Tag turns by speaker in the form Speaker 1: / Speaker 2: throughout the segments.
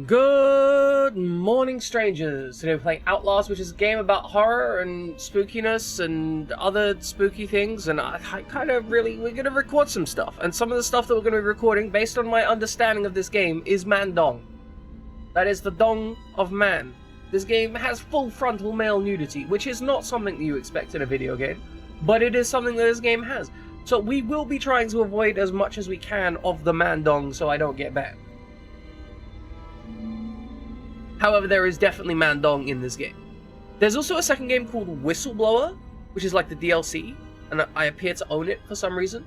Speaker 1: Good morning, strangers. Today we're playing Outlaws, which is a game about horror and spookiness and other spooky things. And I kind of we're going to record some stuff. And some of the stuff that we're going to be recording, based on my understanding of this game, is man dong. That is the dong of man. This game has full frontal male nudity, which is not something that you expect in a video game, but it is something that this game has. So we will be trying to avoid as much as we can of the man dong so I don't get banned. However, there is definitely man dong in this game. There's also a second game called Whistleblower, which is like the DLC, and I appear to own it for some reason.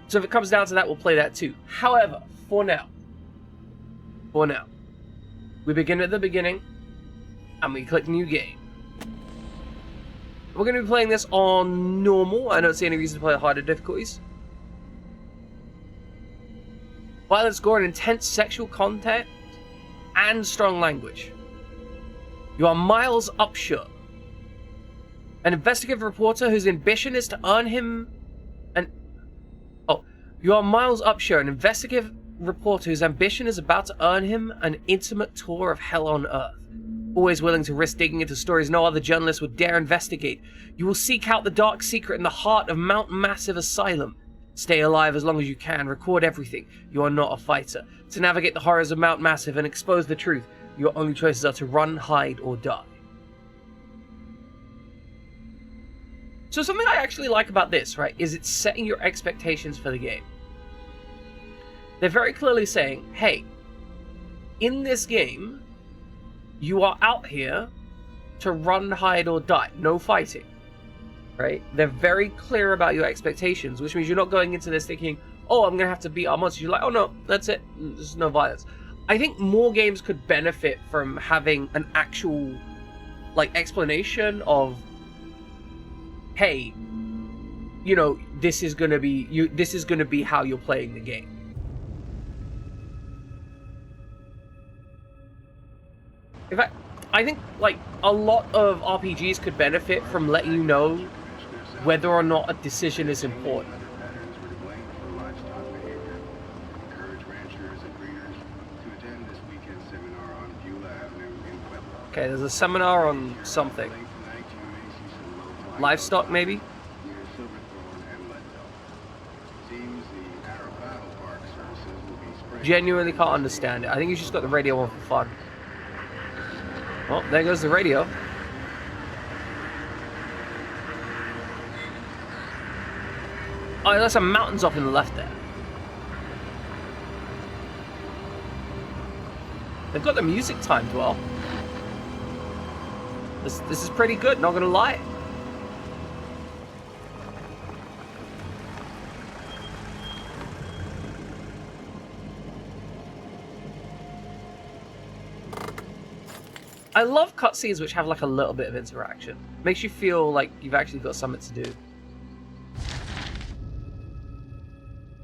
Speaker 1: So if it comes down to that, we'll play that too. However, for now, we begin at the beginning, and we click New Game. We're going to be playing this on normal. I don't see any reason to play the harder difficulties. Violence, gore, and intense sexual content, and strong language. You are Miles Upshur, an investigative reporter whose ambition is to earn him an... You are Miles Upshur, an investigative reporter whose ambition is about to earn him an intimate tour of hell on Earth. Always willing to risk digging into stories no other journalist would dare investigate, you will seek out the dark secret in the heart of Mount Massive Asylum. Stay alive as long as you can, record everything. You are not a fighter. To navigate the horrors of Mount Massive and expose the truth, your only choices are to run, hide, or die. So something I actually like about this, right, is it's setting your expectations for the game. They're very clearly saying, hey, in this game, you are out here to run, hide, or die. No fighting. Right? They're very clear about your expectations, which means you're not going into this thinking, oh, I'm going to have to beat our monsters. You're like, oh no, that's it. There's no violence. I think more games could benefit from having an actual, like, explanation of, hey, you know, this is going to be how you're playing the game. In fact, I think, like, a lot of RPGs could benefit from letting you know whether or not a decision is important. Okay, there's a seminar on something. Livestock, maybe? Genuinely can't understand it. I think you just got the radio on for fun. Well, there goes the radio. Oh, there's some mountains off in the left there. They've got the music timed well. This is pretty good, not gonna lie. I love cutscenes which have like a little bit of interaction. Makes you feel like you've actually got something to do.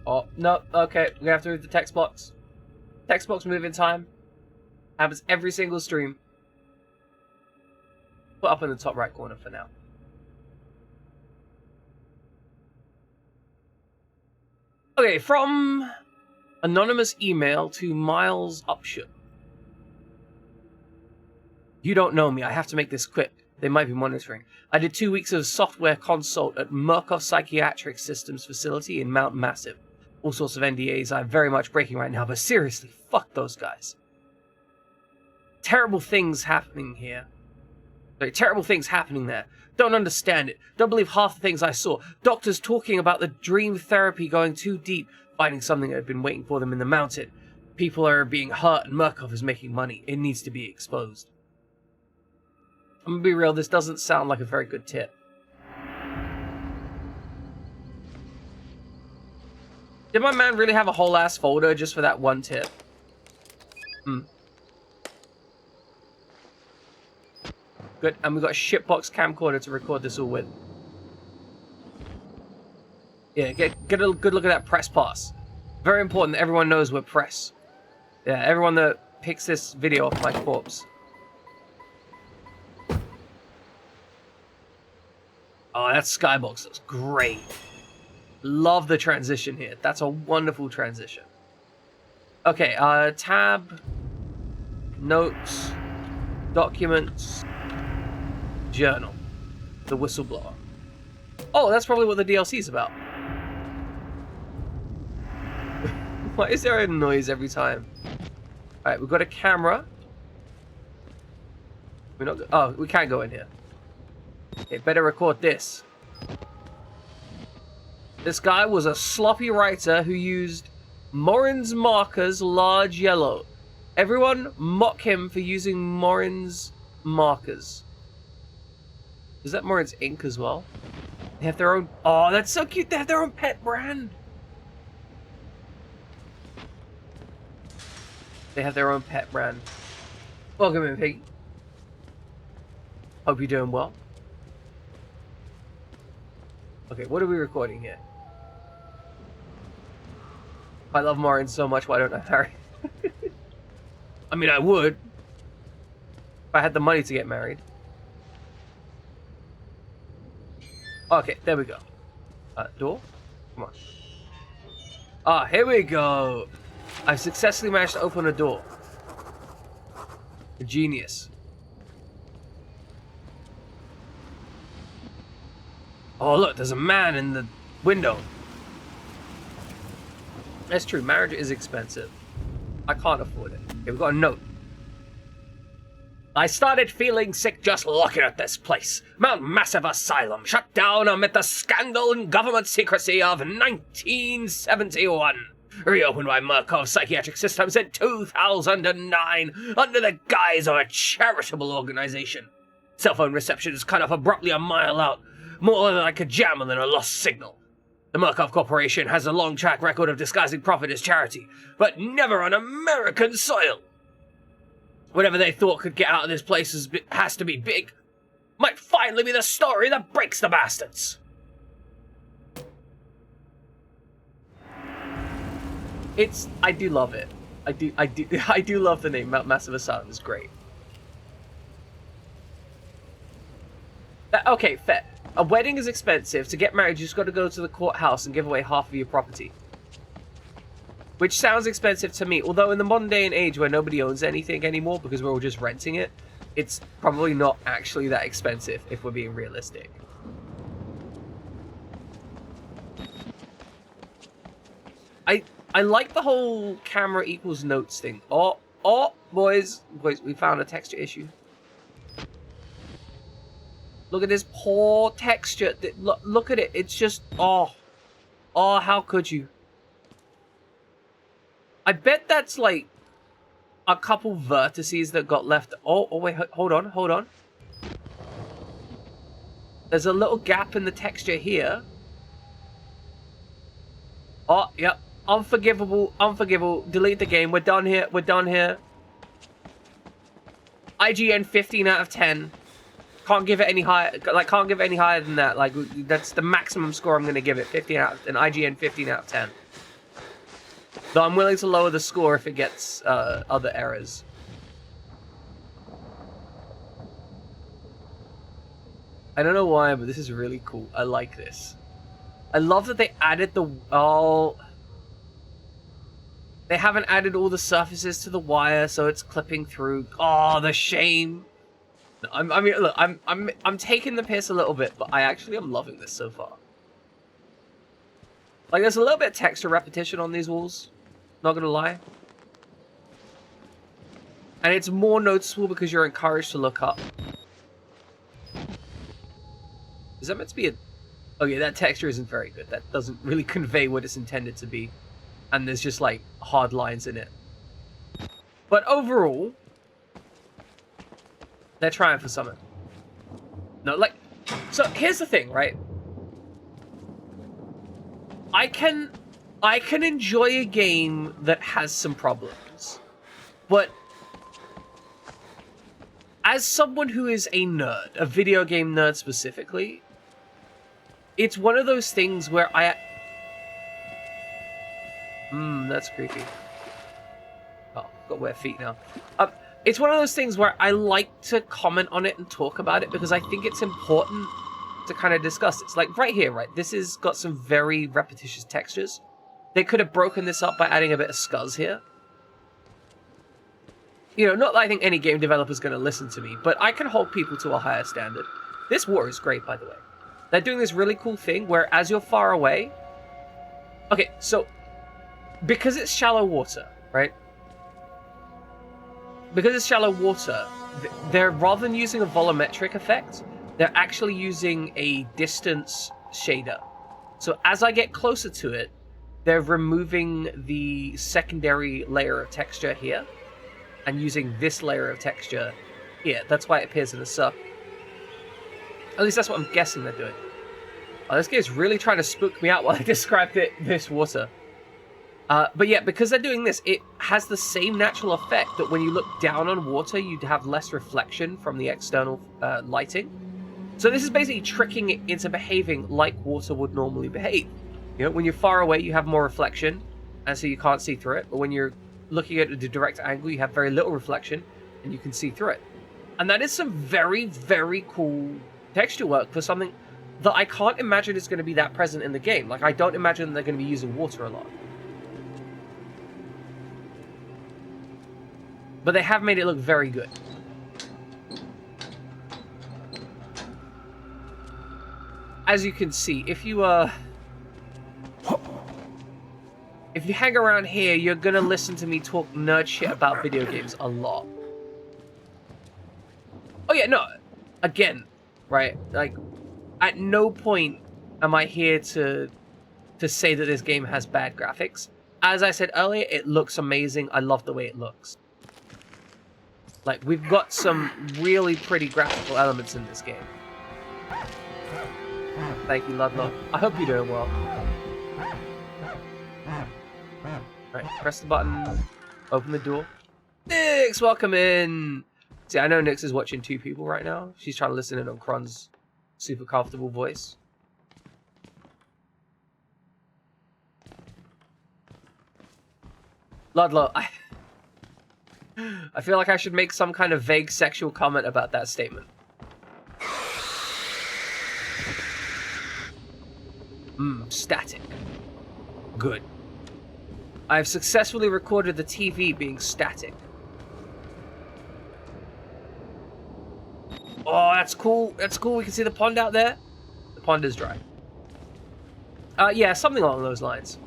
Speaker 1: Oh, no, okay, we're gonna have to move the text box. Text box move in time. Happens every single stream. Put up in the top right corner for now. Okay, from anonymous email to Miles Upshur. You don't know me, I have to make this quick. They might be monitoring. I did 2 weeks of software consult at Murkoff Psychiatric Systems facility in Mount Massive. All sorts of NDAs I'm very much breaking right now, but seriously, fuck those guys. Terrible things happening here. Sorry, terrible things happening there. Don't understand it. Don't believe half the things I saw. Doctors talking about the dream therapy going too deep, finding something that had been waiting for them in the mountain. People are being hurt and Murkoff is making money. It needs to be exposed. I'm gonna be real, this doesn't sound like a very good tip. Did my man really have a whole ass folder just for that one tip? Good, and we've got a shitbox camcorder to record this all with. Yeah, get a good look at that press pass. Very important that everyone knows we're press. Yeah, everyone that picks this video off my corpse. Oh, that skybox looks great. Love the transition here. That's a wonderful transition. Okay, tab, notes, documents, journal, the whistleblower. Oh, that's probably what the DLC is about. Why is there a noise every time? Alright, we've got a camera. We're not. Oh, we can't go in here. Okay, better record this. This guy was a sloppy writer who used Morin's markers large yellow. Everyone mock him for using Morin's markers. Is that Morin's ink as well? They have their own... Oh, that's so cute. They have their own pet brand. They have their own pet brand. Welcome in, Piggy. Hope you're doing well. Okay, what are we recording here? I love Morin so much, why don't I marry? I mean, I would. If I had the money to get married. Okay, there we go. Door? Come on. Ah, here we go. I've successfully managed to open a door. A genius. Oh, look, there's a man in the window. That's true, marriage is expensive. I can't afford it. Okay, we've got a note. I started feeling sick just looking at this place. Mount Massive Asylum, shut down amid the scandal and government secrecy of 1971. Reopened by Murkoff Psychiatric Systems in 2009 under the guise of a charitable organization. Cell phone reception is cut off abruptly a mile out, more like a jam than a lost signal. The Murkoff Corporation has a long track record of disguising profit as charity, but never on American soil. Whatever they thought could get out of this place has to be big. Might finally be the story that breaks the bastards. I do love it. I do love the name. Mount Massive Asylum is great. Okay, fair. A wedding is expensive. To get married, you just got to go to the courthouse and give away half of your property. Which sounds expensive to me, although in the modern day and age where nobody owns anything anymore because we're all just renting it, it's probably not actually that expensive if we're being realistic. I like the whole camera equals notes thing. Oh, boys, we found a texture issue. Look at this poor texture. Look at it. It's just, oh, how could you? I bet that's like a couple vertices that got left. Oh, wait, hold on. There's a little gap in the texture here. Oh, yep. Unforgivable. Delete the game. We're done here. IGN 15 out of 10. Can't give it any higher. Like, can't give it any higher than that. Like, that's the maximum score I'm going to give it. 15 out of 10. IGN 15 out of 10. Though I'm willing to lower the score if it gets other errors. I don't know why, but this is really cool. I like this. I love that they added the... Oh... They haven't added all the surfaces to the wire, so it's clipping through. Oh, the shame. I mean, look, I'm taking the piss a little bit, but I actually am loving this so far. Like, there's a little bit of texture repetition on these walls. Not gonna lie. And it's more noticeable because you're encouraged to look up. Is that meant to be a... Oh yeah, that texture isn't very good. That doesn't really convey what it's intended to be. And there's just, like, hard lines in it. But overall, they're trying for something. No, like... So, here's the thing, right? I can enjoy a game that has some problems. But... as someone who is a nerd, a video game nerd specifically, it's one of those things where that's creepy. Oh, got wet feet now. It's one of those things where I like to comment on it and talk about it because I think it's important to kind of discuss it. It's like right here, right? This has got some very repetitious textures. They could have broken this up by adding a bit of scuzz here. You know, not that I think any game developer's going to listen to me, but I can hold people to a higher standard. This water is great, by the way. They're doing this really cool thing where as you're far away... Okay, so... Because it's shallow water, right? Because it's shallow water, they're, rather than using a volumetric effect, they're actually using a distance shader. So as I get closer to it, they're removing the secondary layer of texture here and using this layer of texture here. That's why it appears in the circle. At least that's what I'm guessing they're doing. Oh, this game's really trying to spook me out while I describe this water. But yeah, because they're doing this, it has the same natural effect that when you look down on water, you'd have less reflection from the external lighting. So this is basically tricking it into behaving like water would normally behave. You know, when you're far away, you have more reflection, and so you can't see through it. But when you're looking at a direct angle, you have very little reflection, and you can see through it. And that is some very, very cool texture work for something that I can't imagine is going to be that present in the game. Like, I don't imagine they're going to be using water a lot. But they have made it look very good. As you can see, if you hang around here, you're gonna listen to me talk nerd shit about video games a lot. Oh yeah, no. Again, right? Like, at no point am I here to say that this game has bad graphics. As I said earlier, it looks amazing. I love the way it looks. Like, we've got some really pretty graphical elements in this game. Thank you, Ludlow. I hope you're doing well. Right, press the button. Open the door. Nix, welcome in! See, I know Nix is watching two people right now. She's trying to listen in on Kron's super comfortable voice. Ludlow, I feel like I should make some kind of vague sexual comment about that statement. Static. Good. I have successfully recorded the TV being static. Oh, that's cool. That's cool. We can see the pond out there. The pond is dry. Yeah, something along those lines.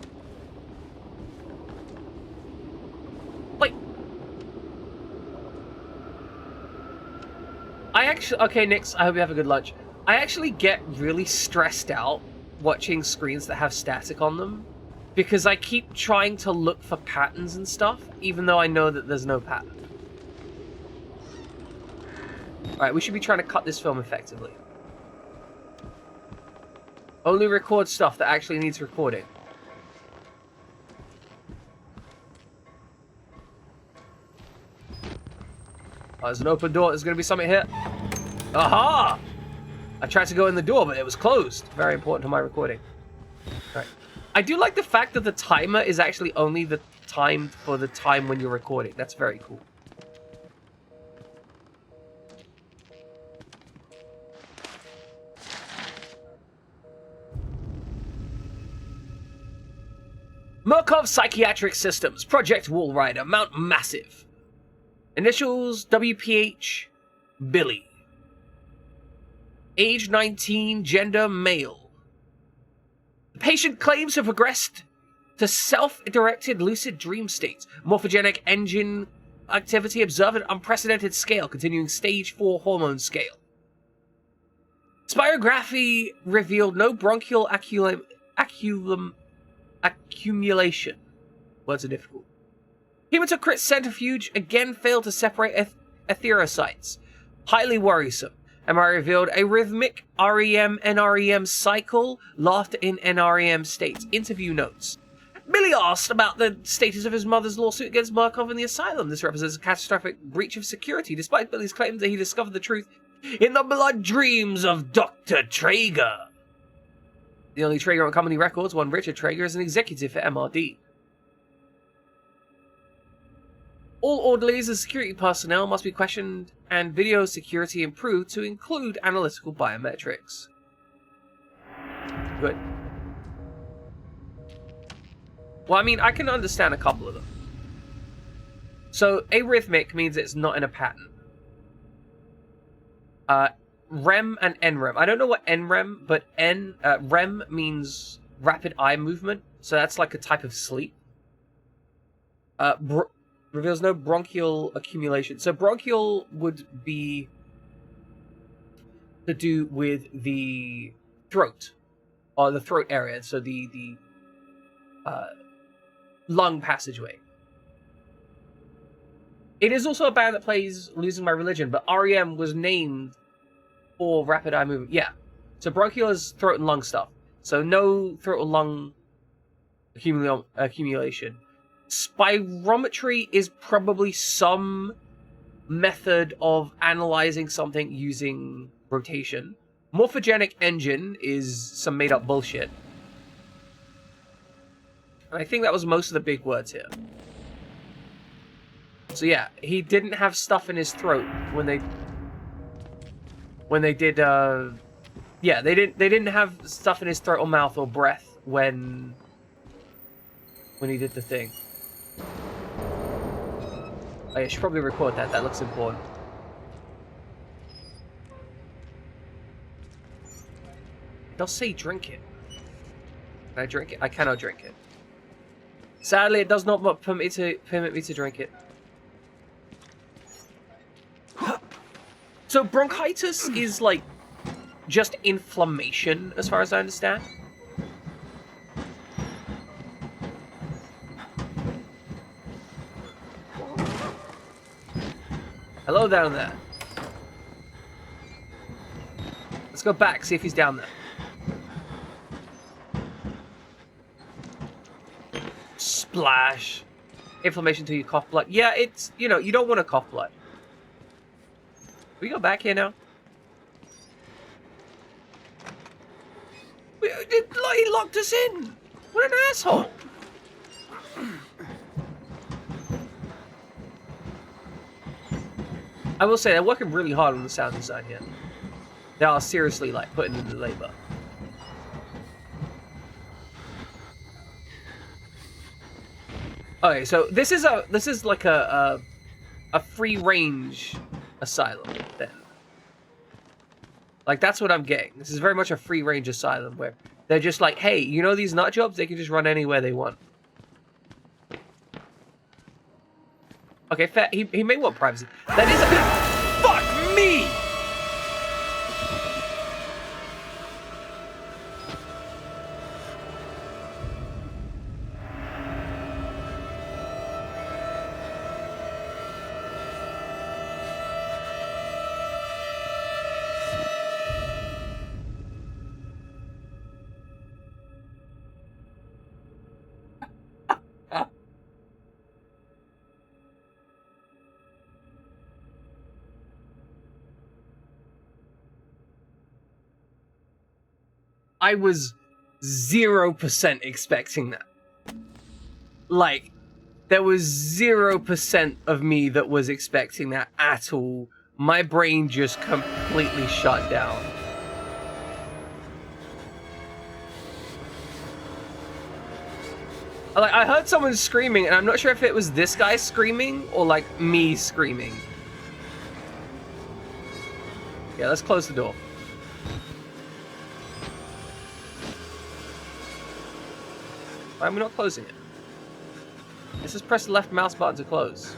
Speaker 1: Like, okay, Nix, I hope you have a good lunch. I actually get really stressed out watching screens that have static on them because I keep trying to look for patterns and stuff, even though I know that there's no pattern. Alright, we should be trying to cut this film effectively. Only record stuff that actually needs recording. Oh, there's an open door. There's going to be something here. Aha! I tried to go in the door, but it was closed. Very important to my recording. Alright. I do like the fact that the timer is actually only the time for the time when you're recording. That's very cool. Murkoff Psychiatric Systems, Project Walrider, Mount Massive. Initials WPH, Billy. Age 19, gender male. The patient claims to have progressed to self-directed lucid dream states. Morphogenic engine activity observed at unprecedented scale, continuing stage 4 hormone scale. Spirography revealed no bronchial accumulation. Words are difficult. Hematocrit centrifuge again failed to separate etherocytes. Highly worrisome. MRI revealed a rhythmic REM-NREM cycle, laughter in NREM states. Interview notes. Billy asked about the status of his mother's lawsuit against Murkoff in the asylum. This represents a catastrophic breach of security, despite Billy's claims that he discovered the truth in the blood dreams of Dr. Traeger. The only Traeger on company records, one Richard Traeger, is an executive for MRD. All orderlies and security personnel must be questioned and video security improved to include analytical biometrics. Good. Well, I mean, I can understand a couple of them. So arrhythmic means it's not in a pattern. REM and NREM. I don't know what NREM, but REM means rapid eye movement. So that's like a type of sleep. Reveals no bronchial accumulation. So bronchial would be to do with the throat, or the throat area. So the lung passageway. It is also a band that plays Losing My Religion, but REM was named for rapid eye movement. Yeah. So bronchial is throat and lung stuff. So no throat or lung accumulation. Spirometry is probably some method of analyzing something using rotation. Morphogenic engine is some made up bullshit. And I think that was most of the big words here. So yeah, he didn't have stuff in his throat when they did yeah, they didn't have stuff in his throat or mouth or breath when he did the thing. Oh, yeah, I should probably record that. That looks important. They'll say drink it. Can I drink it? I cannot drink it. Sadly, it does not permit me to drink it. So bronchitis is like just inflammation, as far as I understand. Hello down there. Let's go back, see if he's down there. Splash. Inflammation till you cough blood. Yeah, it's, you know, you don't want to cough blood. Can we go back here now? He locked us in! What an asshole! I will say, they're working really hard on the sound design here. They are seriously, like, putting in the labor. Okay, so this is like a free range asylum then. Like, that's what I'm getting. This is very much a free range asylum where they're just like, hey, you know these nut jobs? They can just run anywhere they want. Okay, fair. He may want privacy. That is a... Fuck me! I was 0% expecting that. Like, there was 0% of me that was expecting that at all. My brain just completely shut down. Like, I heard someone screaming, and I'm not sure if it was this guy screaming or, like, me screaming. Yeah, let's close the door. Why am I not closing it? Let's just press the left mouse button to close.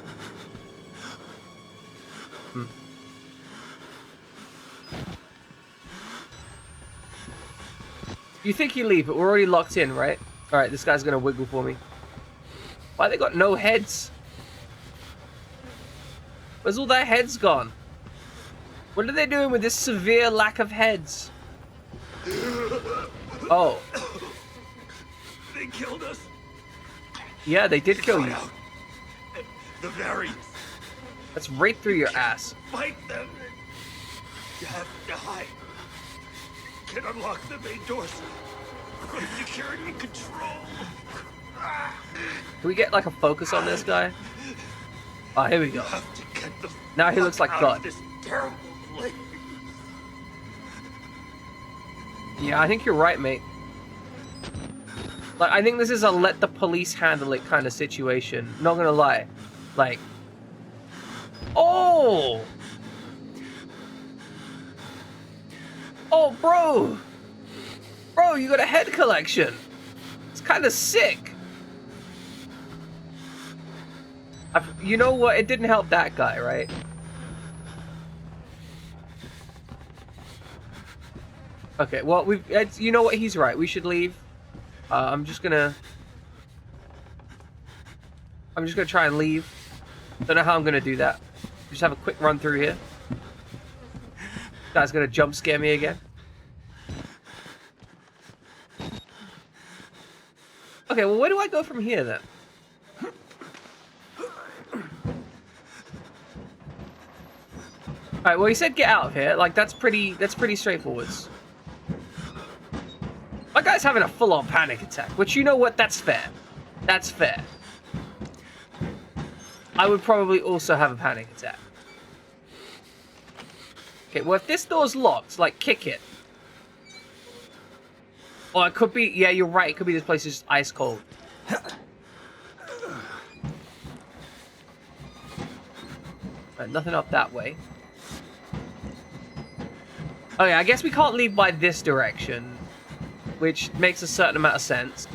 Speaker 1: You think you leave, but we're already locked in, right? Alright, this guy's gonna wiggle for me. Why they got no heads? Where's all their heads gone? What are they doing with this severe lack of heads? Oh.
Speaker 2: They killed us.
Speaker 1: Yeah, they did kill you.
Speaker 2: The variants.
Speaker 1: That's right through your ass.
Speaker 2: Fight them. You have to hide. Can unlock the main doors. Put security control.
Speaker 1: Can we get like a focus on this guy? Oh, here we go.
Speaker 2: You have to get the
Speaker 1: Now he looks like
Speaker 2: out
Speaker 1: God.
Speaker 2: of this terrible place.
Speaker 1: Yeah, I think you're right, mate. Like, I think this is a let the police handle it kind of situation. Not gonna lie. Like, Oh! Oh, bro! Bro, you got a head collection. It's kind of sick. You know what? It didn't help that guy, right? Okay, well, you know what? He's right. We should leave. I'm just gonna try and leave. Don't know how I'm gonna do that. Just have a quick run through here. Guy's gonna jump scare me again. Okay, well, where do I go from here then? Alright, well, he said get out of here. Like, that's pretty straightforward. My guy's having a full-on panic attack, which, you know what, that's fair. That's fair. I would probably also have a panic attack. Okay, well, if this door's locked, like, kick it. Or it could be, yeah, you're right, it could be this place is just ice cold. Right, nothing up that way. Okay, I guess we can't leave by this direction, which makes a certain amount of sense.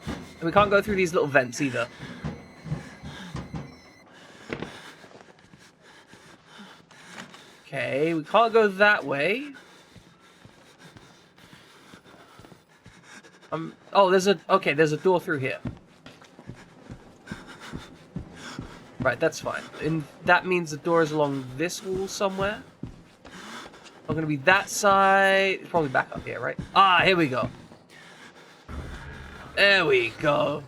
Speaker 1: And we can't go through these little vents either. Okay, we can't go that way. Oh, there's a door through here. Right, that's fine. And that means the door is along this wall somewhere. I'm gonna be that side. It's probably back up here, right? Ah, here we go. There we go.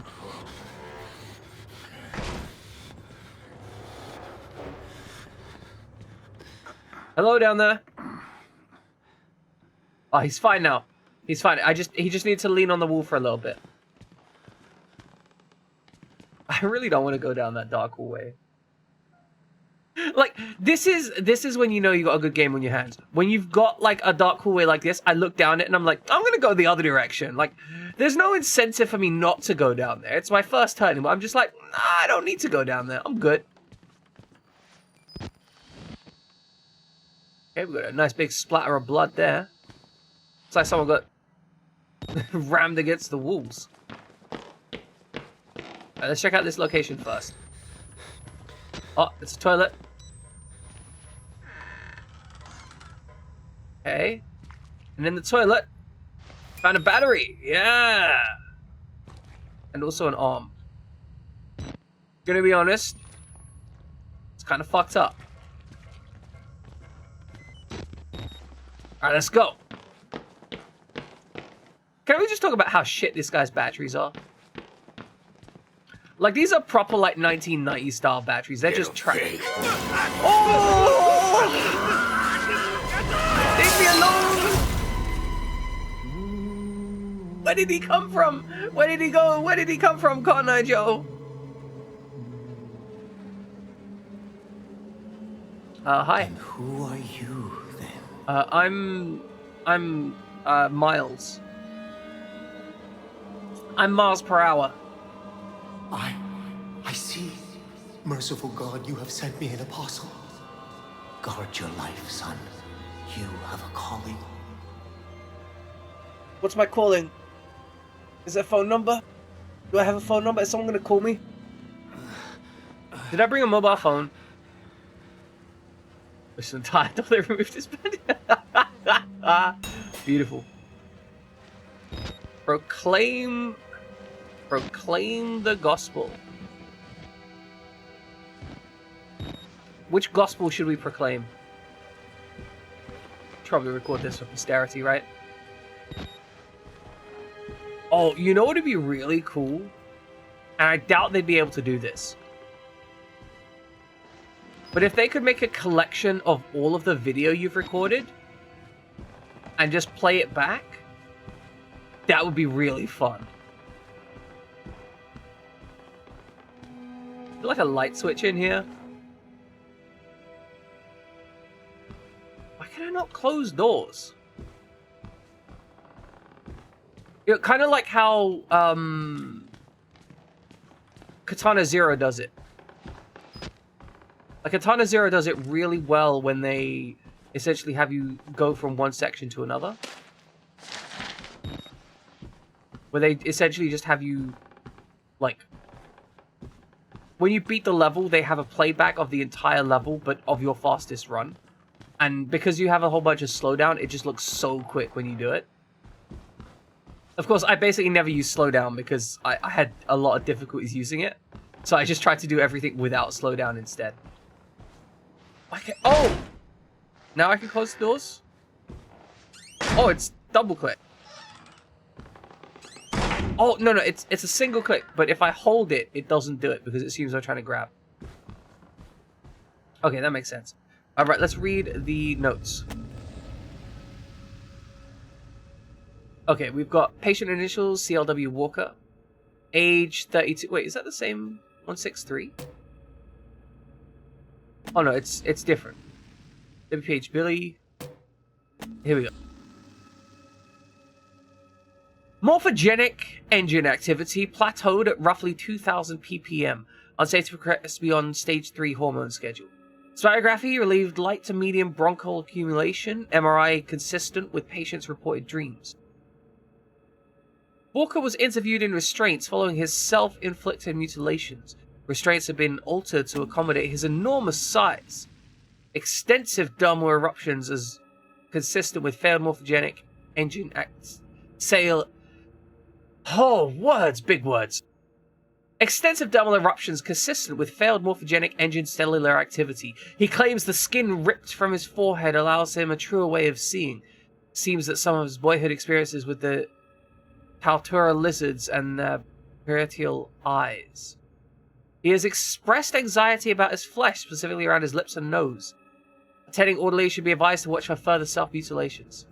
Speaker 1: Hello down there. Oh, he's fine now. He's fine. He just needs to lean on the wall for a little bit. I really don't want to go down that dark hallway. Like, this is when you know you got a good game on your hands. When you've got, like, a dark hallway like this, I look down it and I'm like, I'm gonna go the other direction. Like, there's no incentive for me not to go down there. It's my first turn, but I'm just like, nah, I don't need to go down there. I'm good. Okay, we got a nice big splatter of blood there. It's like someone got rammed against the walls. Right, let's check out this location first. Oh, it's a toilet. Okay. And in the toilet, found a battery. Yeah. And also an arm. Gonna be honest, it's kind of fucked up. Alright, let's go. Can we just talk about how shit this guy's batteries are? Like, these are proper, like, 1990s style batteries. They're just trash. Oh! Leave me alone! Where did he come from? Where did he go? Where did he come from, Cotton Eye Joe? Hi.
Speaker 3: And who are you, then?
Speaker 1: I'm Miles. I'm miles per hour.
Speaker 3: I see. Merciful God, you have sent me an apostle. Guard your life, son. You have a calling.
Speaker 1: What's my calling? Is there a phone number? Do I have a phone number? Is someone gonna call me? Did I bring a mobile phone? Listen, I thought they removed his bed. Beautiful. Proclaim the gospel. Which gospel should we proclaim? Probably record this for posterity, right? Oh, you know what would be really cool? And I doubt they'd be able to do this. But if they could make a collection of all of the video you've recorded and just play it back, that would be really fun. Is there like a light switch in here? Why can I not close doors? You know, kind of like how Katana Zero does it. Like, Katana Zero does it really well when they essentially have you go from one section to another. Where they essentially just have you, like... When you beat the level, they have a playback of the entire level, but of your fastest run. And because you have a whole bunch of slowdown, it just looks so quick when you do it. Of course, I basically never use slowdown because I had a lot of difficulties using it. So I just tried to do everything without slowdown instead. Oh! Now I can close the doors? Oh, it's double click. Oh, no, it's a single click, but if I hold it, it doesn't do it because it assumes I'm trying to grab. Okay, that makes sense. Alright, let's read the notes. Okay, we've got patient initials, CLW Walker. Age 32. Wait, is that the same 163? Oh no, it's different. WPH Billy. Here we go. Morphogenic engine activity plateaued at roughly 2,000 ppm. Unsafe to progress beyond stage 3 hormone schedule. Spirography relieved light to medium bronchial accumulation. MRI consistent with patient's reported dreams. Walker was interviewed in restraints following his self-inflicted mutilations. Restraints have been altered to accommodate his enormous size. Extensive dermal eruptions as consistent with failed morphogenic engine big words. Extensive dermal eruptions consistent with failed morphogenic engine cellular activity. He claims the skin ripped from his forehead allows him a truer way of seeing. Seems that some of his boyhood experiences with the Tautura lizards and their parietal eyes. He has expressed anxiety about his flesh, specifically around his lips and nose. Attending orderly should be advised to watch for further self-mutilations.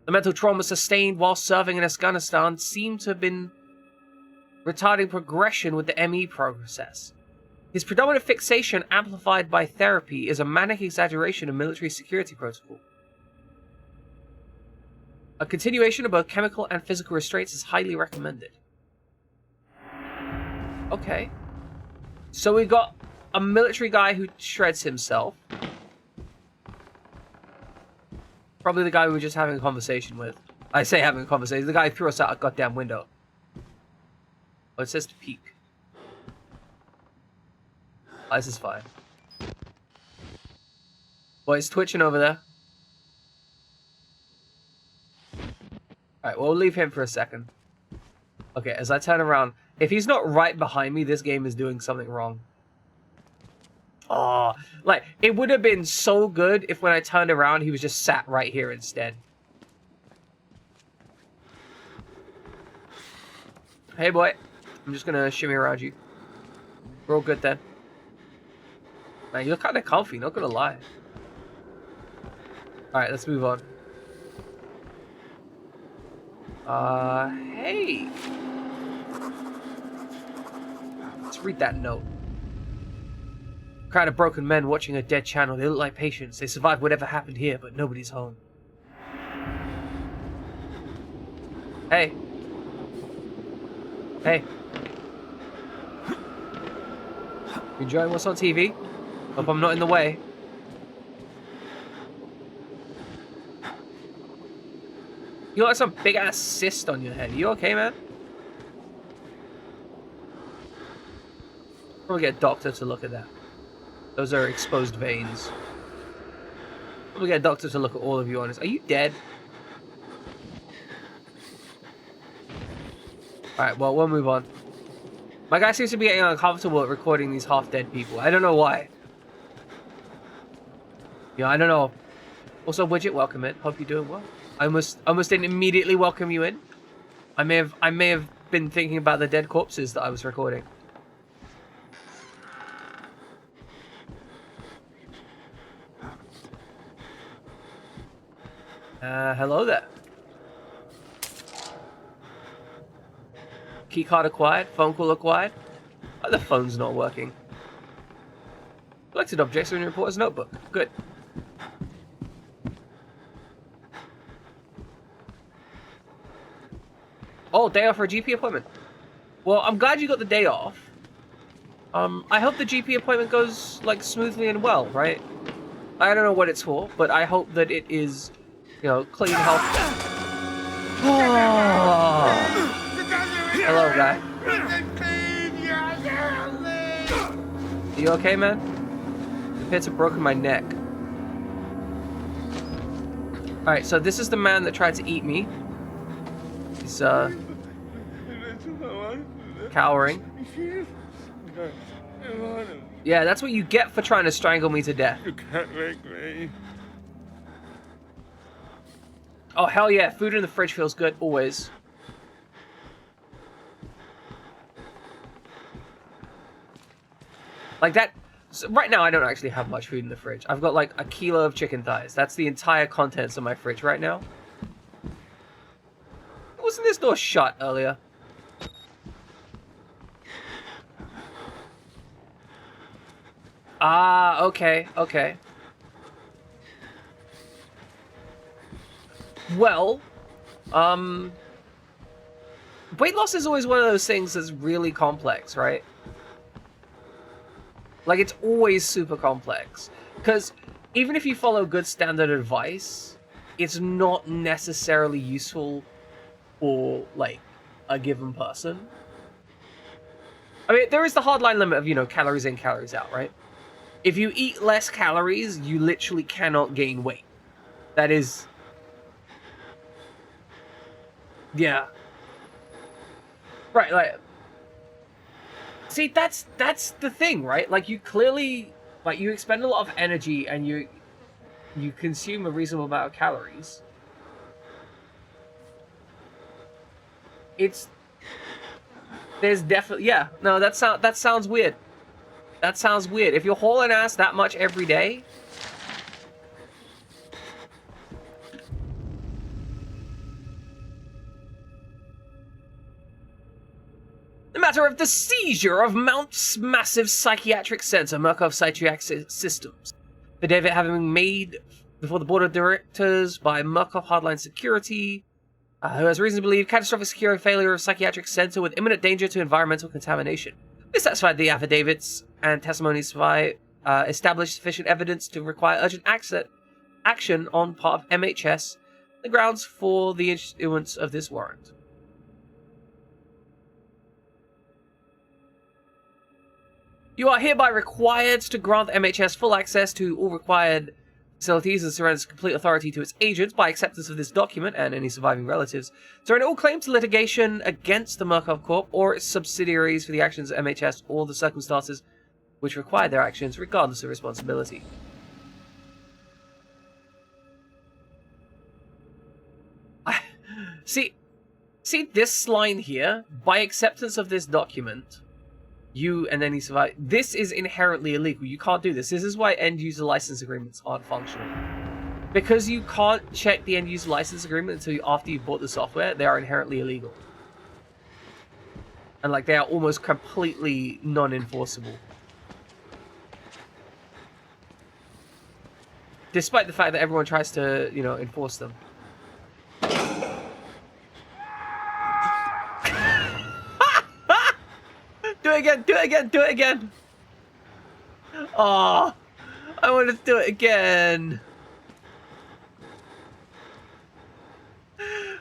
Speaker 1: The mental trauma sustained while serving in Afghanistan seemed to have been retarding progression with the ME process. His predominant fixation, amplified by therapy, is a manic exaggeration of military security protocol. A continuation of both chemical and physical restraints is highly recommended. Okay. So we got a military guy who shreds himself. Probably the guy we were just having a conversation with. I say having a conversation. The guy who threw us out a goddamn window. Oh, it says to peek. Oh, this is fine. Boy, it's twitching over there. Alright, we'll leave him for a second. Okay, as I turn around, if he's not right behind me, this game is doing something wrong. Oh, like, it would have been so good if when I turned around, he was just sat right here instead. Hey, boy. I'm just gonna shimmy around you. We're all good then. Man, you look kind of comfy, not gonna lie. Alright, let's move on. Hey! Let's read that note. Crowd of broken men watching a dead channel. They look like patients. They survived whatever happened here, but nobody's home. Hey. Hey. You enjoying what's on TV? Hope I'm not in the way. You got some big ass cyst on your head. You okay, man? Probably get a doctor to look at that. Those are exposed veins. Probably get a doctor to look at all of you honest. Are you dead? Alright, well, we'll move on. My guy seems to be getting uncomfortable at recording these half-dead people. I don't know why. Yeah, I don't know. Also, Widget, welcome in. Hope you're doing well. I almost didn't immediately welcome you in. I may have been thinking about the dead corpses that I was recording. Hello there. Keycard acquired. Phone call acquired. Oh, the phone's not working. Collected objects in your reporter's notebook. Good. Oh, day off for a GP appointment. Well, I'm glad you got the day off. I hope the GP appointment goes, like, smoothly and well, right? I don't know what it's for, but I hope that it is, you know, clean health. Oh. Hello, guy. Are you okay, man? The pits have broken my neck. Alright, so this is the man that tried to eat me. He's, cowering. Yeah, that's what you get for trying to strangle me to death.
Speaker 2: You can't make me.
Speaker 1: Oh, hell yeah. Food in the fridge feels good, always. Like that... So right now, I don't actually have much food in the fridge. I've got like a kilo of chicken thighs. That's the entire contents of my fridge right now. Wasn't this door shut earlier? Ah, okay, okay. Well, weight loss is always one of those things that's really complex, right? Like, it's always super complex. Because even if you follow good standard advice, it's not necessarily useful for, like, a given person. I mean, there is the hardline limit of, you know, calories in, calories out, right? If you eat less calories, you literally cannot gain weight. That is... Yeah. Right, like... See, that's the thing, right? Like, you clearly... Like, you expend a lot of energy and you consume a reasonable amount of calories. It's... There's definitely... Yeah, no, that sounds weird. That sounds weird. If you're hauling ass that much every day... The matter of the seizure of Mount's massive psychiatric center, Murkoff Psychiatric Systems. The affidavit having been made before the board of directors by Murkoff Hardline Security, who has reason to believe catastrophic security failure of psychiatric center with imminent danger to environmental contamination. This satisfied the affidavits and testimonies by established sufficient evidence to require urgent action on part of MHS, the grounds for the issuance of this warrant. You are hereby required to grant MHS full access to all required facilities and surrenders complete authority to its agents by acceptance of this document and any surviving relatives. Surrender all claims to litigation against the Murkoff Corp or its subsidiaries for the actions of MHS or the circumstances which require their actions, regardless of responsibility. See this line here? By acceptance of this document, you and any survive. This is inherently illegal. You can't do this. This is why end-user license agreements aren't functional. Because you can't check the end-user license agreement until after you've bought the software, they are inherently illegal. And like, they are almost completely non-enforceable. Despite the fact that everyone tries to, you know, enforce them. Do it again, do it again, do it again! Oh, I want to do it again.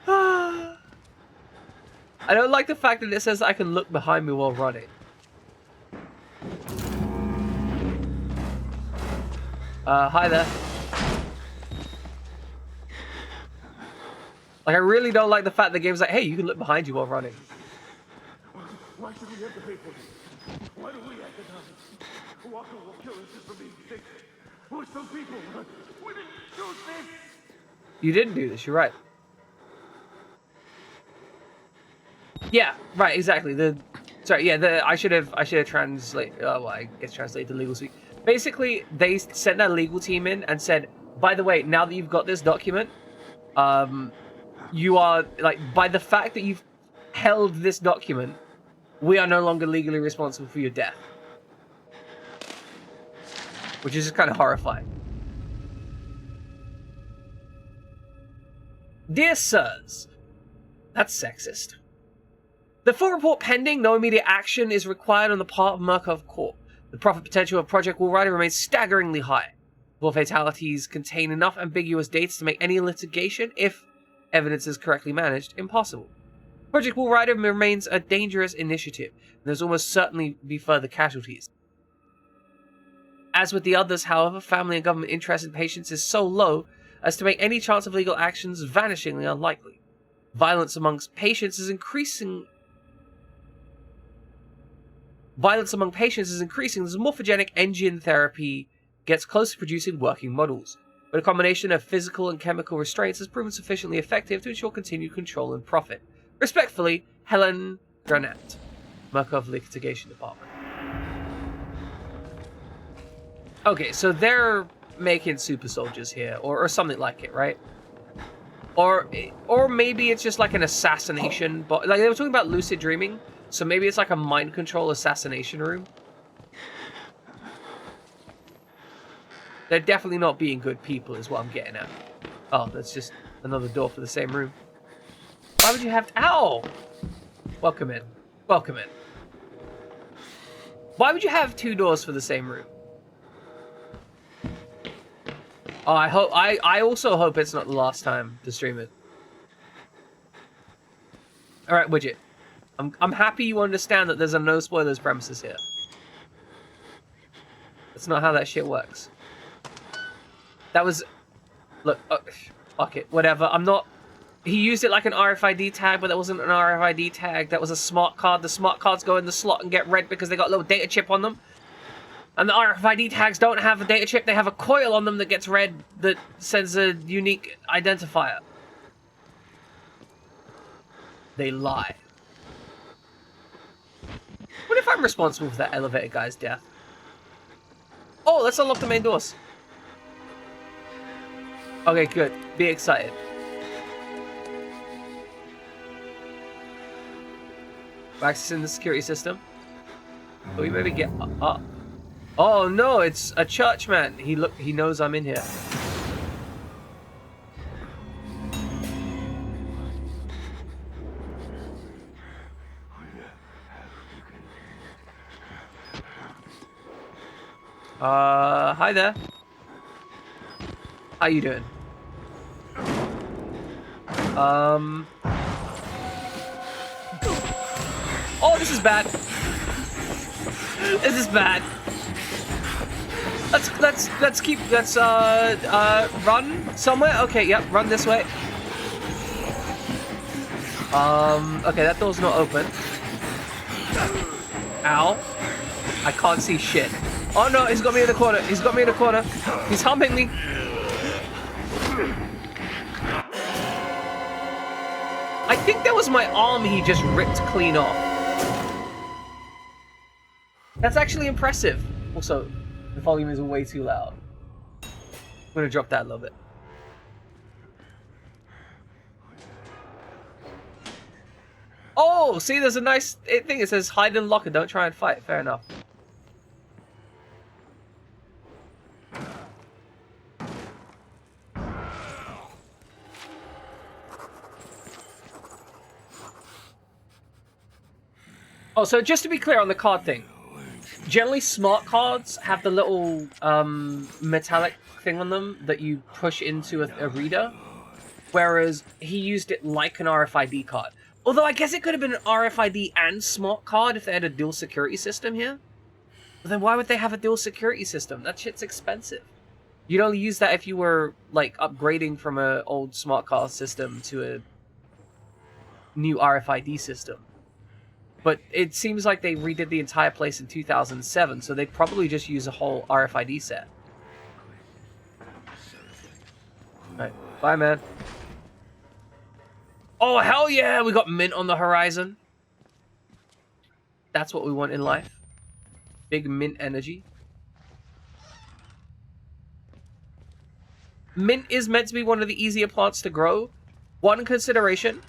Speaker 1: I don't like the fact that it says I can look behind me while running. Hi there. Like, I really don't like the fact the game's like, hey, you can look behind you while running.
Speaker 2: Why should we have to pay for this? Why do we have to die? Walker will kill us just for being sick. We're some people. We didn't do this.
Speaker 1: You didn't do this, you're right. Yeah, right, exactly. I should have translated, well, I guess translated the legal speak. Basically, they sent their legal team in and said, by the way, now that you've got this document, you are, like, by the fact that you've held this document, we are no longer legally responsible for your death. Which is just kind of horrifying. Dear sirs, that's sexist. The full report pending, no immediate action is required on the part of Murkoff Corp. The profit potential of Project Walrider remains staggeringly high. Will fatalities contain enough ambiguous dates to make any litigation, if evidence is correctly managed, impossible? Project Walrider remains a dangerous initiative, and there's almost certainly be further casualties. As with the others, however, family and government interest in patients is so low as to make any chance of legal actions vanishingly unlikely. Violence amongst patients is increasing. Violence among patients is increasing as morphogenic engine therapy gets close to producing working models, but a combination of physical and chemical restraints has proven sufficiently effective to ensure continued control and profit. Respectfully, Helen Granat, Murkoff Litigation Department. Okay, so they're making super soldiers here, or something like it, right? Or maybe it's just like an assassination, but like they were talking about lucid dreaming, so maybe it's like a mind control assassination room. They're definitely not being good people, is what I'm getting at. Oh, that's just another door for the same room. Why would you have to... Ow! Welcome in. Welcome in. Why would you have two doors for the same room? Oh, I also hope it's not the last time to stream it. Alright, Widget. I'm happy you understand that there's a no spoilers premises here. That's not how that shit works. That was... Look, fuck it, whatever. I'm not... He used it like an RFID tag, but that wasn't an RFID tag. That was a smart card. The smart cards go in the slot and get read because they got a little data chip on them. And the RFID tags don't have a data chip. They have a coil on them that gets read that sends a unique identifier. They lie. What if I'm responsible for that elevator guy's death? Oh, let's unlock the main doors. Okay, good. Be excited. We're accessing the security system. But we maybe get up. Oh no, it's a churchman. He knows I'm in here. Hi there. How you doing? Oh, this is bad. This is bad. Let's run somewhere. Okay, yep, run this way. Okay, that door's not open. Ow. I can't see shit. Oh no, he's got me in the corner. He's got me in the corner. He's humping me. I think that was my arm he just ripped clean off. That's actually impressive. Also, the volume is way too loud. I'm gonna drop that a little bit. Oh, see, there's a nice thing. It says hide and lock and don't try and fight. Fair enough. Oh, so just to be clear on the card thing. Generally, smart cards have the little metallic thing on them that you push into a reader, whereas he used it like an RFID card. Although I guess it could have been an RFID and smart card if they had a dual security system here. But then why would they have a dual security system? That shit's expensive. You'd only use that if you were, like, upgrading from an old smart card system to a new RFID system. But it seems like they redid the entire place in 2007, so they'd probably just use a whole RFID set. Alright, bye, man. Oh, hell yeah! We got mint on the horizon. That's what we want in life. Big mint energy. Mint is meant to be one of the easier plants to grow. One consideration: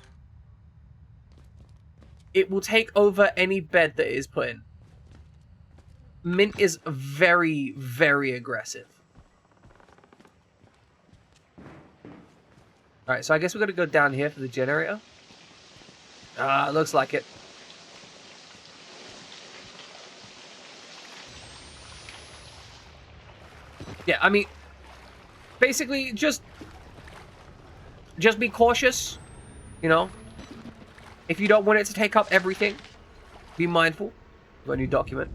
Speaker 1: it will take over any bed that it is put in. Mint is very, very aggressive. Alright, so I guess we're going to go down here for the generator. Looks like it. Yeah, I mean, basically, just be cautious, you know? If you don't want it to take up everything, be mindful. Got a new document.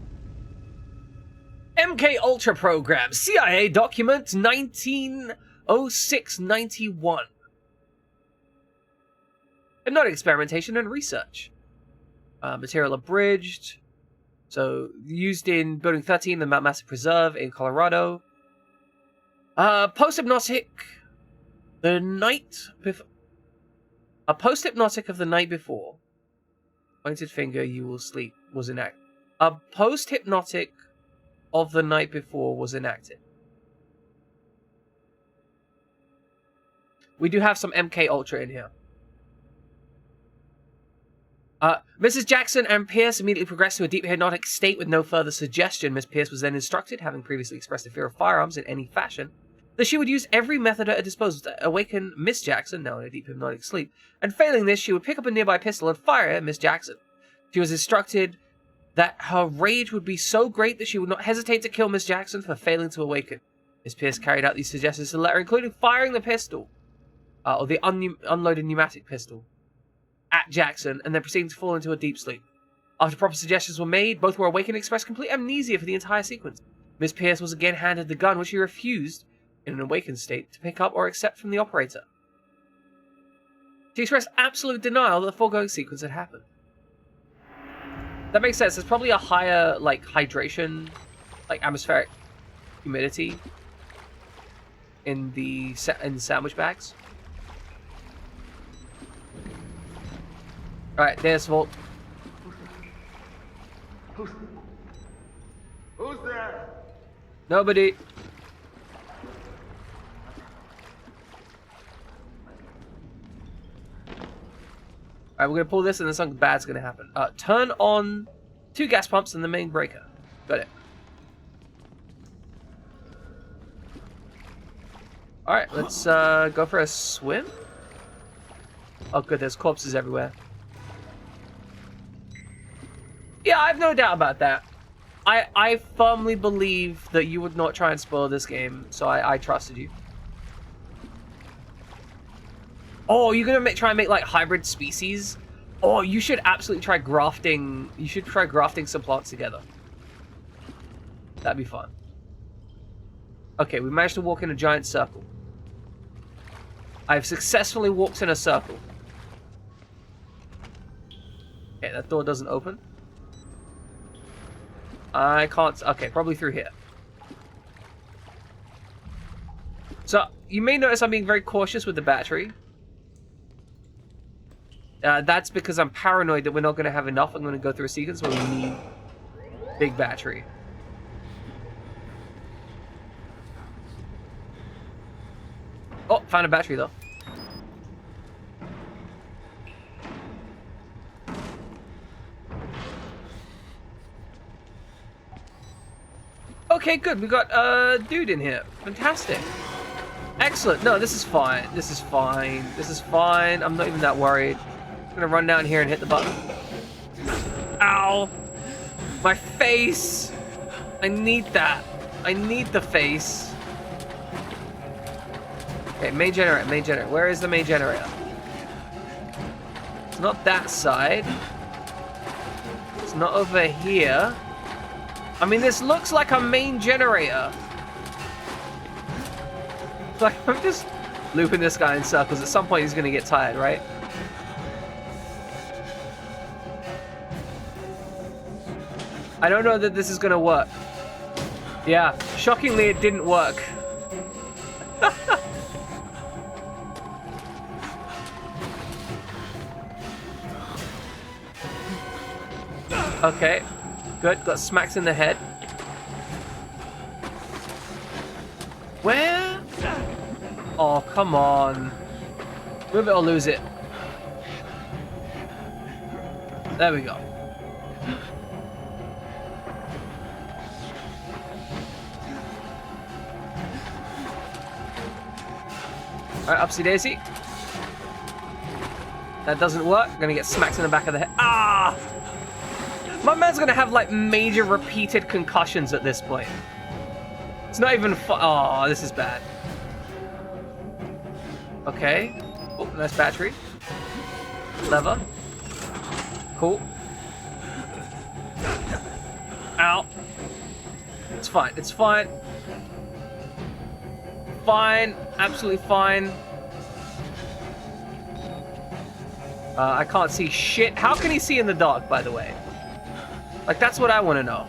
Speaker 1: MK Ultra Program, CIA document 1906-91. Hypnotic experimentation and research. Material abridged. So, used in Building 13, the Mount Massive Preserve in Colorado. Post-hypnotic. The night before. A post-hypnotic of the night before. Pointed finger, you will sleep, was enacted. A post-hypnotic of the night before was enacted. We do have some MK Ultra in here. Mrs. Jackson and Pierce immediately progressed to a deep hypnotic state with no further suggestion. Miss Pierce was then instructed, having previously expressed a fear of firearms in any fashion, that she would use every method at her disposal to awaken Miss Jackson, now in a deep hypnotic sleep, and failing this, she would pick up a nearby pistol and fire at Miss Jackson. She was instructed that her rage would be so great that she would not hesitate to kill Miss Jackson for failing to awaken. Miss Pierce carried out these suggestions to the letter, including firing the pistol, or the unloaded pneumatic pistol, at Jackson, and then proceeding to fall into a deep sleep. After proper suggestions were made, both were awakened and expressed complete amnesia for the entire sequence. Miss Pierce was again handed the gun, which she refused, in an awakened state, to pick up or accept from the operator. She expressed absolute denial that the foregoing sequence had happened. That makes sense. There's probably a higher, like, hydration, like, atmospheric humidity in the sandwich bags. Alright, there's Vault.
Speaker 2: Who's there?
Speaker 1: Nobody. Alright, we're gonna pull this and then something bad's gonna happen. Turn on 2 gas pumps and the main breaker. Got it. Alright, let's go for a swim. Oh good, there's corpses everywhere. Yeah, I have no doubt about that. I firmly believe that you would not try and spoil this game, so I trusted you. Oh, you're gonna try and make like hybrid species? Oh, you should absolutely try grafting. You should try grafting some plants together. That'd be fun. Okay, we managed to walk in a giant circle. I've successfully walked in a circle. Okay, that door doesn't open. I can't... Okay, probably through here. So, you may notice I'm being very cautious with the battery. That's because I'm paranoid that we're not going to have enough. I'm going to go through a sequence where we need big battery. Oh, found a battery though. Okay, good. We got a dude in here. Fantastic. Excellent. No, this is fine. This is fine. This is fine. I'm not even that worried. I'm gonna run down here and hit the button. Ow! My face! I need that. I need the face. Okay, main generator, main generator. Where is the main generator? It's not that side. It's not over here. I mean, this looks like a main generator. Like, I'm just looping this guy in circles. At some point, he's gonna get tired, right? I don't know that this is gonna work. Yeah, shockingly, it didn't work. Okay, good. Got smacked in the head. Where? Oh, come on. Move it or lose it. There we go. Alright, upsy daisy. That doesn't work. I'm gonna get smacked in the back of the head. Ah! My man's gonna have like major repeated concussions at this point. It's not even oh, this is bad. Okay. Oh, nice battery. Lever. Cool. Ow. It's fine. It's fine. Fine. Absolutely fine. I can't see shit. How can he see in the dark, by the way? Like, that's what I want to know.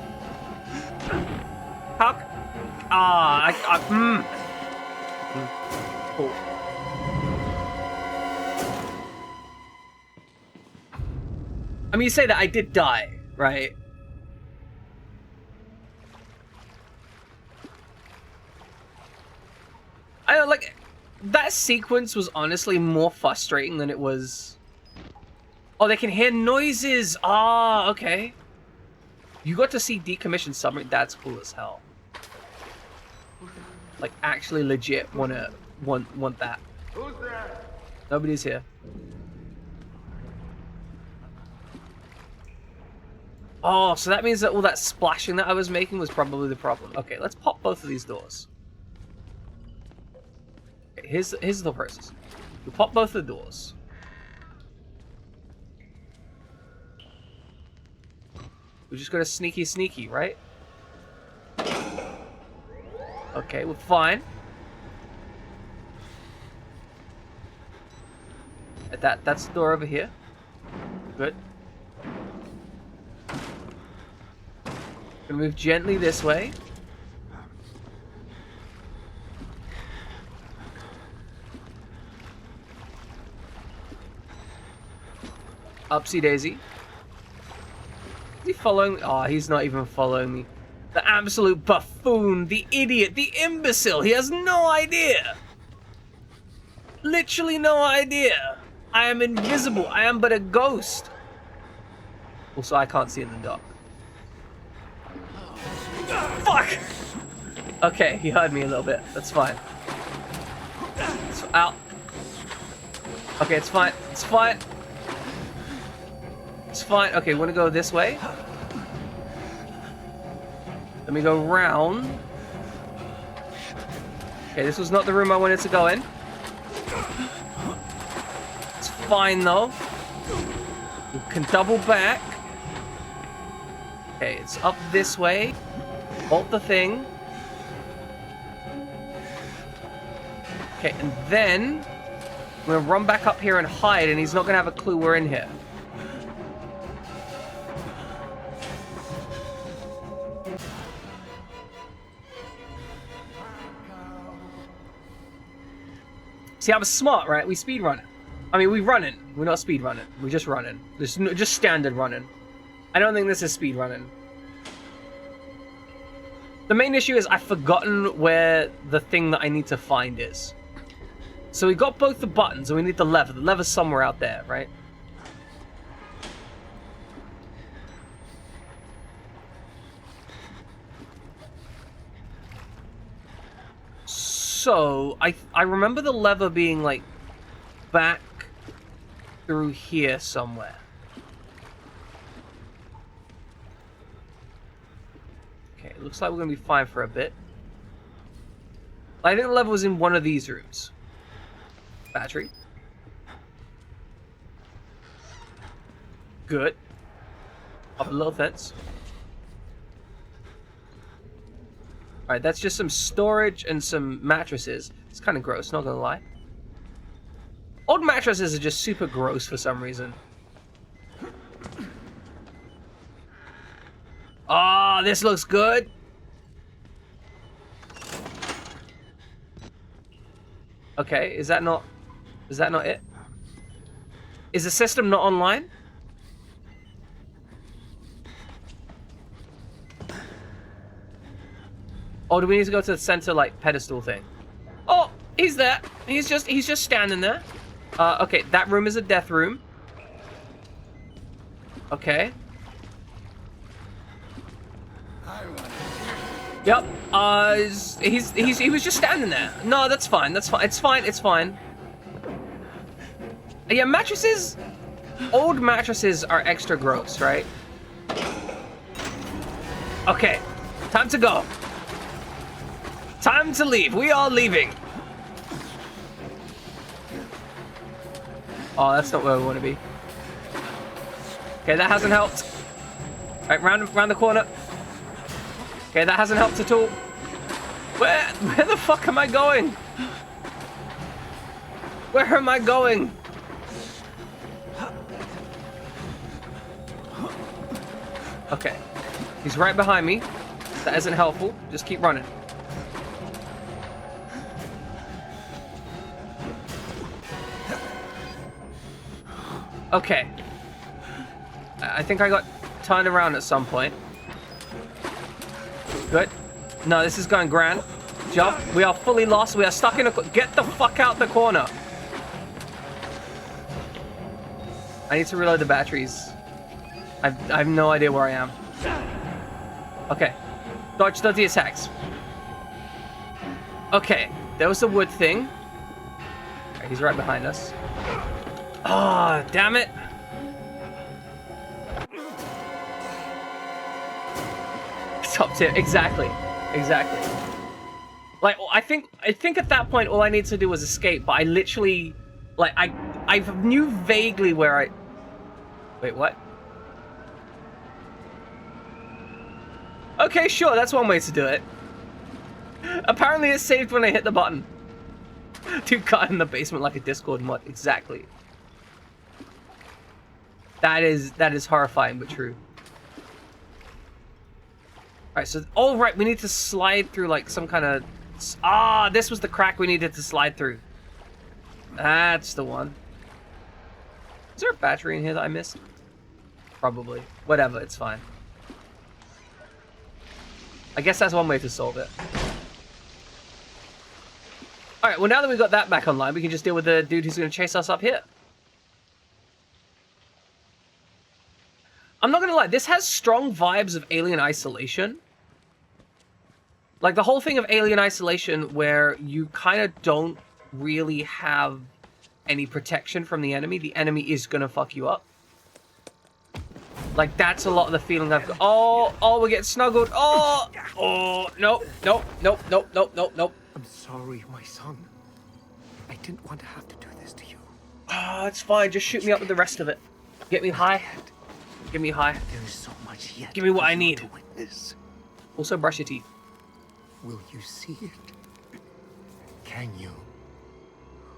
Speaker 1: How? Cool. I mean, you say that I did die, right? I don't like that sequence was honestly more frustrating than it was. Oh, they can hear noises. Ah, okay. You got to see decommissioned submarine. That's cool as hell. Like, actually, legit want that.
Speaker 2: Who's there?
Speaker 1: Nobody's here. Oh, so that means that all that splashing that I was making was probably the problem. Okay, let's pop both of these doors. Okay, here's the process. We pop both the doors. We just gotta sneaky, right? Okay, we're fine. That's the door over here. Good. Gonna move gently this way. Upsy daisy. Is he following me? Oh, he's not even following me. The absolute buffoon, the idiot, the imbecile. He has no idea. Literally no idea. I am invisible. I am but a ghost. Also, I can't see in the dark. Fuck! Okay, he heard me a little bit. That's fine. It's out. Okay, it's fine. It's fine. It's fine. Okay, we want to go this way. Let me go round. Okay, this was not the room I wanted to go in. It's fine though. We can double back. Okay, it's up this way. Bolt the thing. Okay, and then we're gonna run back up here and hide, and he's not gonna have a clue we're in here. See, I was smart, right? We speed running. I mean, we running. We're not speed running. We're just running. Just standard running. I don't think this is speed running. The main issue is I've forgotten where the thing that I need to find is. So we got both the buttons, and we need the lever. The lever's somewhere out there, right? So I remember the lever being like back through here somewhere. Okay, it looks like we're gonna be fine for a bit. I think the lever was in one of these rooms. Battery. Good. Up a little fence. Alright, that's just some storage and some mattresses. It's kind of gross, not gonna lie. Old mattresses are just super gross for some reason. Ah, this looks good. Okay, is that not it? Is the system not online? Or do we need to go to the center, like, pedestal thing? Oh, he's there. He's just standing there. Okay, that room is a death room. Okay. Yep. He was just standing there. No, that's fine. That's fine. It's fine. It's fine. Yeah, mattresses. Old mattresses are extra gross, right? Okay, time to go. Time to leave. We are leaving. Oh, that's not where we want to be. Okay, that hasn't helped. Right, round the corner. Okay, that hasn't helped at all. Where the fuck am I going? Where am I going? Okay. He's right behind me. That isn't helpful. Just keep running. Okay. I think I got turned around at some point. Good. No, this is going grand. Jump. We are fully lost. We are stuck in a... Get the fuck out the corner. I need to reload the batteries. I have no idea where I am. Okay. Dodge the attacks. Okay. There was the wood thing. Right, he's right behind us. Ah, oh, damn it. Top tip. Exactly. Exactly. Like, I think at that point all I need to do was escape, but I literally... Like, I knew vaguely where I... Wait, what? Okay, sure, that's one way to do it. Apparently it saved when I hit the button. Dude got in the basement like a Discord mod. Exactly. That is horrifying, but true. Alright, so... Oh, right, we need to slide through, like, some kind of... Ah, this was the crack we needed to slide through. That's the one. Is there a battery in here that I missed? Probably. Whatever, it's fine. I guess that's one way to solve it. Alright, well now that we've got that back online, we can just deal with the dude who's going to chase us up here. I'm not going to lie, this has strong vibes of Alien Isolation. Like, the whole thing of Alien Isolation where you kind of don't really have any protection from the enemy is going to fuck you up. Like, that's a lot of the feeling I've got. Oh, we're getting snuggled. Oh, nope.
Speaker 3: I'm sorry, my son. I didn't want to have to do this to you.
Speaker 1: Oh, it's fine. Just shoot me up with the rest of it. Get me high. Get me high.
Speaker 3: There is so much yet.
Speaker 1: Give me what I need.
Speaker 3: To witness.
Speaker 1: Also, brush your teeth.
Speaker 3: Will you see it? Can you?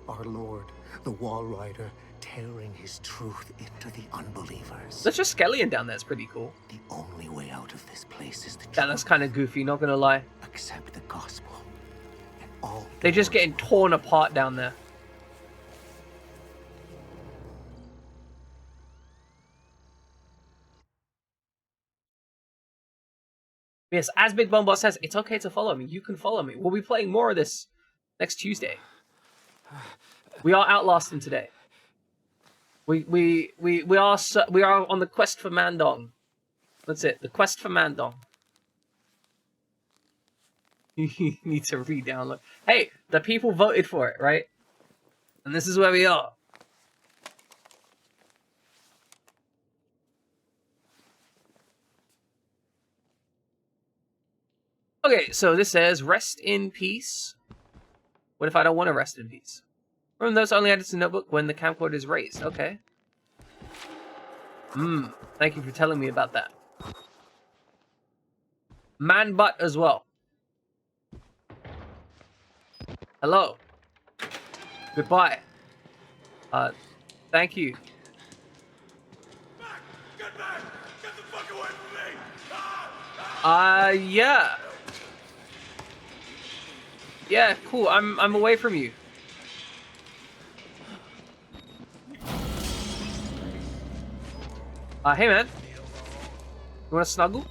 Speaker 3: Our Lord, the Wall Rider, tearing his truth into the unbelievers.
Speaker 1: There's just Skellion down there. It's pretty cool.
Speaker 3: The only way out of this place is the truth.
Speaker 1: That's kind of goofy, not gonna lie.
Speaker 3: Accept the gospel. And all
Speaker 1: They're just getting torn apart down there. Yes, as Big Bone Boss says, it's okay to follow me. You can follow me. We'll be playing more of this next Tuesday. We are outlasting today. We are on the quest for Mandong. That's it. The quest for Mandong. You need to re-download. Hey, the people voted for it, right? And this is where we are. Okay, so this says, rest in peace. What if I don't want to rest in peace? From those only added to the notebook when the camcorder is raised. Okay. Thank you for telling me about that. Man butt as well. Hello. Goodbye. Thank you.
Speaker 2: Get back! Get the fuck away from me!
Speaker 1: Yeah. Yeah, cool. I'm away from you. Hey man. You wanna snuggle?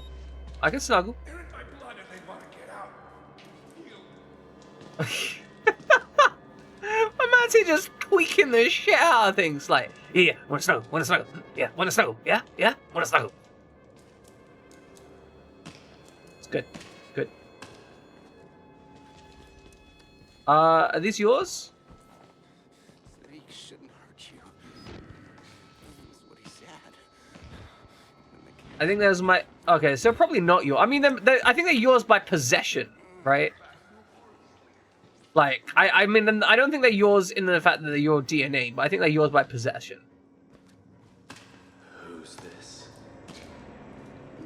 Speaker 1: I can snuggle.
Speaker 2: They're in my blood and they want to get out.
Speaker 1: My man's here just tweaking the shit out of things. Like, yeah, wanna snuggle? Wanna snuggle? Yeah, wanna snuggle? Yeah, yeah, wanna snuggle? It's good. Good. Are these yours?
Speaker 3: Snakes shouldn't hurt you. That's what he said.
Speaker 1: I think there's my... Okay, so probably not yours. I mean, I think they're yours by possession, right? Like, I mean, I don't think they're yours in the fact that they're your DNA, but I think they're yours by possession.
Speaker 4: Who's this?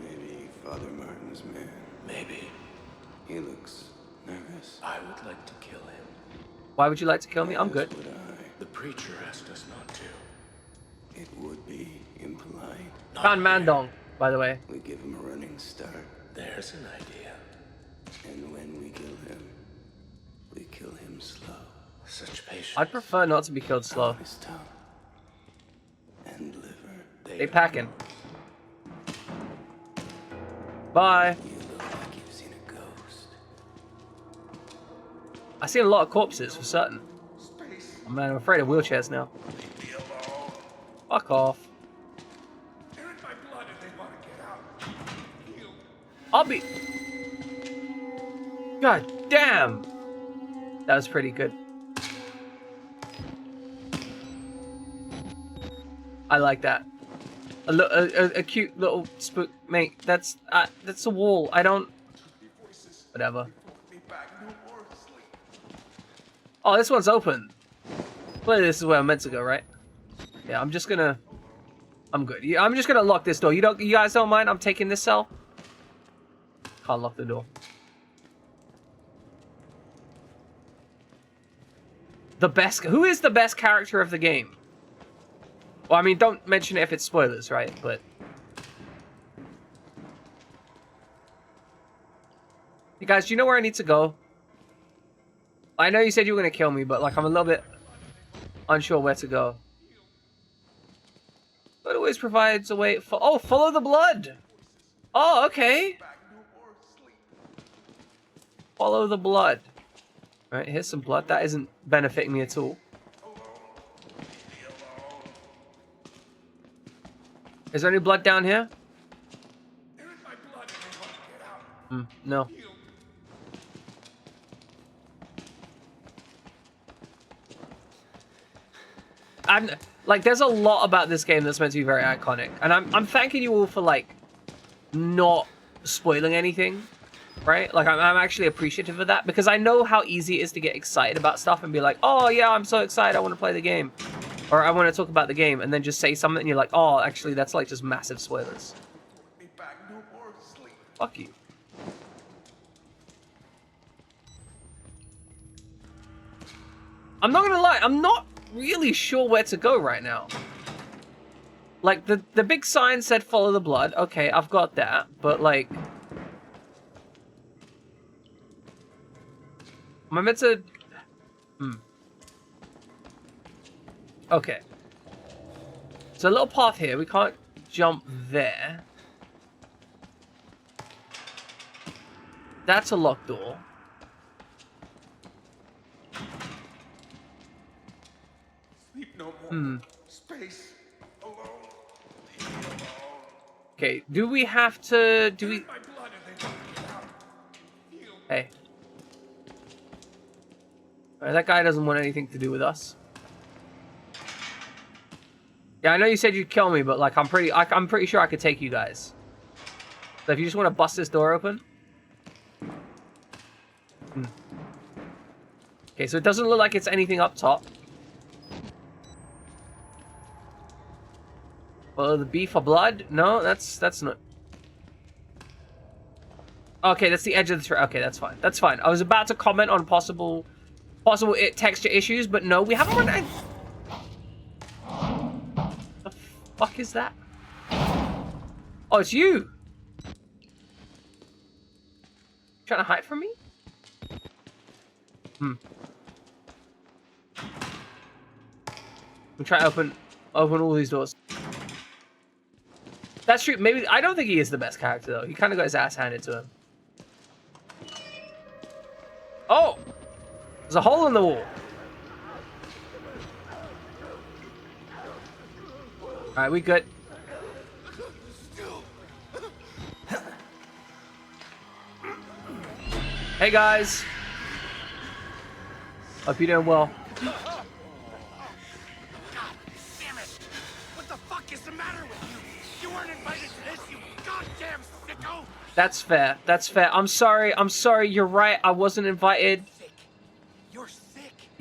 Speaker 5: Maybe Father Martin's man.
Speaker 4: Maybe.
Speaker 5: He looks nervous.
Speaker 4: I would like to kill him.
Speaker 1: Why would you like to kill me? I'm good.
Speaker 5: As would I.
Speaker 4: The preacher asked us not to.
Speaker 5: It would be impolite.
Speaker 1: Found Mandong, by the way.
Speaker 5: We give him a running start,
Speaker 4: There's an idea.
Speaker 5: and when we kill him, we kill him slow.
Speaker 4: Such patience.
Speaker 1: I'd prefer not to be killed slow.
Speaker 5: His tongue and liver.
Speaker 1: They packing. Bye.
Speaker 5: You look like you've seen a ghost.
Speaker 1: I seen a lot of corpses for certain. Oh, man, I'm afraid of wheelchairs now.
Speaker 2: Leave me alone.
Speaker 1: Fuck off.
Speaker 2: They're in my blood and they want to get out. Heal.
Speaker 1: I'll be. God damn. That was pretty good. I like that. A cute little spook, mate. That's a wall. I don't. Whatever.
Speaker 2: Be back no more sleep.
Speaker 1: Oh, this one's open. Clearly, this is where I'm meant to go, right? Yeah, I'm just gonna. I'm good. Yeah, I'm just gonna lock this door. You guys don't mind? I'm taking this cell. Can't lock the door. The best. Who is the best character of the game? Well, I mean, don't mention it if it's spoilers, right? But you guys, do you know where I need to go? I know you said you were gonna kill me, but like I'm a little bit unsure where to go. But it always provides a way. Oh, follow the blood. Oh, okay. Follow the blood. All right, here's some blood. That isn't benefiting me at all. Is there any blood down here?
Speaker 2: They're in my blood and they want to get out.
Speaker 1: No.
Speaker 2: Heal.
Speaker 1: I'm like, there's a lot about this game that's meant to be very iconic, and I'm thanking you all for like not spoiling anything, right? Like I'm actually appreciative of that because I know how easy it is to get excited about stuff and be like, oh yeah, I'm so excited, I want to play the game, or I want to talk about the game, and then just say something and you're like, oh, actually that's like just massive spoilers.
Speaker 2: Be back no more sleep.
Speaker 1: Fuck you. I'm not gonna lie, I'm not really sure where to go right now. Like, the big sign said follow the blood. Okay, I've got that, but like... Am I meant to... Okay. There's a little path here, we can't jump there. That's a locked door.
Speaker 2: Sleep no more. Space. Alone. Leave me alone.
Speaker 1: Okay, do we have to... Do we...
Speaker 2: My blood and they want to get out. Heal.
Speaker 1: Hey. Alright, that guy doesn't want anything to do with us. Yeah, I know you said you'd kill me, but like I'm pretty sure I could take you guys. So if you just want to bust this door open. Okay, so it doesn't look like it's anything up top. Follow the B for blood? No, that's not. Okay, that's the edge of the tree. Okay, that's fine. That's fine. I was about to comment on possible texture issues, but no, we haven't run out. The fuck is that? Oh, it's you. Trying to hide from me? We'll try to open all these doors. That's true. Maybe I don't think he is the best character though. He kind of got his ass handed to him. Oh, there's a hole in the wall. All right, we good. Hey guys. Hope you're doing well.
Speaker 2: Damn it! What the fuck is the matter with you? You weren't invited to this, you goddamn sicko!
Speaker 1: That's fair. That's fair. I'm sorry. You're right. I wasn't invited.
Speaker 2: You're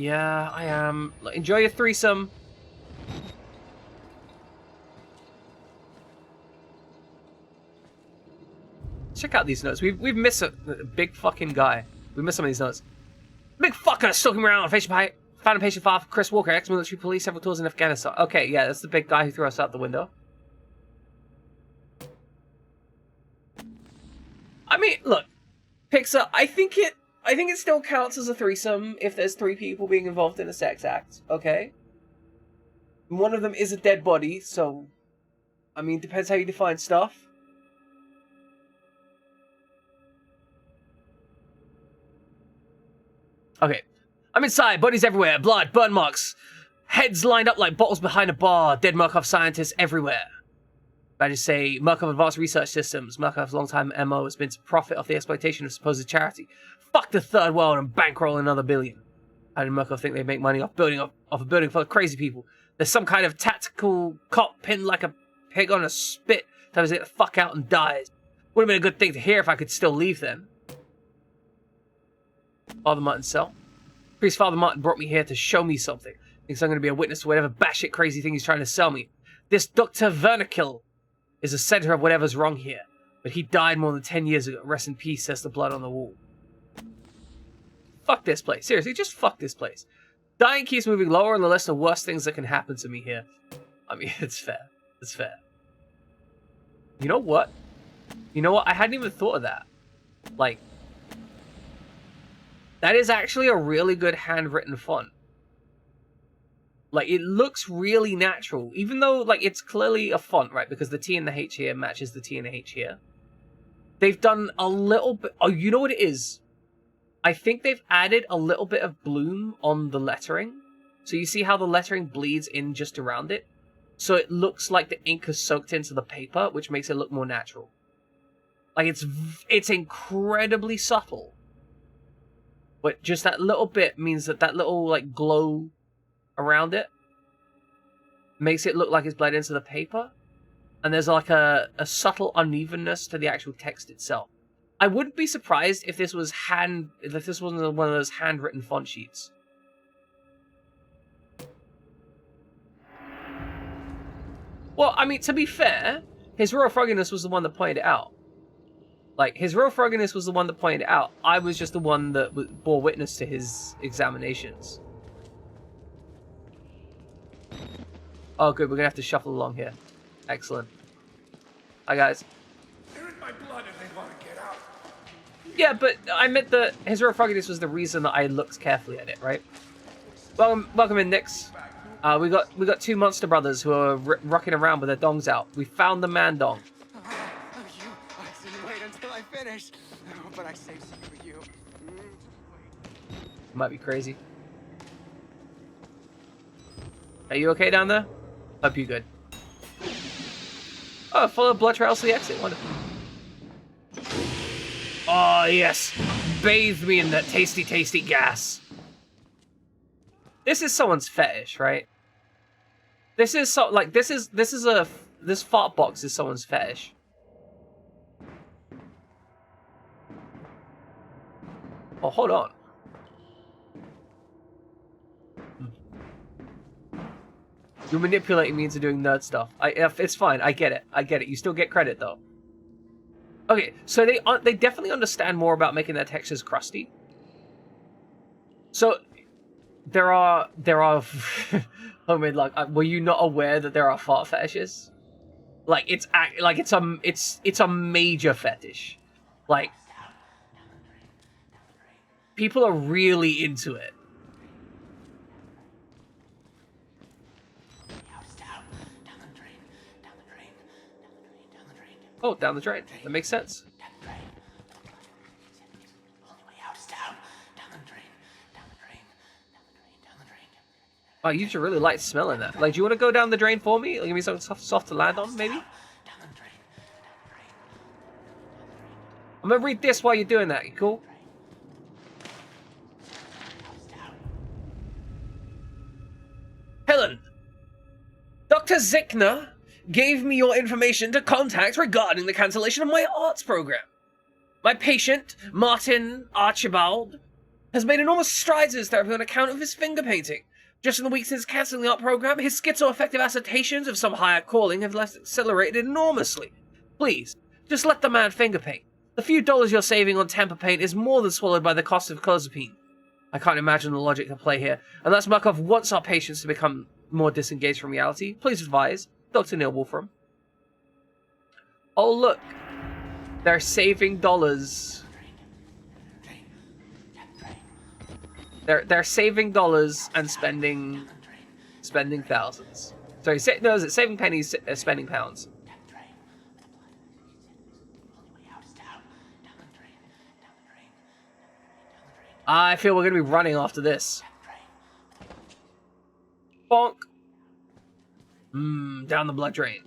Speaker 1: Yeah, I am. Look, enjoy your threesome. Check out these notes. We've missed a big fucking guy. We missed some of these notes. Big fucker stalking around on patient found a patient file for Chris Walker, ex-military police, several tours in Afghanistan. Okay, yeah, that's the big guy who threw us out the window. I mean, look, Pixar. I think it still counts as a threesome if there's 3 people being involved in a sex act. Okay. One of them is a dead body, so I mean, depends how you define stuff. Okay. I'm inside, bodies everywhere, blood, burn marks, heads lined up like bottles behind a bar, dead Murkoff scientists everywhere. Badges say Murkoff Advanced Research Systems. Murkoff's long-time MO has been to profit off the exploitation of supposed charity. Fuck the third world and bankroll another billion. How did Murkoff think they make money off a building full of crazy people? There's some kind of tactical cop pinned like a pig on a spit that was get the fuck out and dies. Would have been a good thing to hear if I could still leave then. Father Martin's cell. Priest Father Martin brought me here to show me something. Thinks I'm going to be a witness to whatever batshit crazy thing he's trying to sell me. This Dr. Vernakill is the center of whatever's wrong here. But he died more than 10 years ago. Rest in peace, says the blood on the wall. Fuck this place. Seriously, just fuck this place. Dying keeps moving lower on the list of worst things that can happen to me here. I mean, it's fair. It's fair. You know what? You know what? I hadn't even thought of that. Like, that is actually a really good handwritten font. Like, it looks really natural. Even though, like, it's clearly a font, right? Because the T and the H here matches the T and the H here. They've done a little bit... Oh, you know what it is? I think they've added a little bit of bloom on the lettering. So you see how the lettering bleeds in just around it? So it looks like the ink is soaked into the paper, which makes it look more natural. Like, it's incredibly subtle. But just that little bit means that little, like, glow around it makes it look like it's bled into the paper. And there's, like, a subtle unevenness to the actual text itself. I wouldn't be surprised if this was if this wasn't one of those handwritten font sheets. Well, I mean, to be fair, his Royal Frogginess was the one that pointed it out. Like, his Royal Frogginess was the one that pointed it out. I was just the one that bore witness to his examinations. Oh, good. We're going to have to shuffle along here. Excellent. Hi, guys.
Speaker 2: They're in my blood and they want to get out.
Speaker 1: Yeah, but I meant that his Royal Frogginess was the reason that I looked carefully at it, right? Welcome in, Nix. We got 2 monster brothers who are rocking around with their dongs out. We found the man dong.
Speaker 6: I didn't wait until I finished, but I saved some for you.
Speaker 1: Might be crazy. Are you okay down there? Hope you're good. Oh, follow blood trails to the exit. Wonderful. Oh, yes. Bathe me in that tasty, tasty gas. This is someone's fetish, right? This is so, like, this fart box is someone's fetish. Oh, hold on. You're manipulating me into doing nerd stuff. It's fine. I get it. I get it. You still get credit, though. Okay, so they definitely understand more about making their textures crusty. So there are homemade, like, were you not aware that there are fart fetishes? Like, it's a major fetish. Like, people are really into it. Oh, down the drain. That makes sense. Oh, you should really like smelling that. Like, do you want to go down the drain for me? Like, give me something soft to land on, maybe? I'm gonna read this while you're doing that. You cool? Helen, Dr. Zickner gave me your information to contact regarding the cancellation of my arts program. My patient, Martin Archibald, has made enormous strides in his therapy on account of his finger painting. Just in the weeks since cancelling the art program, his schizoaffective assertions of some higher calling have accelerated enormously. Please, just let the man finger paint. The few dollars you're saving on temper paint is more than swallowed by the cost of clozapine. I can't imagine the logic at play here. Unless Murkoff wants our patients to become more disengaged from reality, please advise Dr. Neil Wolfram. Oh look, they're saving dollars. They're saving dollars and spending thousands. Sorry, no, is it saving pennies, spending pounds? I feel we're gonna be running after this. Bonk. Down the blood drain.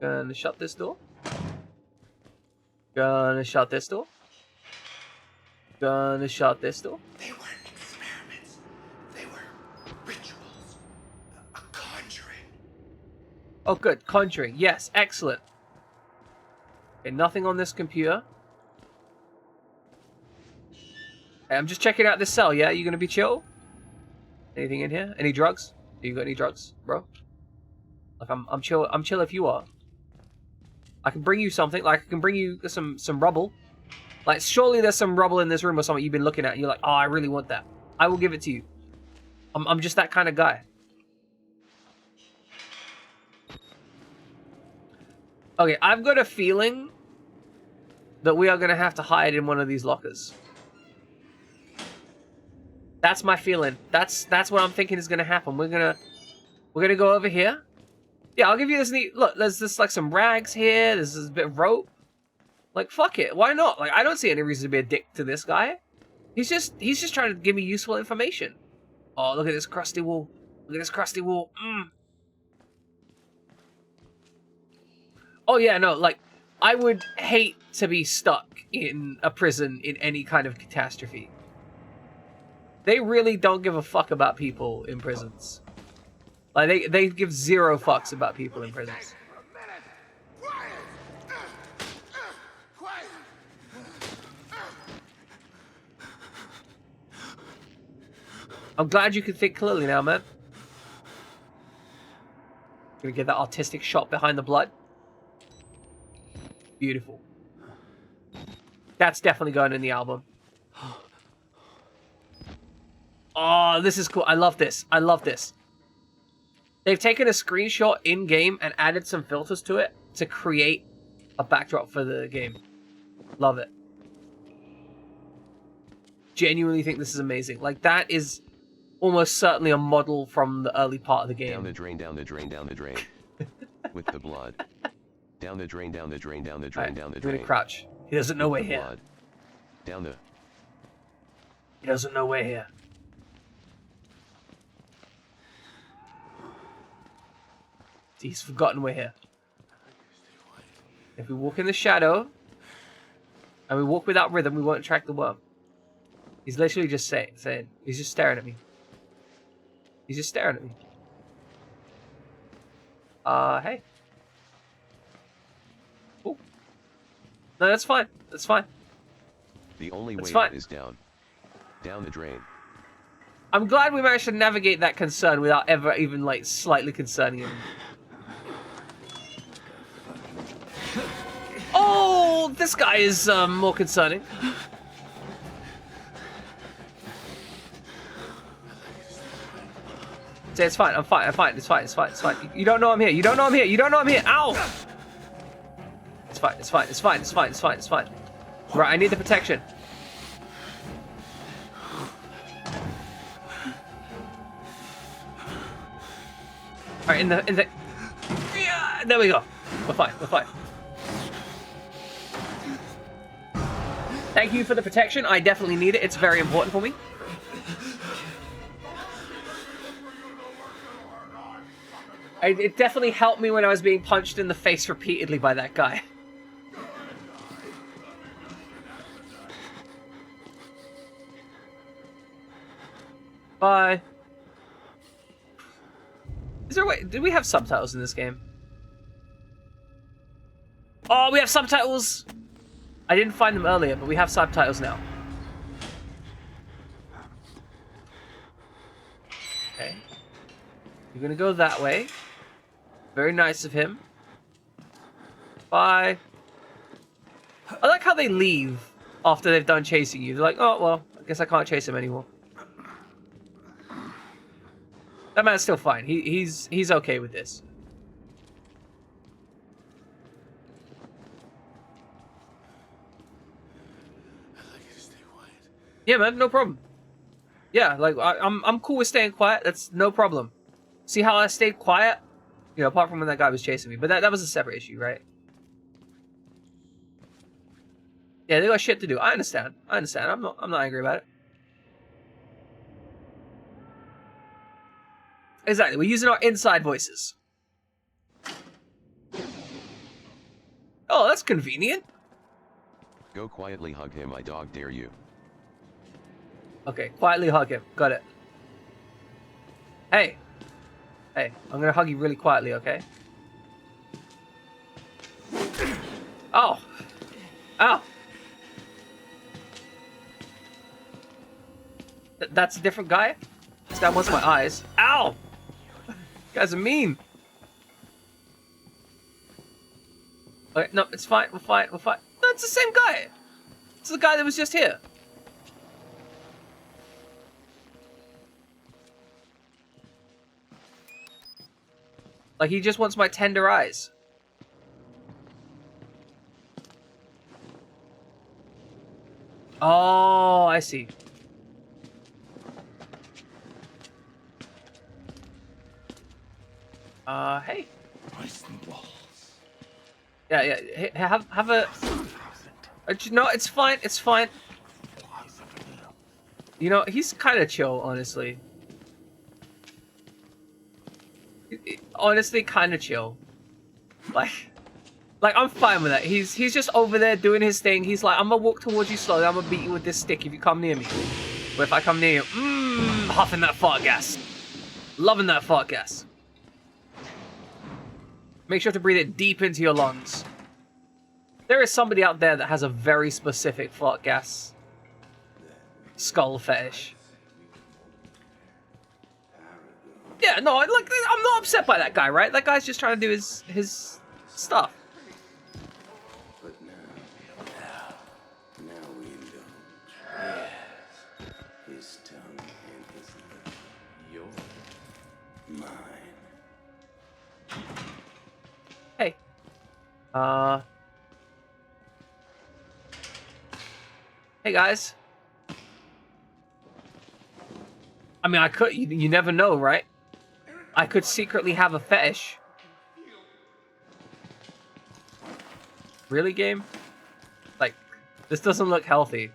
Speaker 1: Gonna shut this door. Gonna shut this door. Gonna shut this door.
Speaker 3: They weren't experiments. They were rituals. A conjuring.
Speaker 1: Oh, good. Conjuring. Yes, excellent. Okay, nothing on this computer. Hey, I'm just checking out this cell, yeah? You gonna be chill? Anything in here? Any drugs? You got any drugs, bro? Like, I'm chill. I'm chill if you are. I can bring you something. Like, I can bring you some rubble. Like, surely there's some rubble in this room or something you've been looking at and you're like, oh, I really want that. I will give it to you. I'm just that kind of guy. Okay, I've got a feeling that we are going to have to hide in one of these lockers. That's my feeling. That's what I'm thinking is going to happen. We're going to go over here. Yeah, I'll give you this neat... Look, there's just, like, some rags here. There's this bit of rope. Like, fuck it. Why not? Like, I don't see any reason to be a dick to this guy. He's just trying to give me useful information. Oh, look at this crusty wall. Look at this crusty wall. Oh, yeah, no, like, I would hate to be stuck in a prison in any kind of catastrophe. They really don't give a fuck about people in prisons. Like, they give zero fucks about people in prisons. I'm glad you can think clearly now, man. Gonna get that artistic shot behind the blood. Beautiful. That's definitely going in the album. Oh, this is cool. I love this. I love this. They've taken a screenshot in-game and added some filters to it to create a backdrop for the game. Love it. Genuinely think this is amazing. Like, that is almost certainly a model from the early part of the game.
Speaker 7: Down the drain, down the drain, down the drain. With the blood. Down the drain, down the drain, down the drain, down the drain.
Speaker 1: Crouch. He doesn't know we're here.
Speaker 7: Blood. Down the...
Speaker 1: He doesn't know we're here. He's forgotten we're here. If we walk in the shadow, and we walk without rhythm, we won't attract the worm. He's literally just saying, he's just staring at me. He's just staring at me. Hey. Oh. No, that's fine. That's fine.
Speaker 7: The only way
Speaker 1: fine.
Speaker 7: is down. Down the drain.
Speaker 1: I'm glad we managed to navigate that concern without ever even, like, slightly concerning him. Oh, this guy is more concerning. Say it's fine. I'm fine. I'm fine. It's fine. It's fine. It's fine. You don't know I'm here. You don't know I'm here. You don't know I'm here. Ow! It's fine. It's fine. It's fine. It's fine. It's fine. It's fine. Right. I need the protection. All right. In the. Yeah, there we go. We're fine. We're fine. Thank you for the protection. I definitely need it. It's very important for me. It definitely helped me when I was being punched in the face repeatedly by that guy. Bye. Is there a way? Did we have subtitles in this game? Oh, we have subtitles! I didn't find them earlier, but we have subtitles now. Okay. You're gonna go that way. Very nice of him. Bye. I like how they leave after they've done chasing you. They're like, oh, well, I guess I can't chase him anymore. That man's still fine. He's okay with this.
Speaker 2: I'd like you to stay quiet.
Speaker 1: Yeah, man, no problem. Yeah, like I'm cool with staying quiet. That's no problem. See how I stayed quiet? You know, apart from when that guy was chasing me, but that was a separate issue, right? Yeah, they got shit to do. I understand. I'm not angry about it. Exactly. We're using our inside voices. Oh, that's convenient.
Speaker 7: Go quietly hug him, I dog dare you.
Speaker 1: Okay, quietly hug him. Got it. Hey. Hey, I'm gonna hug you really quietly, okay? Oh. Ow. That's a different guy? This guy wants my eyes. Ow! You guys are mean. Okay, no, it's fine. We're fine. No, it's the same guy. It's the guy that was just here. Like, he just wants my tender eyes. Oh, I see. Hey. Yeah. Hey, have a. No, it's fine. It's fine. You know, he's kind of chill, honestly. Honestly, kind of chill. Like I'm fine with that. He's just over there doing his thing. He's like, I'm gonna walk towards you slowly. I'm gonna beat you with this stick if you come near me. But if I come near you, huffing that fart gas, loving that fart gas. Make sure to breathe it deep into your lungs. There is somebody out there that has a very specific fart gas skull fetish. Yeah, no, I'm not upset by that guy, right? That guy's just trying to do his stuff.
Speaker 5: But now we indulge. His tongue and his lip. Mine.
Speaker 1: Hey. Hey guys. I mean, I could. You never know, right? I could secretly have a fetish. Really, game? Like, this doesn't look healthy.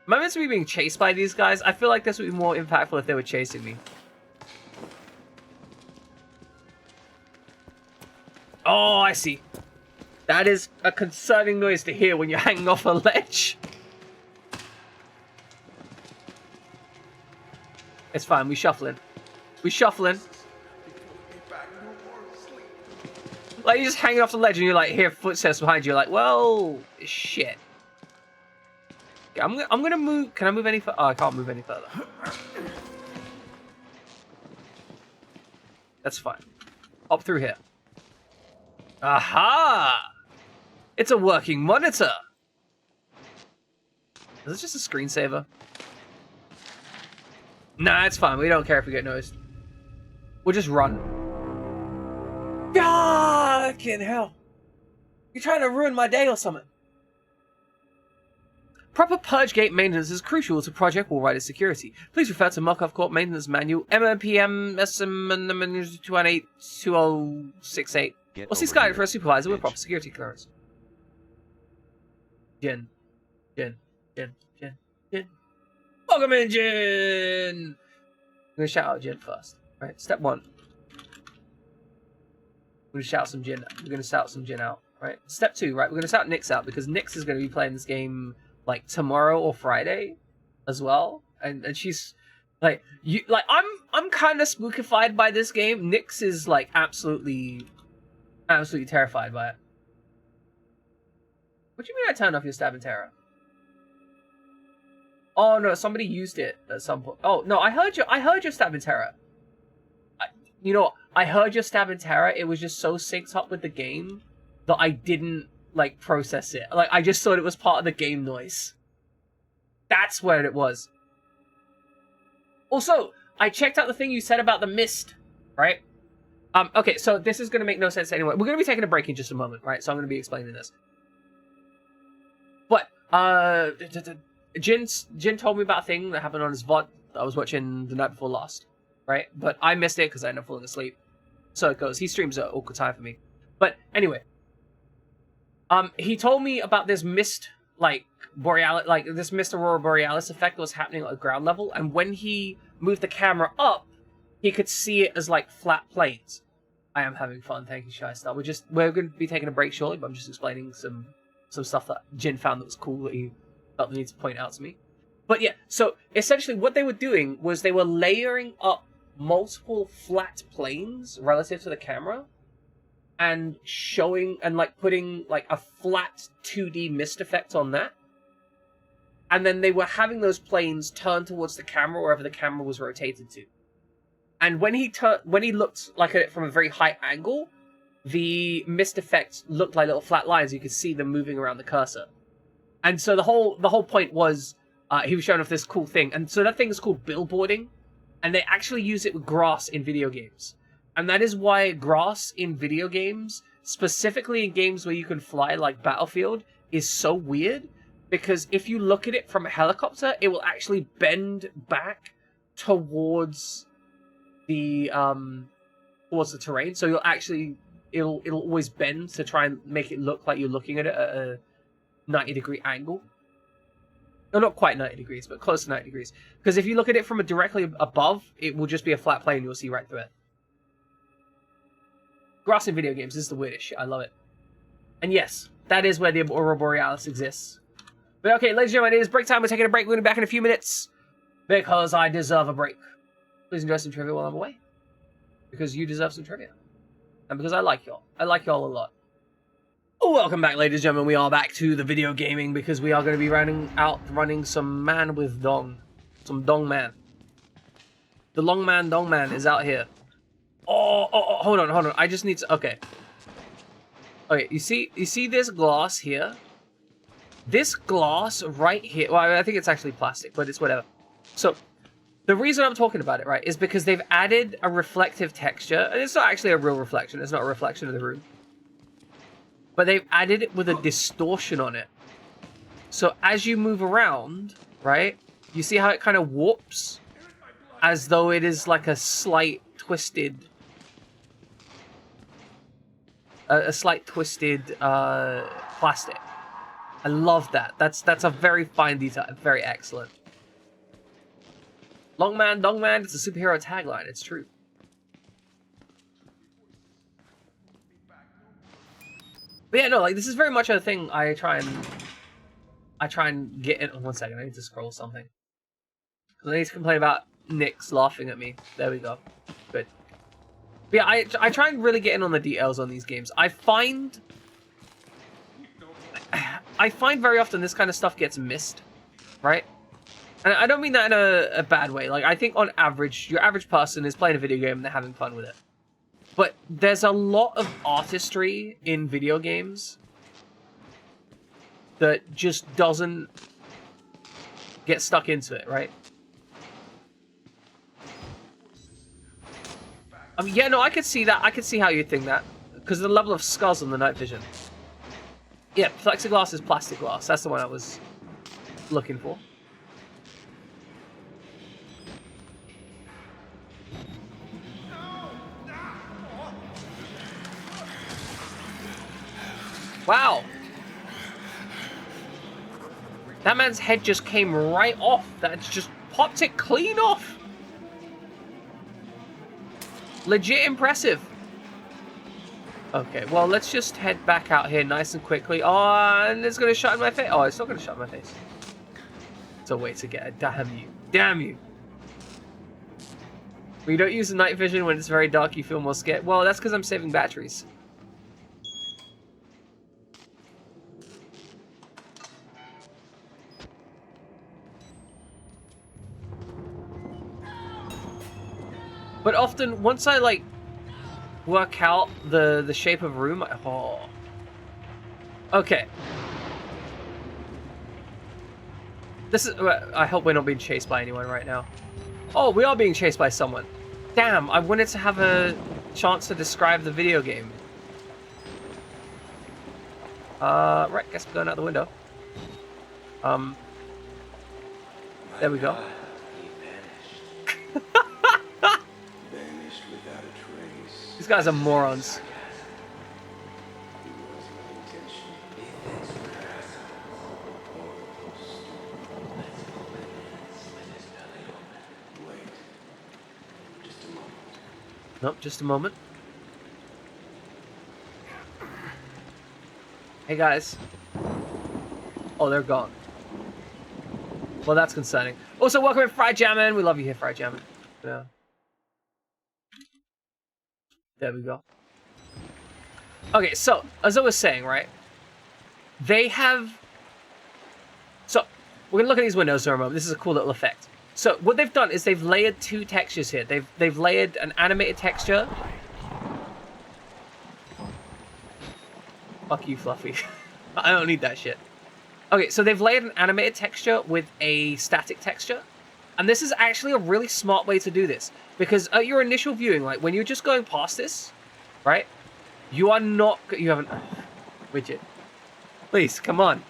Speaker 1: Am I meant to be being chased by these guys? I feel like this would be more impactful if they were chasing me. Oh, I see. That is a concerning noise to hear when you're hanging off a ledge. It's fine, we shuffling. Like, you're just hanging off the ledge and you're like, hear footsteps behind you. You're like, well, shit. Okay, I'm gonna move. Can I move any further? Oh, I can't move any further. That's fine. Up through here. Aha! It's a working monitor. Is this just a screensaver? Nah, it's fine. We don't care if we get noticed. We'll just run. Fucking hell. You're trying to ruin my day or something. Proper purge gate maintenance is crucial to Project Walrider's security. Please refer to Markov Corp Maintenance Manual MMPM SM2182068 or seek guidance for a supervisor with proper security clearance. Jin. Welcome in, Jin! I'm gonna shout out Jin first. Right, step one. We're gonna shout some Jin. We're gonna shout some Jin out. Right. Step two. Right, we're gonna shout Nyx out because Nyx is gonna be playing this game like tomorrow or Friday, as well. And she's like I'm kind of spookified by this game. Nyx is like absolutely terrified by it. What do you mean I turned off your stab and terror? Oh no, somebody used it at some point. Oh no, I heard your stab and terror. You know, I heard your stab and terror. It was just so synced up with the game that I didn't like process it. Like I just thought it was part of the game noise. That's where it was. Also, I checked out the thing you said about the mist, right? Okay, so this is going to make no sense anyway. We're going to be taking a break in just a moment, right? So I'm going to be explaining this. But, Jin told me about a thing that happened on his VOD that I was watching the night before last, right? But I missed it because I ended up falling asleep. So it goes. He streams at awkward time for me. But anyway, he told me about this mist, like, this mist aurora borealis effect that was happening at ground level, and when he moved the camera up, he could see it as like flat planes. I am having fun, thank you, Shy Star. We're going to be taking a break shortly, but I'm just explaining some stuff that Jin found that was cool that he felt the need to point out to me. But yeah, so essentially what they were doing was they were layering up multiple flat planes relative to the camera, and showing and like putting like a flat 2D mist effect on that. And then they were having those planes turn towards the camera wherever the camera was rotated to. And when he looked like at it from a very high angle, the mist effects looked like little flat lines. You could see them moving around the cursor. And so the whole point was he was showing off this cool thing. And so that thing is called billboarding, and they actually use it with grass in video games. And that is why grass in video games, specifically in games where you can fly like Battlefield, is so weird. Because if you look at it from a helicopter, it will actually bend back towards the terrain. So it'll always bend to try and make it look like you're looking at it at a 90-degree angle. No, not quite 90 degrees, but close to 90 degrees. Because if you look at it from directly above, it will just be a flat plane. You'll see right through it. Grass in video games is the weirdest shit. I love it. And yes, that is where the Aurora Borealis exists. But okay, ladies and gentlemen, it is break time. We're taking a break. We're going to be back in a few minutes. Because I deserve a break. Please enjoy some trivia while I'm away. Because you deserve some trivia. And because I like y'all. I like y'all a lot. Welcome back, ladies and gentlemen. We are back to the video gaming because we are going to be running some man with dong. Some dong man. The long man, dong man is out here. Oh, hold on. I just need to... Okay, you see this glass here? This glass right here... Well, I think it's actually plastic, but it's whatever. So, the reason I'm talking about it, right, is because they've added a reflective texture. And it's not actually a real reflection. It's not a reflection of the room. But they've added it with a distortion on it. So as you move around, right, you see how it kind of warps? As though it is like a slight twisted... A slight twisted plastic. I love that. That's a very fine detail. Very excellent. Long man, dong man, it's a superhero tagline. It's true. But yeah, no, like, this is very much a thing I try and get in. Oh, 1 second, I need to scroll something. Because I need to complain about Nick's laughing at me. There we go. Good. But yeah, I try and really get in on the details on these games. I find very often this kind of stuff gets missed, right? And I don't mean that in a bad way. Like, I think on average, your average person is playing a video game and they're having fun with it. But there's a lot of artistry in video games that just doesn't get stuck into it, right? I mean, yeah, no, I could see that. I could see how you'd think that. Because of the level of scuzz on the night vision. Yeah, plexiglass is plastic glass. That's the one I was looking for. Wow. That man's head just came right off. That just popped it clean off. Legit impressive. Okay, well, let's just head back out here nice and quickly. Oh, and it's going to shut in my face. Oh, it's not going to shut in my face. It's a way to get it. Damn you. Damn you. When you don't use the night vision when it's very dark, you feel more scared. Well, that's because I'm saving batteries. But often, once I like work out the shape of a room, oh. Okay. This is. I hope we're not being chased by anyone right now. Oh, we are being chased by someone. Damn! I wanted to have a chance to describe the video game. Right. Guess we're going out the window. There we go.
Speaker 5: He vanished. Vanished without a trace.
Speaker 1: These guys are morons.
Speaker 5: He was my intention. He thinks we're Wait. Just a moment.
Speaker 1: Nope, just a moment. Hey guys. Oh, they're gone. Well, that's concerning. Also, welcome in, Fried Jammin'. We love you here, Fried Jammin'. Yeah. There we go. Okay, so, as I was saying, right? They have... So, we're gonna look at these windows for a moment. This is a cool little effect. So, what they've done is they've layered two textures here. They've layered an animated texture. Fuck you, Fluffy. I don't need that shit. Okay, so they've layered an animated texture with a static texture. And this is actually a really smart way to do this. Because at your initial viewing, like, when you're just going past this, right? You are not... You haven't... Widget. Please, come on.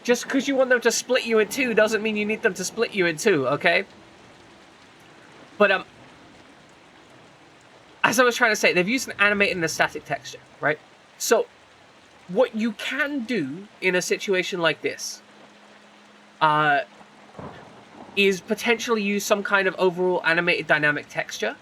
Speaker 1: Just because you want them to split you in two doesn't mean you need them to split you in two, okay? But, as I was trying to say, they've used an animated and a static texture, right? So... what you can do in a situation like this is potentially use some kind of overall animated dynamic texture,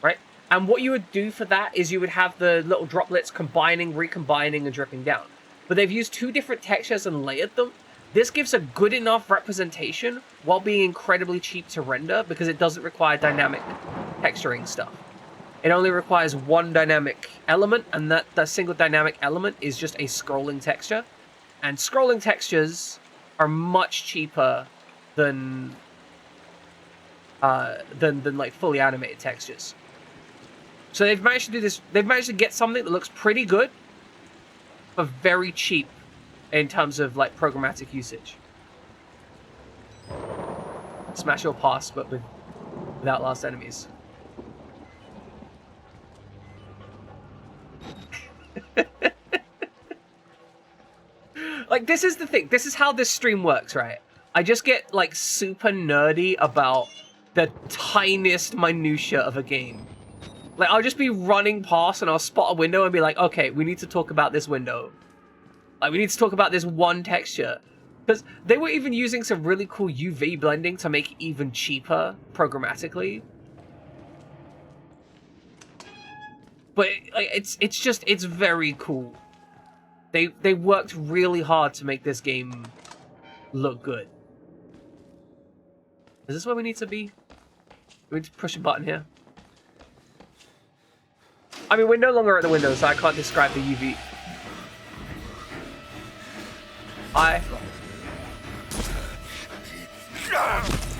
Speaker 1: right? And what you would do for that is you would have the little droplets combining, recombining, and dripping down. But they've used two different textures and layered them. This gives a good enough representation while being incredibly cheap to render because it doesn't require dynamic texturing stuff. It only requires one dynamic element, and that single dynamic element is just a scrolling texture. And scrolling textures are much cheaper than like fully animated textures. So they've managed to do this. They've managed to get something that looks pretty good, but very cheap in terms of like programmatic usage. Smash or pass, but without last enemies. Like, this is the thing. This is how this stream works, right? I just get, like, super nerdy about the tiniest minutia of a game. Like, I'll just be running past and I'll spot a window and be like, okay, we need to talk about this window. Like, we need to talk about this one texture. Because they were even using some really cool UV blending to make it even cheaper programmatically. But it's very cool. They worked really hard to make this game look good. Is this where we need to be? We need to push a button here. I mean, we're no longer at the window, so I can't describe the UV. Hi.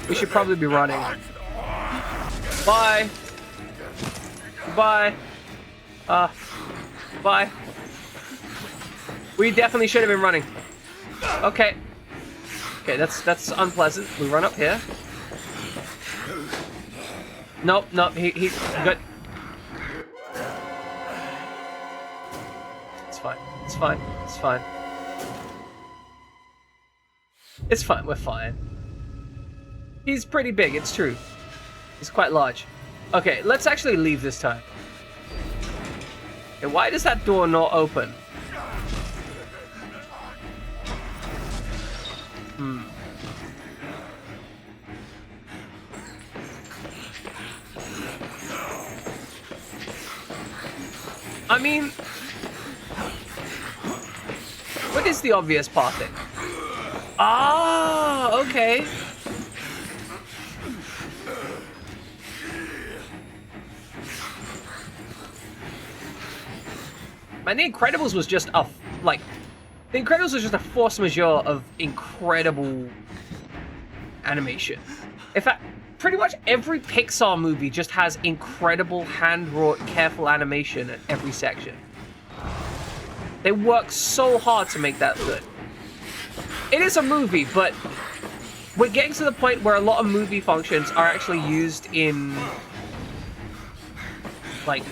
Speaker 1: We should probably be running. Bye. Goodbye. Bye. We definitely should have been running. Okay. Okay, that's unpleasant. We run up here. Nope, he's good. It's fine. It's fine. It's fine. It's fine, we're fine. He's pretty big, it's true. He's quite large. Okay, let's actually leave this time. Okay, why does that door not open? I mean, what is the obvious pathing? Ah, okay. Man, The Incredibles was just a, like, The Incredibles was just a force majeure of incredible animation. In fact, pretty much every Pixar movie just has incredible hand-wrought, careful animation at every section. They work so hard to make that good. It is a movie, but we're getting to the point where a lot of movie functions are actually used in, like,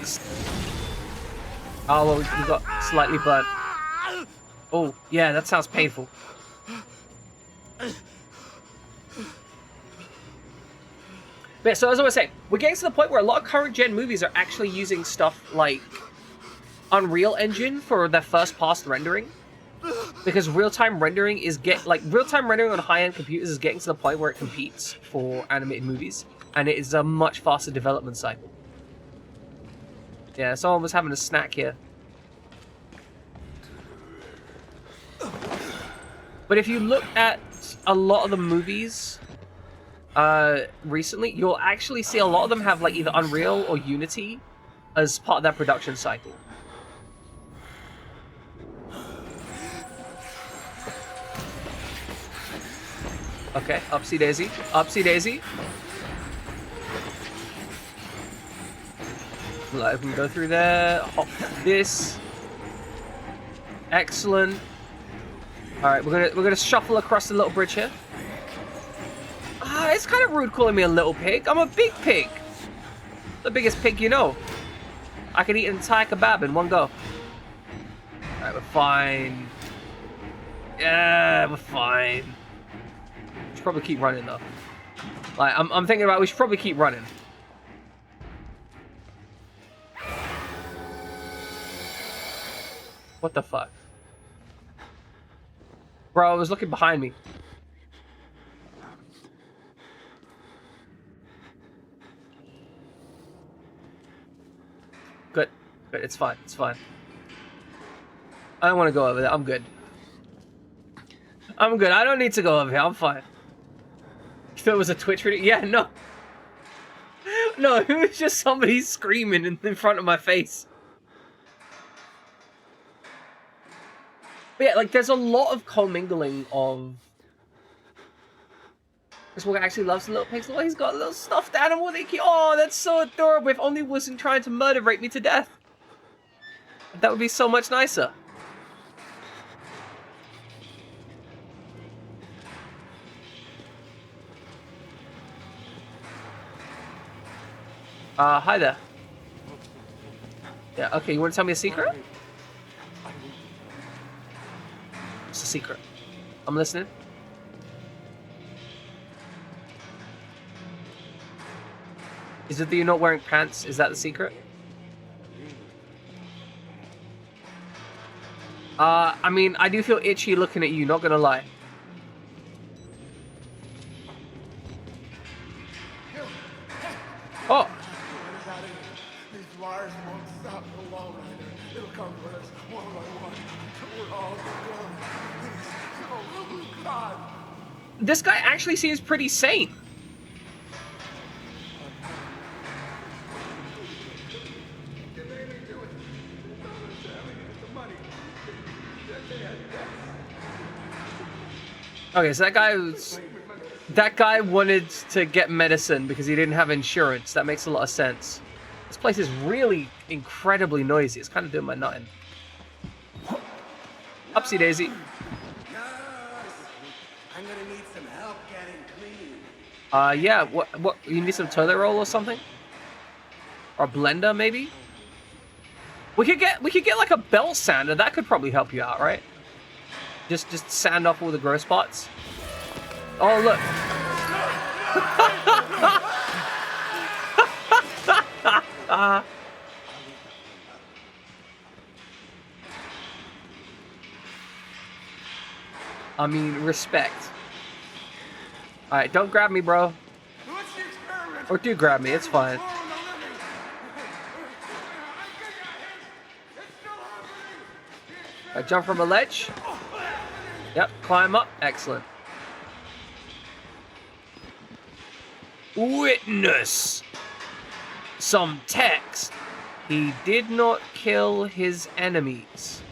Speaker 1: oh, well, we got slightly burnt. Oh, yeah, that sounds painful. But yeah, so as I was saying, we're getting to the point where a lot of current gen movies are actually using stuff like Unreal Engine for their first pass rendering, because real-time rendering on high-end computers is getting to the point where it competes for animated movies, and it is a much faster development cycle. Yeah, someone was having a snack here. But if you look at a lot of the movies recently, you'll actually see a lot of them have like either Unreal or Unity as part of their production cycle. Okay, upsy daisy, upsy daisy. Like, we can go through there, hop this. Excellent. All right, we're gonna shuffle across the little bridge here. Ah, it's kind of rude calling me a little pig. I'm a big pig. The biggest pig you know. I can eat an entire kebab in one go. All right, we're fine. Yeah, we're fine. We should probably keep running though. Like, I'm thinking about we should probably keep running. What the fuck? Bro, I was looking behind me. Good. Good. It's fine. It's fine. I don't want to go over there. I'm good. I'm good. I don't need to go over here. I'm fine. If it was a Twitch video... Yeah, no. No, it was just somebody screaming in front of my face. But yeah, like, there's a lot of commingling of... This one actually loves the little pigs. Look, he's got a little stuffed animal. Oh, that's so adorable. If only he wasn't trying to murder-rape me to death. That would be so much nicer. Hi there. Yeah, okay, you want to tell me a secret? What's the secret? I'm listening. Is it that you're not wearing pants? Is that the secret? I mean, I do feel itchy looking at you, not gonna lie. Oh!
Speaker 2: These wires won't stop the Wall Rider. It'll come for us one by one. We're all gone. Please. Oh, God.
Speaker 1: This guy actually seems pretty sane. Okay, so that guy wanted to get medicine because he didn't have insurance. That makes a lot of sense. This place is really incredibly noisy. It's kind of doing my nutting. Upsy daisy.
Speaker 5: I'm gonna need some help getting clean.
Speaker 1: Yeah, what, you need some toilet roll or something? Or a blender, maybe? We could get like a belt sander. That could probably help you out, right? Just sand off all the gross spots. Oh, look. I mean, respect. Alright, don't grab me, bro. Or do grab me, it's fine. I jump from a ledge. Yep, climb up. Excellent. Witness some text. He did not kill his enemies.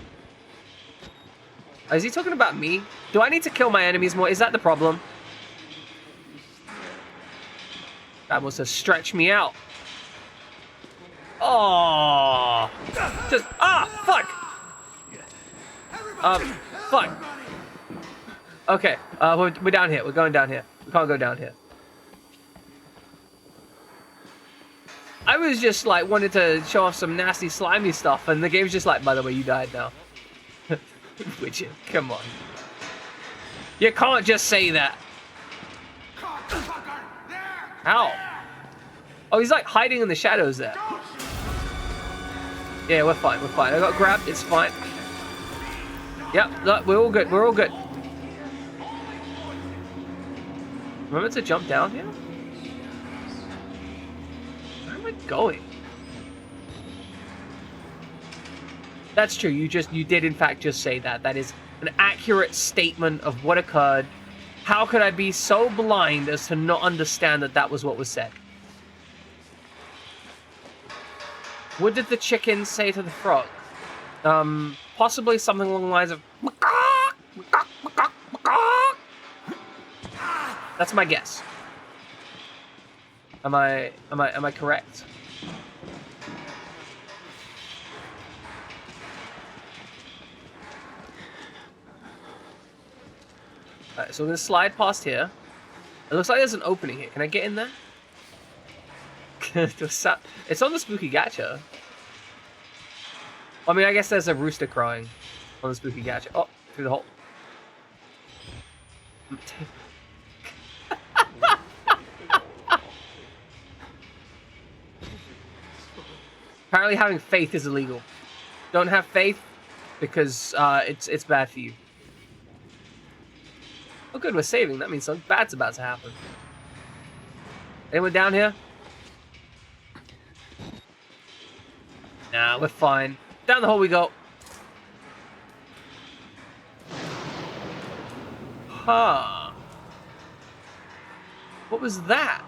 Speaker 1: Is he talking about me? Do I need to kill my enemies more? Is that the problem? That was to stretch me out. Oh, just fuck. Fuck. Okay, we're down here. We're going down here. We can't go down here. I was just like wanted to show off some nasty slimy stuff, and the game's just like, by the way, you died now. Witcher, come on. You can't just say that. How? Oh, he's like hiding in the shadows there. Yeah, we're fine. We're fine. I got grabbed. It's fine. Yep, look, we're all good. We're all good. Remember to jump down here? Where am I going? That's true. You did in fact just say that. That is an accurate statement of what occurred. How could I be so blind as to not understand that that was what was said? What did the chicken say to the frog? Possibly something along the lines of that's my guess. Am I correct? Alright, so we're gonna slide past here. It looks like there's an opening here. Can I get in there? It's on the spooky gacha. I mean, I guess there's a rooster crowing on the spooky gacha. Oh, through the hole. Apparently having faith is illegal. Don't have faith because it's bad for you. Oh good, we're saving. That means something bad's about to happen. Anyone down here? Nah, we're fine. Down the hole we go. Huh. What was that?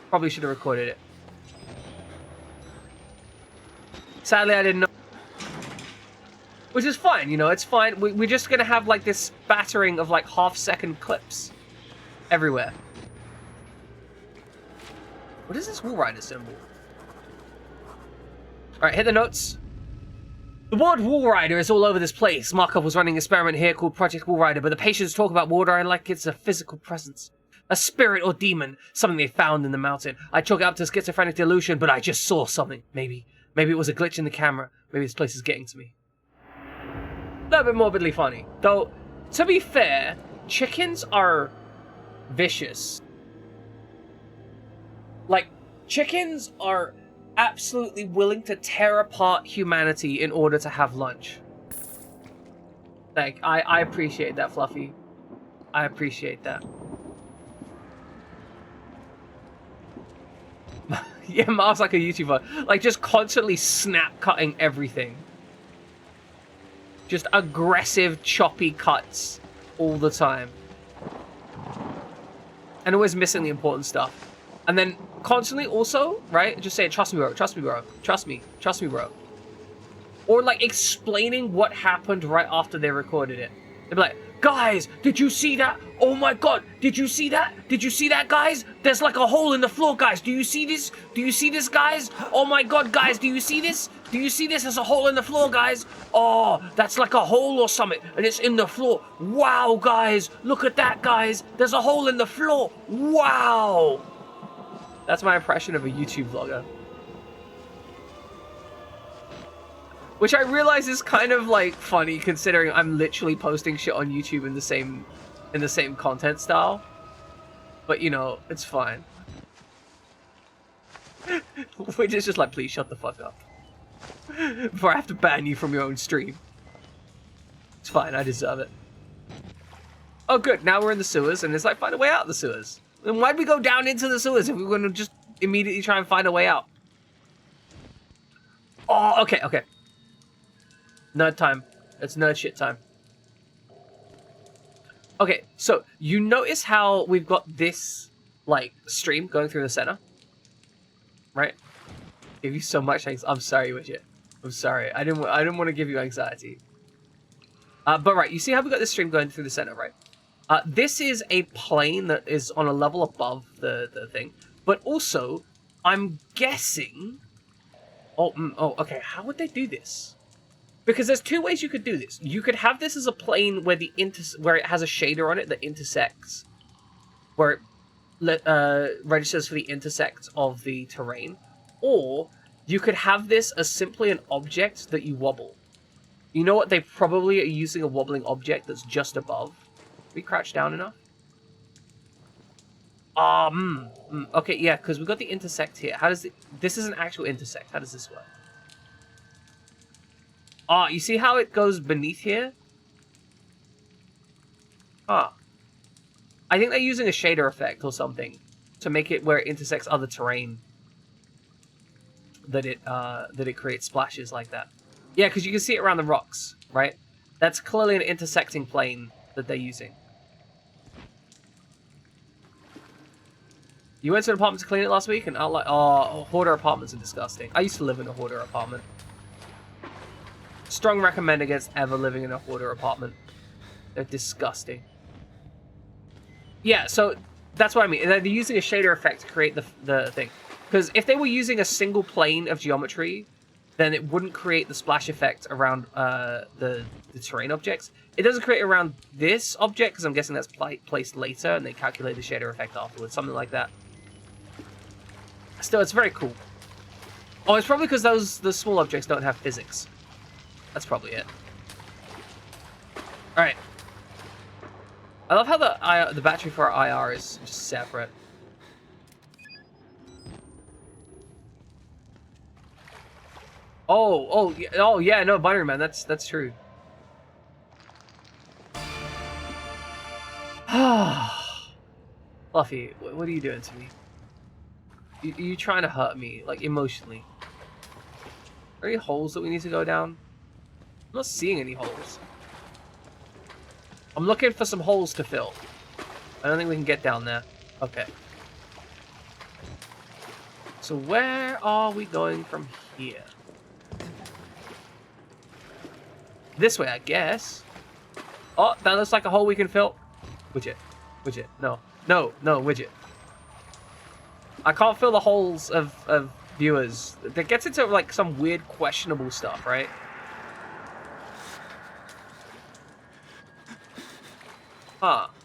Speaker 1: Probably should have recorded it. Sadly, I didn't know. Which is fine, you know, it's fine. We're just gonna have like this battering of like half-second clips everywhere. What is this Wall Rider symbol? Alright, hit the notes. The word Wall Rider is all over this place. Markov was running an experiment here called Project Wall Rider, but the patients talk about Wall Rider like it's a physical presence. A spirit or demon, something they found in the mountain. I chalk it up to schizophrenic delusion, but I just saw something. Maybe it was a glitch in the camera. Maybe this place is getting to me. A little bit morbidly funny. Though, to be fair, chickens are vicious. Like, chickens are absolutely willing to tear apart humanity in order to have lunch. Like, I appreciate that, Fluffy. I appreciate that. Yeah, Mark's like a YouTuber. Like, just constantly snap-cutting everything. Just aggressive, choppy cuts all the time. And always missing the important stuff. And then constantly also, right, just saying, trust me, bro, trust me, bro, trust me, bro. Or, like, explaining what happened right after they recorded it. They'd be like, guys, did you see that? Oh my god, did you see that? Did you see that, guys? There's like a hole in the floor, guys. Do you see this? Do you see this, guys? Oh my god, guys, do you see this? Do you see this? There's a hole in the floor, guys. Oh, that's like a hole or something, and it's in the floor. Wow, guys, look at that, guys. There's a hole in the floor. Wow. That's my impression of a YouTube vlogger. Which I realize is kind of like funny considering I'm literally posting shit on YouTube in the same content style. But you know, it's fine. Which is just like, please shut the fuck up. Before I have to ban you from your own stream. It's fine, I deserve it. Oh good, now we're in the sewers and it's like, find a way out of the sewers. Then why'd we go down into the sewers if we were gonna just immediately try and find a way out? Oh, okay, okay. Nerd time. It's nerd shit time. Okay, so you notice how we've got this, like, stream going through the center? Right? Give you so much anxiety. I'm sorry, Widget. I'm sorry. I didn't want to give you anxiety. But right, you see how we got this stream going through the center, right? This is a plane that is on a level above the thing. But also, I'm guessing... Oh, okay. How would they do this? Because there's two ways you could do this. You could have this as a plane where where it has a shader on it that intersects, where it registers for the intersect of the terrain, or you could have this as simply an object that you wobble. You know what? They probably are using a wobbling object that's just above. We crouch down enough. Okay, yeah, because we got the intersect here. How does this is an actual intersect? How does this work? You see how it goes beneath here? I think they're using a shader effect or something to make it where it intersects other terrain. That it creates splashes like that. Yeah, because you can see it around the rocks, right? That's clearly an intersecting plane that they're using. You went to an apartment to clean it last week, and hoarder apartments are disgusting. I used to live in a hoarder apartment. Strong recommend against ever living in a hoarder apartment. They're disgusting. Yeah, so that's what I mean. They're using a shader effect to create the thing. Because if they were using a single plane of geometry, then it wouldn't create the splash effect around the terrain objects. It doesn't create around this object, because I'm guessing that's placed later, and they calculate the shader effect afterwards, something like that. Still, it's very cool. Oh, it's probably because the small objects don't have physics. That's probably it. Alright. I love how the battery for our IR is just separate. Oh yeah, no, Binary Man, that's true. Fluffy, what are you doing to me? You trying to hurt me, like, emotionally? Are there any holes that we need to go down? I'm not seeing any holes. I'm looking for some holes to fill. I don't think we can get down there. Okay. So where are we going from here? This way, I guess. Oh, that looks like a hole we can fill. Widget. No, widget. I can't fill the holes of viewers. That gets into, like, some weird, questionable stuff, right?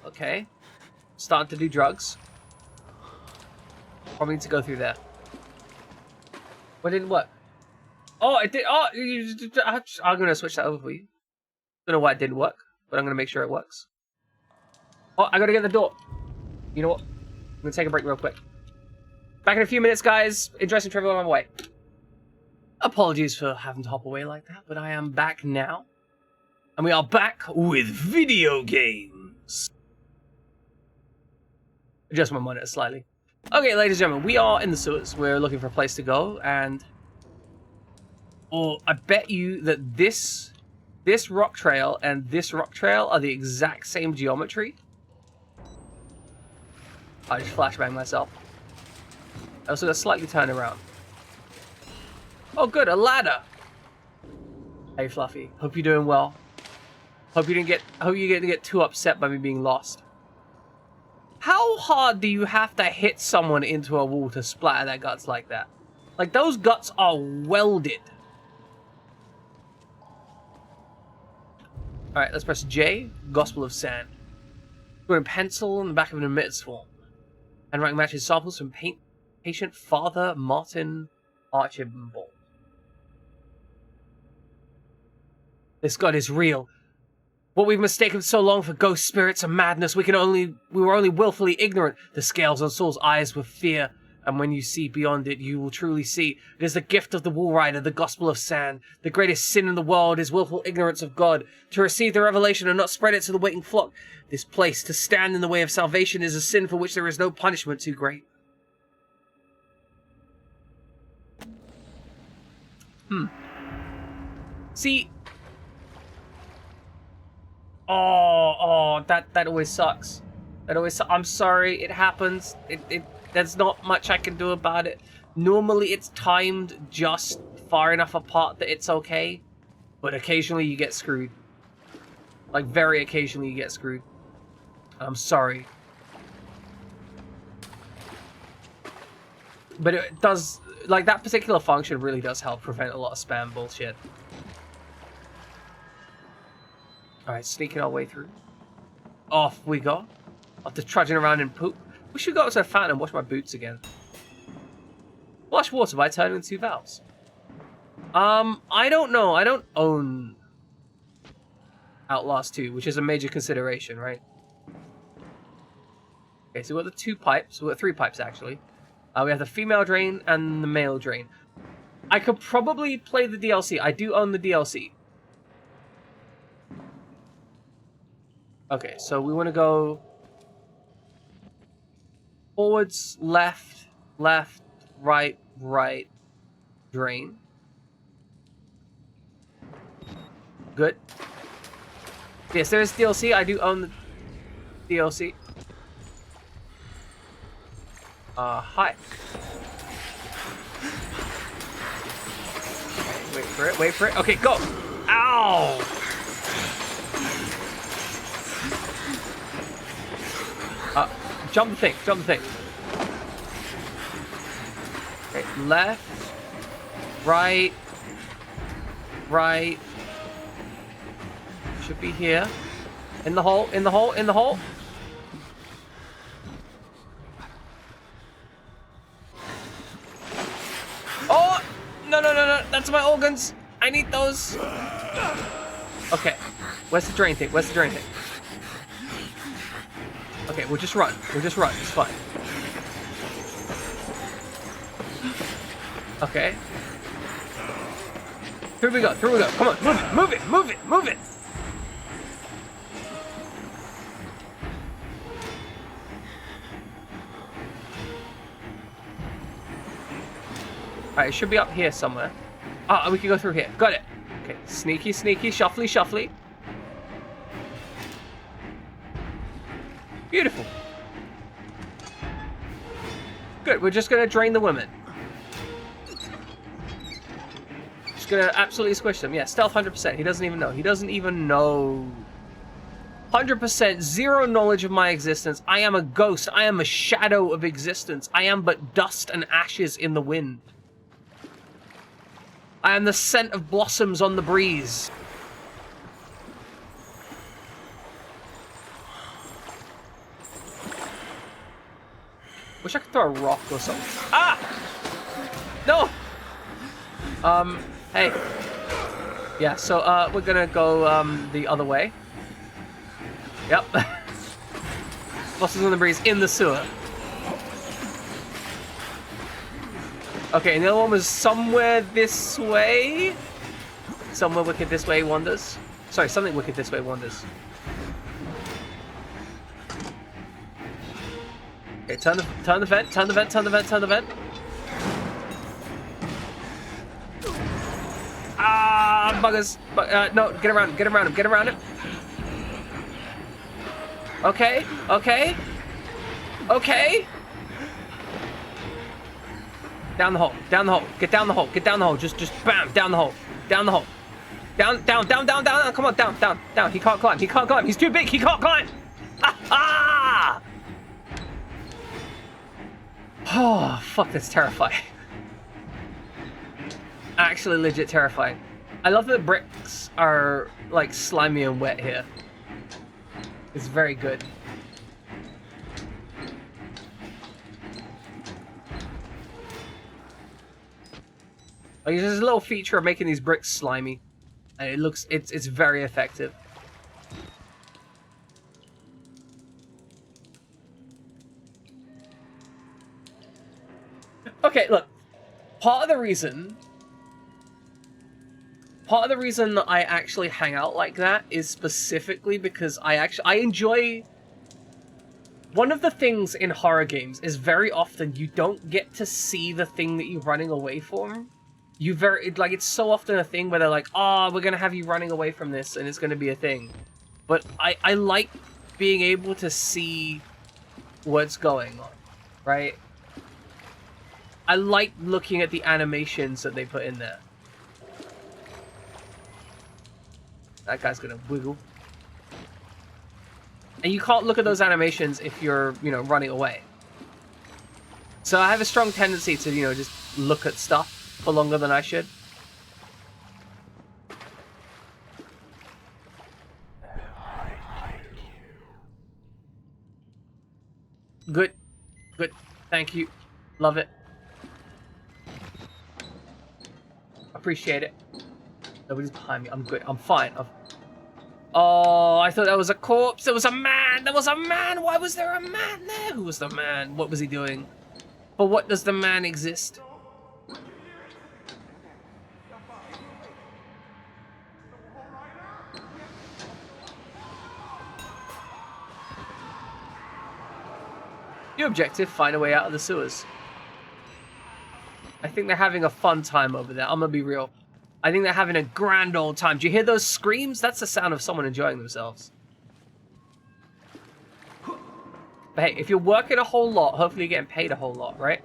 Speaker 1: Okay. Starting to do drugs. Probably need to go through there. What didn't work? Oh, it did. Oh, I'm going to switch that over for you. Don't know why it didn't work, but I'm going to make sure it works. Oh, I got to get the door. You know what? I'm going to take a break real quick. Back in a few minutes, guys. Interesting trivia on my way. Apologies for having to hop away like that, but I am back now. And we are back with video games. Adjust my monitor slightly. Okay, ladies and gentlemen, we are in the sewers. We're looking for a place to go, and... I bet you that this rock trail and this rock trail are the exact same geometry. I just flashbanged myself. I also got slightly turned around. Oh good, a ladder! Hey Fluffy, hope you're doing well. Hope you didn't get too upset by me being lost. How hard do you have to hit someone into a wall to splatter their guts like that? Like, those guts are welded. Alright, let's press J, Gospel of Sand. We're in pencil on the back of an emitters form. Handwriting matches samples from patient Father Martin Archibald. This God is real. What we've mistaken so long for ghost spirits and madness, we were only willfully ignorant. The scales on Saul's eyes were fear, and when you see beyond it, you will truly see. It is the gift of the Wall Rider, the Gospel of Sand. The greatest sin in the world is willful ignorance of God. To receive the revelation and not spread it to the waiting flock. This place, to stand in the way of salvation, is a sin for which there is no punishment too great. See... that always sucks. I'm sorry, it happens. There's not much I can do about it. Normally it's timed just far enough apart that it's okay, but occasionally you get screwed. Like, very occasionally you get screwed. I'm sorry. But it does, like, that particular function really does help prevent a lot of spam bullshit. Alright, sneaking our way through. Off we go. After trudging around in poop. We should go up to the fountain and wash my boots again. Flush water by turning the 2 valves. I don't know. I don't own Outlast 2, which is a major consideration, right? Okay, so we've got the 2 pipes. We've got 3 pipes, actually. We have the female drain and the male drain. I could probably play the DLC. I do own the DLC. Okay, so we want to go forwards, left, left, right, right, drain. Good. Yes, there is DLC. I do own the DLC. Hi. Wait for it, wait for it. Okay, go! Ow! Jump the thing, jump the thing. Okay, left, right, right. Should be here. In the hole, in the hole, in the hole. Oh! No, no, no, no. That's my organs. I need those. Okay. Where's the drain thing? Where's the drain thing? Okay, we'll just run. We'll just run. It's fine. Okay. Through we go. Through we go. Come on. Move it. Move it. Move it. Move it. Alright, it should be up here somewhere. Ah, we can go through here. Got it. Okay, sneaky, sneaky, shuffly, shuffly. Beautiful. Good, we're just gonna drain the women. Just gonna absolutely squish them. Yeah, stealth 100%. He doesn't even know. He doesn't even know. 100%, zero knowledge of my existence. I am a ghost. I am a shadow of existence. I am but dust and ashes in the wind. I am the scent of blossoms on the breeze. Wish I could throw a rock or something. Ah! No! Hey. Yeah, so, we're gonna go, the other way. Yep. Blossoms on the breeze in the sewer. Okay, and the other one was somewhere this way? Somewhere wicked this way wanders. Sorry, something wicked this way wanders. Okay, turn the vent, turn the vent, turn the vent, turn the vent. Ah, buggers. No, get around him, get around him, get around him. Okay, okay. Okay. Down the hole, down the hole, get down the hole, get down the hole, just bam, down the hole, down the hole. Down, down, down, down, down, come on, down, down, down. He can't climb, he can't climb, he's too big, he can't climb. Ah! Oh, fuck, that's terrifying. Actually legit terrifying. I love that the bricks are, like, slimy and wet here. It's very good. Like, there's a little feature of making these bricks slimy. And it looks, it's very effective. Okay, look. Part of the reason that I actually hang out like that is specifically because I enjoy... One of the things in horror games is very often you don't get to see the thing that you're running away from. It's so often a thing where they're like, oh, we're gonna have you running away from this and it's gonna be a thing. But I like being able to see what's going on, right? I like looking at the animations that they put in there. That guy's gonna wiggle. And you can't look at those animations if you're, you know, running away. So I have a strong tendency to, you know, just look at stuff for longer than I should. Good. Good. Thank you. Love it. Appreciate it. Nobody's behind me. I'm good. I'm fine. Oh, I thought that was a corpse. There was a man. There was a man. Why was there a man there? Who was the man? What was he doing? For what does the man exist? Your objective, find a way out of the sewers. I think they're having a fun time over there. I'm gonna be real. I think they're having a grand old time. Do you hear those screams? That's the sound of someone enjoying themselves. But hey, if you're working a whole lot, hopefully you're getting paid a whole lot, right?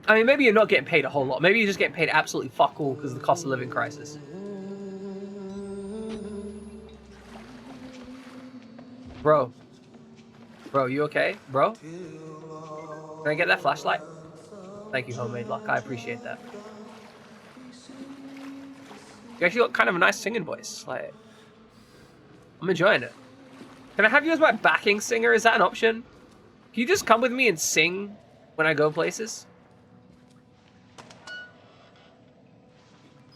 Speaker 1: I mean, maybe you're not getting paid a whole lot. Maybe you're just getting paid absolutely fuck all because of the cost of living crisis. Bro. Bro, you okay? Bro? Can I get that flashlight? Thank you, Homemade Luck. I appreciate that. You actually got kind of a nice singing voice. Like, I'm enjoying it. Can I have you as my backing singer? Is that an option? Can you just come with me and sing when I go places?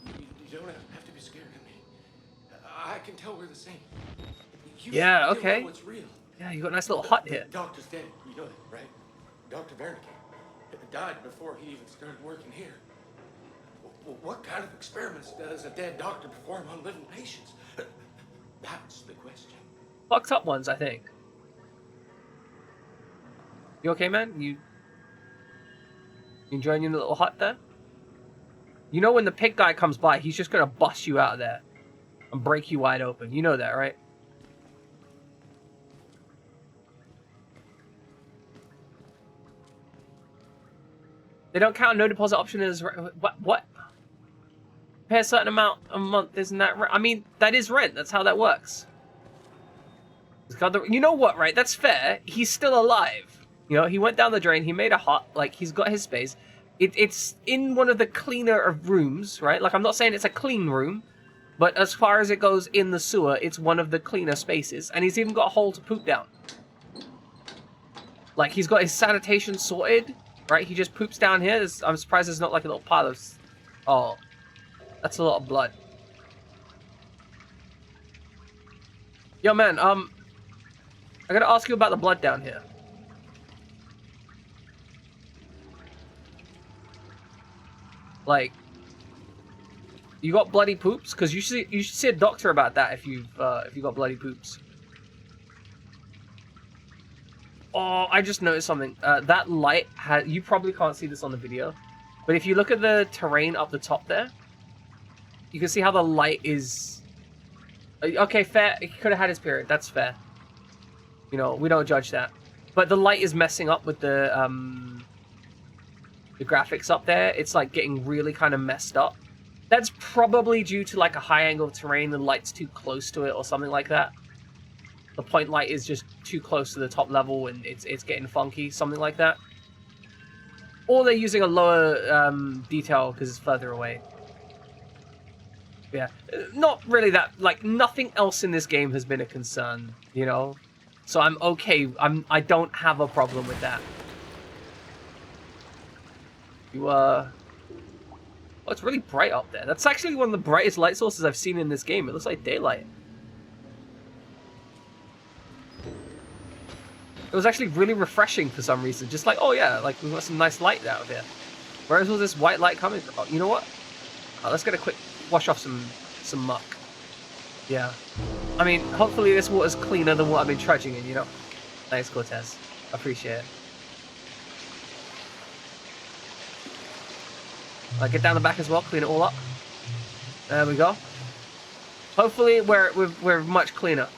Speaker 4: You don't have to be scared of me. I can tell we're the same.
Speaker 1: Yeah, okay.
Speaker 4: What's real.
Speaker 1: Yeah, you got a nice little hut here.
Speaker 4: The doctor's dead. You know that, right? Dr. Wernicke died before he even started working here. What kind of experiments does a dead doctor perform on living patients? That's the question.
Speaker 1: Fucked up ones, I think. You okay, man? You enjoying your little hut there? You know when the pig guy comes by, he's just gonna bust you out of there and break you wide open. You know that, right? They don't count no deposit option as what? Pay a certain amount a month, isn't that right? I mean, that is rent. That's how that works. You know what, right? That's fair. He's still alive. You know, he went down the drain. He made a hut. Like, he's got his space. It's in one of the cleaner of rooms, right? Like, I'm not saying it's a clean room, but as far as it goes in the sewer, it's one of the cleaner spaces. And he's even got a hole to poop down. Like, he's got his sanitation sorted. Right, he just poops down here. I'm surprised there's not like a little pile of... Oh, that's a lot of blood. Yo, man, I gotta ask you about the blood down here. Like, you got bloody poops? Because you should see a doctor about that if you got bloody poops. Oh, I just noticed something. That light has... You probably can't see this on the video. But if you look at the terrain up the top there, you can see how the light is... Okay, fair. He could have had his period. That's fair. You know, we don't judge that. But the light is messing up with the graphics up there. It's like getting really kind of messed up. That's probably due to like a high angle terrain. The light's too close to it or something like that. The point light is just too close to the top level and it's getting funky, something like that. Or they're using a lower detail because it's further away. Yeah, not really that, like, nothing else in this game has been a concern, you know? So I'm okay, I don't have a problem with that. Oh, it's really bright up there. That's actually one of the brightest light sources I've seen in this game. It looks like daylight. It was actually really refreshing for some reason. Just like, oh yeah, like we've got some nice light out here. Where's all this white light coming from? Oh, you know what? Let's get a quick wash off some muck. Yeah. I mean, hopefully this water's cleaner than what I've been trudging in, you know? Thanks, Cortez. Appreciate it. Get down the back as well, clean it all up. There we go. Hopefully we're much cleaner.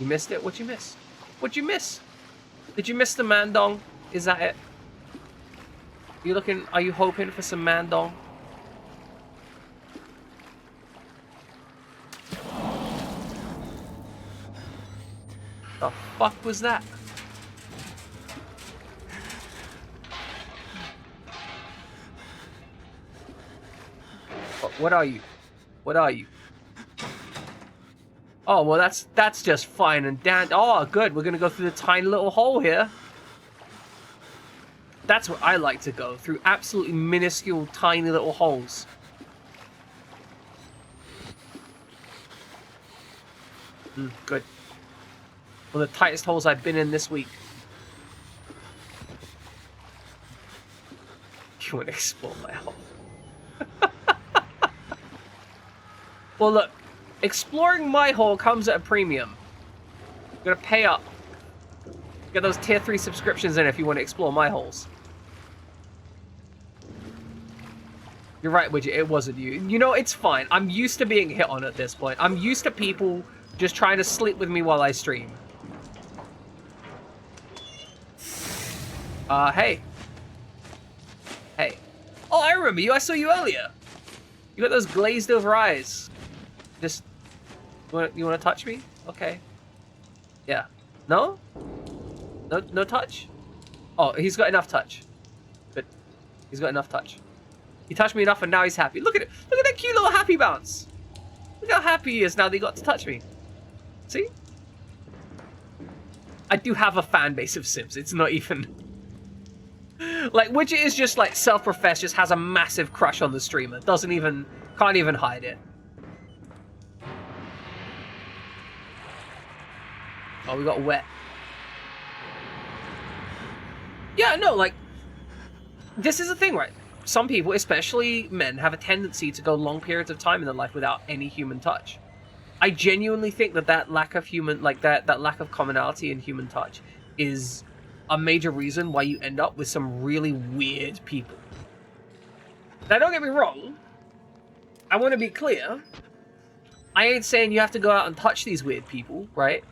Speaker 1: You missed it? What'd you miss? What'd you miss? Did you miss the mandong? Is that it? Are you hoping for some mandong? The fuck was that? What are you? What are you? Oh, well, that's just fine and dandy. Oh, good. We're gonna go through the tiny little hole here. That's where I like to go, through absolutely minuscule, tiny little holes. Good. One of the tightest holes I've been in this week. You want to explore my hole? Well, look. Exploring my hole comes at a premium. You're gonna pay up. Get those tier 3 subscriptions in if you want to explore my holes. You're right, Widget, it wasn't you. You know, it's fine. I'm used to being hit on at this point. I'm used to people just trying to sleep with me while I stream. Hey. Hey. Oh, I remember you. I saw you earlier. You got those glazed over eyes. Just... You want to touch me? Okay. Yeah. No? No touch? Oh, he's got enough touch. Good. He's got enough touch. He touched me enough and now he's happy. Look at it. Look at that cute little happy bounce. Look how happy he is now that he got to touch me. See? I do have a fan base of Sims. It's not even... Like, Widget is just like self-professed, just has a massive crush on the streamer. Can't even hide it. Oh, we got wet. Yeah, no, like, this is the thing, right? Some people, especially men, have a tendency to go long periods of time in their life without any human touch. I genuinely think that lack of human, like that lack of commonality in human touch is a major reason why you end up with some really weird people. Now, don't get me wrong. I want to be clear. I ain't saying you have to go out and touch these weird people, right?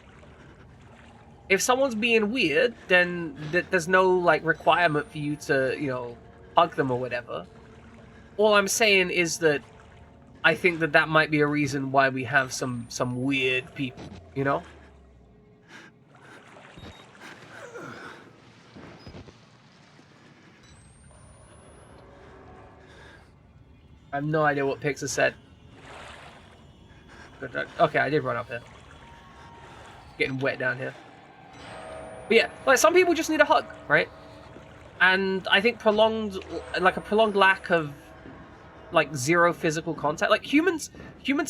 Speaker 1: If someone's being weird, then there's no, like, requirement for you to, you know, hug them or whatever. All I'm saying is that I think that might be a reason why we have some weird people, you know? I have no idea what Pixar said. Okay, I did run up here. Getting wet down here. But yeah, like, some people just need a hug, right? And I think a prolonged lack of, like, zero physical contact. Like, humans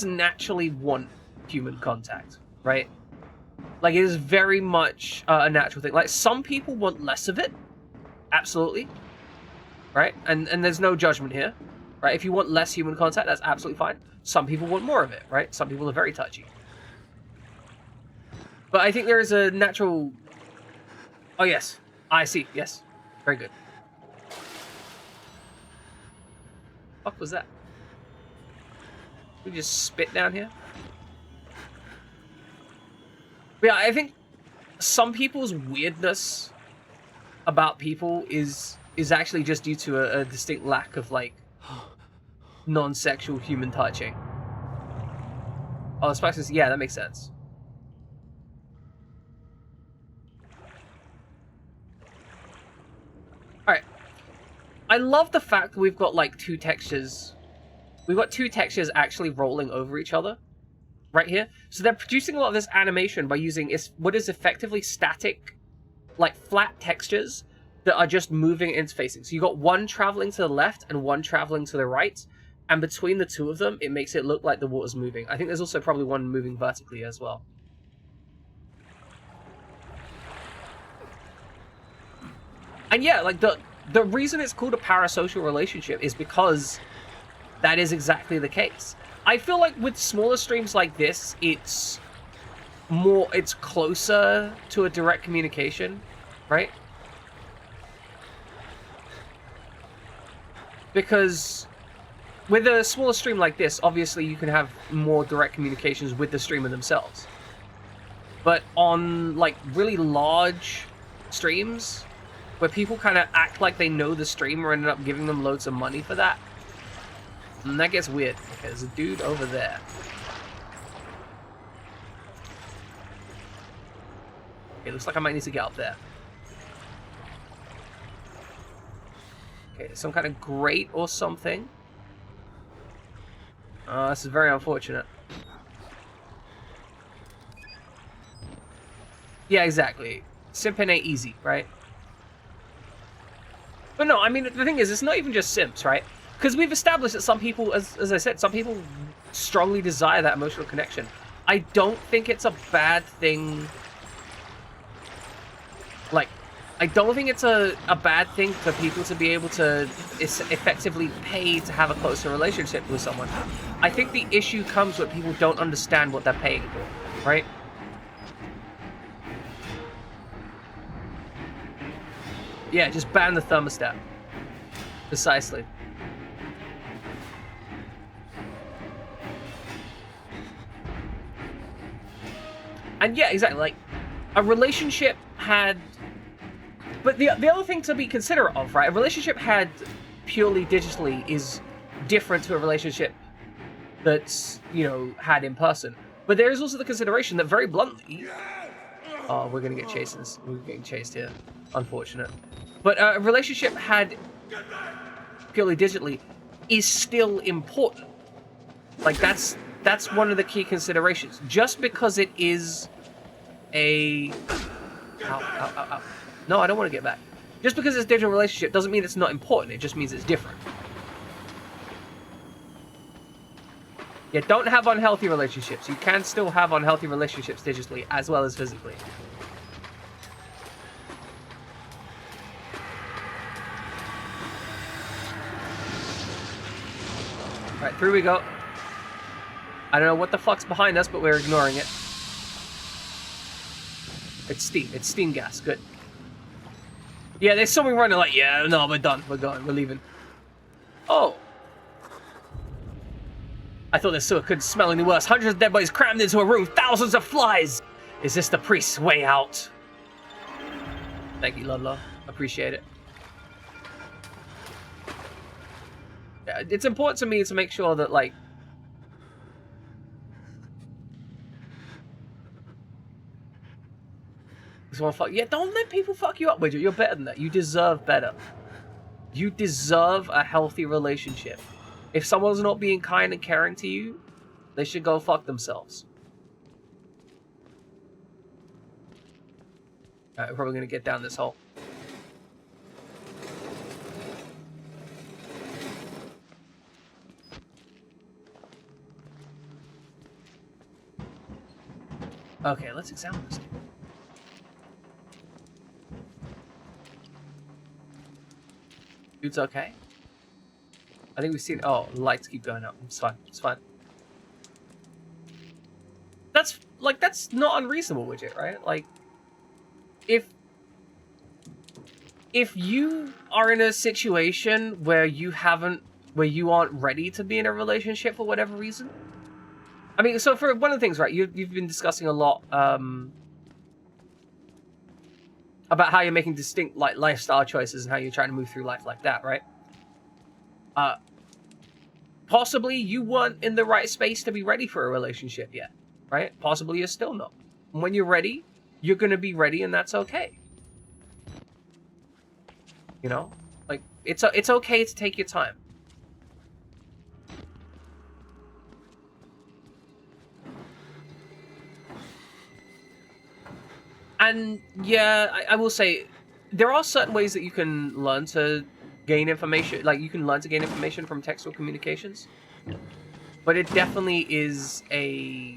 Speaker 1: naturally want human contact, right? Like, it is very much a natural thing. Like, some people want less of it. Absolutely. Right? And there's no judgment here. Right? If you want less human contact, that's absolutely fine. Some people want more of it, right? Some people are very touchy. But I think there is a natural... Oh, yes. I see. Yes. Very good. What was that? Did we just spit down here? But yeah, I think some people's weirdness about people is actually just due to a distinct lack of, like, non-sexual human touching. Oh, Spices, yeah, that makes sense. Alright. I love the fact that we've got, like, two textures. We've got two textures actually rolling over each other. Right here. So they're producing a lot of this animation by using what is effectively static, like, flat textures that are just moving and interfacing. So you've got one traveling to the left and one traveling to the right. And between the two of them, it makes it look like the water's moving. I think there's also probably one moving vertically as well. And yeah, like, the reason it's called a parasocial relationship is because that is exactly the case. I feel like with smaller streams like this, it's closer to a direct communication, right? Because with a smaller stream like this, obviously you can have more direct communications with the streamer themselves. But on, like, really large streams, where people kind of act like they know the streamer and end up giving them loads of money for that, and that gets weird. Okay, there's a dude over there. Okay, looks like I might need to get up there. Okay, some kind of grate or something. This is very unfortunate. Yeah, exactly. Simping ain't easy, right? But no, I mean, the thing is, it's not even just simps, right? Because we've established that some people, as I said, some people strongly desire that emotional connection. I don't think it's a bad thing. Like, I don't think it's a bad thing for people to be able to effectively pay to have a closer relationship with someone. I think the issue comes when people don't understand what they're paying for, right? Yeah, just ban the thermostat. Precisely. And yeah, exactly, like, a relationship had... But the other thing to be considerate of, right? A relationship had purely digitally is different to a relationship that's, you know, had in person. But there is also the consideration that very bluntly... Oh, we're gonna get chased. We're getting chased here. Unfortunate. But a relationship had purely digitally is still important. Like, that's one of the key considerations. Just because it is a... Ow, ow, ow, ow. No, I don't want to get back. Just because it's a digital relationship doesn't mean it's not important. It just means it's different. Yeah, don't have unhealthy relationships. You can still have unhealthy relationships digitally as well as physically. Alright, through we go. I don't know what the fuck's behind us, but we're ignoring it. It's steam. It's steam gas. Good. Yeah, there's someone running like, yeah, no, we're done. We're going. We're leaving. Oh. I thought this sewer couldn't smell any worse. Hundreds of dead bodies crammed into a room. Thousands of flies. Is this the priest's way out? Thank you, Ludlow. Appreciate it. Yeah, it's important to me to make sure that, like, yeah, don't let people fuck you up, Widget. You're better than that. You deserve better. You deserve a healthy relationship. If someone's not being kind and caring to you, they should go fuck themselves. Alright, we're probably gonna get down this hole. Okay, let's examine this. Dude's okay. I think we've seen... Oh, lights keep going up. It's fine. It's fine. That's, like, that's not unreasonable, Widget, right? Like, if you are in a situation where you aren't ready to be in a relationship for whatever reason... I mean, so for one of the things, right, you've been discussing a lot, about how you're making distinct, like, lifestyle choices and how you're trying to move through life like that, right? Possibly you weren't in the right space to be ready for a relationship yet, right? Possibly you're still not. And when you're ready, you're going to be ready, and that's okay. You know? Like, it's okay to take your time. And yeah, I will say, there are certain ways that you can learn to gain information. Like, you can learn to gain information from textual communications. But it definitely is a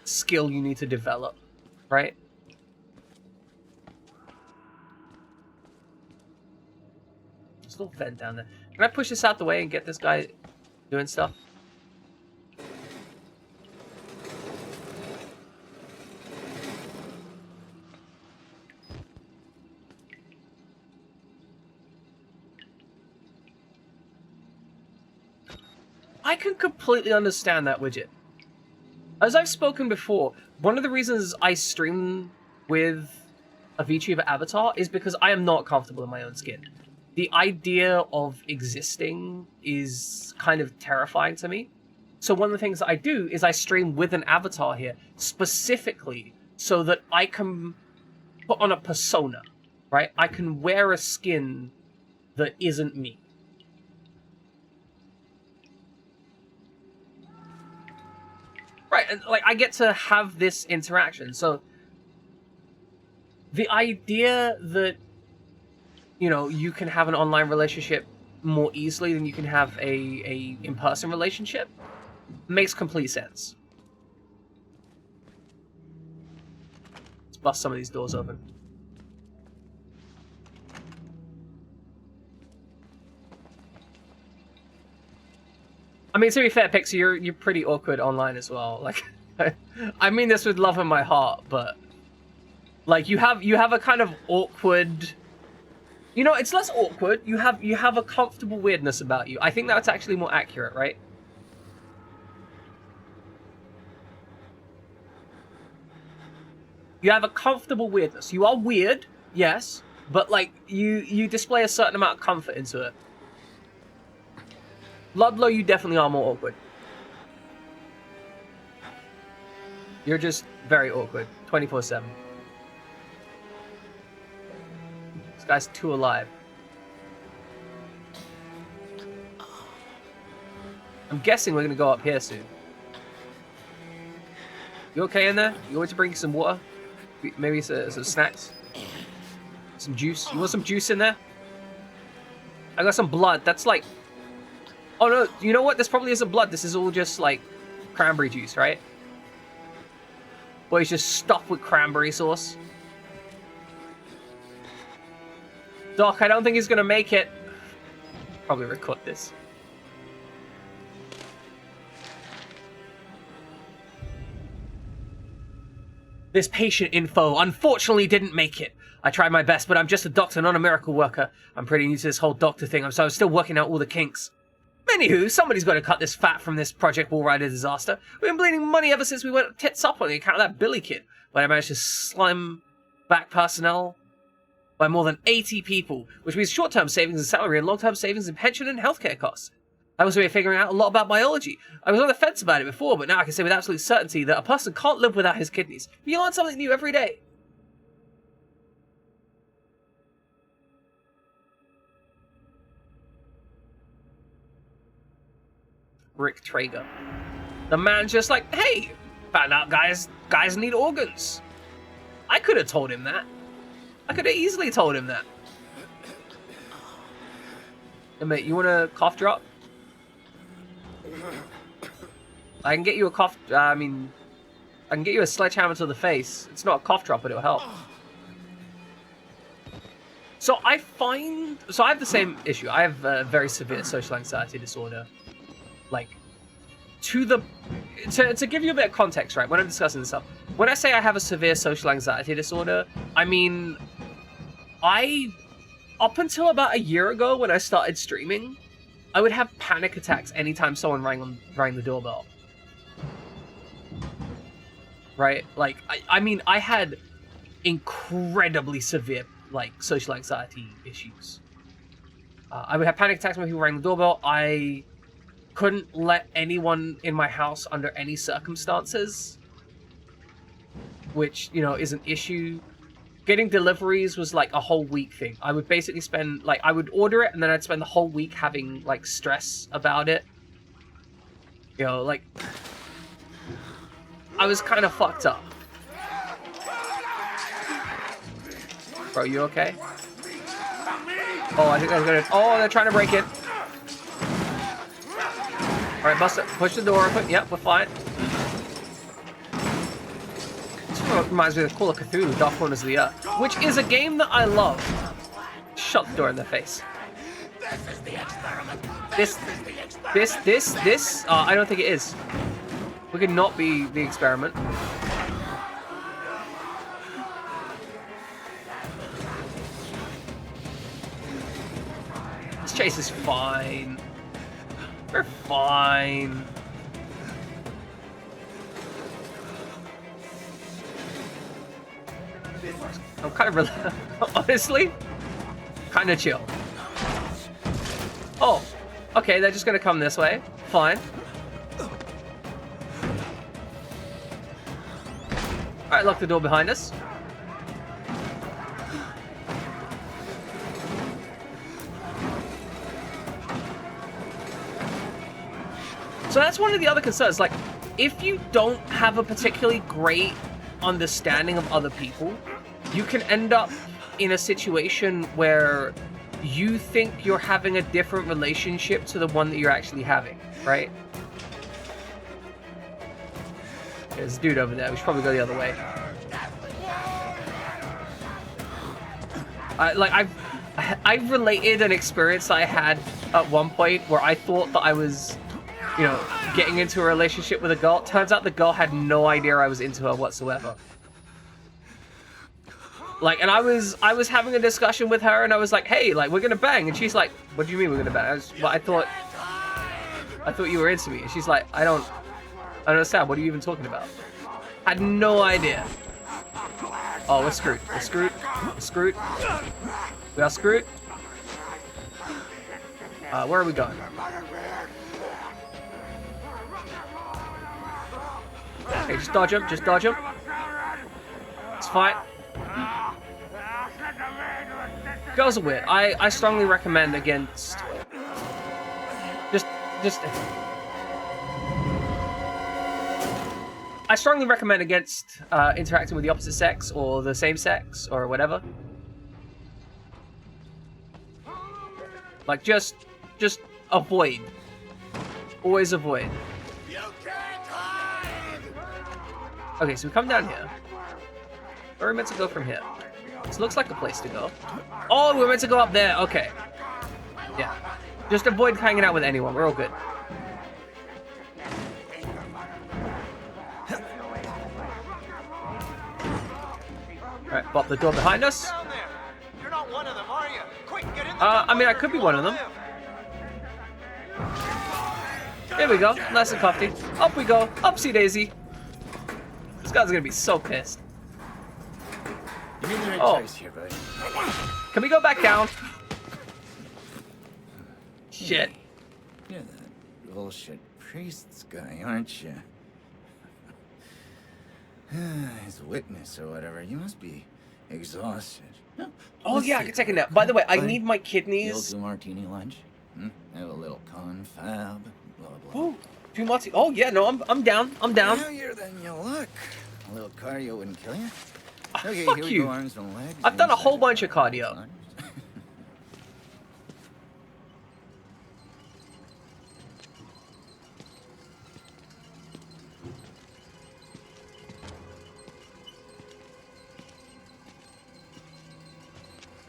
Speaker 1: skill you need to develop, right? There's a little vent down there. Can I push this out the way and get this guy doing stuff? I can completely understand that, Widget. As I've spoken before, one of the reasons I stream with a VTuber avatar is because I am not comfortable in my own skin. The idea of existing is kind of terrifying to me. So one of the things that I do is I stream with an avatar here, specifically so that I can put on a persona, right? I can wear a skin that isn't me. Right, and like I get to have this interaction. So the idea that, you know, you can have an online relationship more easily than you can have a in-person relationship makes complete sense. Let's bust some of these doors open. I mean, to be fair, Pixie, you're pretty awkward online as well. Like, I mean this with love in my heart, but like you have a kind of awkward. You know, it's less awkward. You have a comfortable weirdness about you. I think that's actually more accurate, right? You have a comfortable weirdness. You are weird, yes, but like you display a certain amount of comfort into it. Ludlow, you definitely are more awkward. You're just very awkward, 24/7. This guy's too alive. I'm guessing we're gonna go up here soon. You okay in there? You want to bring you some water? Maybe some snacks? Some juice? You want some juice in there? I got some blood. That's like... Oh no, you know what? This probably isn't blood. This is all just like cranberry juice, right? Or it's just stuffed with cranberry sauce. Doc, I don't think he's gonna make it. Probably record this. This patient info unfortunately didn't make it. I tried my best, but I'm just a doctor, not a miracle worker. I'm pretty new to this whole doctor thing, so I'm still working out all the kinks. Anywho, somebody's got to cut this fat from this Project Walrider disaster. We've been bleeding money ever since we went tits up on the account of that Billy kid. But I managed to slim back personnel by more than 80 people, which means short-term savings in salary and long-term savings in pension and healthcare costs. I also been figuring out a lot about biology. I was on the fence about it before, but now I can say with absolute certainty that a person can't live without his kidneys. You learn something new every day. Rick Traeger. The man's just like, hey, found out guys need organs. I could have told him that. I could have easily told him that. Hey, mate, you want a cough drop? I can get you a cough... I can get you a sledgehammer to the face. It's not a cough drop, but it'll help. So I have the same issue. I have a very severe social anxiety disorder. Like, to give you a bit of context, right, when I'm discussing this stuff, when I say I have a severe social anxiety disorder, I mean, up until about a year ago when I started streaming, I would have panic attacks anytime someone rang the doorbell. Right? Like, I mean, I had incredibly severe, like, social anxiety issues. I would have panic attacks when people rang the doorbell. I couldn't let anyone in my house under any circumstances, which, you know, is an issue. Getting deliveries was like a whole week thing. I would basically spend, like, I would order it and then I'd spend the whole week having, like, stress about it. You know, like, I was kind of fucked up. Bro, you okay? Oh, I think they're gonna, oh, they're trying to break in. Alright, bust it. Push the door open. Yep, we're fine. This reminds me of Call of Cthulhu, Dark Corners of the Earth, which is a game that I love. Shut the door in their face.
Speaker 2: This is the experiment.
Speaker 1: This? I don't think it is. We could not be the experiment. This chase is fine. We're fine. I'm kind of honestly, kind of chill. Oh, okay, they're just gonna come this way. Fine. Alright, lock the door behind us. So that's one of the other concerns. Like, if you don't have a particularly great understanding of other people, you can end up in a situation where you think you're having a different relationship to the one that you're actually having, right? There's a dude over there. We should probably go the other way. I've related an experience I had at one point where I thought that I was, you know, getting into a relationship with a girl. Turns out the girl had no idea I was into her whatsoever. Like, and I was having a discussion with her, and I was like, "Hey, like, we're gonna bang," and she's like, "What do you mean we're gonna bang?" I thought you were into me, and she's like, I don't understand. What are you even talking about? I had no idea. Oh, we're screwed. We're screwed. We're screwed. We are screwed. Where are we going? Okay, just dodge him. Just dodge him. It's fine. Girls are weird. I strongly recommend against... I strongly recommend against interacting with the opposite sex or the same sex or whatever. Like, just avoid. Always avoid. Okay, so we come down here. Where are we meant to go from here? This looks like a place to go. Oh, we're meant to go up there. Okay. Yeah. Just avoid hanging out with anyone. We're all good. Alright, pop the door behind us.
Speaker 6: You're not one of them, are you? Quick, get in
Speaker 1: I mean, I could be one of them. Here we go. Nice and comfy. Up we go. Upsy daisy. This guy's gonna be so pissed.
Speaker 6: You're in the right
Speaker 1: Oh.
Speaker 6: place here, buddy.
Speaker 1: Can we go back down? Shit.
Speaker 6: You're that bullshit priest's guy, aren't you? His witness or whatever. You must be exhausted. No,
Speaker 1: Oh
Speaker 6: let's
Speaker 1: yeah, I
Speaker 6: see.
Speaker 1: can take a nap. By the way, I
Speaker 6: Buddy,
Speaker 1: need my
Speaker 6: You'll
Speaker 1: kidneys.
Speaker 6: do martini lunch. Have a little confab. Blah blah.
Speaker 1: Ooh, two Monty. Oh yeah, no, I'm down. I'm down.
Speaker 6: Heavier than you look. A little cardio wouldn't kill you. Okay,
Speaker 1: fuck
Speaker 6: here
Speaker 1: you.
Speaker 6: we go, arms and legs.
Speaker 1: I've done a whole
Speaker 6: inside
Speaker 1: bunch of
Speaker 6: the
Speaker 1: cardio.
Speaker 6: lunge.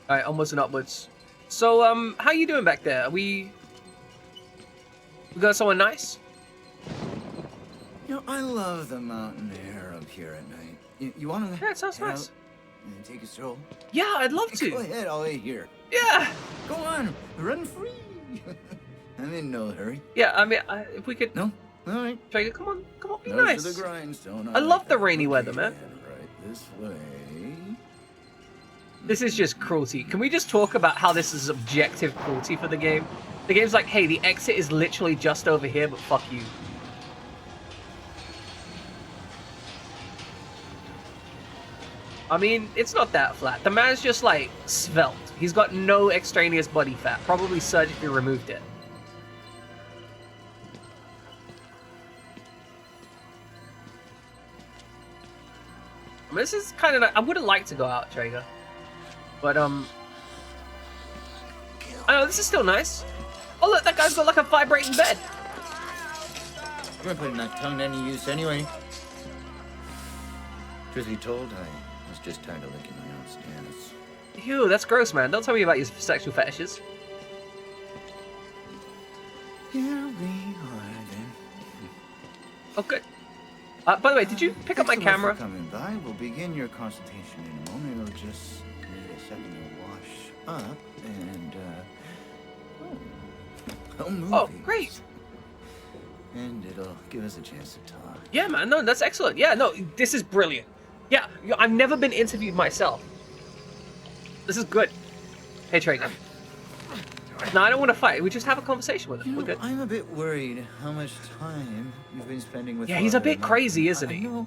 Speaker 1: All right, onwards and upwards. So, how you doing back there? We got someone nice?
Speaker 6: You know, I love the mountain air up here at night. You want to?
Speaker 1: Yeah, it sounds nice.
Speaker 6: Take a stroll.
Speaker 1: Yeah, I'd love
Speaker 6: Go
Speaker 1: to.
Speaker 6: ahead, I'll wait here.
Speaker 1: Yeah.
Speaker 6: Go on, run free. I'm in no hurry.
Speaker 1: Yeah, I mean, if we could
Speaker 6: No, all right.
Speaker 1: try to come on, be
Speaker 6: Nose
Speaker 1: nice.
Speaker 6: to the grindstone.
Speaker 1: I love
Speaker 6: like
Speaker 1: the
Speaker 6: that.
Speaker 1: rainy weather,
Speaker 6: Okay,
Speaker 1: man.
Speaker 6: Right this way.
Speaker 1: This is just cruelty. Can we just talk about how this is objective cruelty for the game? The game's like, hey, the exit is literally just over here, but fuck you. I mean, it's not that flat. The man's just like svelte. He's got no extraneous body fat. Probably surgically removed it. I mean, this is kind of. I would have liked to go out, Traeger, but I know this is still nice. Oh look, that guy's got like a vibrating bed.
Speaker 6: You weren't putting that tongue to any use anyway. Truth be told, I was just tired of licking my own stance.
Speaker 1: Ew, that's gross, man. Don't tell me about your sexual fetishes.
Speaker 6: Here we are then.
Speaker 1: Oh, good. By the way, did you pick up my
Speaker 6: Thanks so much
Speaker 1: camera?
Speaker 6: for coming by. We'll begin your consultation in a moment. It'll just need a second to wash up and movies.
Speaker 1: Oh, great.
Speaker 6: And it'll give us a chance to talk.
Speaker 1: Yeah, man. No, that's excellent. Yeah, no, this is brilliant. Yeah, I've never been interviewed myself. This is good. Hey, Traeger. No, I don't want to fight. We just have a conversation with him.
Speaker 6: You
Speaker 1: We're
Speaker 6: know,
Speaker 1: good.
Speaker 6: I'm a bit worried how much time you've been spending with
Speaker 1: Yeah, he's a
Speaker 6: Father
Speaker 1: bit
Speaker 6: Martin.
Speaker 1: crazy, isn't he?
Speaker 6: I know.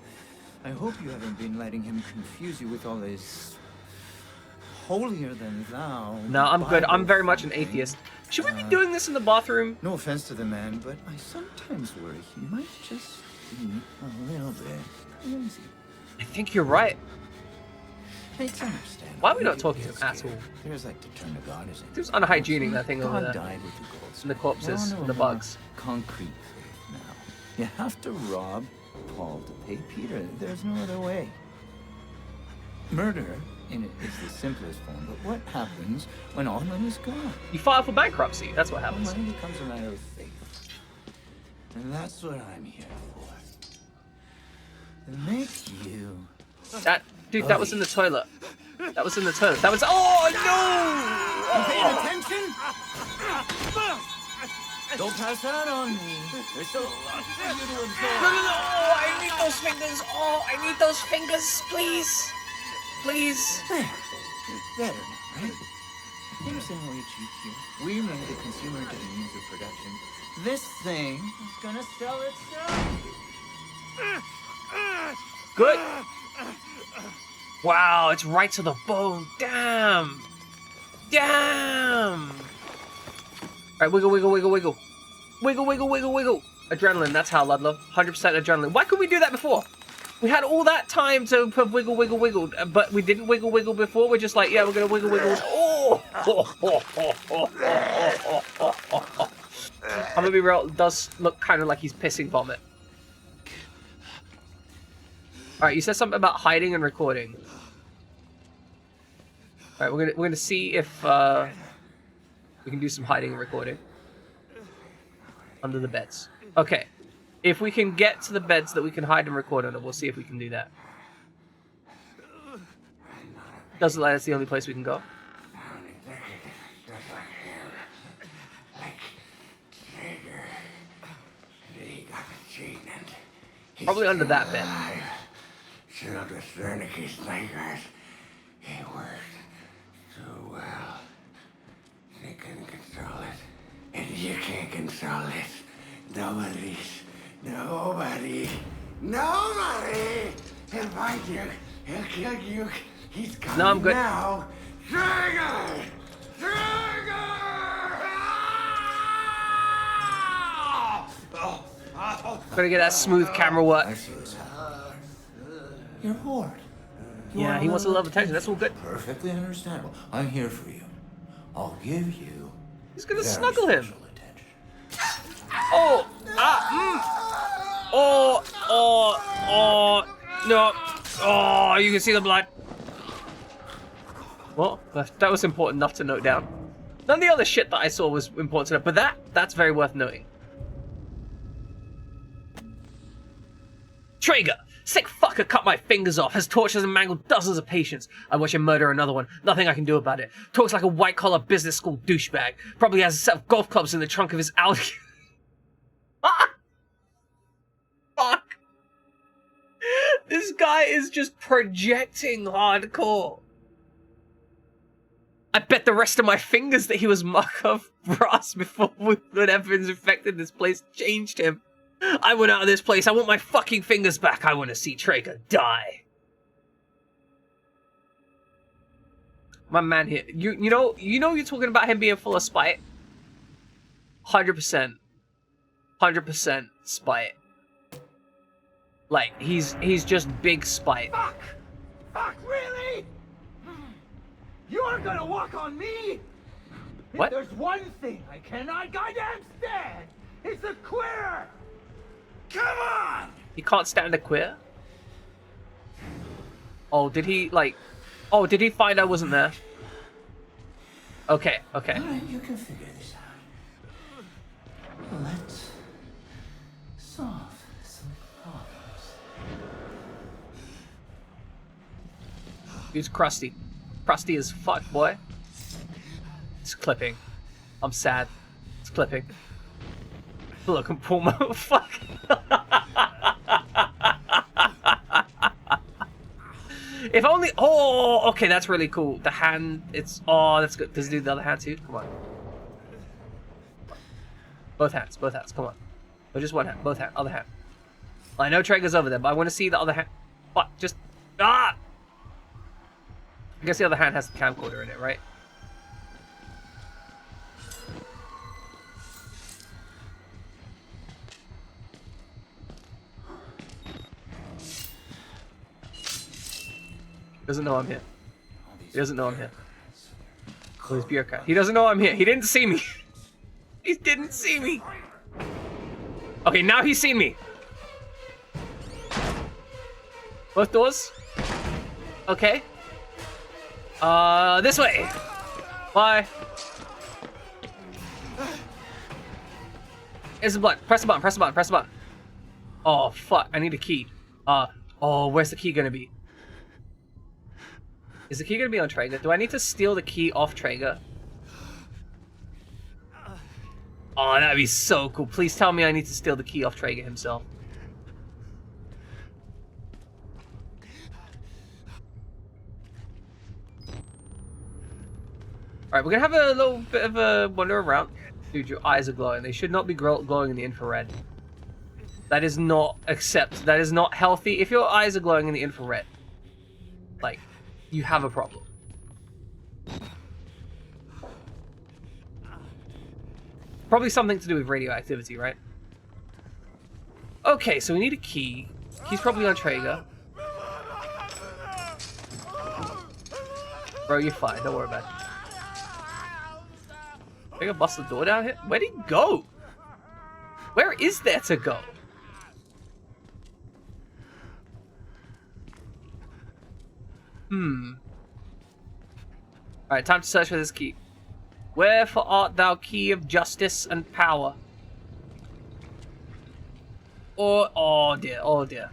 Speaker 6: I hope you haven't been letting him confuse you with all his holier than thou.
Speaker 1: No, I'm good. I'm very much an
Speaker 6: Bible
Speaker 1: atheist. Should we be
Speaker 6: Uh,
Speaker 1: doing this in the bathroom?
Speaker 6: No offense to the man, but I sometimes worry he might just be a little bit crazy.
Speaker 1: I think you're right.
Speaker 6: It's understandable.
Speaker 1: Why are we not
Speaker 6: You
Speaker 1: talking
Speaker 6: get
Speaker 1: to him at
Speaker 6: scared.
Speaker 1: all?
Speaker 6: There's like to turn to God as
Speaker 1: Seems unhygienic, that thing over
Speaker 6: God
Speaker 1: there.
Speaker 6: died with the gold
Speaker 1: And the
Speaker 6: standard.
Speaker 1: corpses
Speaker 6: We're on
Speaker 1: and
Speaker 6: to
Speaker 1: the
Speaker 6: a more
Speaker 1: bugs.
Speaker 6: Concrete faith now. You have to rob Paul to pay Peter. There's no other way. Murder in it is the simplest form, but what happens when all money's gone?
Speaker 1: You file for bankruptcy. That's what
Speaker 6: All
Speaker 1: happens.
Speaker 6: money becomes a matter of faith. And that's what I'm here for. To make you...
Speaker 1: That dude, that was in the toilet. That was in the toilet. That was. Oh no!
Speaker 6: Paying attention? Don't pass that on me. There's still a lot for you to
Speaker 1: No,
Speaker 6: absorb.
Speaker 1: no, no! Oh, I need those fingers. Oh, I need those fingers, please, please.
Speaker 6: There. It's better now, right? Here's how we cheat here. We made the consumer to the means of production. This thing is gonna sell itself.
Speaker 1: Good. Wow, it's right to the bone. Damn. Damn. All right, wiggle, wiggle, wiggle, wiggle. Wiggle, wiggle, wiggle, wiggle. Adrenaline, that's how, Ludlow. 100% adrenaline. Why couldn't we do that before? We had all that time to put wiggle, wiggle, wiggle, but we didn't wiggle, wiggle before. We're just like, yeah, we're going to wiggle, wiggle. Oh! I'm going to be real. It does look kind of like he's pissing vomit. All right, you said something about hiding and recording. All right, we're gonna see if we can do some hiding and recording under the beds. Okay, if we can get to the beds that we can hide and record under, we'll see if we can do that. Doesn't like that's the only place we can go. Probably under that bed.
Speaker 3: Sealed with Wernicke's nightmares. He worked so well. They couldn't control it. And you can't control it. Nobody can find you. He'll kill you. He's coming
Speaker 1: No, I'm good.
Speaker 3: now. Trigger! Trigger!
Speaker 1: Gotta get that smooth camera work.
Speaker 6: I see what's happening. You're bored. You
Speaker 1: Yeah,
Speaker 6: want
Speaker 1: he wants a little attention. That's all good.
Speaker 6: Perfectly understandable. I'm here for you. I'll give you.
Speaker 1: He's gonna
Speaker 6: very
Speaker 1: snuggle him.
Speaker 6: special attention.
Speaker 1: Oh! Oh! No! Oh! You can see the blood. Well, that was important enough to note down. None of the other shit that I saw was important enough, but that's very worth noting. Traeger! Sick fucker cut my fingers off, has tortured and mangled dozens of patients. I watch him murder another one. Nothing I can do about it. Talks like a white-collar business school douchebag. Probably has a set of golf clubs in the trunk of his Audi. Fuck. This guy is just projecting hardcore. I bet the rest of my fingers that he was muck of brass before whatever's infected this place changed him. I went out of this place. I want my fucking fingers back. I want to see Traeger die. My man here. You know you're talking about him being full of spite. 100%. 100% spite. Like he's just big spite.
Speaker 2: Fuck! Fuck, really? You're gonna walk on me?
Speaker 1: What?
Speaker 2: If there's one thing I cannot goddamn stand, it's a queer! Come on!
Speaker 1: He can't stand a queer? Oh, did he, like... Oh, did he find I wasn't there? Okay, okay.
Speaker 6: Alright, you can figure this out. Let's solve some problems.
Speaker 1: He's crusty. Crusty as fuck, boy. It's clipping. I'm sad. It's clipping. Look, I'm poor fuck. If only. Oh, okay, that's really cool. The hand. It's. Oh, that's good. Does it do the other hand too? Come on. Both hands. Both hands. Come on. Or just one hand. Both hand. Other hand. I know Traeger's over there, but I want to see the other hand. What? Just. Ah! I guess the other hand has the camcorder in it, right? Doesn't know I'm here. He doesn't know I'm here. Oh, he's bureaucrat. He doesn't know I'm here. He didn't see me. He didn't see me. Okay, now he's seen me. Both doors. Okay. This way. Bye. Here's the button. Press the button. Press the button. Press the button. Oh fuck! I need a key. Oh, where's the key gonna be? Is the key gonna be on Traeger? Do I need to steal the key off Traeger? Oh, that'd be so cool. Please tell me I need to steal the key off Traeger himself. Alright, we're gonna have a little bit of a wander around. Dude, your eyes are glowing. They should not be glowing in the infrared. That is not that is not healthy. If your eyes are glowing in the infrared, like, you have a problem. Probably something to do with radioactivity, right? Okay, so we need a key. Key's probably on Traeger. Bro, you're fine. Don't worry about it. Traeger bust the door down here? Where'd he go? Where is there to go? Alright, time to search for this key. Wherefore art thou, key of justice and power? Oh dear, oh dear.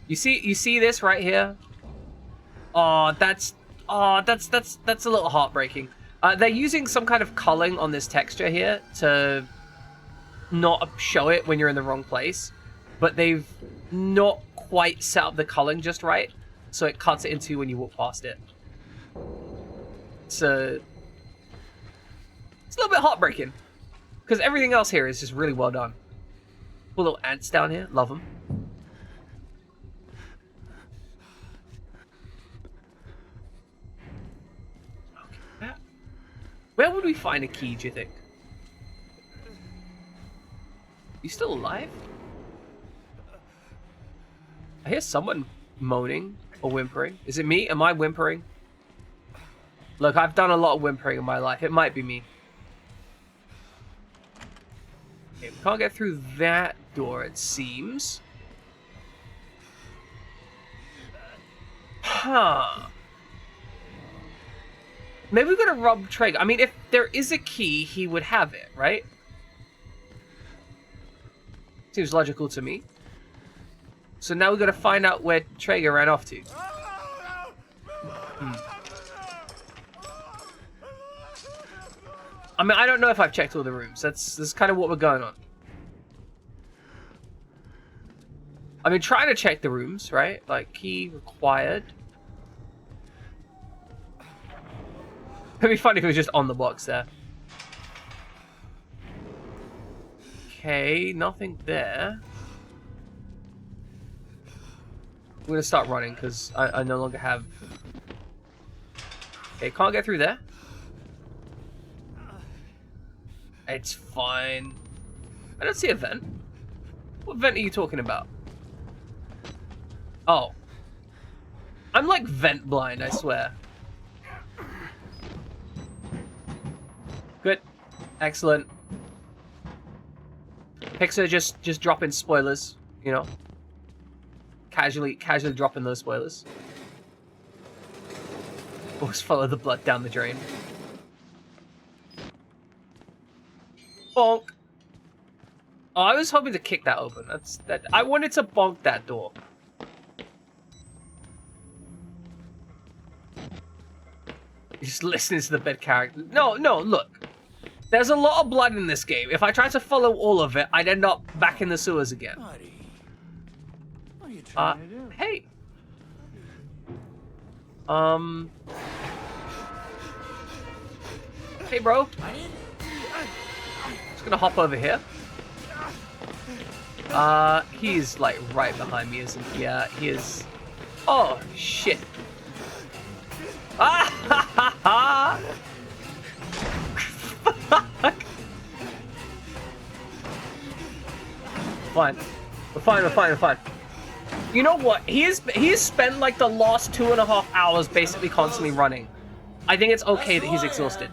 Speaker 1: You see this right here? That's a little heartbreaking. They're using some kind of culling on this texture here to not show it when you're in the wrong place, but they've not quite set up the culling just right, so it cuts it into when you walk past it. It's a little bit heartbreaking, because everything else here is just really well done. Cool little ants down here, love them. Okay. Where would we find a key, do you think? You still alive? I hear someone moaning or whimpering. Is it me? Am I whimpering? Look, I've done a lot of whimpering in my life. It might be me. Okay, we can't get through that door, it seems. Huh. Maybe we're gonna rob Traeger. I mean, if there is a key, he would have it, right? Seems logical to me. So now we gotta find out where Traeger ran off to. I mean, I don't know if I've checked all the rooms. That's kind of what we're going on. I've been trying to check the rooms, right? Like, key required. It'd be funny if it was just on the box there. Okay, nothing there. I'm gonna start running because I no longer have... Okay, can't get through there. It's fine. I don't see a vent. What vent are you talking about? Oh. I'm like vent blind, I swear. Good. Excellent. Pixar just dropping spoilers, you know. Casually dropping those spoilers. Always follow the blood down the drain. Bonk. Oh, I was hoping to kick that open. I wanted to bonk that door. Just listening to the bed character. No, look. There's a lot of blood in this game. If I tried to follow all of it, I'd end up back in the sewers again.
Speaker 6: Buddy, what are you trying to do?
Speaker 1: Hey. Hey, bro. Just gonna hop over here. He's like right behind me, isn't he? Yeah, he is. Oh, shit. Ah! Fuck. Fine. We're fine, we're fine, we're fine. You know what? He's spent like the last 2.5 hours basically constantly running. I think it's okay that he's exhausted.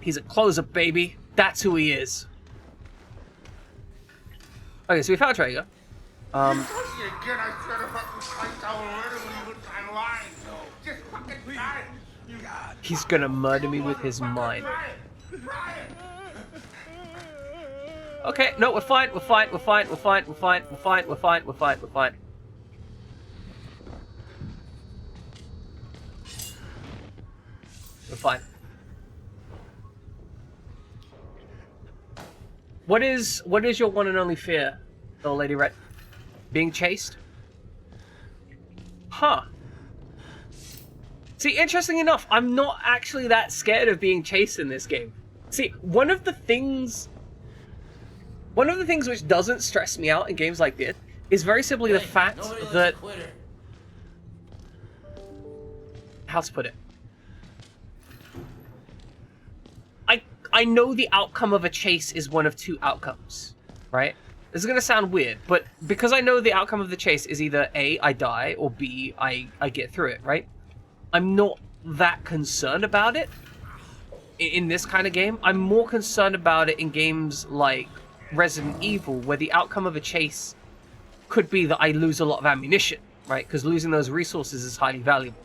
Speaker 1: He's a closer, baby. That's who he is. Okay, so we found Traeger. He's gonna murder me with his mind. Okay, no, we're fine, we're fine, we're fine, we're fine, we're fine, we're fine, we're fine, we're fine, we're fine. We're fine. What is your one and only fear, little lady red? Being chased? Huh. See, interesting enough, I'm not actually that scared of being chased in this game. See, one of the things which doesn't stress me out in games like this is very simply the fact that... How to put it? I know the outcome of a chase is one of two outcomes, right? This is gonna sound weird, but because I know the outcome of the chase is either A, I die, or B, I get through it, right? I'm not that concerned about it in this kind of game. I'm more concerned about it in games like Resident Evil, where the outcome of a chase could be that I lose a lot of ammunition, right? Because losing those resources is highly valuable.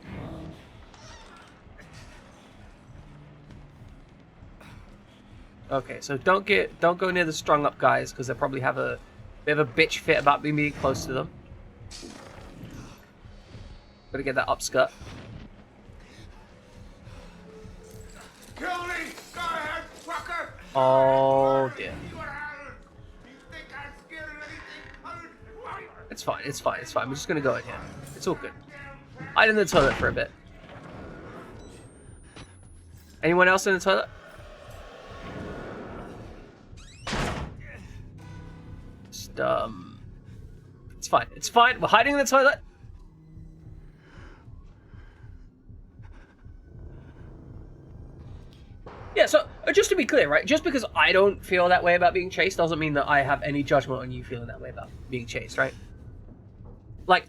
Speaker 1: Okay, so don't go near the strung up guys, because they probably have a bit of a bitch fit about me being close to them. Gotta get that upskirt.
Speaker 3: Kill me! Go ahead, fucker!
Speaker 1: Oh dear.
Speaker 3: You think I'm scared of anything?
Speaker 1: It's fine, it's fine, it's fine. We're just gonna go in here. It's all good. Hide in the toilet for a bit. Anyone else in the toilet? Just, it's fine, it's fine. We're hiding in the toilet. Yeah, so just to be clear, right? Just because I don't feel that way about being chased doesn't mean that I have any judgment on you feeling that way about being chased, right? Like,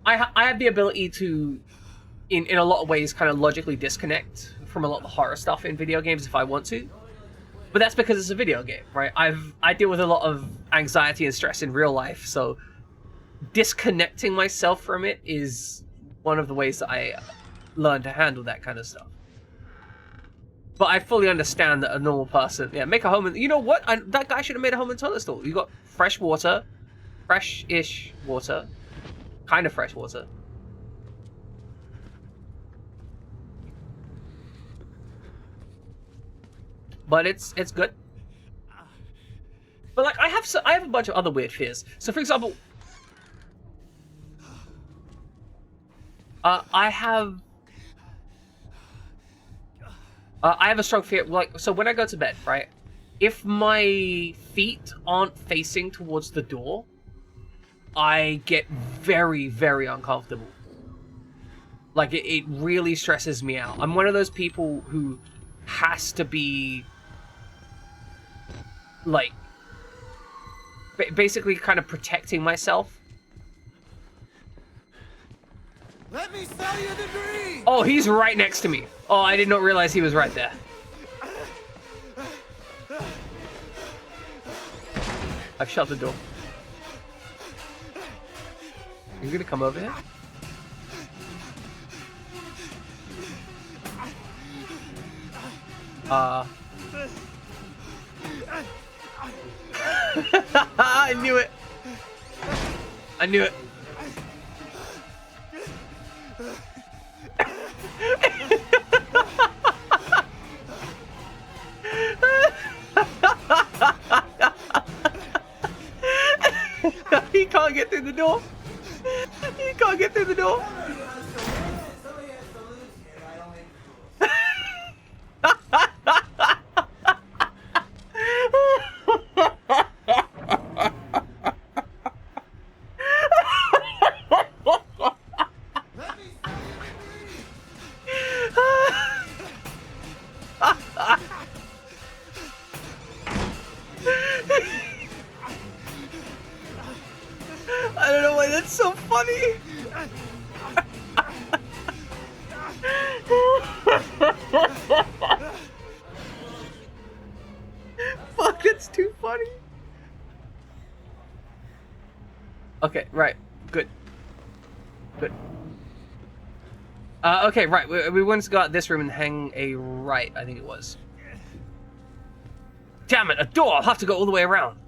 Speaker 1: I have the ability to, in a lot of ways, kind of logically disconnect from a lot of the horror stuff in video games if I want to. But that's because it's a video game, right? I deal with a lot of anxiety and stress in real life, so disconnecting myself from it is one of the ways that I learn to handle that kind of stuff. But I fully understand that a normal person, yeah, make a home in... You know what? That guy should have made a home in toilet stall. You got fresh water, fresh-ish water, kind of fresh water. But it's good. But like I have a bunch of other weird fears. So for example, I have a strong fear, like, so when I go to bed, right, if my feet aren't facing towards the door, I get very, very uncomfortable. Like, it really stresses me out. I'm one of those people who has to be, like, basically kind of protecting myself.
Speaker 2: Let me sell you the dream!
Speaker 1: Oh, he's right next to me. Oh, I did not realize he was right there. I've shut the door. Are you gonna come over here? I knew it. I knew it. He can't get through the door. He can't get through the door. Okay, right. We once got this room and hang a right, I think it was. Damn it, a door! I'll have to go all the way around.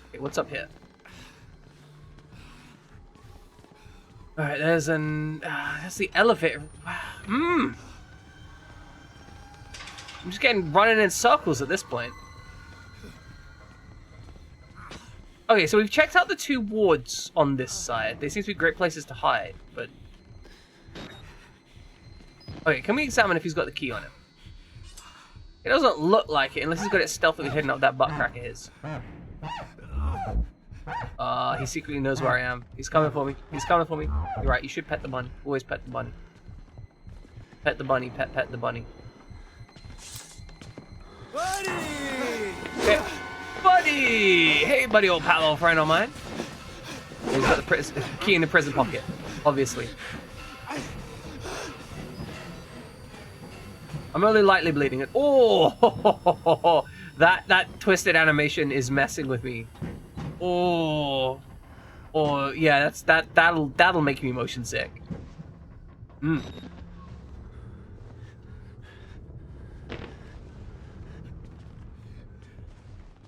Speaker 1: Okay, what's up here? Alright, there's that's the elevator. I'm just running in circles at this point. Okay, so we've checked out the 2 wards on this side. They seem to be great places to hide, but... Okay, can we examine if he's got the key on him? It doesn't look like it, unless he's got it stealthily hidden up that butt crack of his. He secretly knows where I am. He's coming for me. He's coming for me. You're right, you should pet the bunny. Always pet the bunny. Pet the bunny, pet the bunny.
Speaker 6: Buddy!
Speaker 1: Hey, buddy! Hey, buddy, old pal, old friend of mine. He's got the key in the prison pocket, obviously. I'm only lightly bleeding it. Oh, that twisted animation is messing with me. Oh, yeah, that'll make me motion sick.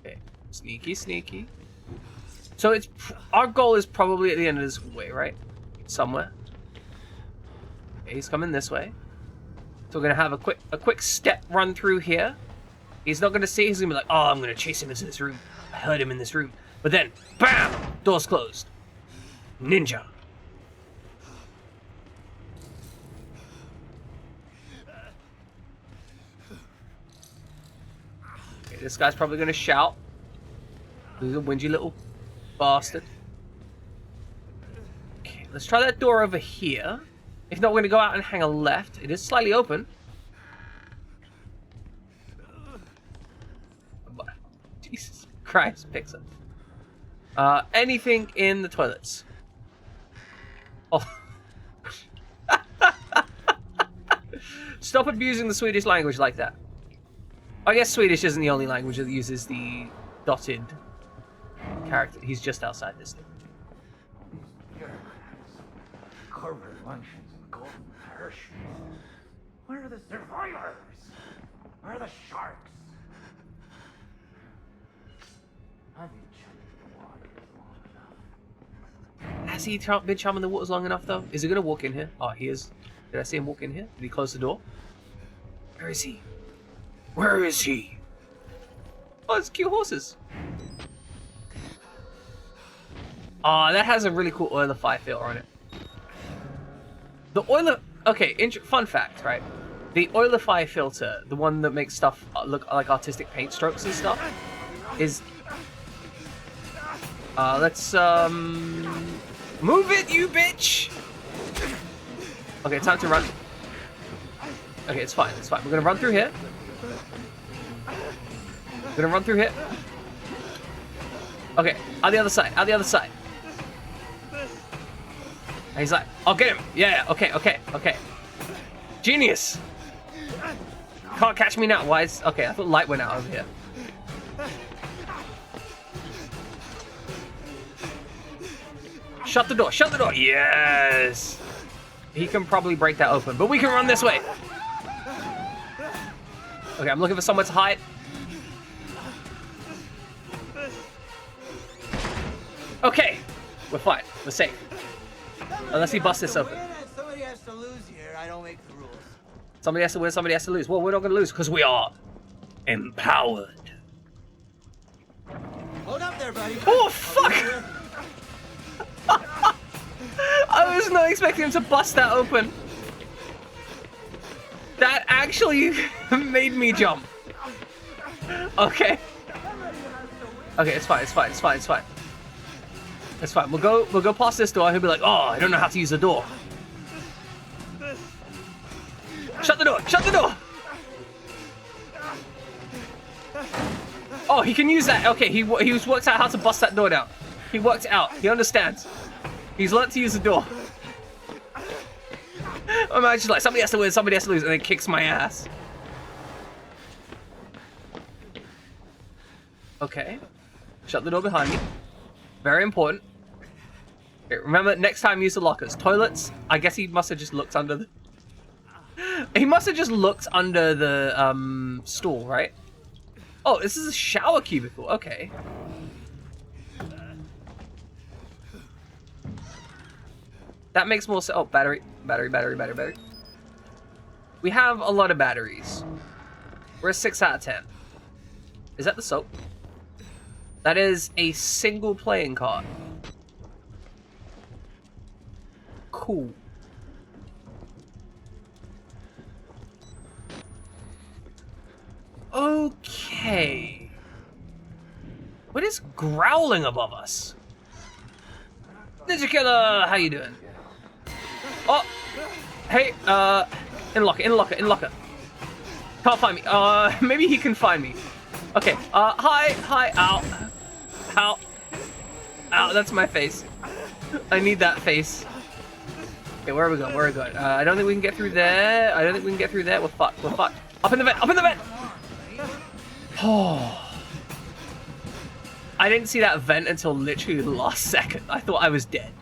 Speaker 1: Okay, sneaky. So our goal is probably at the end of this way, right? Somewhere. Okay, he's coming this way. So we're gonna have a quick step run through here. He's not gonna see. He's gonna be like, "Oh, I'm gonna chase him into this room. I heard him in this room." But then, bam! Door's closed. Ninja. Okay, this guy's probably gonna shout. He's a whingy little bastard. Okay, let's try that door over here. If not, we're gonna go out and hang a left. It is slightly open. Jesus Christ, picks up. Anything in the toilets? Oh. Stop abusing the Swedish language like that. I guess Swedish isn't the only language that uses the dotted character. He's just outside this thing.
Speaker 3: Corporate luncheons and golden parachutes. Where are the survivors? Where are the sharks? I've been chumming the water long enough.
Speaker 1: Has he been chumming the waters long enough, though? Is he going to walk in here? Oh, he is. Did I see him walk in here? Did he close the door? Where is he? Where is he? Oh, it's cute horses. Oh, that has a really cool Oiler Fire filter on it. The Oiler... Okay, fun fact, right? The Oiler Fire filter, the one that makes stuff look like artistic paint strokes and stuff, is... let's, move it, you bitch! Okay, time to run. Okay, it's fine, it's fine. We're gonna run through here. We're gonna run through here. Okay, out the other side, out the other side. And he's like, I'll get him. Yeah, okay. Genius! Can't catch me now. Why is... Okay, I thought light went out over here. Shut the door, shut the door. Yes! He can probably break that open, but we can run this way. Okay, I'm looking for somewhere to hide. Okay, we're fine. We're safe. Unless he busts this open.
Speaker 6: Somebody has to lose here. I don't make the rules.
Speaker 1: Somebody has to win, somebody has to lose. Well, we're not going to lose because we are empowered.
Speaker 6: Hold up there, buddy.
Speaker 1: Oh, fuck! I was not expecting him to bust that open. That actually made me jump. Okay. Okay, it's fine. It's fine. We'll go past this door and he'll be like, oh, I don't know how to use the door. Shut the door! Shut the door! Oh, he can use that. Okay, he worked out how to bust that door down. He worked it out. He understands. He's learned to use the door. Imagine like somebody has to win, somebody has to lose, and then kicks my ass. Okay. Shut the door behind me. Very important. Okay, remember, next time use the lockers. Toilets, I guess he must have just looked under the... He must have just looked under the stool, right? Oh, this is a shower cubicle. Okay. That makes more sense. Oh, battery. We have a lot of batteries. We're a 6 out of 10. Is that the soap? That is a single playing card. Cool. Okay. What is growling above us? Ninja Killer, how you doing? Oh, hey, in locker. Can't find me. Maybe he can find me. Okay. Hi. Ow. That's my face. I need that face. Okay, where are we going? I don't think we can get through there. We're fucked. Up in the vent. Oh. I didn't see that vent until literally the last second. I thought I was dead.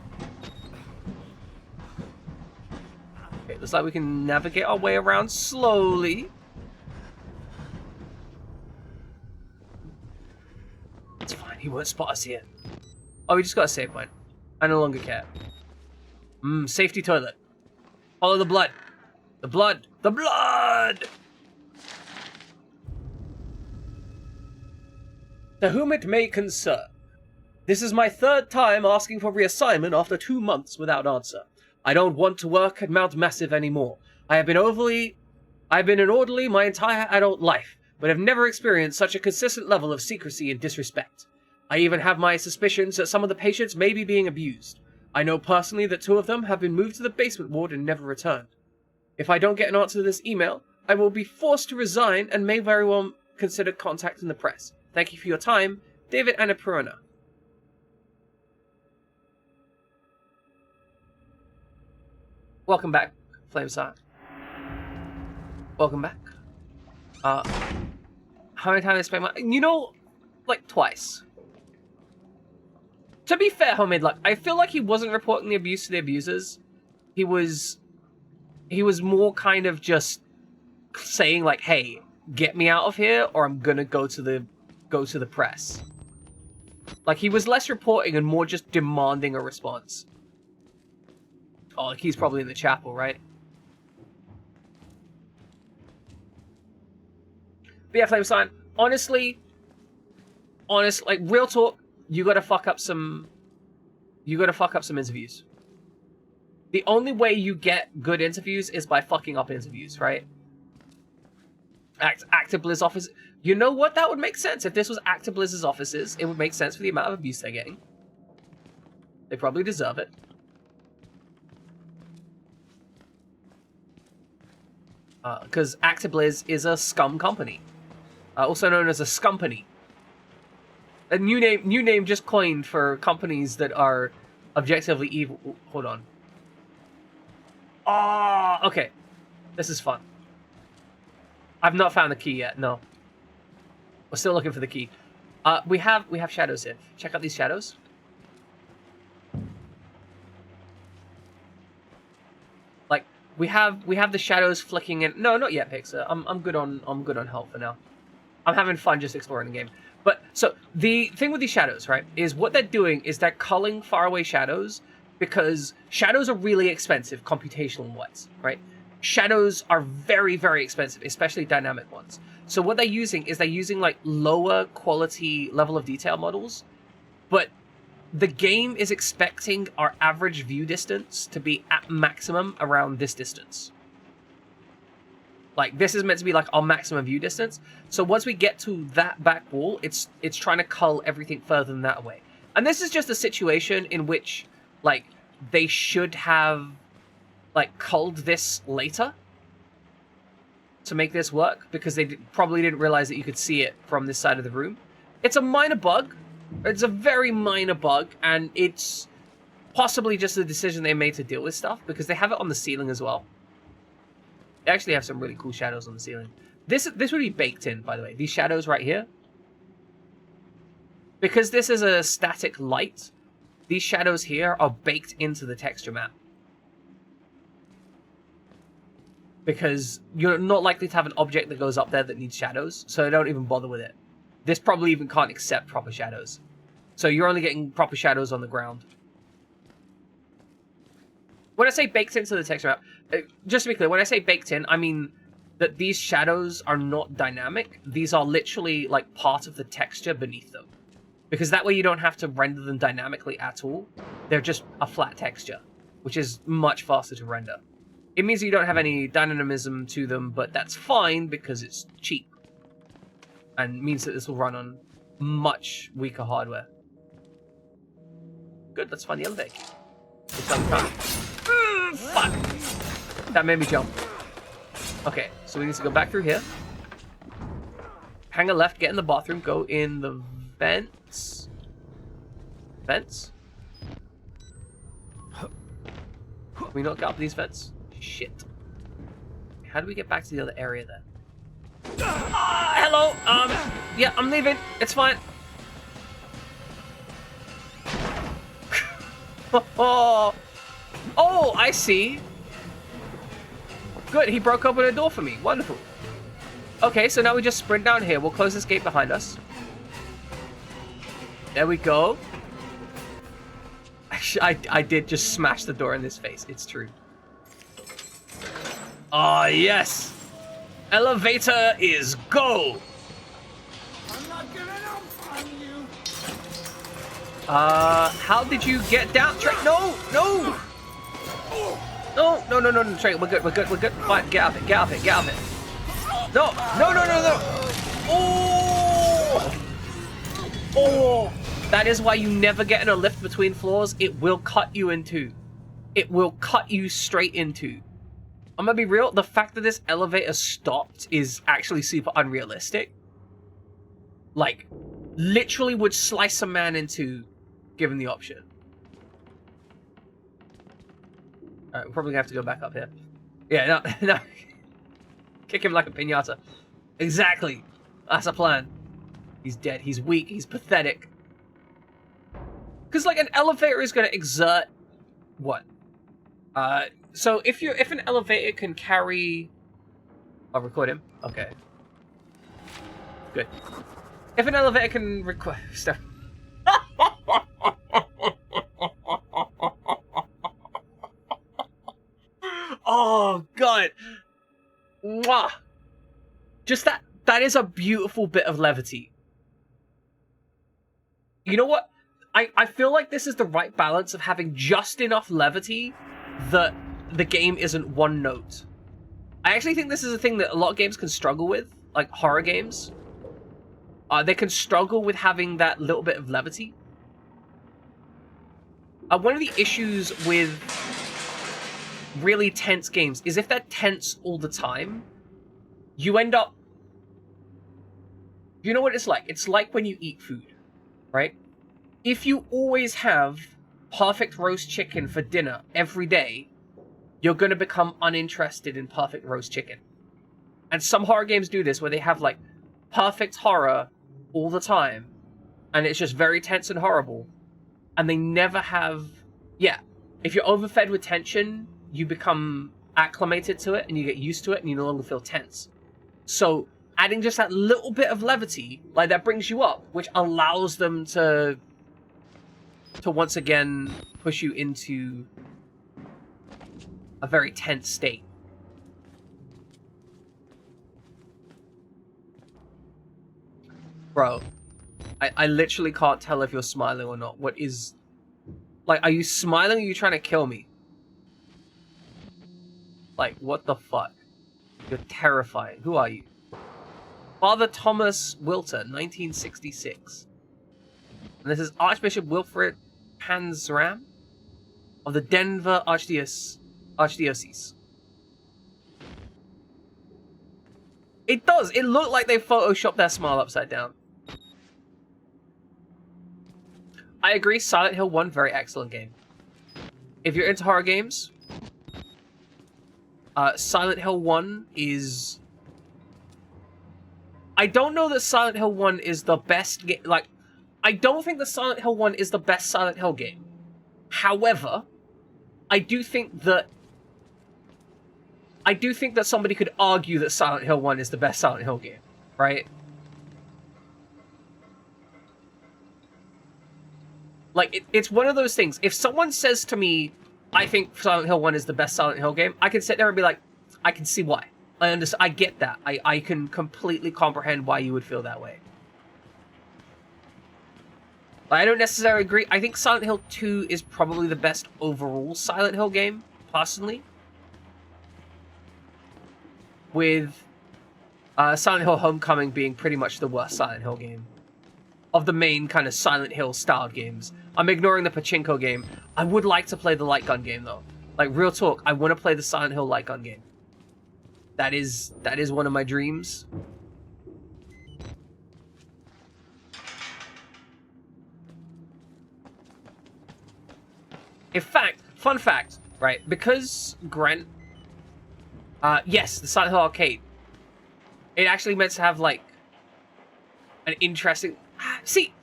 Speaker 1: Okay, looks like we can navigate our way around slowly. It's fine, he won't spot us here. Oh, we just got a save point. I no longer care. Safety toilet. Follow the blood. The blood! To whom it may concern. This is my 3rd time asking for reassignment after 2 months without answer. I don't want to work at Mount Massive anymore. I've been an orderly my entire adult life, but have never experienced such a consistent level of secrecy and disrespect. I even have my suspicions that some of the patients may be being abused. I know personally that 2 of them have been moved to the basement ward and never returned. If I don't get an answer to this email, I will be forced to resign and may very well consider contacting the press. Thank you for your time, David Annapurna. Welcome back, Flamesire. Welcome back. How many times I spent my... You know, like twice. To be fair, Homemade Luck, I feel like he wasn't reporting the abuse to the abusers. He was more kind of just saying like, hey, get me out of here or I'm gonna go to the press. Like, he was less reporting and more just demanding a response. Oh, like he's probably in the chapel, right? But yeah, Flame Sign, honestly, like, real talk, you gotta fuck up some interviews. The only way you get good interviews is by fucking up interviews, right? ActiBliz office. You know what? That would make sense. If this was ActiBliz's offices, it would make sense for the amount of abuse they're getting. They probably deserve it. Because ActiBliz is a scum company. Also known as a scumpany. A new name just coined for companies that are objectively evil. Ooh, hold on. Oh, okay. This is fun. I've not found the key yet, no. We're still looking for the key. We have shadows here. Check out these shadows. Like, we have the shadows flicking in. No, not yet, Pixar. I'm good on health for now. I'm having fun just exploring the game. But so the thing with these shadows, right, is what they're doing is they're culling faraway shadows because shadows are really expensive computational wise, right? Shadows are very, very expensive, especially dynamic ones. So what they're using is like lower quality level of detail models, but the game is expecting our average view distance to be at maximum around this distance. Like, this is meant to be like our maximum view distance. So once we get to that back wall, it's trying to cull everything further than that away. And this is just a situation in which, like, they should have, like, culled this later to make this work, because they probably didn't realize that you could see it from this side of the room. It's a minor bug. It's a very minor bug, and it's possibly just the decision they made to deal with stuff, because they have it on the ceiling as well. They actually have some really cool shadows on the ceiling. This would be baked in, by the way. These shadows right here, Because this is a static light, these shadows here are baked into the texture map. Because you're not likely to have an object that goes up there that needs shadows, so don't even bother with it. This probably even can't accept proper shadows. So you're only getting proper shadows on the ground. When I say baked into the texture map, just to be clear, when I say baked in, I mean that these shadows are not dynamic. These are literally like part of the texture beneath them. Because that way you don't have to render them dynamically at all. They're just a flat texture, which is much faster to render. It means you don't have any dynamism to them, but that's fine because it's cheap. And means that this will run on much weaker hardware. Good, let's find the elevator. Fuck! That made me jump. Okay, so we need to go back through here. Hang a left, get in the bathroom, go in the vents. Vents? Can we not get up these vents? Shit. How do we get back to the other area then? Hello! Yeah, I'm leaving. It's fine. Oh, I see. Good, he broke open a door for me. Wonderful. Okay, so now we just sprint down here. We'll close this gate behind us. There we go. I did just smash the door in his face. It's true. Ah, yes. Elevator is go.
Speaker 3: I'm not giving up on you.
Speaker 1: How did you get down? Trey, no. No, Trey, we're good. Fine, get out of it. No. Oh, that is why you never get in a lift between floors. It will cut you in two. It will cut you straight in two. I'm gonna be real, the fact that this elevator stopped is actually super unrealistic. Like, literally would slice a man in two, given the option. Alright, we're probably gonna have to go back up here. Yeah, no. Kick him like a piñata. Exactly. That's a plan. He's dead, he's weak, he's pathetic. Because, like, an elevator is gonna exert... what? So if an elevator can carry... I'll record him. Okay. Good. If an elevator can record... Oh, God. Mwah. Just that is a beautiful bit of levity. You know what? I feel like this is the right balance of having just enough levity that the game isn't one note. I actually think this is a thing that a lot of games can struggle with, like horror games. They can struggle with having that little bit of levity. One of the issues with really tense games is if they're tense all the time, you end up... You know what it's like? It's like when you eat food, right? If you always have perfect roast chicken for dinner every day, you're going to become uninterested in perfect roast chicken. And some horror games do this, where they have, like, perfect horror all the time, and it's just very tense and horrible. And they never have... Yeah, if you're overfed with tension, you become acclimated to it, and you get used to it, and you no longer feel tense. So, adding just that little bit of levity, like, that brings you up, which allows them to once again push you into a very tense state. Bro, I literally can't tell if you're smiling or not. What is... Like, are you smiling or are you trying to kill me? Like, what the fuck? You're terrifying. Who are you? Father Thomas Wilter, 1966. And this is Archbishop Wilfred Panzram of the Denver Archdiocese. It does. It looked like they photoshopped that smile upside down. I agree, Silent Hill 1, very excellent game. If you're into horror games, Silent Hill 1 is... I don't know that Silent Hill 1 is the best game. Like, I don't think the Silent Hill 1 is the best Silent Hill game. However, I do think that somebody could argue that Silent Hill 1 is the best Silent Hill game, right? Like, it's one of those things. If someone says to me, I think Silent Hill 1 is the best Silent Hill game, I can sit there and be like, I can see why. I understand. I get that. I can completely comprehend why you would feel that way. I don't necessarily agree. I think Silent Hill 2 is probably the best overall Silent Hill game, personally. With Silent Hill Homecoming being pretty much the worst Silent Hill game. Of the main kind of Silent Hill styled games. I'm ignoring the Pachinko game. I would like to play the light gun game, though. Like, real talk, I want to play the Silent Hill light gun game. That is one of my dreams. In fact, fun fact, right? Because Grant, yes, the Silent Hill Arcade, it actually meant to have like an interesting. See,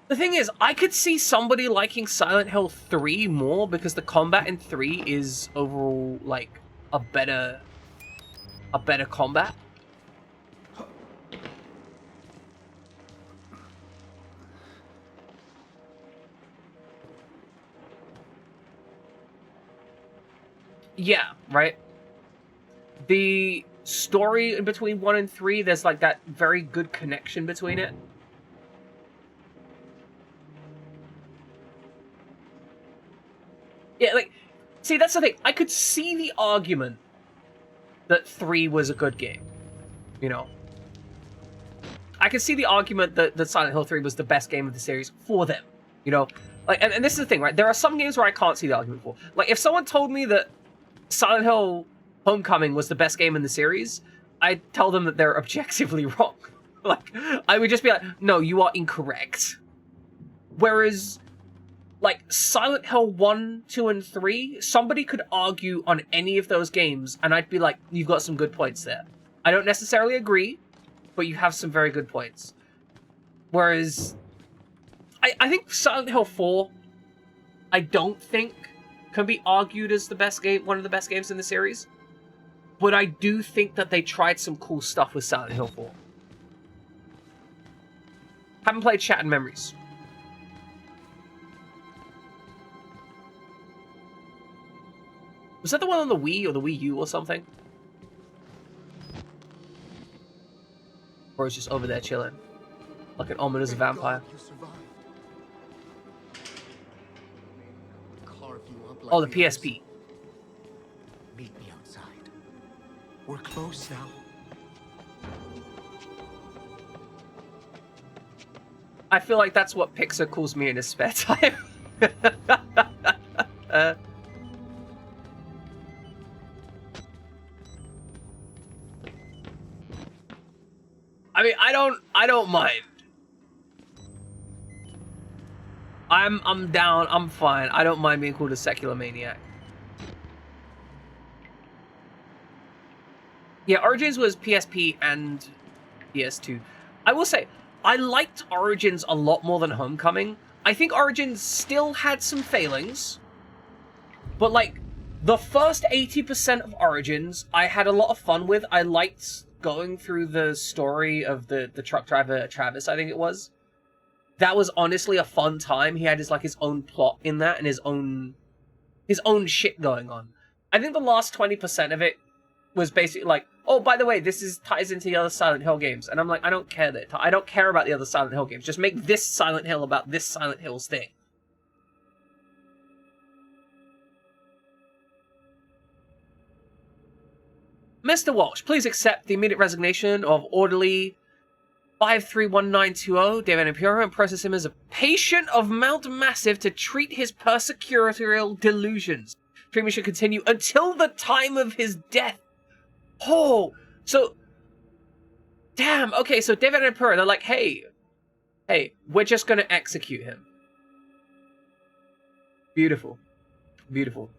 Speaker 1: the thing is, I could see somebody liking Silent Hill 3 more because the combat in 3 is overall like a better combat. Yeah, right? The story in between 1 and 3, there's like that very good connection between it. Yeah, like, see, that's the thing. I could see the argument that 3 was a good game. You know? I could see the argument that Silent Hill 3 was the best game of the series for them. You know? Like, and this is the thing, right? There are some games where I can't see the argument for. Like, if someone told me that Silent Hill Homecoming was the best game in the series, I'd tell them that they're objectively wrong. Like, I would just be like, no, you are incorrect. Whereas, like, Silent Hill 1, 2, and 3, somebody could argue on any of those games, and I'd be like, you've got some good points there. I don't necessarily agree, but you have some very good points. Whereas, I think Silent Hill 4, I don't think can be argued as the best game, one of the best games in the series. But I do think that they tried some cool stuff with Silent Hill 4. Haven't played Shattered Memories. Was that the one on the Wii or the Wii U or something? Or is just over there chilling, like an ominous vampire.
Speaker 2: You survived. Carve you up
Speaker 1: Oh, the
Speaker 2: the others.
Speaker 1: PSP.
Speaker 2: Meet me outside. We're close now.
Speaker 1: I feel like that's what Pixar calls me in his spare time. I mean, I don't mind. I'm down. I'm fine. I don't mind being called a secular maniac. Yeah, Origins was PSP and PS2. I will say, I liked Origins a lot more than Homecoming. I think Origins still had some failings, but like the first 80% of Origins, I had a lot of fun with. I liked going through the story of the truck driver Travis, I think it was. That was honestly a fun time. He had his own plot in that and his own shit going on. I think the last 20% of it was basically like, oh, by the way, this ties into the other Silent Hill games. And I'm like, I don't care I don't care about the other Silent Hill games. Just make this Silent Hill about this Silent Hill's thing. Mr. Walsh, please accept the immediate resignation of Orderly 531920, David Impero, and process him as a patient of Mount Massive to treat his persecutorial delusions. Treatment should continue until the time of his death. Oh, so... Damn, okay, so David Impero, they're like, hey, we're just gonna execute him. Beautiful. Beautiful.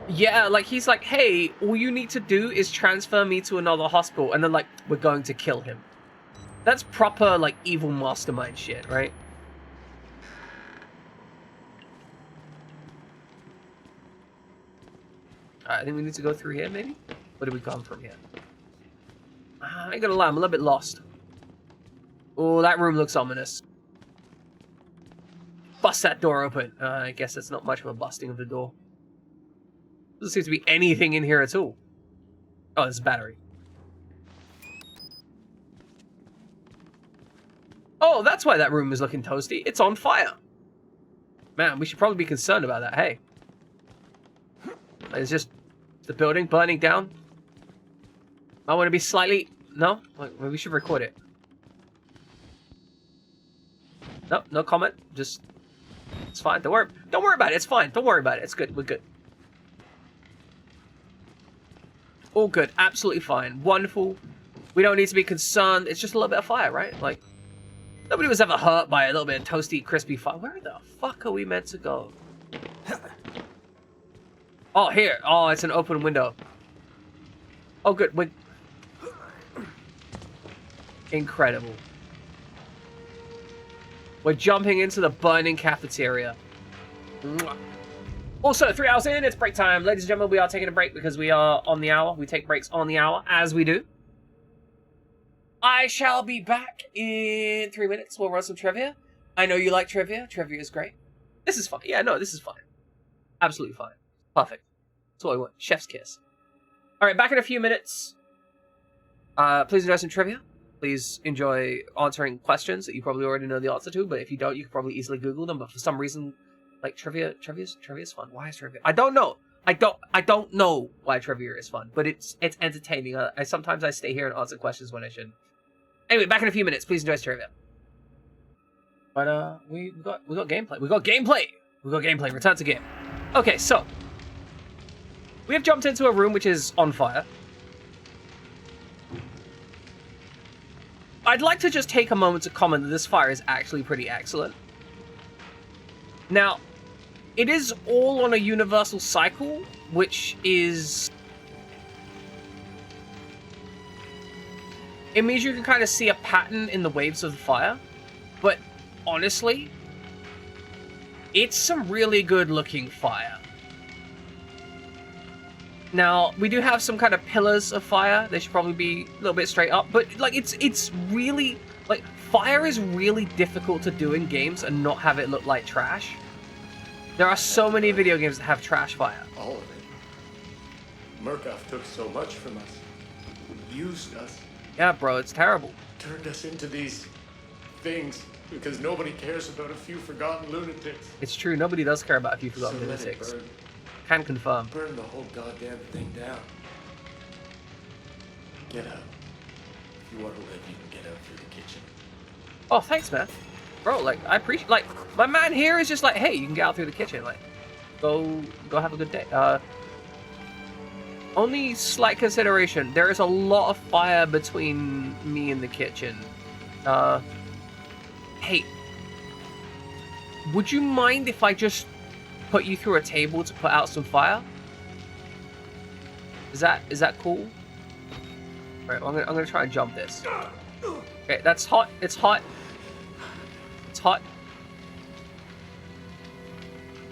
Speaker 1: Yeah, like he's like, hey, all you need to do is transfer me to another hospital, and then like, we're going to kill him. That's proper like evil mastermind shit, right? Alright, I think we need to go through here, maybe? Where do we come from here? I ain't gonna lie, I'm a little bit lost. Oh, that room looks ominous. Bust that door open. I guess that's not much of a busting of the door. Doesn't seem to be anything in here at all. Oh, there's a battery. Oh, that's why that room is looking toasty. It's on fire. Man, we should probably be concerned about that, hey. It's just the building burning down. I want to be slightly... No? Maybe we should record it. No, no comment. Just... It's fine. Don't worry about it. It's fine. Don't worry about it. It's good. We're good. All good. Absolutely fine. Wonderful. We don't need to be concerned. It's just a little bit of fire, right? Like, nobody was ever hurt by a little bit of toasty, crispy fire. Where the fuck are we meant to go? Oh, here. Oh, it's an open window. Oh, good. Incredible. We're jumping into the burning cafeteria. Mwah. Also, 3 hours in, it's break time. Ladies and gentlemen, we are taking a break because we are on the hour. We take breaks on the hour, as we do. I shall be back in 3 minutes. We'll run some trivia. I know you like trivia. Trivia is great. This is fun. Yeah, no, this is fine. Absolutely fine. Perfect. That's what I want. Chef's kiss. All right, back in a few minutes. Please enjoy some trivia. Please enjoy answering questions that you probably already know the answer to, but if you don't, you can probably easily Google them. But for some reason, like trivia's fun. Why is trivia? I don't know. I don't know why trivia is fun, but it's entertaining. Sometimes I stay here and answer questions when I shouldn't. Anyway, back in a few minutes. Please enjoy trivia. But we got gameplay. We got gameplay. Return to game. Okay, so we have jumped into a room which is on fire. I'd like to just take a moment to comment that this fire is actually pretty excellent. Now, it is all on a universal cycle, which is... It means you can kind of see a pattern in the waves of the fire, but honestly, it's some really good looking fire. Now, we do have some kind of pillars of fire. They should probably be a little bit straight up, but like it's really, like, fire is really difficult to do in games and not have it look like trash. There are so many video games that have trash fire.
Speaker 4: All of it. Murkoff took so much from us. Used us.
Speaker 1: Yeah, bro, it's terrible.
Speaker 4: Turned us into these things because nobody cares about a few forgotten lunatics.
Speaker 1: It's true, nobody does care about a few forgotten lunatics. Can confirm.
Speaker 4: Burn the whole goddamn thing down. Get out. If you want to live, you can get out through the kitchen.
Speaker 1: Oh, thanks, man. Bro, like, I appreciate, like, my man here is just like, hey, you can get out through the kitchen, like, go have a good day. Only slight consideration, there is a lot of fire between me and the kitchen. Hey, would you mind if I just put you through a table to put out some fire? Is that cool? Right, well, I'm gonna try and jump this. Okay, that's hot. It's hot. It's hot.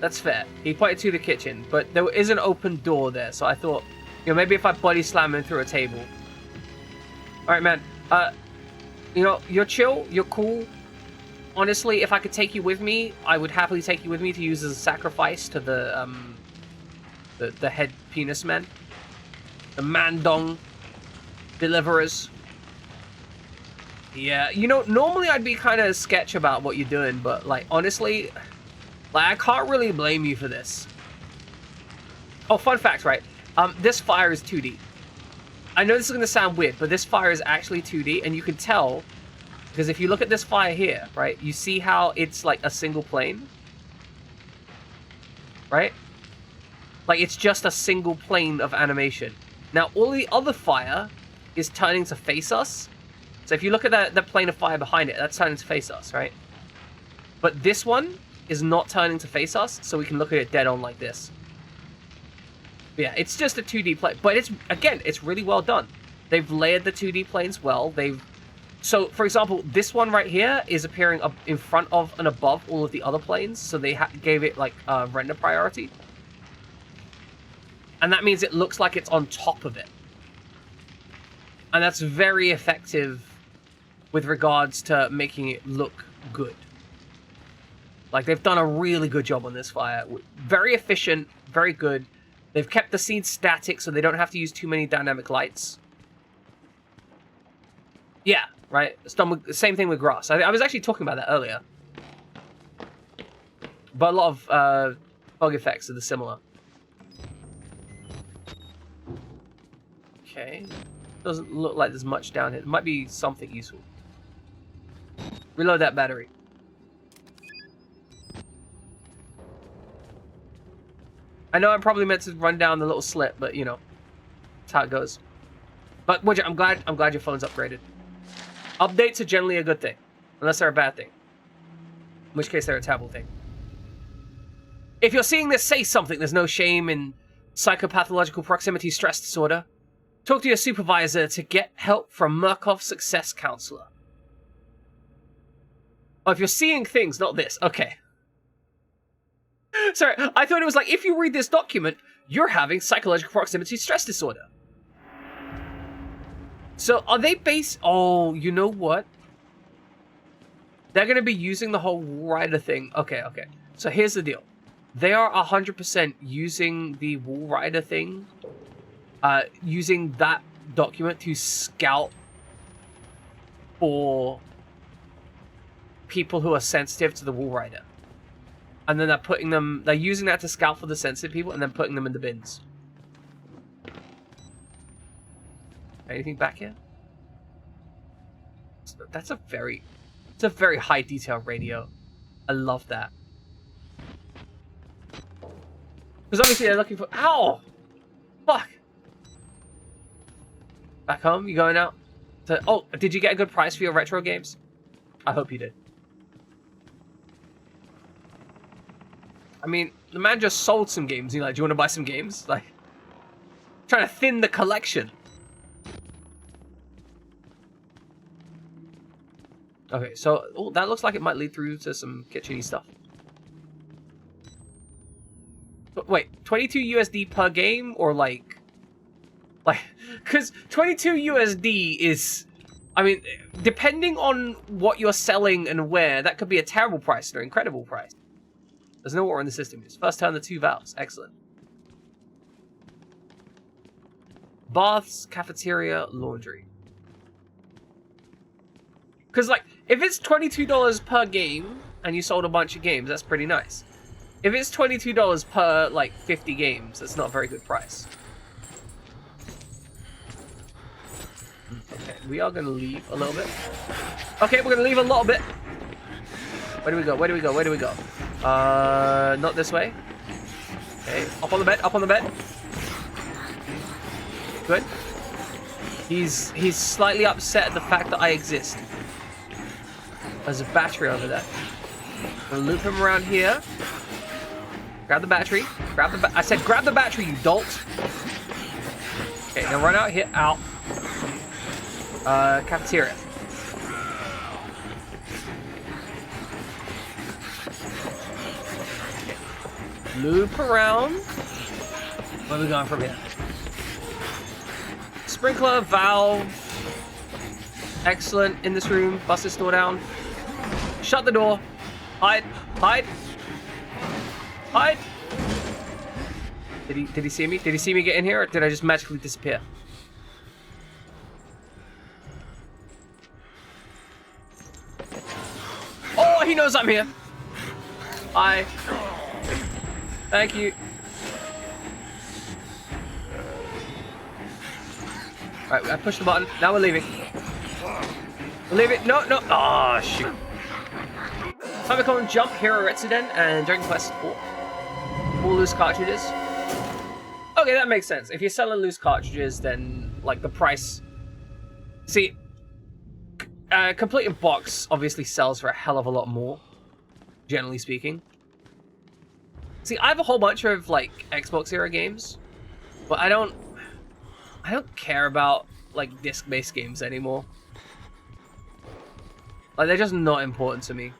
Speaker 1: That's fair. He pointed to the kitchen, but there is an open door there, so I thought, you know, maybe if I body slam him through a table. All right, man. You know, you're chill. You're cool. Honestly, if I could take you with me, I would happily take you with me to use as a sacrifice to the head penis men. The Mandong deliverers. Yeah, you know, normally I'd be kind of sketch about what you're doing, but, like, honestly, like, I can't really blame you for this. Oh, fun fact, right? This fire is 2D. I know this is going to sound weird, but this fire is actually 2D, and you can tell, because if you look at this fire here, right, you see how it's like a single plane? Right? Like, it's just a single plane of animation. Now, all the other fire is turning to face us. So if you look at the plane of fire behind it, that's turning to face us, right? But this one is not turning to face us, so we can look at it dead on like this. Yeah, it's just a 2D plane, but it's really well done. They've layered the 2D planes well. So, for example, this one right here is appearing up in front of and above all of the other planes, so they gave it like render priority, and that means it looks like it's on top of it, and that's very effective with regards to making it look good. Like, they've done a really good job on this fire. Very efficient, very good. They've kept the scene static so they don't have to use too many dynamic lights. Yeah, right? It's done with, same thing with grass. I was actually talking about that earlier. But a lot of bug effects are similar. Okay. Doesn't look like there's much down here. It might be something useful. Reload that battery. I know I'm probably meant to run down the little slit, but you know, that's how it goes. But Woodger, I'm glad your phone's upgraded. Updates are generally a good thing, unless they're a bad thing. In which case they're a terrible thing. If you're seeing this, say something. There's no shame in psychopathological proximity stress disorder. Talk to your supervisor to get help from Murkoff Success Counselor. Oh, if you're seeing things, not this. Okay. Sorry, I thought it was like, if you read this document, you're having psychological proximity stress disorder. So, are they based... Oh, you know what? They're going to be using the whole Walrider thing. Okay. So, here's the deal. They are 100% using the Walrider thing. Using that document to scout for people who are sensitive to the Walrider. And then they're using that to scout for the sensitive people and then putting them in the bins. Anything back here? It's a very high detail radio. I love that. Because obviously they're looking for... Ow! Fuck! Back home? You going out? Oh, did you get a good price for your retro games? I hope you did. I mean, the man just sold some games. He's like, do you want to buy some games? Like, trying to thin the collection. Okay, so that looks like it might lead through to some kitchen-y stuff. But wait, 22 USD per game, or like, because 22 USD is, I mean, depending on what you're selling and where, that could be a terrible price or an incredible price. There's no water in the system. It's first turn the 2 valves. Excellent. Baths, cafeteria, laundry. Because, like, if it's $22 per game and you sold a bunch of games, that's pretty nice. If it's $22 per, like, 50 games, that's not a very good price. Okay, we are going to leave a little bit. Okay, we're going to leave a little bit. Where do we go? Where do we go? Where do we go? Not this way. Okay, up on the bed, up on the bed. Good. He's slightly upset at the fact that I exist. There's a battery over there. I'm gonna loop him around here. Grab the battery. I said grab the battery, you dolt. Okay, now run out here. Out. Cafeteria. Loop around. Where are we going from here? Sprinkler, valve. Excellent. In this room. Bust this door down. Shut the door. Hide. Hide. Hide. Did he see me? Did he see me get in here, or did I just magically disappear? Oh, he knows I'm here. Hi. Thank you. Alright, I pushed the button. Now we're leaving. We're leaving. No. Oh, shoot. Famicom Jump, Hero Retsuden, and Dragon Quest 4. All loose cartridges. Okay, that makes sense. If you're selling loose cartridges, then, like, the price... See, Complete in Box obviously sells for a hell of a lot more, generally speaking. See, I have a whole bunch of, like, Xbox era games, But I don't care about like disc-based games anymore. Like, they're just not important to me.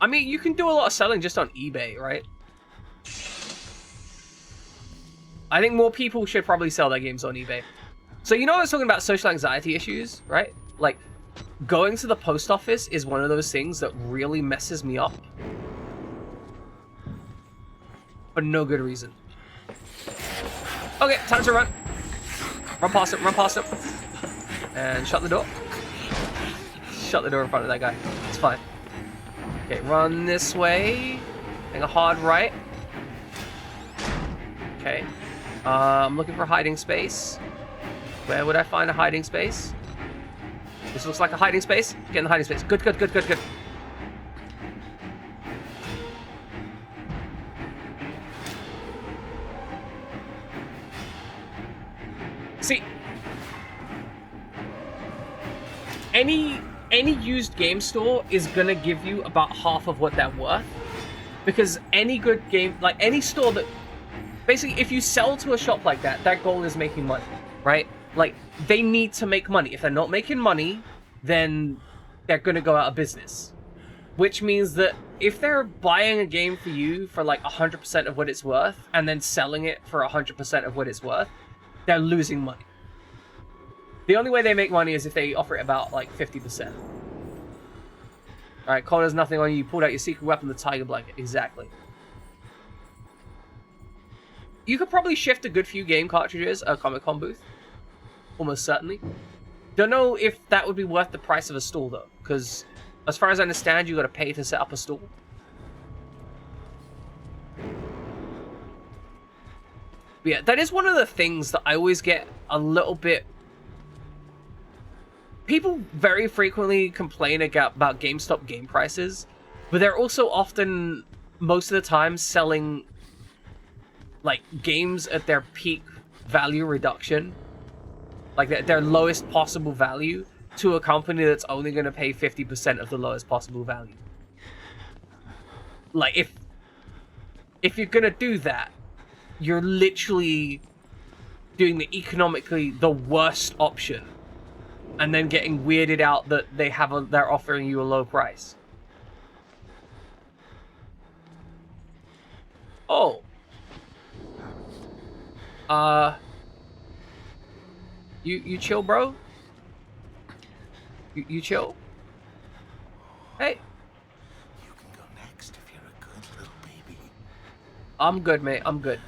Speaker 1: I mean, you can do a lot of selling just on eBay, right? I think more people should probably sell their games on eBay. So you know I was talking about social anxiety issues, right? Like, going to the post office is one of those things that really messes me up. For no good reason. Okay, time to run. Run past him, run past him. And shut the door. Shut the door in front of that guy. It's fine. Okay, run this way. Take a hard right. Okay. I'm looking for a hiding space. Where would I find a hiding space? This looks like a hiding space. Get in the hiding space. Good, good, good, good, good. See, any used game store is gonna give you about half of what they're worth, because any good game, like any store that, basically, if you sell to a shop like that, that goal is making money, right? Like, they need to make money. If they're not making money, then they're gonna go out of business. Which means that if they're buying a game for you for like 100% of what it's worth, and then selling it for 100% of what it's worth, they're losing money. The only way they make money is if they offer it about like 50%. Alright, Connor's nothing on you. You pulled out your secret weapon, the Tiger Blanket. Exactly. You could probably shift a good few game cartridges at a Comic-Con booth. Almost certainly. Don't know if that would be worth the price of a stall though, because as far as I understand, you got to pay to set up a stall. But yeah, that is one of the things that I always get a little bit... People very frequently complain about GameStop game prices, but they're also often, most of the time, selling like games at their peak value reduction, like their lowest possible value, to a company that's only going to pay 50% of the lowest possible value. Like, if you're going to do that, you're literally doing the economically the worst option, and then getting weirded out that they're offering you a low price. Oh. You chill, bro? You chill? Hey.
Speaker 3: You can go next if you're a good little baby.
Speaker 1: I'm good, mate. I'm good.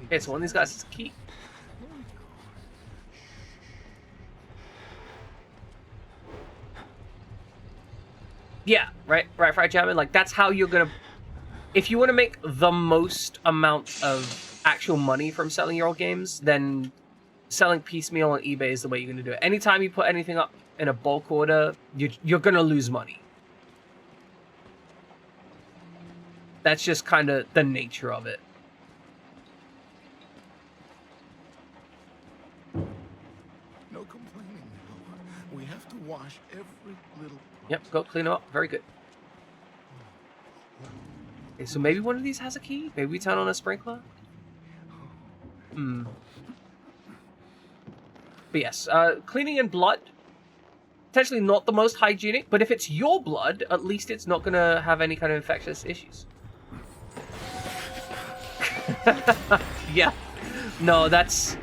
Speaker 1: Okay, so one of these guys is key. Yeah, right, Jamin. Like, that's how you're gonna... If you want to make the most amount of actual money from selling your old games, then selling piecemeal on eBay is the way you're gonna do it. Anytime you put anything up in a bulk order, you're gonna lose money. That's just kind of the nature of it.
Speaker 3: No complaining now. We have to wash every little...
Speaker 1: Yep, go clean them up. Very good. Okay, so maybe one of these has a key? Maybe we turn on a sprinkler? But yes, cleaning in blood, potentially not the most hygienic, but if it's your blood, at least it's not going to have any kind of infectious issues. Yeah. No, that's...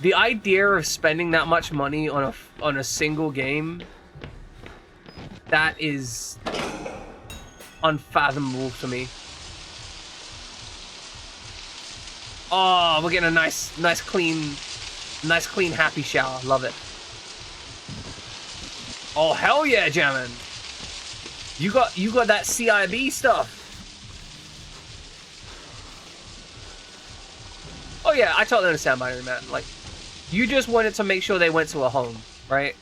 Speaker 1: The idea of spending that much money on a single game, that is unfathomable to me. Oh, we're getting a nice clean, happy shower. Love it. Oh, hell yeah, Jammin. You got that CIB stuff. Oh yeah, I totally understand, Binary Man. Like, you just wanted to make sure they went to a home, right?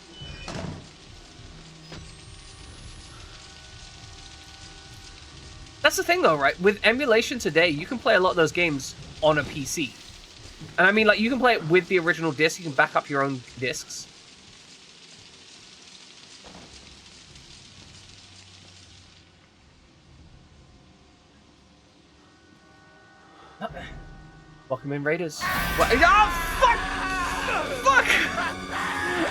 Speaker 1: That's the thing though, right? With emulation today, you can play a lot of those games on a PC. And I mean, like, you can play it with the original disc, you can back up your own discs. Welcome in, Raiders. What? Oh, fuck! Fuck!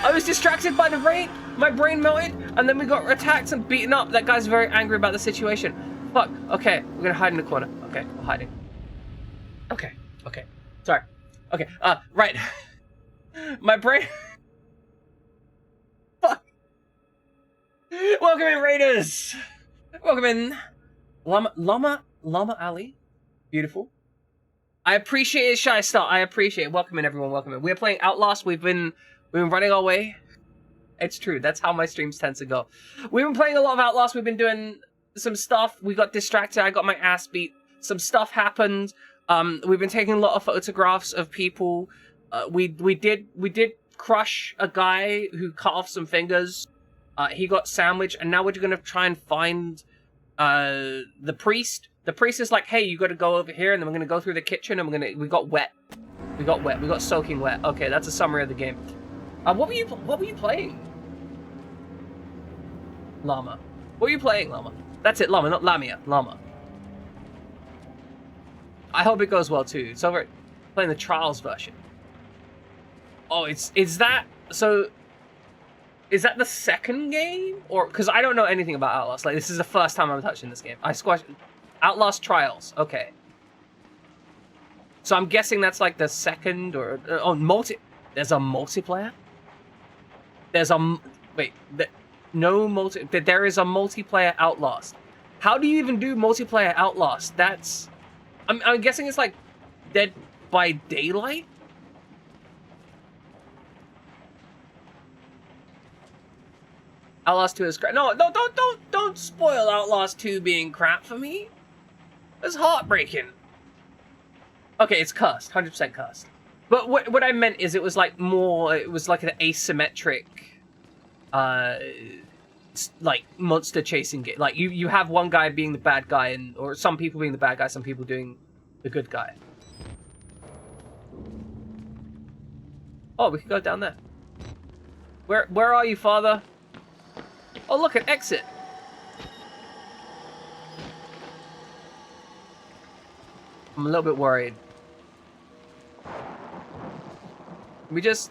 Speaker 1: I was distracted by the rain, my brain melted, and then we got attacked and beaten up. That guy's very angry about the situation. Fuck. Okay, we're gonna hide in the corner. Okay, we're hiding. Okay, okay. Sorry. Okay, right. My brain... Fuck. Welcome in, Raiders! Welcome in. Llama Ali. Beautiful. I appreciate it, Shy Star. I appreciate it. Welcome in, everyone. Welcome in. We're playing Outlast. We've been running our way. It's true. That's how my streams tend to go. We've been playing a lot of Outlast. We've been doing some stuff. We got distracted. I got my ass beat. Some stuff happened. We've been taking a lot of photographs of people. We did crush a guy who cut off some fingers. He got sandwiched, and now we're gonna try and find the priest. The priest is like, hey, you got to go over here, and then we're gonna go through the kitchen, and we got wet. We got soaking wet. Okay, that's a summary of the game. What were you playing? Llama. What were you playing, Llama? That's it, Llama, not Lamia. Llama. I hope it goes well too. It's over playing the Trials version. Oh, is that so? Is that the second game, or because I don't know anything about Outlast? Like, this is the first time I'm touching this game. I squashed Outlast Trials. Okay. So I'm guessing that's like the second or There's a multiplayer. There's a wait. No multi. There is a multiplayer Outlast. How do you even do multiplayer Outlast? That's. I'm guessing it's like Dead by Daylight. Outlast 2 is crap. No, don't spoil Outlast 2 being crap for me. It's heartbreaking. Okay, it's cursed, 100% cursed. But what I meant is it was like more. It was like an asymmetric, like monster chasing game. Like you have one guy being the bad guy, or some people being the bad guy, some people doing the good guy. Oh, we can go down there. Where are you, Father? Oh, look, an exit. I'm a little bit worried. We just...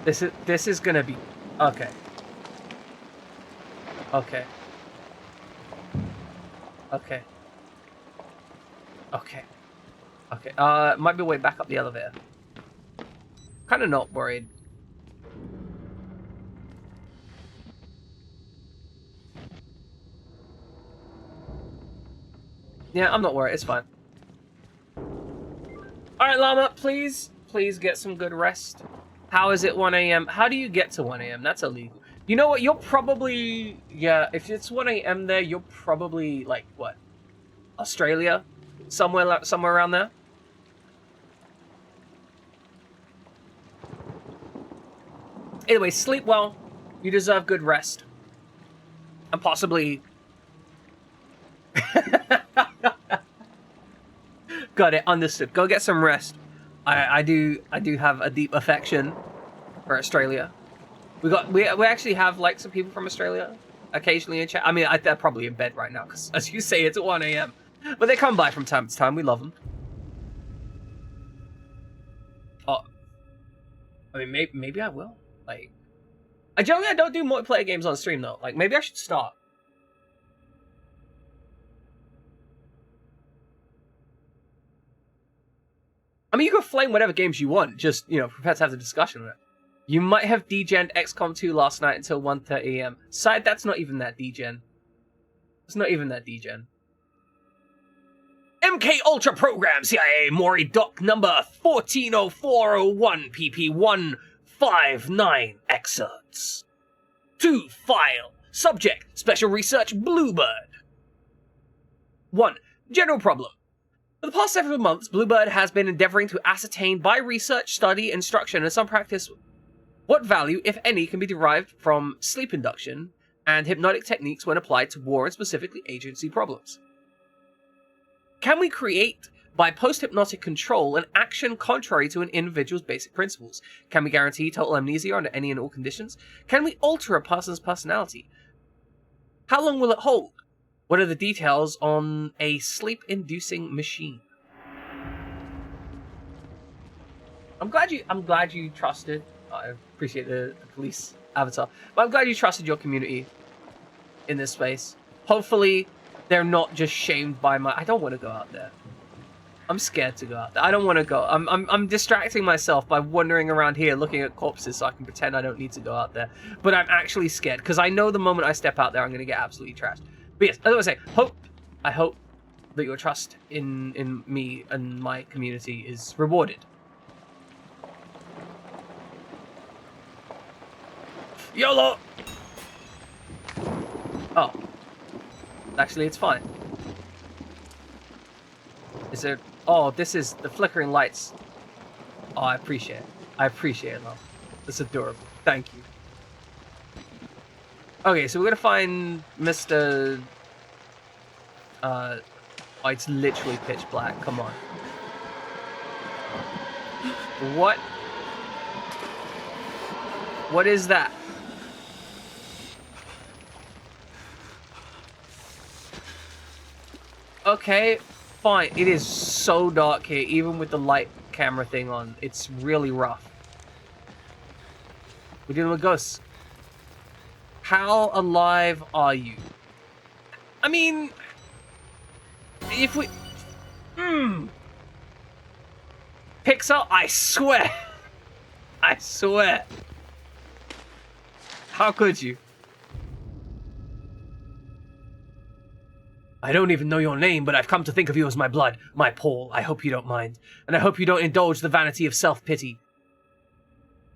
Speaker 1: This is gonna be... Okay. Okay. Okay. Okay. Okay. Might be way back up the elevator. Kinda not worried. Yeah, I'm not worried. It's fine. Alright, Llama, please get some good rest. How is it 1 a.m.? How do you get to 1 a.m.? That's illegal. You know what? You're probably... Yeah, if it's 1 a.m. there, you're probably, like, what? Australia? Somewhere around there? Anyway, sleep well. You deserve good rest. And possibly... Got it, understood. Go get some rest. I do have a deep affection for Australia. We actually have like some people from Australia occasionally in chat. I mean, they're probably in bed right now because, as you say, it's at 1 a.m. But they come by from time to time. We love them. Oh, I mean, maybe I will. Like, I generally don't do multiplayer games on stream though. Like, maybe I should start. I mean, you can flame whatever games you want, just, you know, prepare to have the discussion on it. You might have degened XCOM 2 last night until 1:30 a.m. Side, that's not even that degen. It's not even that degen. MK Ultra Program, CIA, Mori Doc number 140401, PP159, excerpts. 2, file. Subject, Special Research Bluebird. 1, general problem. For the past several months, Bluebird has been endeavoring to ascertain by research, study, instruction, and some practice what value, if any, can be derived from sleep induction and hypnotic techniques when applied to war and specifically agency problems. Can we create, by post-hypnotic control, an action contrary to an individual's basic principles? Can we guarantee total amnesia under any and all conditions? Can we alter a person's personality? How long will it hold? What are the details on a sleep-inducing machine? I'm glad you trusted. I appreciate the police avatar, but I'm glad you trusted your community in this space. Hopefully, they're not just shamed by my. I don't want to go out there. I'm scared to go out there. I don't want to go. I'm distracting myself by wandering around here looking at corpses so I can pretend I don't need to go out there. But I'm actually scared because I know the moment I step out there, I'm going to get absolutely trashed. But yes, as I was saying, I hope that your trust in me and my community is rewarded. YOLO! Oh. Actually, it's fine. Is there... Oh, this is the flickering lights. Oh, I appreciate it. I appreciate it, love. That's adorable. Thank you. Okay, so we're gonna find Mr... Oh, it's literally pitch black. Come on. What? What is that? Okay, fine. It is so dark here, even with the light camera thing on. It's really rough. We're dealing with ghosts. How alive are you? I mean, if we... Pixar, I swear. I swear. How could you? I don't even know your name, but I've come to think of you as my blood, my Paul. I hope you don't mind. And I hope you don't indulge the vanity of self-pity.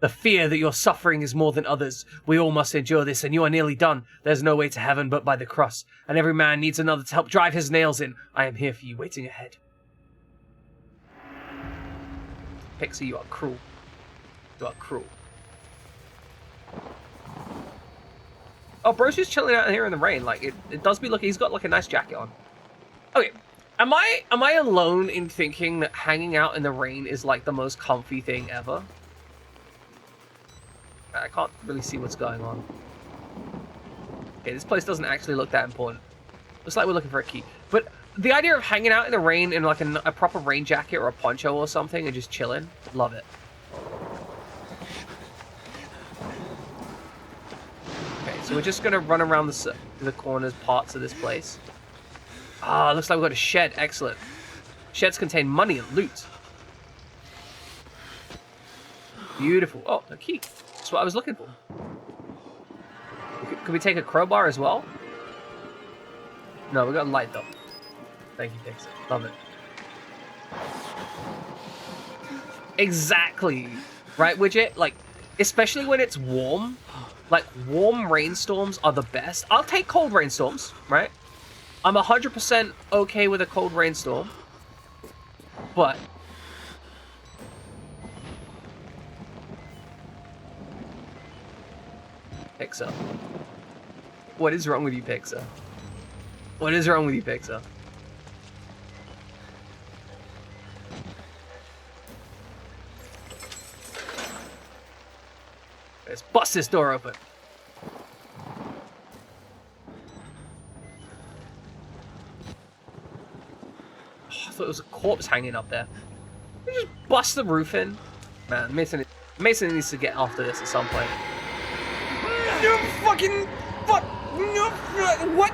Speaker 1: The fear that your suffering is more than others. We all must endure this, and you are nearly done. There's no way to heaven but by the cross, and every man needs another to help drive his nails in. I am here for you, waiting ahead. Pixar, you are cruel. You are cruel. Oh, bro's just chilling out here in the rain. Like, it does be looking... He's got, like, a nice jacket on. Okay. Am I alone in thinking that hanging out in the rain is, like, the most comfy thing ever? I can't really see what's going on. Okay, this place doesn't actually look that important. Looks like we're looking for a key. But the idea of hanging out in the rain in, like, a proper rain jacket or a poncho or something and just chilling, love it. So we're just going to run around the corners parts of this place. Ah, looks like we've got a shed. Excellent. Sheds contain money and loot. Beautiful. Oh, a key. That's what I was looking for. Can we take a crowbar as well? No, we got a light though. Thank you, Pixar. Love it. Exactly. Right, Widget? Like, especially when it's warm. Like, warm rainstorms are the best. I'll take cold rainstorms, right? I'm 100% okay with a cold rainstorm. But... Pixar. What is wrong with you, Pixar? What is wrong with you, Pixar? Let's bust this door open. Oh, I thought it was a corpse hanging up there. We just bust the roof in. Man, Mason needs to get after this at some point. No fucking fuck. No, what?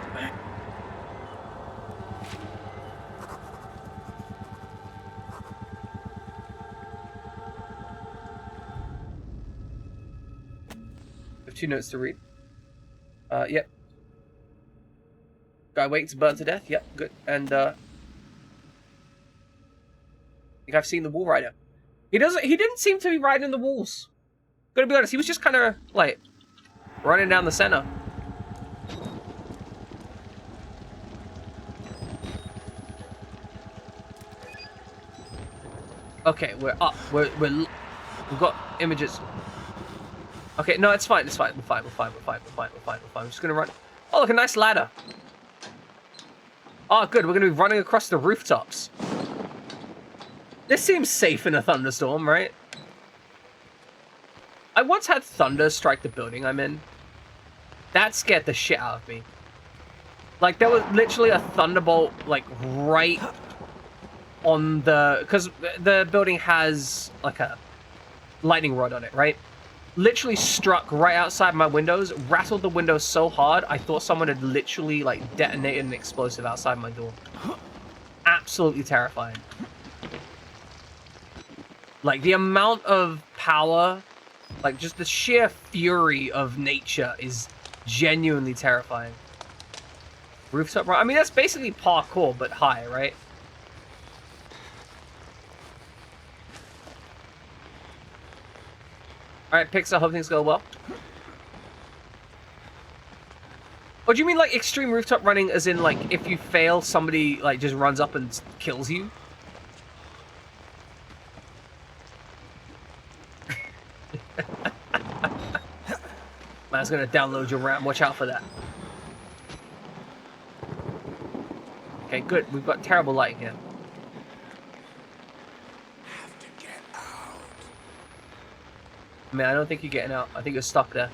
Speaker 1: Two notes to read. Yep. Guy waiting to burn to death. Yep, good. And I think I've seen the Wall Rider. He didn't seem to be riding the walls. Gotta be honest, he was just kind of like running down the center. Okay, we're up. We've got images. Okay, no, it's fine. It's fine. We're fine. We're fine. We're fine. We're fine. We're fine. We're fine. I'm just gonna run. Oh, look, a nice ladder. Oh, good. We're gonna be running across the rooftops. This seems safe in a thunderstorm, right? I once had thunder strike the building I'm in. That scared the shit out of me. Like, there was literally a thunderbolt, like, right on the... Because the building has, like, a lightning rod on it, right? Literally struck right outside my windows, rattled the windows so hard, I thought someone had literally, like, detonated an explosive outside my door. Absolutely terrifying. Like, the amount of power, like, just the sheer fury of nature is genuinely terrifying. Rooftop run. I mean, that's basically parkour, but high, right? Alright, Pixar, hope things go well. Or do you mean, like, extreme rooftop running as in, like, if you fail, somebody, like, just runs up and kills you? Man's gonna download your RAM. Watch out for that. Okay, good. We've got terrible lighting here.
Speaker 3: Have to get out.
Speaker 1: Man, I don't think you're getting out. I think you're stuck there.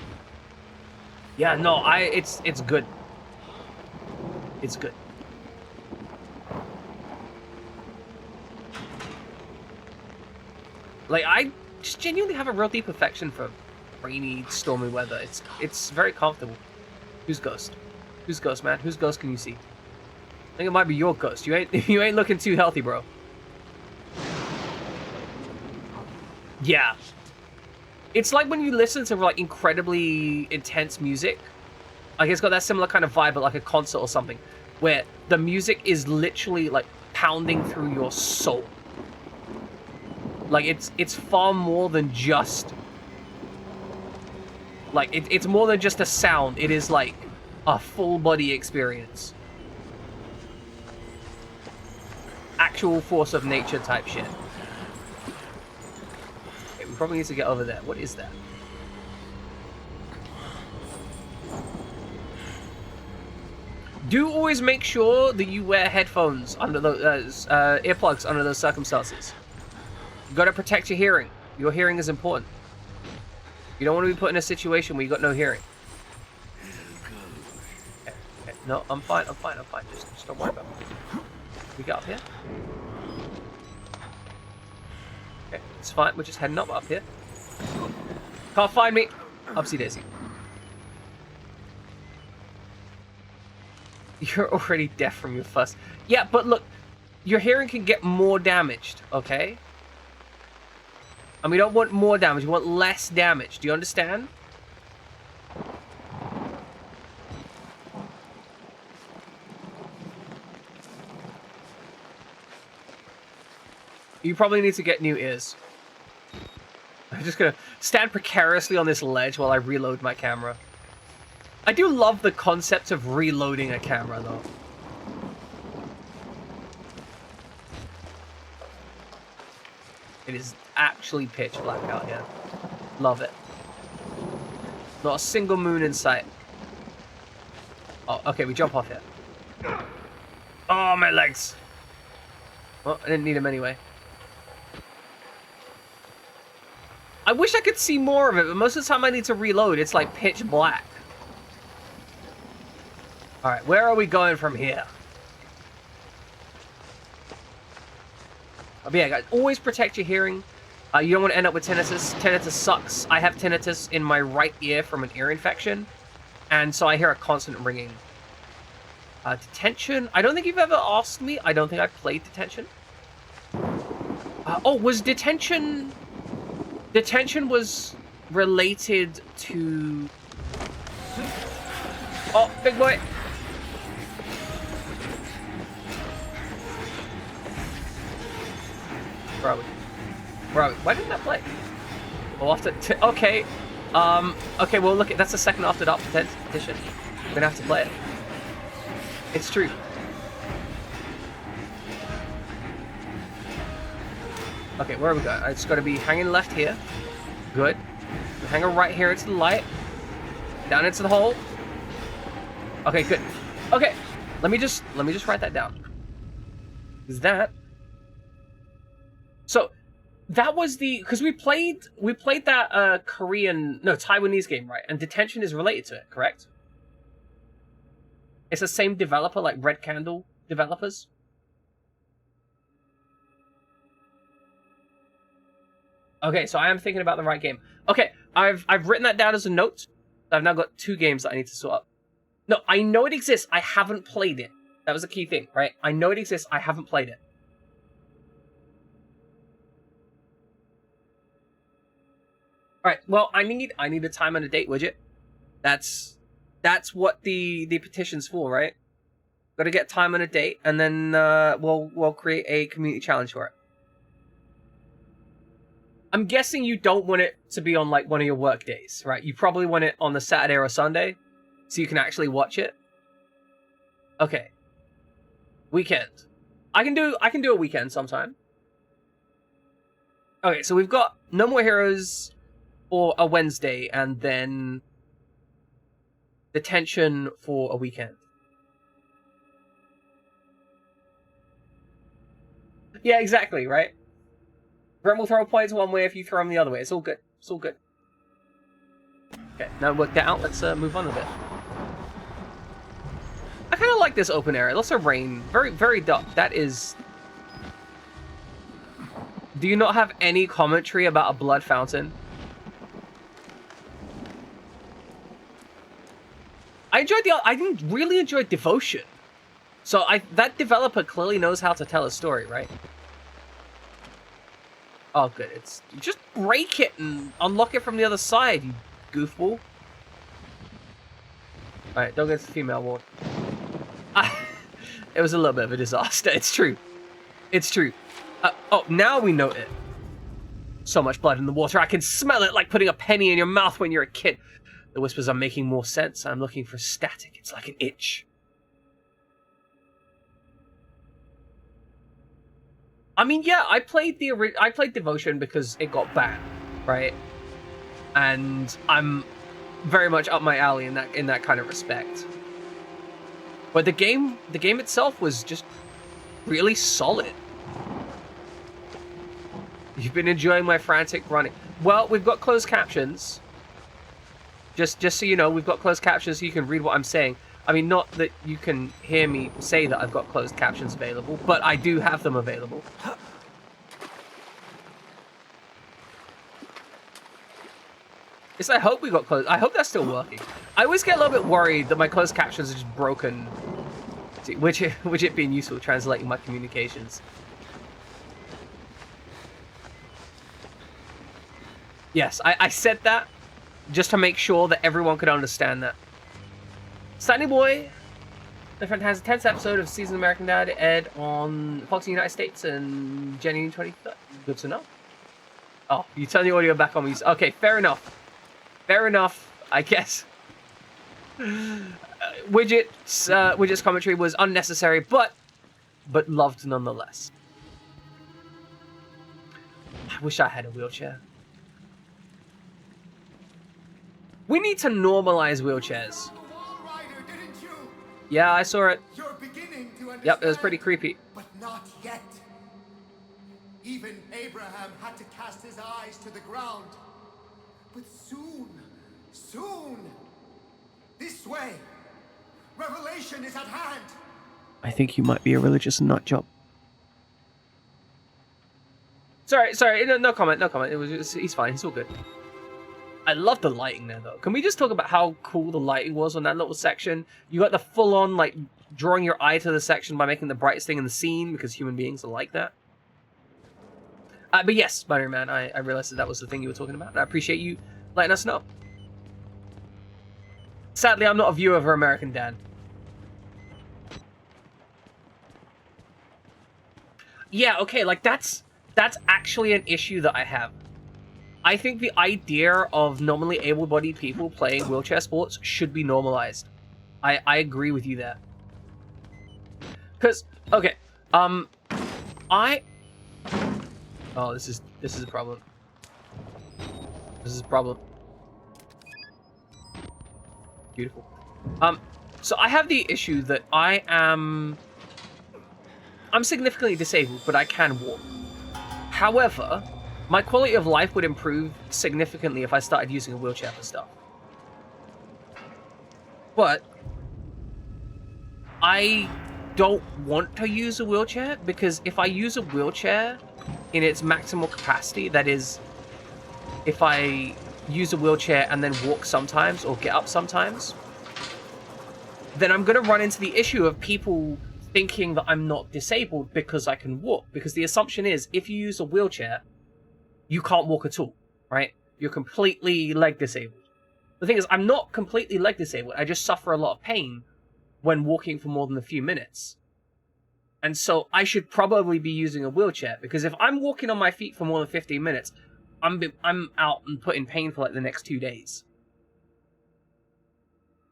Speaker 1: Yeah, no, it's good. It's good. Like, I just genuinely have a real deep affection for rainy, stormy weather. It's very comfortable. Who's Ghost? Who's Ghost, man? Whose Ghost can you see? I think it might be your Ghost. You ain't looking too healthy, bro. Yeah. It's like when you listen to, like, incredibly intense music. Like, it's got that similar kind of vibe at, like, a concert or something, where the music is literally, like, pounding through your soul. Like, it's far more than just... Like, it's more than just a sound. It is, like, a full-body experience. Actual force of nature type shit. Okay, we probably need to get over there. What is that? Do always make sure that you wear headphones under those earplugs under those circumstances. You gotta protect your hearing. Your hearing is important. You don't want to be put in a situation where you got no hearing. Okay, okay. No, I'm fine. I'm fine. I'm fine. Just don't worry about it. We get up here. Okay, it's fine. We're just heading up here. Can't find me. Upsy daisy. You're already deaf from your first... Yeah, but look, your hearing can get more damaged, okay? And we don't want more damage, we want less damage. Do you understand? You probably need to get new ears. I'm just gonna stand precariously on this ledge while I reload my camera. I do love the concept of reloading a camera, though. It is actually pitch black out here. Love it. Not a single moon in sight. Oh, okay, we jump off here. Oh, my legs. Well, I didn't need them anyway. I wish I could see more of it, but most of the time I need to reload. It's like pitch black. Alright, where are we going from here? But yeah, guys, always protect your hearing. You don't want to end up with tinnitus. Tinnitus sucks. I have tinnitus in my right ear from an ear infection. And so I hear a constant ringing. Detention. I don't think you've ever asked me. I don't think I played Detention. Oh, was Detention... Detention was related to... Oh, big boy. Where are we? Where are we? Why didn't that play? Well, after... okay. Okay, well, look, that's the second After Dark petition. We're gonna have to play it. It's true. Okay, where are we going? It's got to be hanging left here. Good. Hang her right here into the light. Down into the hole. Okay, good. Okay, let me just write that down. Is that? So, that was because we played that Taiwanese game, right? And Detention is related to it, correct? It's the same developer, like Red Candle developers. Okay, so I am thinking about the right game. Okay, I've written that down as a note. I've now got 2 games that I need to sort up. No, I know it exists. I haven't played it. That was a key thing, right? I know it exists. I haven't played it. All right. Well, I need a time and a date widget. That's what the petition's for, right? Got to get time and a date, and then we'll create a community challenge for it. I'm guessing you don't want it to be on like one of your work days, right? You probably want it on the Saturday or Sunday, so you can actually watch it. Okay. Weekend. I can do a weekend sometime. Okay, so we've got No More Heroes for a Wednesday, and then Detention for a weekend. Yeah, exactly, right? Brent will throw points one way if you throw them the other way. It's all good. It's all good. Okay, now work that out. Let's move on a bit. I kind of like this open area. Lots of rain. Very, very dark. That is... Do you not have any commentary about a blood fountain? I really enjoyed Devotion. So that developer clearly knows how to tell a story, right? Oh, good. You just break it and unlock it from the other side, you goofball. Alright, don't get to the female ward. It was a little bit of a disaster. It's true. It's true. Oh, now we note it. So much blood in the water. I can smell it like putting a penny in your mouth when you're a kid. The whispers are making more sense. I'm looking for static. It's like an itch. I mean, yeah, I played Devotion because it got banned, right? And I'm very much up my alley in that kind of respect. But the game itself was just really solid. You've been enjoying my frantic running. Well, we've got closed captions. Just so you know, we've got closed captions so you can read what I'm saying. I mean, not that you can hear me say that I've got closed captions available, but I do have them available. At least I hope we got closed. I hope that's still working. I always get a little bit worried that my closed captions are just broken. Which it being useful translating my communications. Yes, I said that just to make sure that everyone could understand that. Stanley Boy, the friend has the 10th episode of Season of American Dad aired on Fox in the United States and January 23rd. Good to know. Oh, you turn the audio back on me. Okay, fair enough. Fair enough, I guess. Widget's commentary was unnecessary, but loved nonetheless. I wish I had a wheelchair. We need to normalize wheelchairs. Yeah, I saw it. Yep, it was pretty creepy.
Speaker 8: But not yet. Even Abraham had to cast his eyes to the ground. But soon, this way, revelation is at hand.
Speaker 1: I think you might be a religious nutjob. Sorry, no comment. He's fine, he's all good. I love the lighting there, though. Can we just talk about how cool the lighting was on that little section? You got the full-on, like, drawing your eye to the section by making the brightest thing in the scene, because human beings are like that. But yes, Spider-Man, I realized that was the thing you were talking about, and I appreciate you letting us know. Sadly, I'm not a viewer of American Dad. Yeah, okay, like, that's actually an issue that I have. I think the idea of normally able-bodied people playing wheelchair sports should be normalized. I agree with you there. Because, okay, oh, this is a problem. This is a problem. Beautiful. So I have the issue that I'm significantly disabled, but I can walk. However, my quality of life would improve significantly if I started using a wheelchair for stuff. But I don't want to use a wheelchair, because if I use a wheelchair in its maximal capacity, that is, if I use a wheelchair and then walk sometimes or get up sometimes, then I'm going to run into the issue of people thinking that I'm not disabled because I can walk. Because the assumption is, if you use a wheelchair, you can't walk at all, right? You're completely leg disabled. The thing is, I'm not completely leg disabled. I just suffer a lot of pain when walking for more than a few minutes. And so I should probably be using a wheelchair, because if I'm walking on my feet for more than 15 minutes, I'm out and put in pain for like the next 2 days.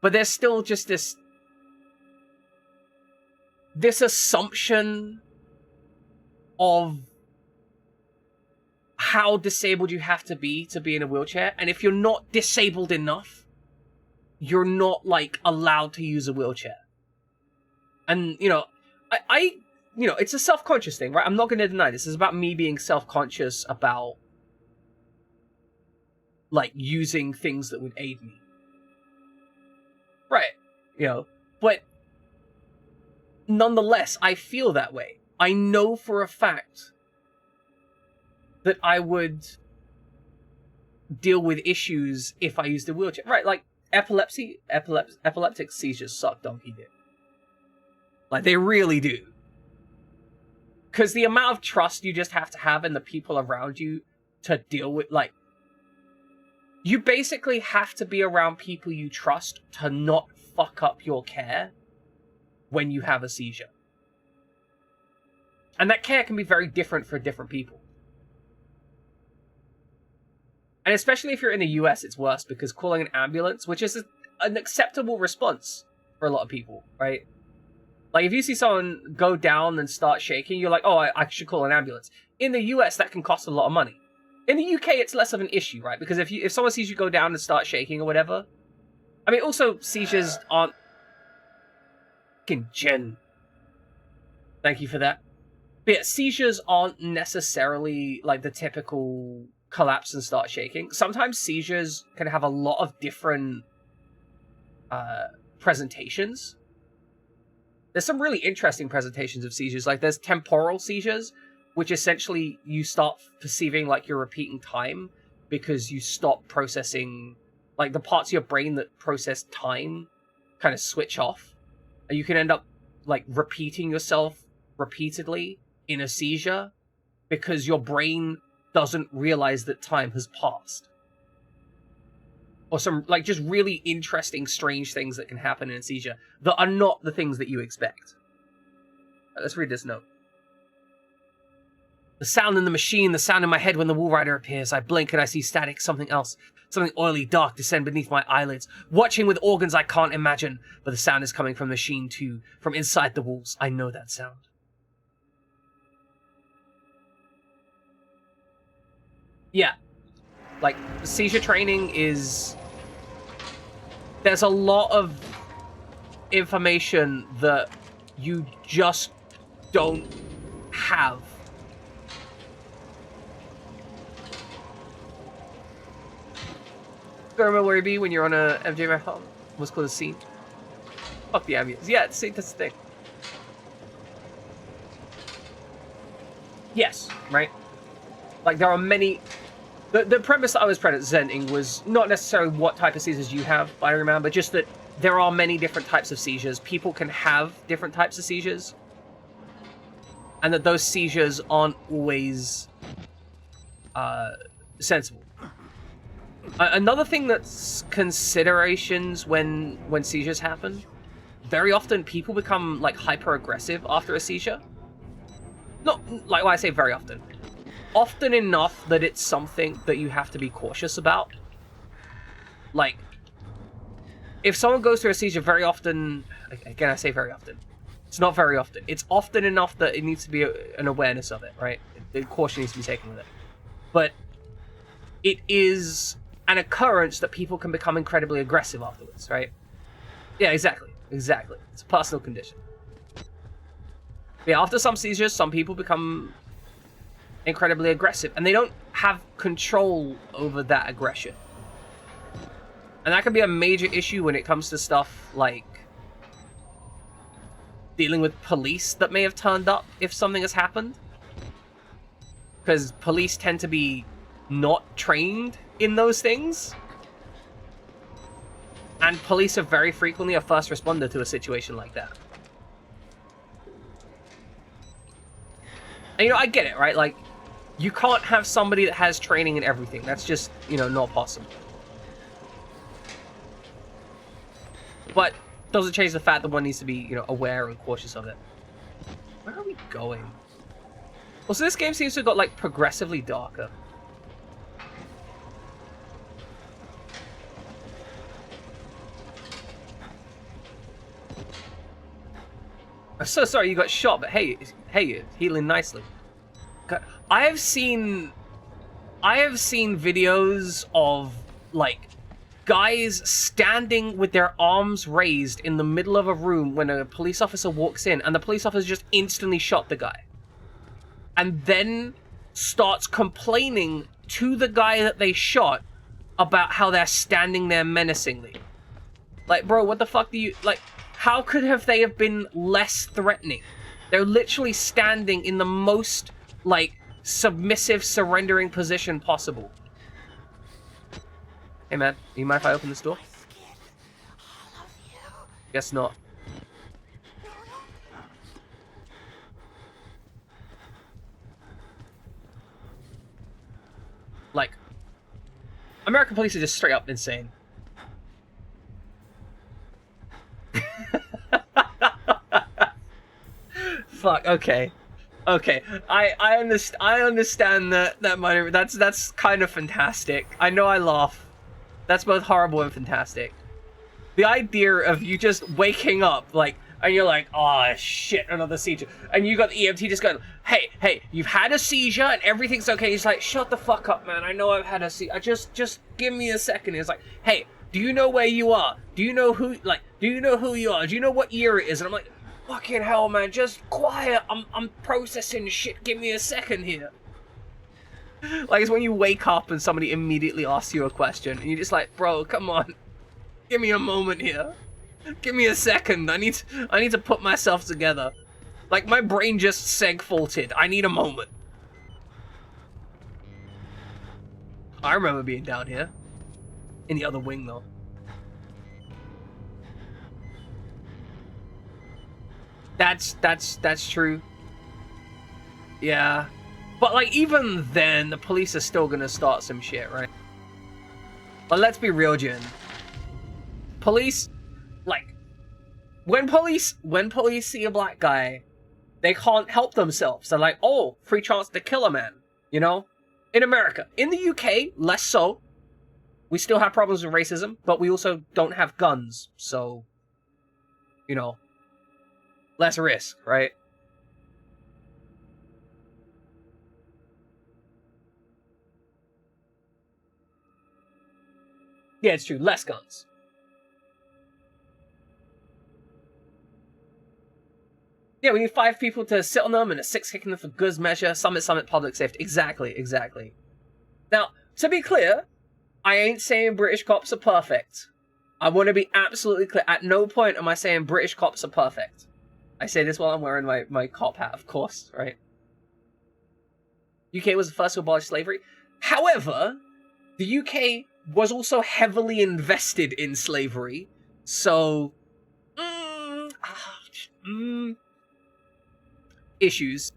Speaker 1: But there's still just this assumption of how disabled you have to be in a wheelchair, and if you're not disabled enough, you're not like allowed to use a wheelchair. And you know, I you know, it's a self-conscious thing, right? I'm not going to deny this is about me being self-conscious about like using things that would aid me, right? You know, but nonetheless, I feel that way. I know for a fact that I would deal with issues if I used a wheelchair. Right, like epileptic seizures suck donkey dick. Like, they really do. Because the amount of trust you just have to have in the people around you to deal with, like, you basically have to be around people you trust to not fuck up your care when you have a seizure. And that care can be very different for different people. And especially if you're in the US, it's worse, because calling an ambulance, which is an acceptable response for a lot of people, right? Like, if you see someone go down and start shaking, you're like, oh, I should call an ambulance. In the US, that can cost a lot of money. In the UK, it's less of an issue, right? Because if someone sees you go down and start shaking or whatever... I mean, also, seizures aren't... Fucking Jen. Thank you for that. But yeah, seizures aren't necessarily, like, the typical collapse and start shaking. Sometimes seizures can have a lot of different presentations. There's some really interesting presentations of seizures. Like, there's temporal seizures, which essentially you start perceiving like you're repeating time because you stop processing, like, the parts of your brain that process time kind of switch off. And you can end up, like, repeating yourself repeatedly in a seizure because your brain doesn't realize that time has passed. Or some, like, just really interesting, strange things that can happen in a seizure that are not the things that you expect. Let's read this note. The sound in the machine, the sound in my head when the Wool Rider appears. I blink and I see static, something else. Something oily, dark, descend beneath my eyelids. Watching with organs I can't imagine. But the sound is coming from the machine too. From inside the walls. I know that sound. Yeah. Like, seizure training is... There's a lot of information that you just don't have. Remember where you be when you're on a MJ marathon? What's called a scene? Fuck the ambience. Yeah, see, that's the thing. Yes, right? Like, there are many... The premise that I was presenting was not necessarily what type of seizures you have, I remember, just that there are many different types of seizures. People can have different types of seizures. And that those seizures aren't always sensible. Another thing that's considerations when seizures happen, very often people become, like, hyper-aggressive after a seizure. Not, like, when I say very often. Often enough that it's something that you have to be cautious about. Like, if someone goes through a seizure very often... Again, I say very often. It's not very often. It's often enough that it needs to be an awareness of it, right? The caution needs to be taken with it. But it is an occurrence that people can become incredibly aggressive afterwards, right? Yeah, exactly. Exactly. It's a personal condition. Yeah, after some seizures, some people become incredibly aggressive, and they don't have control over that aggression. And that can be a major issue when it comes to stuff like dealing with police that may have turned up if something has happened. Because police tend to be not trained in those things. And police are very frequently a first responder to a situation like that. And, you know, I get it, right? Like, you can't have somebody that has training in everything. That's just, you know, not possible. But doesn't change the fact that one needs to be, you know, aware and cautious of it. Where are we going? Well, so this game seems to have got, like, progressively darker. I'm so sorry you got shot, but hey, you're healing nicely. God, I have seen videos of, like, guys standing with their arms raised in the middle of a room when a police officer walks in, and the police officer just instantly shot the guy. And then starts complaining to the guy that they shot about how they're standing there menacingly. Like, bro, what the fuck do you... Like, how could they have been less threatening? They're literally standing in the most, like, submissive, surrendering position possible. Hey, man, you mind if I open this door? Guess not. Like, American police are just straight up insane. Fuck, okay. Okay, I understand that minor, that's kind of fantastic. I know I laugh. That's both horrible and fantastic. The idea of you just waking up, like, and you're like, oh shit, another seizure. And you got the EMT just going, hey, you've had a seizure and everything's okay. He's like, shut the fuck up, man. I know I've had a seizure. Just give me a second. He's like, hey, do you know where you are? Do you know who you are? Do you know what year it is? And I'm like, fucking hell, man, just quiet. I'm processing shit. Give me a second here. Like, it's when you wake up and somebody immediately asks you a question, and you're just like, bro, come on. Give me a moment here. Give me a second. I need to put myself together. Like, my brain just seg-faulted. I need a moment. I remember being down here. In the other wing, though. That's true. Yeah. But, like, even then, the police are still gonna start some shit, right? But let's be real, Jin. Police, like, when police see a black guy, they can't help themselves. They're like, oh, free chance to kill a man, you know? In America. In the UK, less so. We still have problems with racism, but we also don't have guns, so, you know, less risk, right? Yeah, it's true. Less guns. Yeah, we need 5 people to sit on them and a 6 kicking them for good measure. Summit, public safety. Exactly. Now, to be clear, I ain't saying British cops are perfect. I want to be absolutely clear. At no point am I saying British cops are perfect. I say this while I'm wearing my cop hat, of course, right? UK was the first to abolish slavery. However, the UK was also heavily invested in slavery, so issues.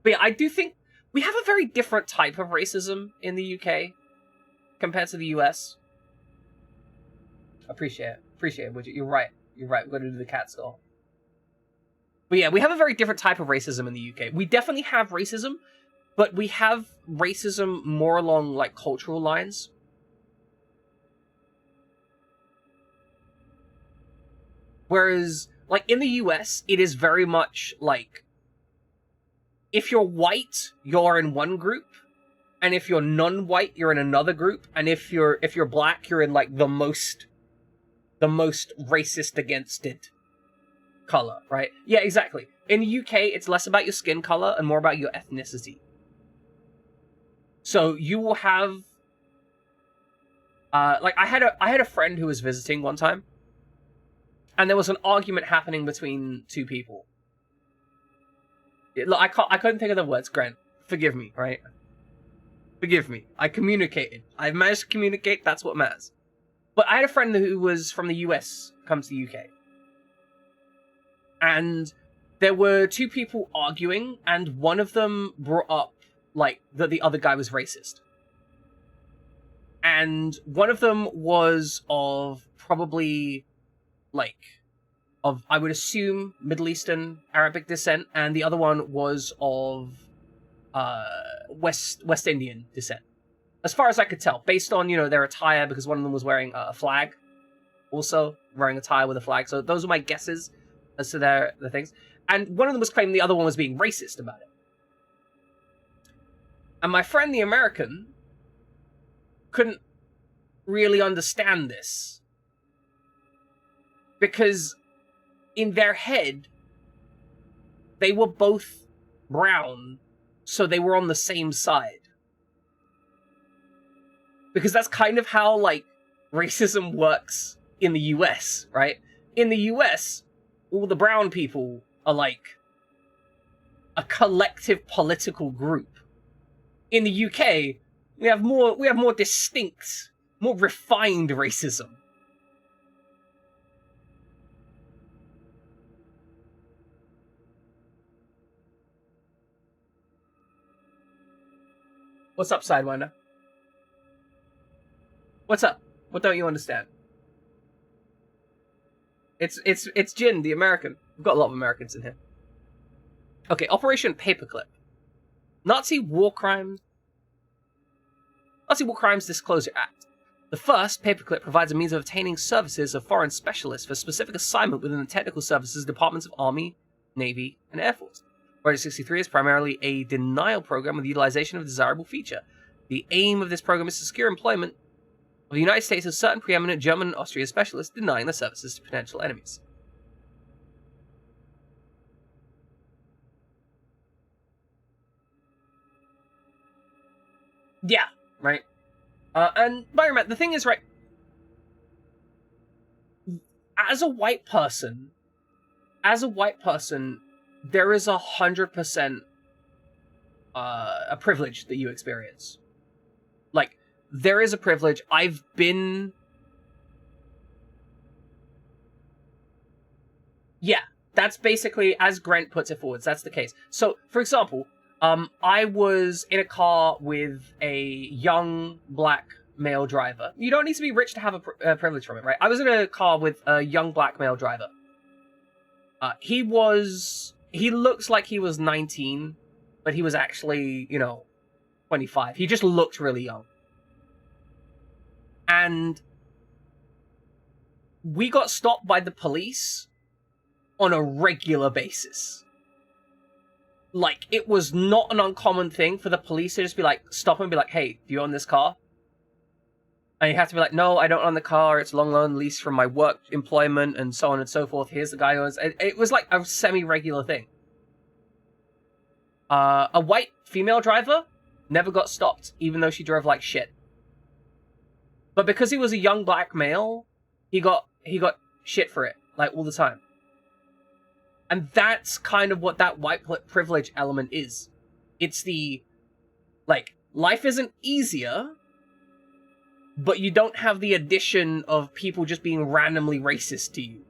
Speaker 1: But yeah, I do think we have a very different type of racism in the UK compared to the US. Appreciate it, would you? You're right. We're going to do the cat skull. But yeah, we have a very different type of racism in the UK. We definitely have racism, but we have racism more along, like, cultural lines. Whereas, like, in the US, it is very much, like, if you're white, you're in one group, and if you're non-white, you're in another group, and if you're black, you're in like the most racist against it color, right? Yeah, exactly. In the UK, it's less about your skin color and more about your ethnicity. So you will have, like I had a friend who was visiting one time, and there was an argument happening between two people. Look, I couldn't think of the words, Grant. Forgive me, right? Forgive me. I communicated. I've managed to communicate. That's what matters. But I had a friend who was from the US come to the UK. And there were two people arguing, and one of them brought up, like, that the other guy was racist. And one of them was of probably, like, of, I would assume, Middle Eastern Arabic descent, and the other one was of West Indian descent. As far as I could tell, based on, you know, their attire, because one of them was wearing a flag, also wearing a tie with a flag. So those are my guesses as to their things. And one of them was claiming the other one was being racist about it. And my friend, the American, couldn't really understand this. Because in their head, they were both brown, so they were on the same side. Because that's kind of how, like, racism works in the US, right? In the US, all the brown people are, like, a collective political group. In the UK, we have more distinct, more refined racism. What's up, Sidewinder? What's up? What don't you understand? It's Jin, the American. We've got a lot of Americans in here. Okay, Operation Paperclip. Nazi War Crimes Disclosure Act. The first, Paperclip, provides a means of obtaining services of foreign specialists for specific assignment within the technical services departments of Army, Navy, and Air Force. Project 63 is primarily a denial program with the utilization of a desirable feature. The aim of this program is to secure employment of the United States as certain preeminent German and Austrian specialists, denying their services to potential enemies. Yeah, right. And Byron, the thing is, right, as a white person, there is 100% a privilege that you experience. Like, there is a privilege. I've been... Yeah, that's basically, as Grant puts it forwards, that's the case. So, for example, I was in a car with a young black male driver. You don't need to be rich to have a privilege from it, right? I was in a car with a young black male driver. He looks like he was 19, but he was actually, 25. He just looked really young. And we got stopped by the police on a regular basis. Like, it was not an uncommon thing for the police to just be like, stop and be like, hey, do you own this car? And you have to be like, no, I don't own the car. It's long loan lease from my work employment and so on and so forth. Here's the guy who owns it. It was like a semi-regular thing. A white female driver never got stopped, even though she drove like shit. But because he was a young black male, he got shit for it, like, all the time. And that's kind of what that white privilege element is. It's the, like, life isn't easier, but you don't have the addition of people just being randomly racist to you.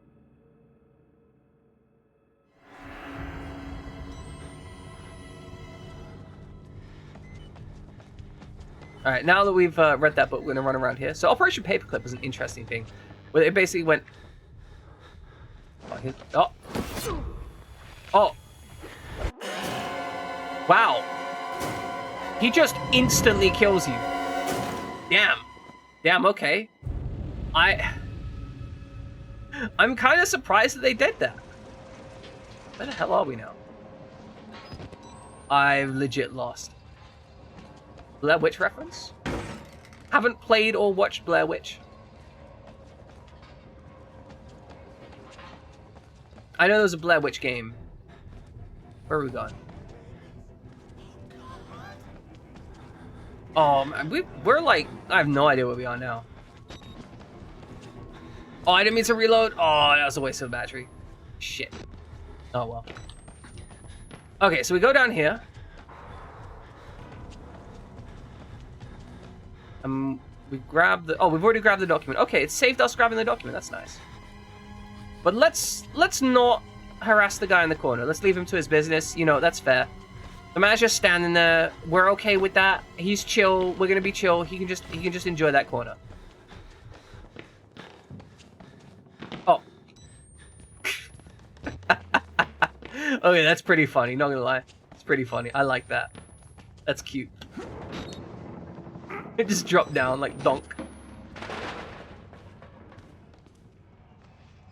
Speaker 1: Alright, now that we've read that book, we're going to run around here. So Operation Paperclip is an interesting thing. Where it basically went... Oh. Oh. Wow. He just instantly kills you. Damn. Damn, okay. I'm kind of surprised that they did that. Where the hell are we now? I've legit lost. Blair Witch reference? Haven't played or watched Blair Witch. I know there's a Blair Witch game. Where are we going? Oh, man, we're like... I have no idea where we are now. Oh, I didn't mean to reload. Oh, that was a waste of battery. Shit. Oh, well. Okay, so we go down here. We grab the... Oh, we've already grabbed the document. Okay, it saved us grabbing the document. That's nice. But let's not harass the guy in the corner. Let's leave him to his business. You know, that's fair. The man's just standing there. We're okay with that. He's chill. We're gonna be chill. He can just enjoy that corner. Oh. Okay, that's pretty funny. Not gonna lie, it's pretty funny. I like that. That's cute. It just dropped down like donk.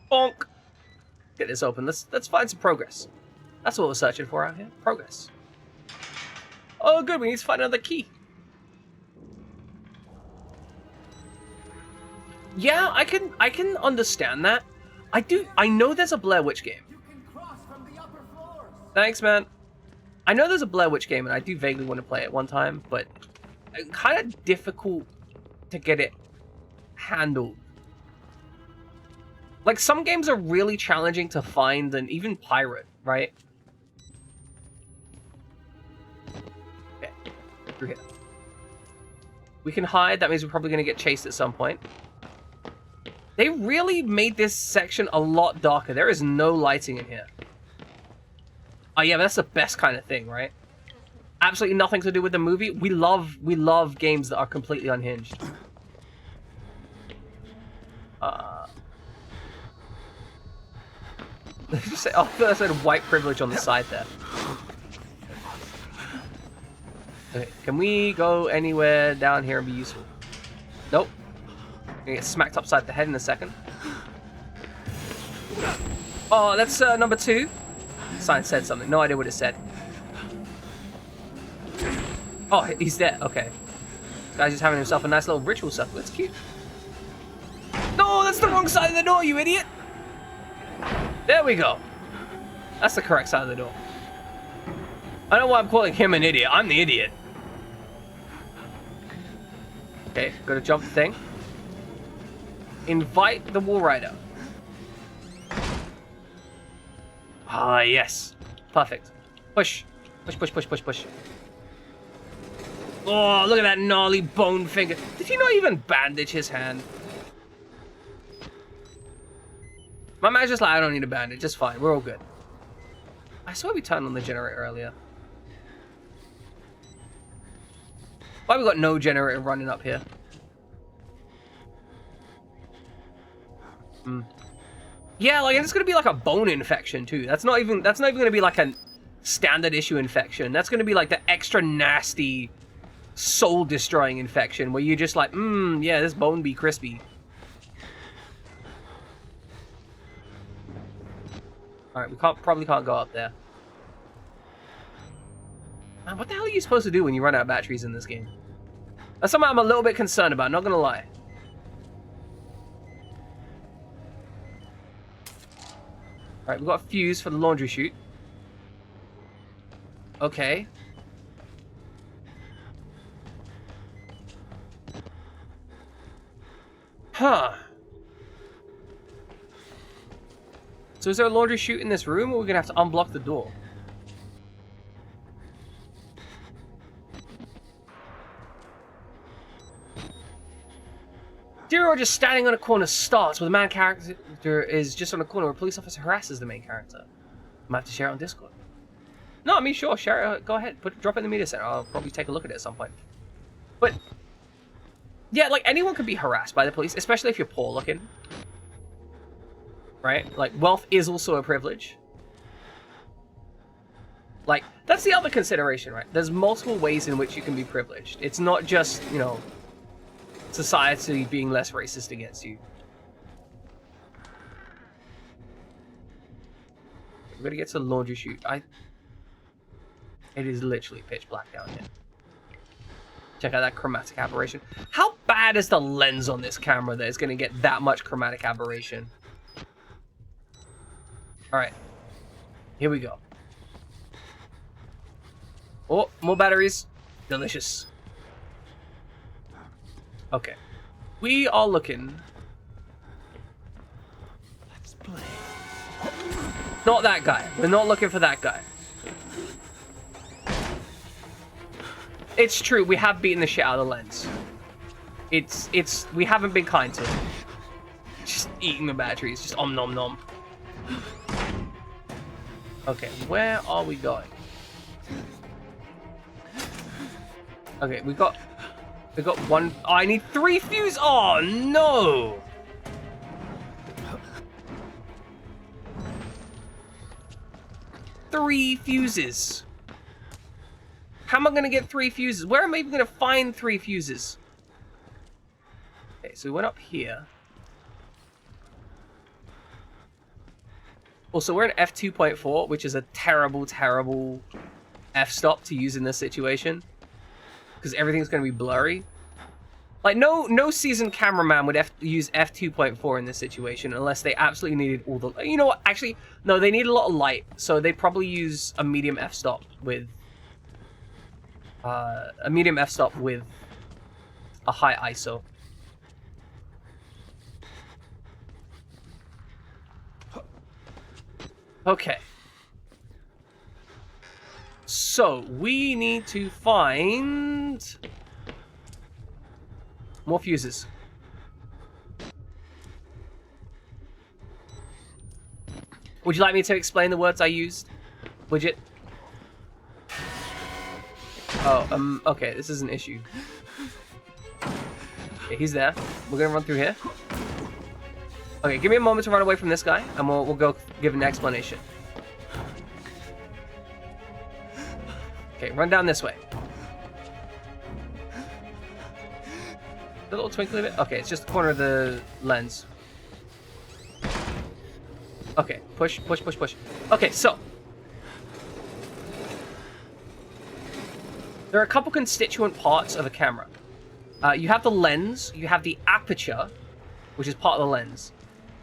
Speaker 1: Bonk. Get this open. Let's find some progress. That's what we're searching for out here. Progress. Oh, good. We need to find another key. Yeah, I can understand that. I know there's a Blair Witch game.
Speaker 8: You can cross from the upper floors.
Speaker 1: Thanks, man. I know there's a Blair Witch game, and I do vaguely want to play it one time, but kind of difficult to get it handled. Like, some games are really challenging to find and even pirate, right? Okay, through here. We can hide. That means we're probably going to get chased at some point. They really made this section a lot darker. There is no lighting in here. Oh yeah, but that's the best kind of thing, right? Absolutely nothing to do with the movie. We love games that are completely unhinged. Just say, oh, I said white privilege on the side there. Okay, can we go anywhere down here and be useful? Nope. Gonna get smacked upside the head in a second. Oh, that's number 2. Sign said something. No idea what it said. Oh, he's there. Okay. This guy's just having himself a nice little ritual circle. That's cute. No, that's the wrong side of the door, you idiot! There we go. That's the correct side of the door. I don't know why I'm calling him an idiot. I'm the idiot. Okay, gotta jump the thing. Invite the Wall Rider. Ah, yes. Perfect. Push. Push, push, push, push, push. Oh, look at that gnarly bone finger. Did he not even bandage his hand? My man's just like, I don't need a bandage. It's fine. We're all good. I swear we turned on the generator earlier. Why we got no generator running up here? Yeah, like it's gonna be like a bone infection too. That's not even gonna be like a standard issue infection. That's gonna be like the extra nasty, soul destroying infection where you're just like, yeah, this bone be crispy. Alright, we probably can't go up there. Man, what the hell are you supposed to do when you run out of batteries in this game? That's something I'm a little bit concerned about, not gonna lie. Alright, we've got a fuse for the laundry chute. Okay. Huh. So is there a laundry chute in this room, or we're gonna have to unblock the door? Zero just standing on a corner starts where the main character is just on a corner where a police officer harasses the main character. Might have to share it on Discord. No, I mean, sure, share it. Go ahead, drop it in the media center. I'll probably take a look at it at some point. But yeah, like anyone could be harassed by the police, especially if you're poor looking. Right? Like, wealth is also a privilege. Like, that's the other consideration, right? There's multiple ways in which you can be privileged. It's not just, you know, society being less racist against you. We're gonna get to the laundry chute. It is literally pitch black down here. Check out that chromatic aberration. How bad is the lens on this camera that it's going to get that much chromatic aberration? Alright. Here we go. Oh, more batteries. Delicious. Okay. We are looking...
Speaker 6: Let's play.
Speaker 1: Not that guy. We're not looking for that guy. It's true, we have beaten the shit out of the lens. We haven't been kind to him. Just eating the batteries, just om nom nom. Okay, where are we going? Okay, we got one. Oh, I need 3 fuses. Oh no! Three fuses. How am I gonna get 3 fuses? Where am I even gonna find 3 fuses? Okay, so we went up here. Also, we're in f2.4, which is a terrible, terrible f-stop to use in this situation. Because everything's gonna be blurry. Like, no seasoned cameraman would use f2.4 in this situation unless they absolutely needed all the... You know what? Actually, no, they need a lot of light. So they probably use a medium f-stop with... a medium f-stop with a high ISO. Okay. So, we need to find... more fuses. Would you like me to explain the words I used? Would you? Oh, okay, this is an issue. Okay, he's there. We're gonna run through here. Okay, give me a moment to run away from this guy, and we'll go give an explanation. Okay, run down this way. The little twinkly bit? Okay, it's just the corner of the lens. Okay, push, push, push, push. Okay, so. There are a couple constituent parts of a camera. You have the lens, you have the aperture, which is part of the lens.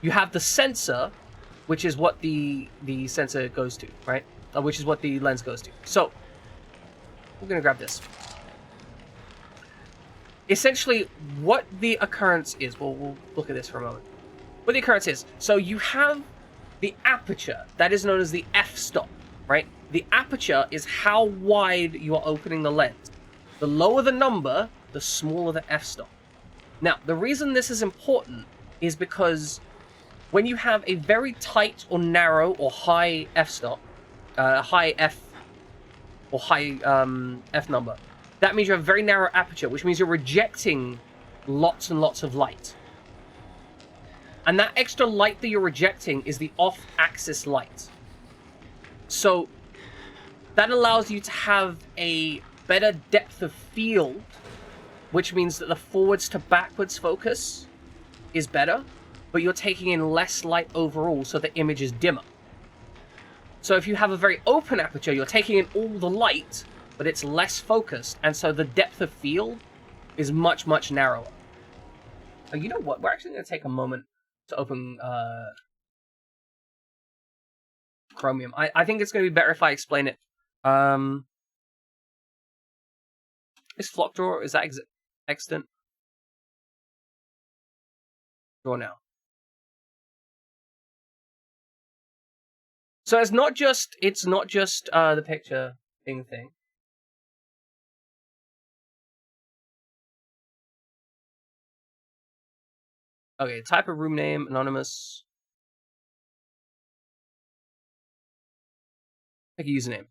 Speaker 1: You have the sensor, which is what the sensor goes to, right? Which is what the lens goes to. So, we're gonna grab this. Essentially, what the occurrence is, we'll look at this for a moment. What the occurrence is, so you have the aperture, that is known as the f-stop, right? The aperture is how wide you are opening the lens. The lower the number, the smaller the f-stop. Now, the reason this is important is because when you have a very tight or narrow or high f-stop, high f or high f number, that means you have a very narrow aperture, which means you're rejecting lots and lots of light. And that extra light that you're rejecting is the off-axis light. So that allows you to have a better depth of field, which means that the forwards to backwards focus is better, but you're taking in less light overall, so the image is dimmer. So if you have a very open aperture, you're taking in all the light, but it's less focused, and so the depth of field is much, much narrower. Oh, you know what? We're actually going to take a moment to open Chromium. I think it's going to be better if I explain it. Is Flock Drawer, is that extant? Draw now. So it's not just the picture thing. Okay, type of room name, anonymous. Pick a username.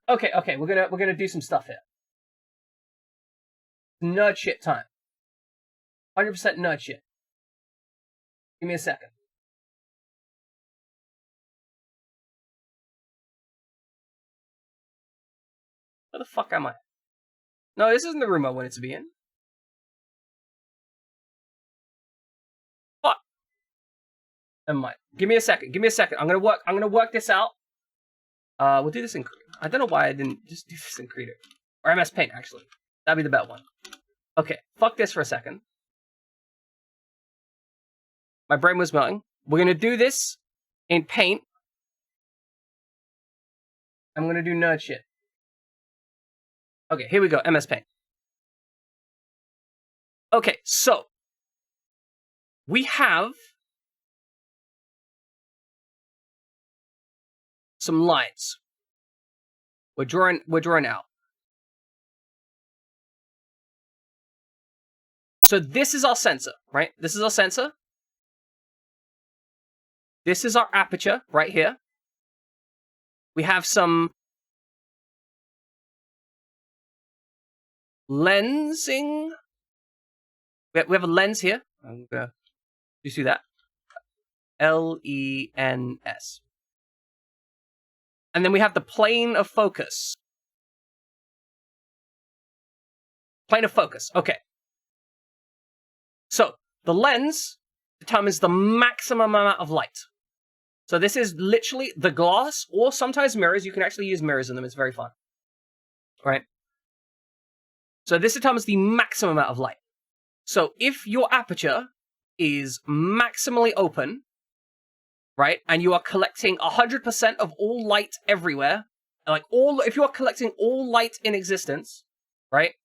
Speaker 1: Okay, we're gonna do some stuff here. Nerd shit time. 100% nerd shit. Give me a second. Where the fuck am I? No, this isn't the room I wanted to be in. Fuck. Never mind. Give me a second. Give me a second. I'm gonna work this out. We'll do this in. I don't know why I didn't just do this in Krita or MS Paint. Actually, that'd be the better one. Okay, fuck this for a second. My brain was melting. We're gonna do this in Paint. I'm gonna do nerd shit. Okay, here we go. MS Paint. Okay, so we have some lines. We're drawing out. So this is our sensor, right? This is our sensor. This is our aperture right here. We have some lensing. We have a lens here. You see that? L-E-N-S. And then we have the plane of focus. Plane of focus. Okay. So the lens determines the maximum amount of light. So this is literally the glass, or sometimes mirrors. You can actually use mirrors in them. It's very fun. All right. So this determines the maximum amount of light. So if your aperture is maximally open, right, and you are collecting 100% of all light everywhere, like if you are collecting all light in existence, right,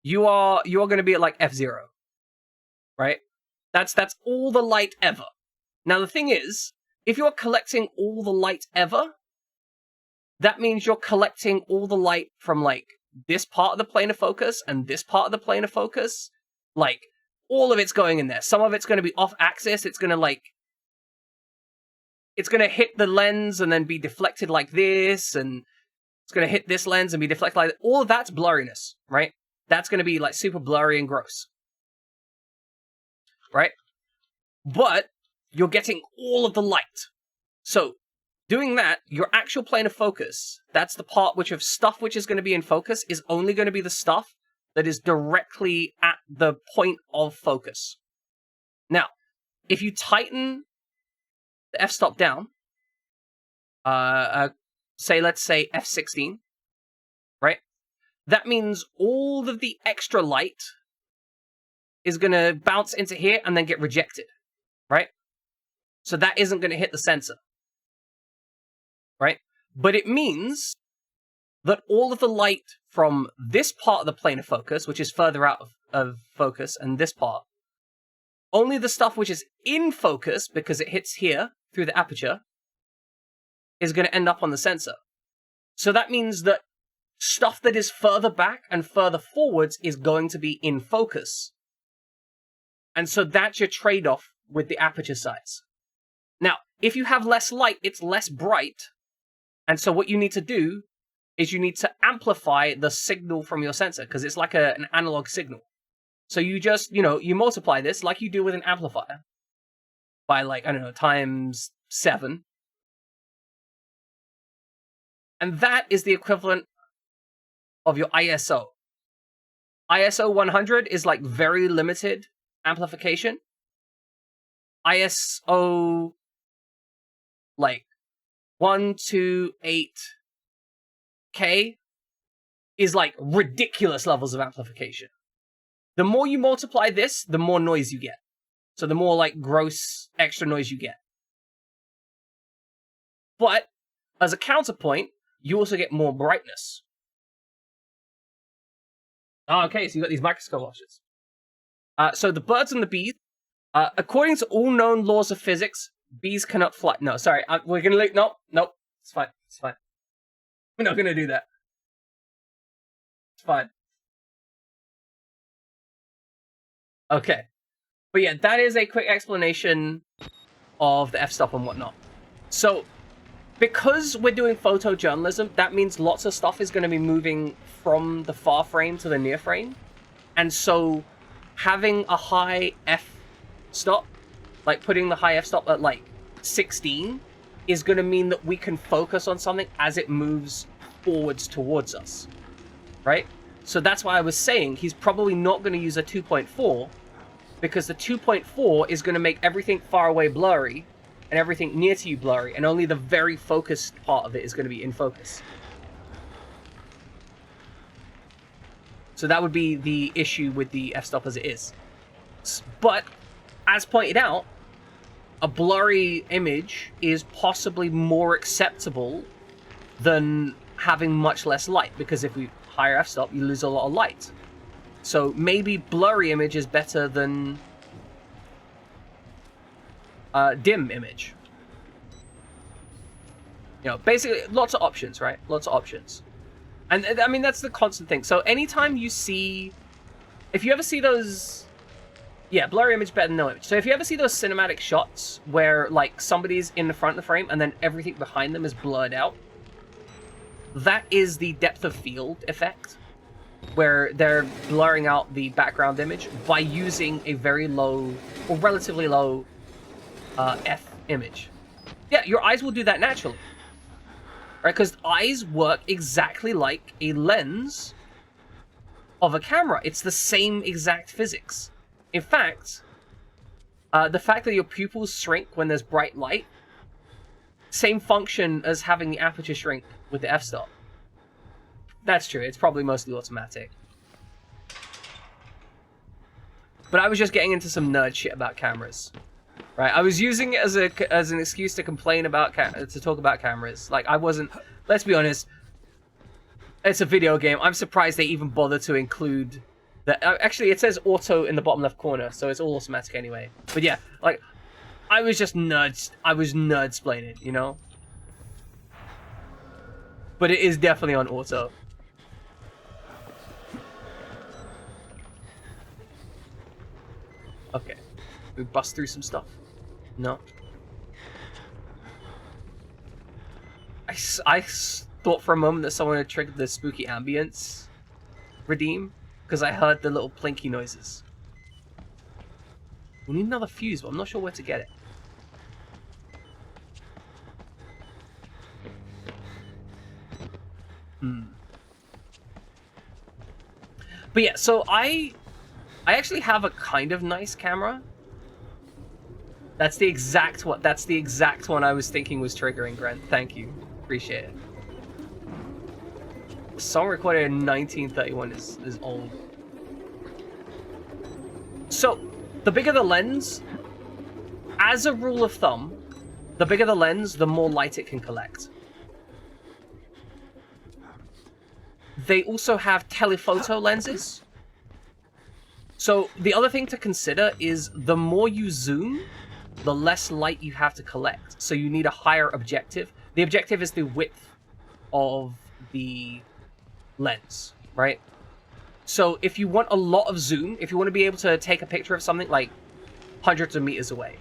Speaker 1: you are going to be at like F0, right? That's all the light ever. Now the thing is, if you're collecting all the light ever, that means you're collecting all the light from like this part of the plane of focus and this part of the plane of focus. Like, all of it's going in there. Some of it's going to be off axis. It's going to hit the lens and then be deflected like this, and it's going to hit this lens and be deflected like that. All of that's blurriness, right? That's going to be like super blurry and gross, right? But you're getting all of the light. So doing that, your actual plane of focus, that's the part which of stuff which is going to be in focus, is only going to be the stuff that is directly at the point of focus. Now, if you tighten the f-stop down, let's say f16, right? That means all of the extra light is going to bounce into here and then get rejected, right? So that isn't going to hit the sensor, right? But it means that all of the light from this part of the plane of focus, which is further out of focus, and this part, only the stuff which is in focus, because it hits here through the aperture, is going to end up on the sensor. So that means that stuff that is further back and further forwards is going to be in focus. And so that's your trade-off with the aperture size. Now, if you have less light, it's less bright. And so what you need to do is you need to amplify the signal from your sensor, because it's like an analog signal. So you just, you multiply this like you do with an amplifier by like, I don't know, times 7. And that is the equivalent of your ISO. ISO 100 is like very limited amplification. ISO like 128K is like ridiculous levels of amplification. The more you multiply this, the more noise you get. So the more like gross extra noise you get. But as a counterpoint, you also get more brightness. Oh, okay, so you got these microscope options. So the birds and the bees, according to all known laws of physics, bees cannot fly. No, sorry, we're gonna leave. Nope, it's fine, it's fine. We're not gonna do that. It's fine. Okay, but yeah, that is a quick explanation of the f-stop and whatnot. So, because we're doing photojournalism, that means lots of stuff is going to be moving from the far frame to the near frame. And so having a high f-stop, like putting the high f-stop at like 16, is going to mean that we can focus on something as it moves forwards towards us, right? So that's why I was saying he's probably not going to use a 2.4 because the 2.4 is going to make everything far away blurry and everything near to you blurry, and only the very focused part of it is going to be in focus. So that would be the issue with the f-stop as it is. But, as pointed out, a blurry image is possibly more acceptable than having much less light, because if we higher f-stop, you lose a lot of light. So maybe blurry image is better than dim image. You know, basically, lots of options, right? Lots of options. And I mean, that's the constant thing. So anytime you see, if you ever see those, yeah, blurry image better than no image. So if you ever see those cinematic shots where like somebody's in the front of the frame and then everything behind them is blurred out, that is the depth of field effect, where they're blurring out the background image by using a very low or relatively low F image. Yeah, your eyes will do that naturally. Right, because eyes work exactly like a lens of a camera. It's the same exact physics. In fact, the fact that your pupils shrink when there's bright light, same function as having the aperture shrink with the f-stop. That's true, it's probably mostly automatic. But I was just getting into some nerd shit about cameras. Right, I was using it as an excuse to complain about to talk about cameras. Like, I wasn't. Let's be honest. It's a video game. I'm surprised they even bother to include that. Actually, it says auto in the bottom left corner, so it's all automatic anyway. But yeah, like, I was just nerds. I was nerd-splaining, you know. But it is definitely on auto. Okay, we bust through some stuff. No. I thought for a moment that someone had triggered the spooky ambience redeem, because I heard the little plinky noises. We need another fuse, but I'm not sure where to get it. But yeah, so I actually have a kind of nice camera. That's the exact one. That's the exact one I was thinking was triggering, Grant. Thank you. Appreciate it. Song recorded in 1931 is old. So, the bigger the lens, as a rule of thumb, the bigger the lens, the more light it can collect. They also have telephoto lenses. So, the other thing to consider is the more you zoom, the less light you have to collect. So you need a higher objective. The objective is the width of the lens, right? So if you want a lot of zoom, if you want to be able to take a picture of something like hundreds of meters away,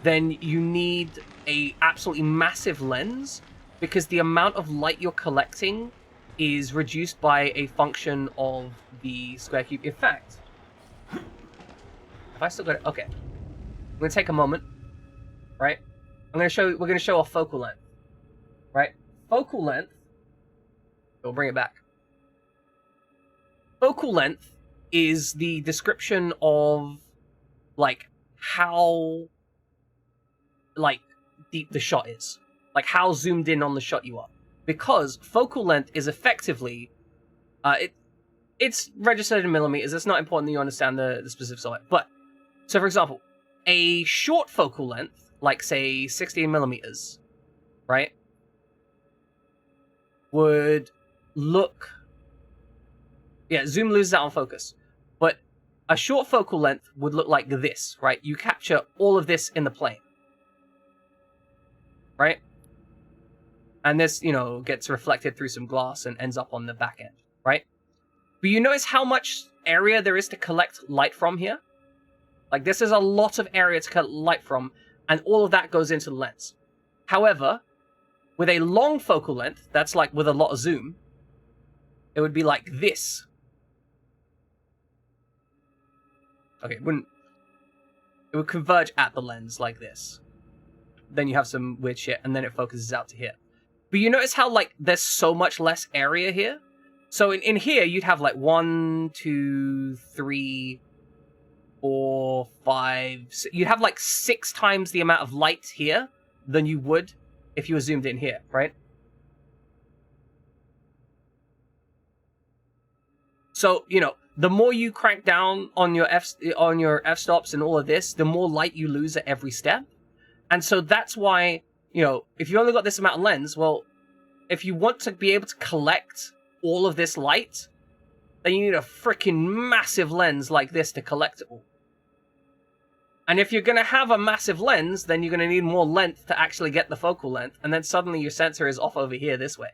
Speaker 1: then you need a absolutely massive lens, because the amount of light you're collecting is reduced by a function of the square cube. In fact, if I still got it, okay. I'm gonna take a moment, right? We're gonna show a focal length, right? Focal length. We'll bring it back. Focal length is the description of, like, how, like, deep the shot is, like how zoomed in on the shot you are. Because focal length is effectively, it's registered in millimeters. It's not important that you understand the specifics of it. But so, for example, a short focal length, like say 16 millimeters, right, would look, yeah, zoom loses out on focus, but a short focal length would look like this, right? You capture all of this in the plane, right? And this, you know, gets reflected through some glass and ends up on the back end, right? But you notice how much area there is to collect light from here? Like, this is a lot of area to collect light from, and all of that goes into the lens. However, with a long focal length, that's like with a lot of zoom, it would be like this. Okay, it would converge at the lens like this. Then you have some weird shit, and then it focuses out to here. But you notice how, like, there's so much less area here? So in here, you'd have like 1, 2, 3, 4, 5... You'd have like 6 times the amount of light here than you would if you were zoomed in here, right? So, you know, the more you crank down on your f-stops and all of this, the more light you lose at every step. And so that's why, you know, if you only got this amount of lens, well, if you want to be able to collect all of this light, then you need a freaking massive lens like this to collect it all. And if you're going to have a massive lens, then you're going to need more length to actually get the focal length, and then suddenly your sensor is off over here this way.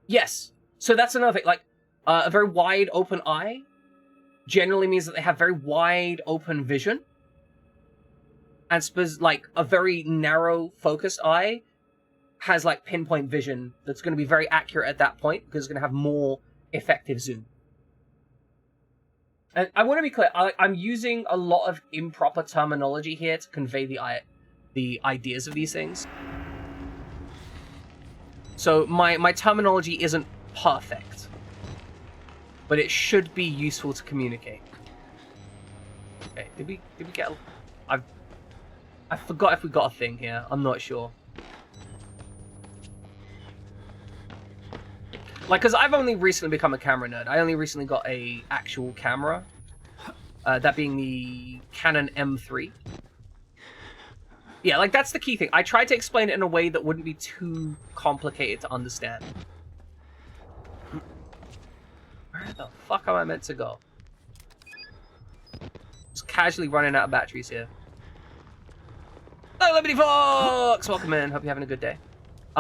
Speaker 1: Yes, so that's another thing, like, a very wide open eye generally means that they have very wide open vision. And like, a very narrow focused eye has like pinpoint vision that's going to be very accurate at that point because it's going to have more effective zoom. And I want to be clear, I'm using a lot of improper terminology here to convey the ideas of these things. So my terminology isn't perfect, but it should be useful to communicate. Okay, did we get? I forgot if we got a thing here. I'm not sure. Like, because I've only recently become a camera nerd. I only recently got a actual camera. That being the Canon M3. Yeah, like, that's the key thing. I tried to explain it in a way that wouldn't be too complicated to understand. Where the fuck am I meant to go? Just casually running out of batteries here. Hello, Liberty Fox! Welcome in. Hope you're having a good day.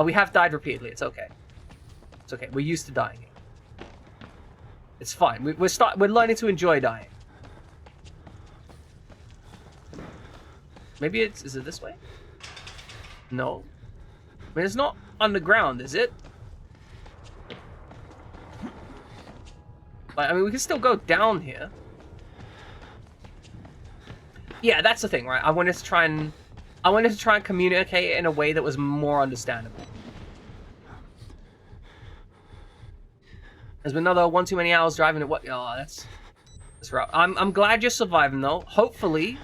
Speaker 1: We have died repeatedly. It's okay. It's okay. We're used to dying. It's fine. We're learning to enjoy dying. Maybe is it this way? No. I mean, it's not underground, is it? Like, I mean, we can still go down here. Yeah, that's the thing, right? I wanted to try and communicate it in a way that was more understandable. There's been another one too many hours driving it. What? Oh, that's rough. I'm glad you're surviving though. Hopefully,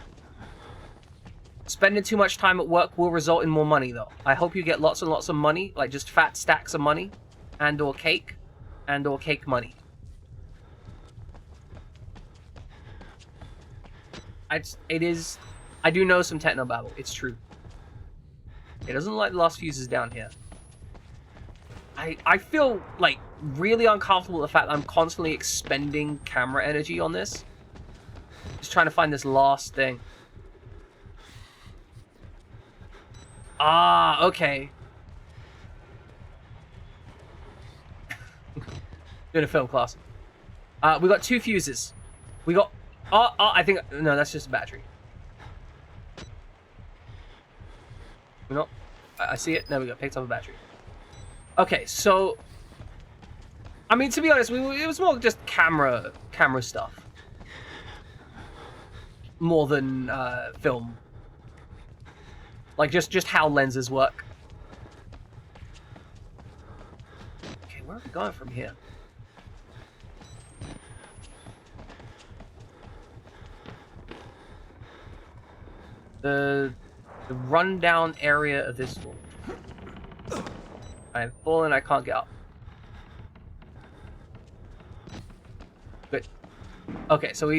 Speaker 1: spending too much time at work will result in more money though. I hope you get lots and lots of money, like just fat stacks of money, and/or cake money. I do know some technobabble. It's true. It doesn't look like the last fuse is down here. I feel like really uncomfortable with the fact that I'm constantly expending camera energy on this. Just trying to find this last thing. Ah, okay. Doing a film class. We got 2 fuses. We got... I think... No, that's just a battery. We're not... I see it. There we go. Picked up a battery. Okay, so... I mean, to be honest, it was more just camera stuff. More than film. Like, just how lenses work. Okay, where are we going from here? The rundown area of this floor. I'm full and I can't get up. Good. Okay, so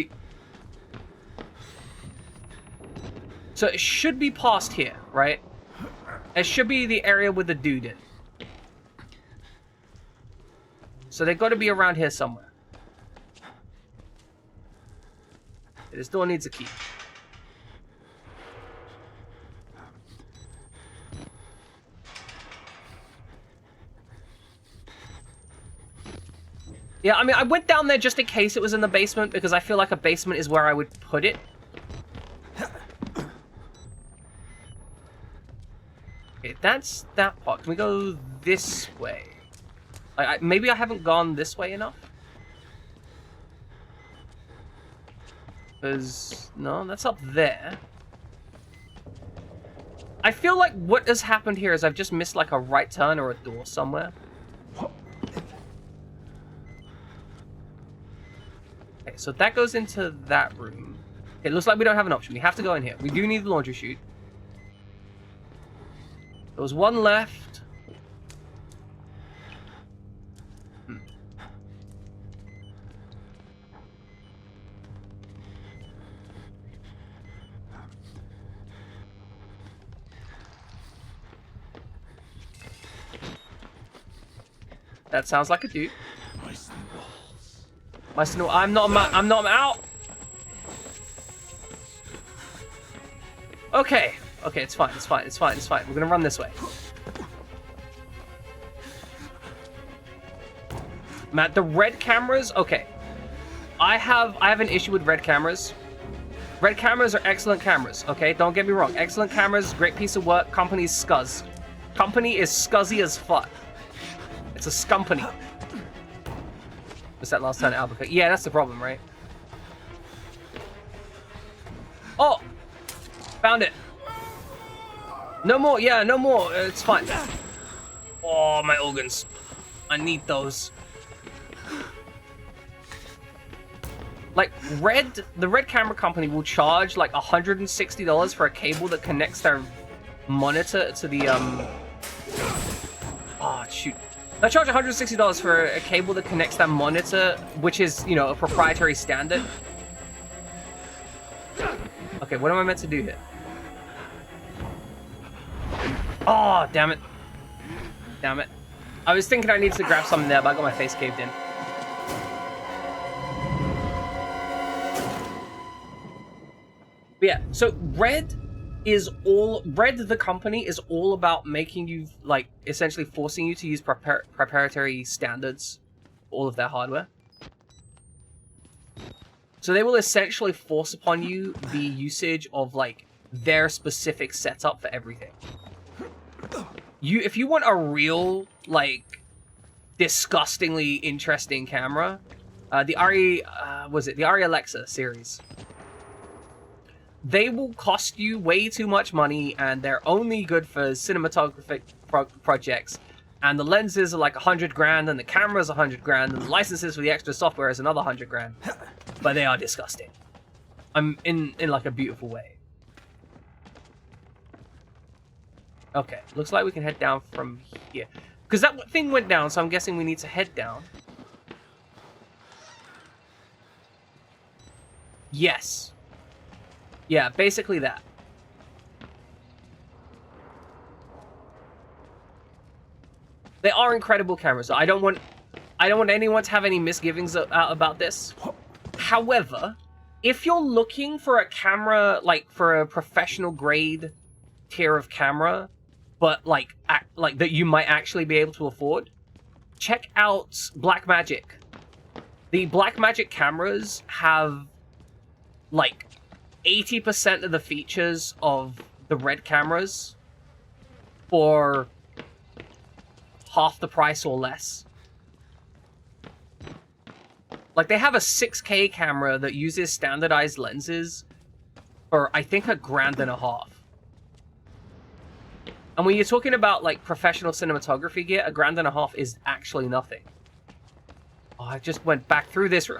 Speaker 1: So it should be past here, right? It should be the area with the dude in. So they've got to be around here somewhere. This door needs a key. Yeah, I mean, I went down there just in case it was in the basement, because I feel like a basement is where I would put it. Okay, that's that part. Can we go this way? Maybe I haven't gone this way enough? Because, no, that's up there. I feel like what has happened here is I've just missed like a right turn or a door somewhere. so that goes into that room. It looks like we don't have an option. We have to go in here. We do need the laundry chute. There was one left. That sounds like a dude. I'm not out. Okay. Okay, it's fine. We're gonna run this way. Matt, the red cameras. Okay, I have an issue with red cameras. Red cameras are excellent cameras. Okay, don't get me wrong. Excellent cameras, great piece of work. Company's scuzz. Company is scuzzy as fuck. It's a scumpany. Was that last time Albuquerque? Yeah, that's the problem, right? Oh! Found it. No more, yeah, no more. It's fine. Oh, my organs. I need those. Like, the Red Camera Company will charge like $160 for a cable that connects their monitor to the, Oh, shoot. They charge $160 for a cable that connects that monitor, which is, you know, a proprietary standard. Okay, what am I meant to do here? Oh, damn it. Damn it. I was thinking I needed to grab something there, but I got my face caved in. But yeah, so Red the company is all about making you, like, essentially forcing you to use proprietary standards for all of their hardware. So they will essentially force upon you the usage of, like, their specific setup for everything. If you want a real, like, disgustingly interesting camera, the Arri Alexa series, they will cost you way too much money, and they're only good for cinematographic projects. And the lenses are like 100 grand, and the camera's 100 grand, and the licenses for the extra software is another 100 grand. But they are disgusting. In like a beautiful way. Okay, looks like we can head down from here. Because that thing went down, so I'm guessing we need to head down. Yes. Yeah, basically that. They are incredible cameras. I don't want anyone to have any misgivings about this. However, if you're looking for a camera, like for a professional grade tier of camera, but like that you might actually be able to afford, check out Blackmagic. The Blackmagic cameras have like 80% of the features of the Red cameras for half the price or less. Like, they have a 6K camera that uses standardized lenses for, I think, $1.5 grand. And when you're talking about, like, professional cinematography gear, $1.5 grand is actually nothing. Oh, I just went back through this,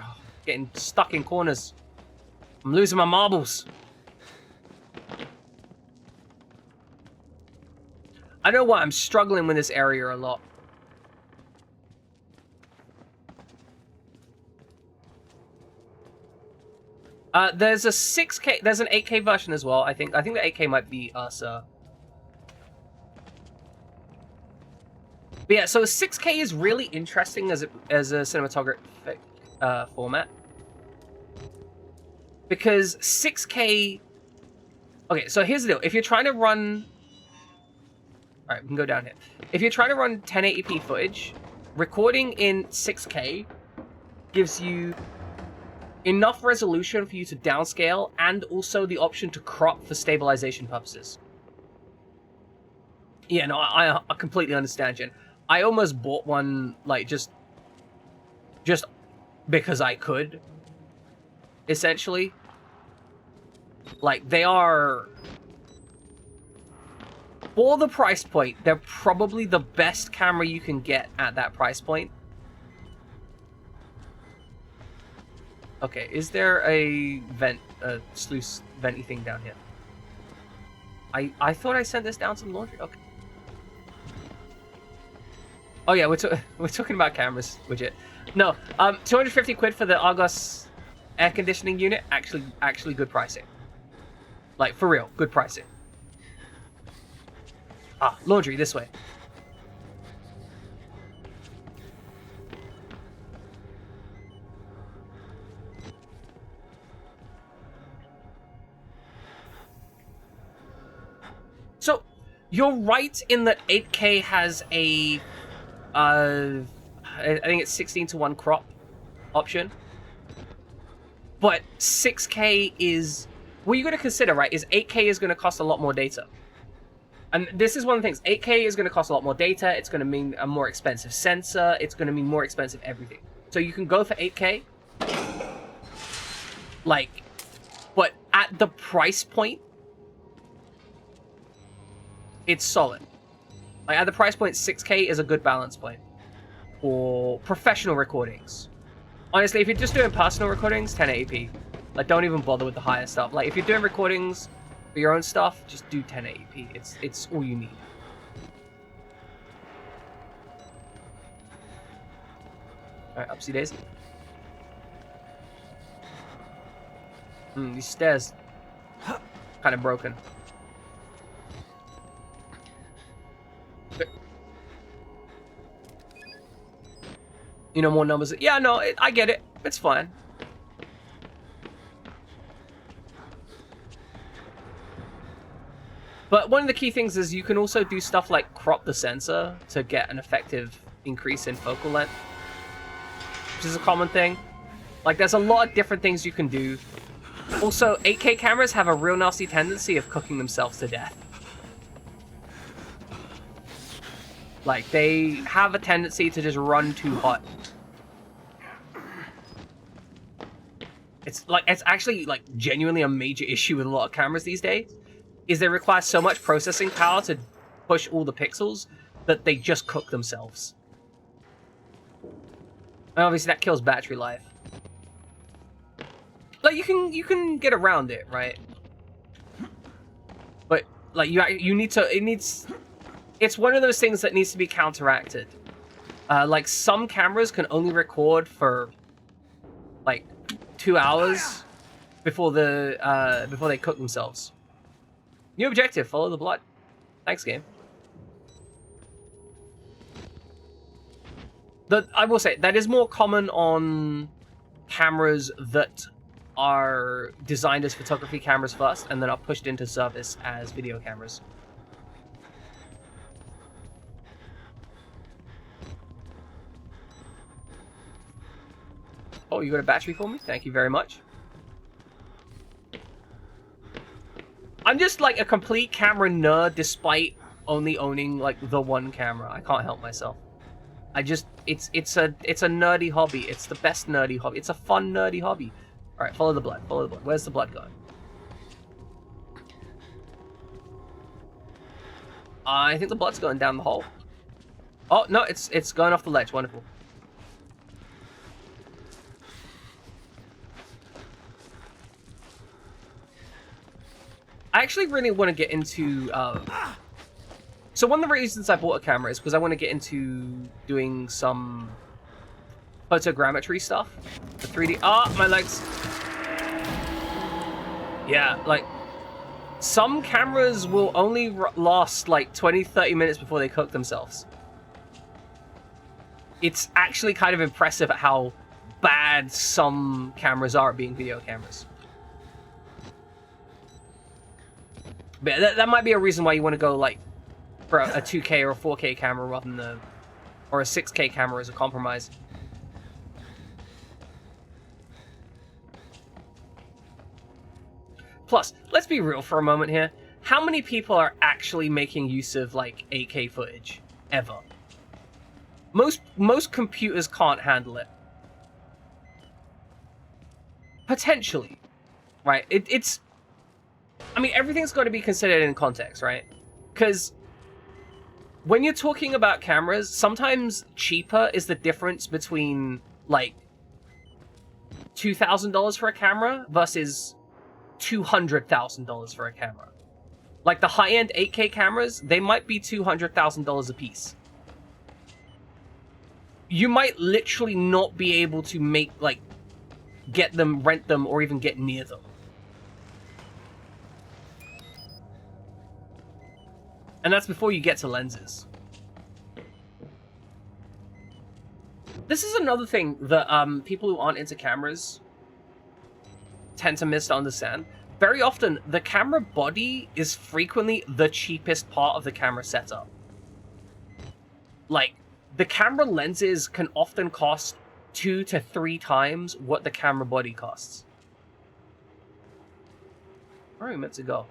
Speaker 1: getting stuck in corners. I'm losing my marbles. I know why I'm struggling with this area a lot. There's a 6K, there's an 8K version as well, I think. I think the 8K might be us, But yeah, so 6K is really interesting as a cinematographic format. Because 6K... Okay, so here's the deal. If you're trying to run... Alright, we can go down here. If you're trying to run 1080p footage, recording in 6K gives you enough resolution for you to downscale, and also the option to crop for stabilization purposes. Yeah, no, I completely understand, Jen. I almost bought one, like, just because I could, essentially. Like, they are... For the price point, they're probably the best camera you can get at that price point. Okay, is there a sluice venty thing down here? I thought I sent this down some laundry. Okay. Oh yeah, we're talking about cameras, widget. No, 250 quid for the Argos air conditioning unit. Actually good pricing. Like for real, good pricing. Ah, laundry this way. So, you're right in that 8K has a, I think it's 16:1 crop option. But 6K is, what you got to consider, right, is 8K is going to cost a lot more data. And this is one of the things, 8K is going to cost a lot more data, it's going to mean a more expensive sensor, it's going to mean more expensive everything. So you can go for 8K, like, but at the price point, it's solid. Like at the price point, 6K is a good balance point for professional recordings. Honestly, if you're just doing personal recordings, 1080p. Like, don't even bother with the higher stuff. Like, if you're doing recordings for your own stuff, just do 1080p. It's all you need. All right, upsy daisy. These stairs kind of broken. You know, more numbers. Yeah, no, I get it. It's fine. But one of the key things is you can also do stuff like crop the sensor to get an effective increase in focal length, which is a common thing. Like, there's a lot of different things you can do. Also, 8K cameras have a real nasty tendency of cooking themselves to death. Like, they have a tendency to just run too hot. It's actually, like, genuinely a major issue with a lot of cameras these days, is they require so much processing power to push all the pixels that they just cook themselves. And obviously that kills battery life. Like, you can get around it, right? But, like, you need to, it's one of those things that needs to be counteracted. Like, some cameras can only record for, like, 2 hours before they cook themselves. New objective, follow the blood. Thanks, game. I will say, that is more common on cameras that are designed as photography cameras first, and then are pushed into service as video cameras. Oh, you got a battery for me? Thank you very much. I'm just like a complete camera nerd despite only owning like the one camera. I can't help myself. It's a nerdy hobby. It's the best nerdy hobby. It's a fun nerdy hobby. All right, follow the blood. Follow the blood. Where's the blood going? I think the blood's going down the hole. Oh no, it's going off the ledge. Wonderful. I actually really want to get into, so one of the reasons I bought a camera is because I want to get into doing some photogrammetry stuff, the 3D, my legs. Yeah, like, some cameras will only last like 20-30 minutes before they cook themselves. It's actually kind of impressive at how bad some cameras are at being video cameras. But that might be a reason why you want to go like for a 2K or a 4K camera rather than or a 6K camera as a compromise. Plus, let's be real for a moment here. How many people are actually making use of like 8K footage ever? Most computers can't handle it. Potentially, right? It's. I mean, everything's got to be considered in context, right? Because when you're talking about cameras, sometimes cheaper is the difference between, like, $2,000 for a camera versus $200,000 for a camera. Like the high-end 8K cameras, they might be $200,000 a piece. You might literally not be able to make, like, get them, rent them, or even get near them. And that's before you get to lenses. This is another thing that people who aren't into cameras tend to miss to understand. Very often, the camera body is frequently the cheapest part of the camera setup. Like, the camera lenses can often cost 2 to 3 times what the camera body costs. Where are we meant to go?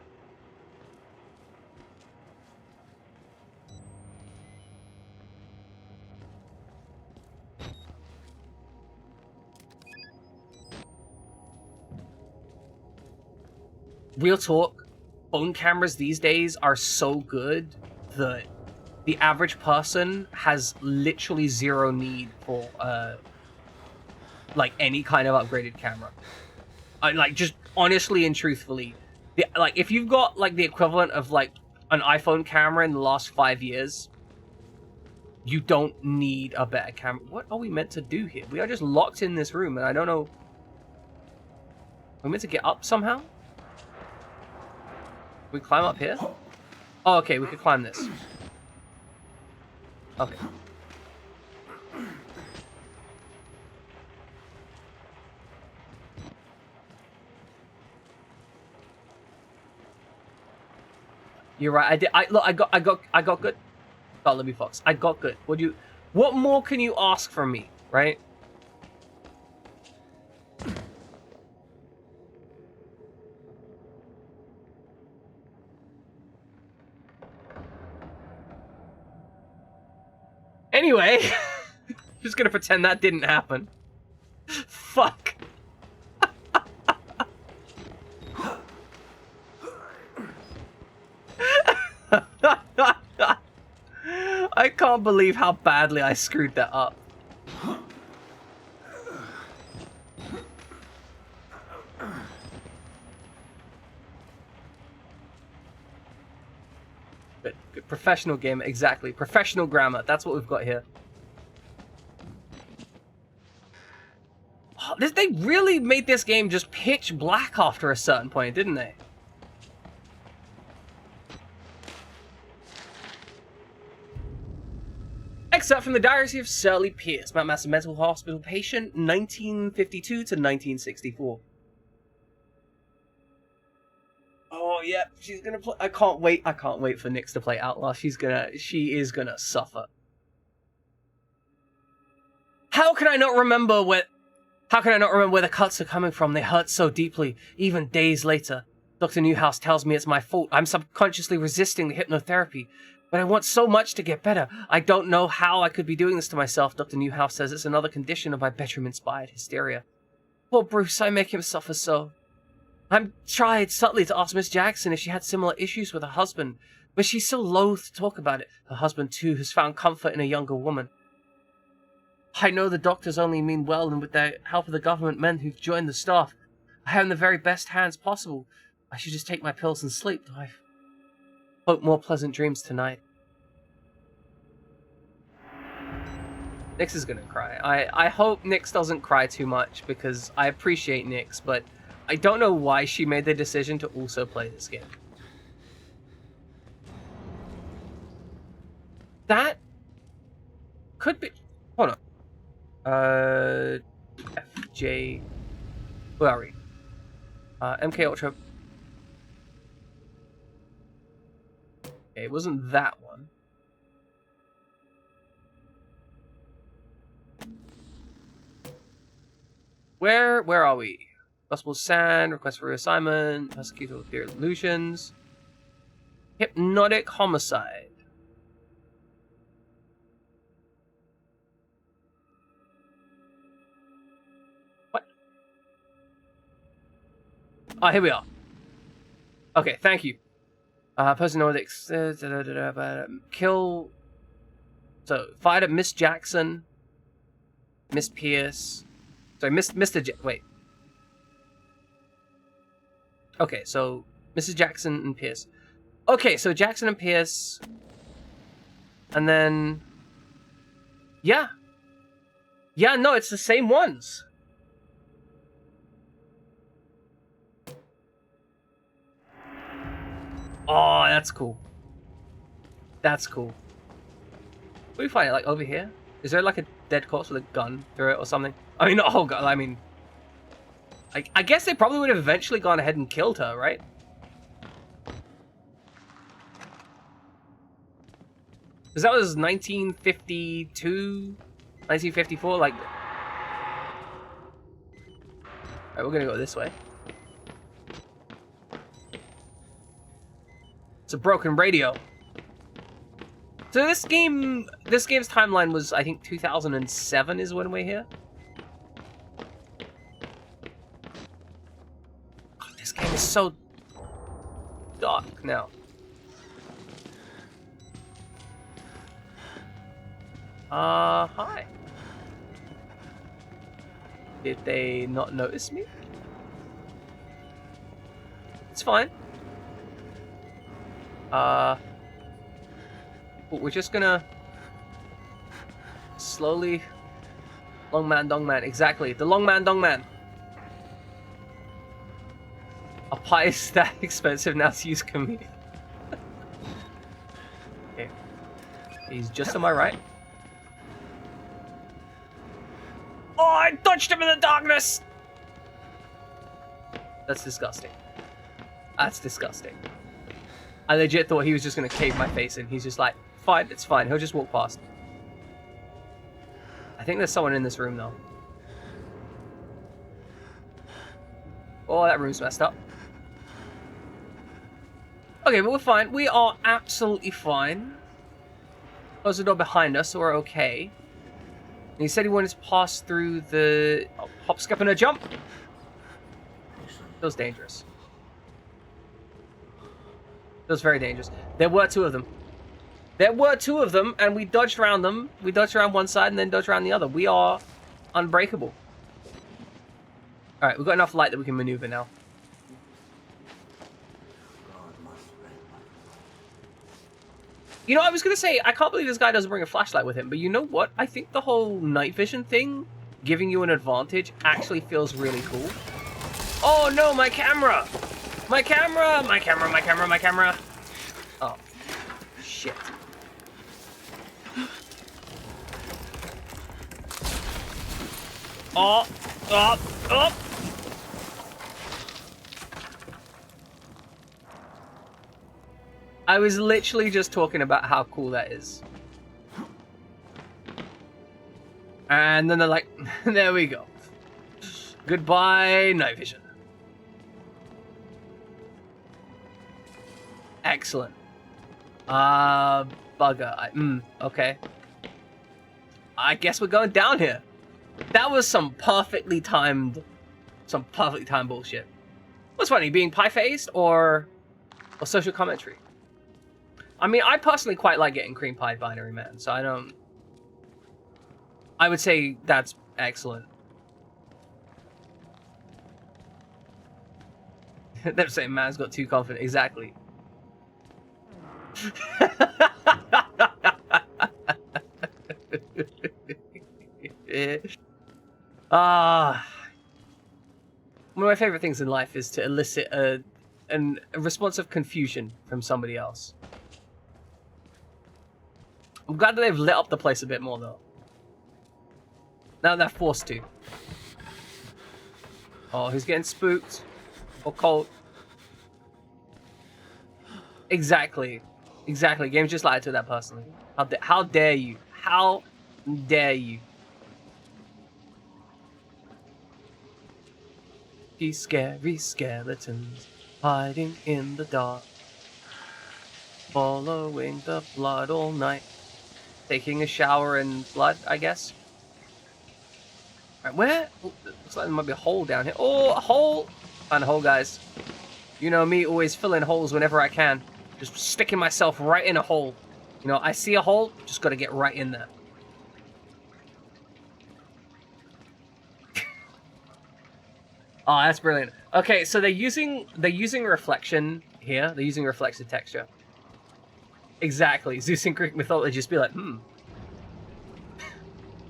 Speaker 1: Real talk, phone cameras these days are so good that the average person has literally zero need for like any kind of upgraded camera. Like, just honestly and truthfully, like, if you've got like the equivalent of like an iPhone camera in the last 5 years, you don't need a better camera. What are we meant to do here? We are just locked in this room, and I don't know. We're meant to get up somehow? We climb up here? Oh, okay, we could climb this. Okay. You're right. I did. I got good. God, Libby Fox. I got good. What more can you ask from me, right? Anyway, just gonna pretend that didn't happen. Fuck. I can't believe how badly I screwed that up. Good. Professional gamer, exactly. Professional grammar, that's what we've got here. Oh, they really made this game just pitch black after a certain point, didn't they? Excerpt from the Diary of Shirley Pierce, Mount Massive Mental Hospital patient, 1952 to 1964. Oh yeah, she's gonna play. I can't wait for Nyx to play Outlast. She is gonna suffer. How can I not remember where the cuts are coming from? They hurt so deeply, even days later. Dr. Newhouse tells me it's my fault. I'm subconsciously resisting the hypnotherapy. But I want so much to get better. I don't know how I could be doing this to myself. Dr. Newhouse says it's another condition of my bedroom-inspired hysteria. Poor Bruce, I make him suffer so. I've tried subtly to ask Miss Jackson if she had similar issues with her husband, but she's so loath to talk about it. Her husband, too, has found comfort in a younger woman. I know the doctors only mean well, and with the help of the government men who've joined the staff, I am in the very best hands possible. I should just take my pills and sleep. I hope more pleasant dreams tonight. Nyx is gonna cry. I hope Nyx doesn't cry too much, because I appreciate Nyx, but I don't know why she made the decision to also play this game. That could be... Hold on. FJ... Where are we? MK Ultra... Okay, it wasn't that one. Where are we? Gospel Sand, request for reassignment, persecutor with fear illusions, hypnotic homicide. What? Oh, here we are. Okay, thank you. Person with kill. So fired at Miss Jackson, Miss Pierce. Sorry, Mr. Wait. Okay, so Mrs. Jackson and Pierce. Okay, so Jackson and Pierce. And then... Yeah. Yeah, no, it's the same ones. Oh, that's cool. That's cool. Where do you find it? Like over here? Is there like a dead corpse with a gun through it or something? I mean, not a whole gun. I mean, I guess they probably would have eventually gone ahead and killed her, right? Because that was 1952, 1954. Like, all right, we're gonna go this way. It's a broken radio. So this game's timeline was, I think, 2007 is when we're here. God, this game is so dark now. Hi. Did they not notice me? It's fine. We're just gonna slowly... Long man, dong man. Exactly. The long man, dong man. A pie is that expensive now to use comedian. Okay. He's just on my right. Oh, I dodged him in the darkness! That's disgusting. That's disgusting. I legit thought he was just gonna cave my face in. He's just like, fine, it's fine. He'll just walk past. I think there's someone in this room, though. Oh, that room's messed up. Okay, but we're fine. We are absolutely fine. Close the door behind us, so we're okay. And he said he wanted to pass through the... Oh, hop, skip, and a jump. Feels dangerous. Feels very dangerous. There were two of them. There were two of them, and we dodged around them. We dodged around one side and then dodged around the other. We are unbreakable. Alright, we've got enough light that we can maneuver now. You know, I was going to say, I can't believe this guy doesn't bring a flashlight with him, but you know what? I think the whole night vision thing, giving you an advantage, actually feels really cool. Oh no, my camera! My camera! My camera, my camera, my camera! Oh. Shit. Oh! Oh! Oh! I was literally just talking about how cool that is. And then they're like, there we go. Goodbye, night vision. Excellent. Bugger. Okay. I guess we're going down here. That was some perfectly timed bullshit. What's funny, being pie-faced or social commentary? I mean, I personally quite like getting cream pie Binary Man, so I would say that's excellent. They're saying man's got too confident. Exactly. One of my favorite things in life is to elicit a response of confusion from somebody else. I'm glad that they've lit up the place a bit more, though. Now they're forced to. Oh, he's getting spooked. Or cold. Exactly. Exactly. Games just lied to that personally. How dare you? How dare you? These scary skeletons hiding in the dark, following the blood all night, taking a shower in blood, I guess. Alright, where? Oh, looks like there might be a hole down here. Oh, a hole! Find a hole, guys. You know me, always filling holes whenever I can. Just sticking myself right in a hole. You know, I see a hole, just gotta get right in there. Oh, that's brilliant. Okay, so they're using reflection here. They're using reflexive texture. Exactly. Zeus in Greek mythology just be like,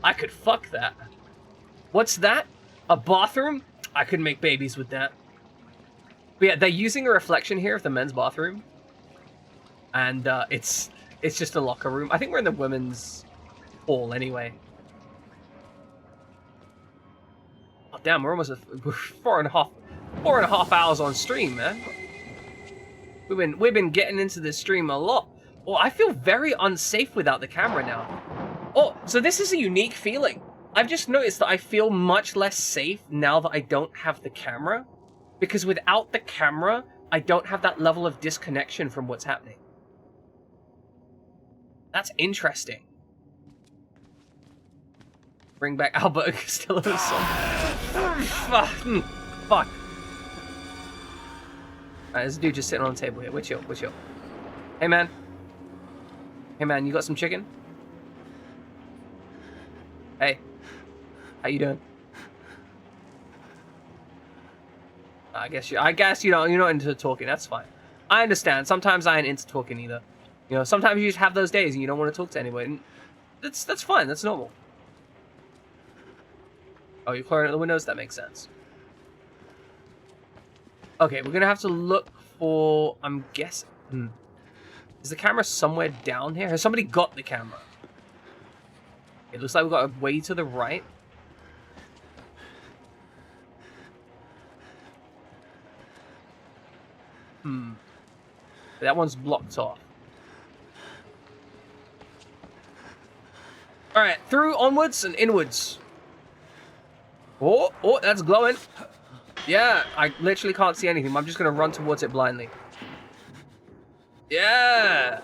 Speaker 1: I could fuck that. What's that? A bathroom? I could make babies with that. But yeah, they're using a reflection here of the men's bathroom. And it's just a locker room. I think we're in the women's hall anyway. Oh, damn, we're almost we're 4.5 hours on stream, man. We've been getting into this stream a lot. Oh, I feel very unsafe without the camera now. Oh, so this is a unique feeling. I've just noticed that I feel much less safe now that I don't have the camera. Because without the camera, I don't have that level of disconnection from what's happening. That's interesting. Bring back Albert Castillo's song. Fuck. Alright, this dude just sitting on the table here. We're chill. Hey, man. You got some chicken? Hey. How you doing? I guess you know, you're not into talking. That's fine. I understand. Sometimes I ain't into talking either. You know, sometimes you just have those days and you don't want to talk to anybody. And that's fine. That's normal. Oh, you're clearing out the windows? That makes sense. Okay, we're gonna have to look for... I'm guessing... Is the camera somewhere down here? Has somebody got the camera? It looks like we've got a way to the right. That one's blocked off. Alright, through, onwards, and inwards. Oh, that's glowing. Yeah, I literally can't see anything. I'm just going to run towards it blindly. Yeah!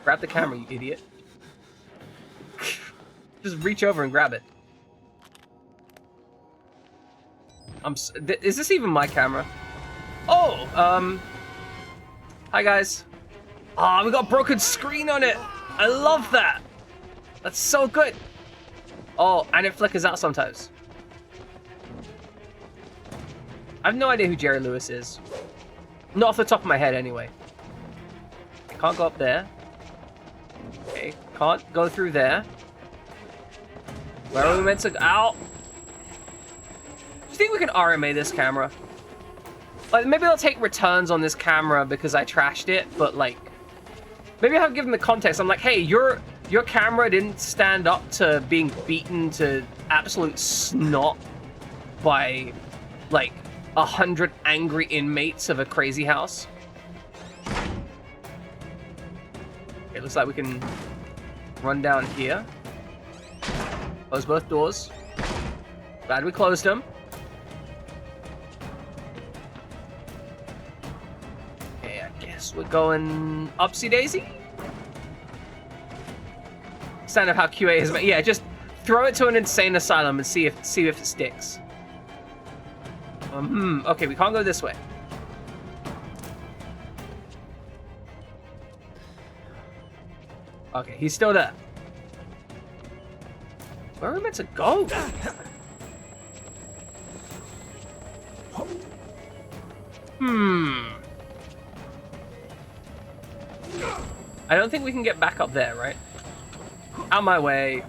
Speaker 1: Grab the camera, you idiot. Just reach over and grab it. Is this even my camera? Oh, hi guys. We got a broken screen on it. I love that. That's so good. Oh, and it flickers out sometimes. I have no idea who Jerry Lewis is. Not off the top of my head, anyway. Can't go up there. Okay, can't go through there. Where are we meant to go? Ow! Do you think we can RMA this camera? Like, maybe I'll take returns on this camera because I trashed it, but like... Maybe I have given the context. I'm like, hey, your camera didn't stand up to being beaten to absolute snot by, like, 100 angry inmates of a crazy house. Okay, looks like we can run down here. Close both doors. Glad we closed them. Okay, I guess we're going upsy daisy. Sound of how QA is, but yeah, just throw it to an insane asylum and see if it sticks. Okay, we can't go this way. Okay, he's still there. Where are we meant to go? I don't think we can get back up there, right? Out my way.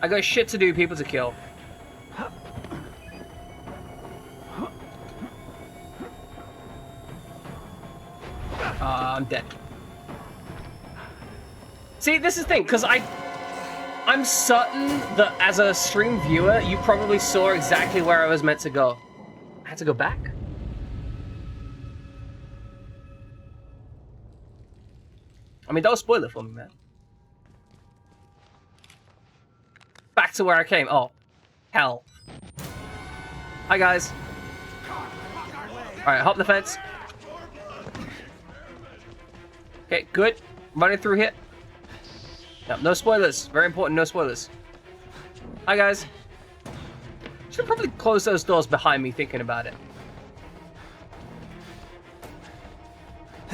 Speaker 1: I got shit to do, people to kill. I'm dead. See, this is the thing, because I'm certain that as a stream viewer, you probably saw exactly where I was meant to go. I had to go back? I mean, don't spoil it for me, man. Back to where I came. Oh, hell. Hi, guys. Alright, hop the fence. Okay, good. Running through here. No spoilers. Very important, no spoilers. Hi, guys. Should probably close those doors behind me thinking about it.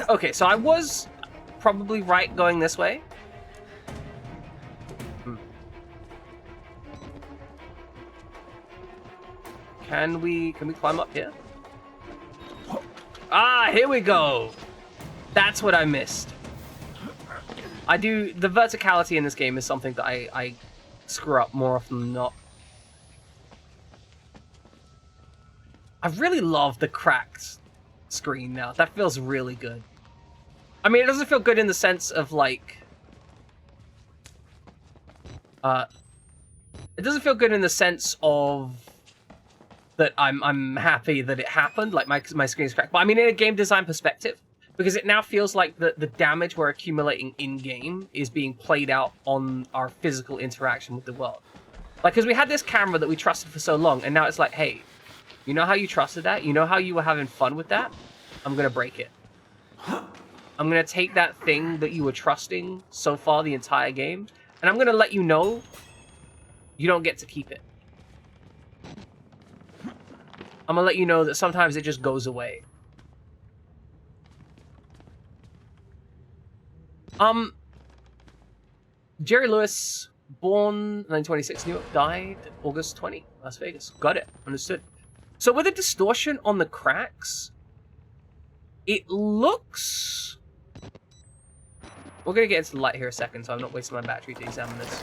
Speaker 1: Okay, so I was probably right going this way. Can we climb up here? Ah, here we go. That's what I missed. The verticality in this game is something that I screw up more often than not. I really love the cracked screen now. That feels really good. I mean, it doesn't feel good in the sense of like... it doesn't feel good in the sense of that I'm happy that it happened, like my screen's cracked. But I mean, in a game design perspective, because it now feels like the damage we're accumulating in-game is being played out on our physical interaction with the world. Like, because we had this camera that we trusted for so long, and now it's like, hey, you know how you trusted that? You know how you were having fun with that? I'm gonna break it. I'm gonna take that thing that you were trusting so far the entire game, and I'm gonna let you know you don't get to keep it. I'm gonna let you know that sometimes it just goes away. Jerry Lewis, born 1926, New York, died August 20, Las Vegas. Got it. Understood. So with the distortion on the cracks, it looks... We're gonna get into the light here a second, so I'm not wasting my battery to examine this.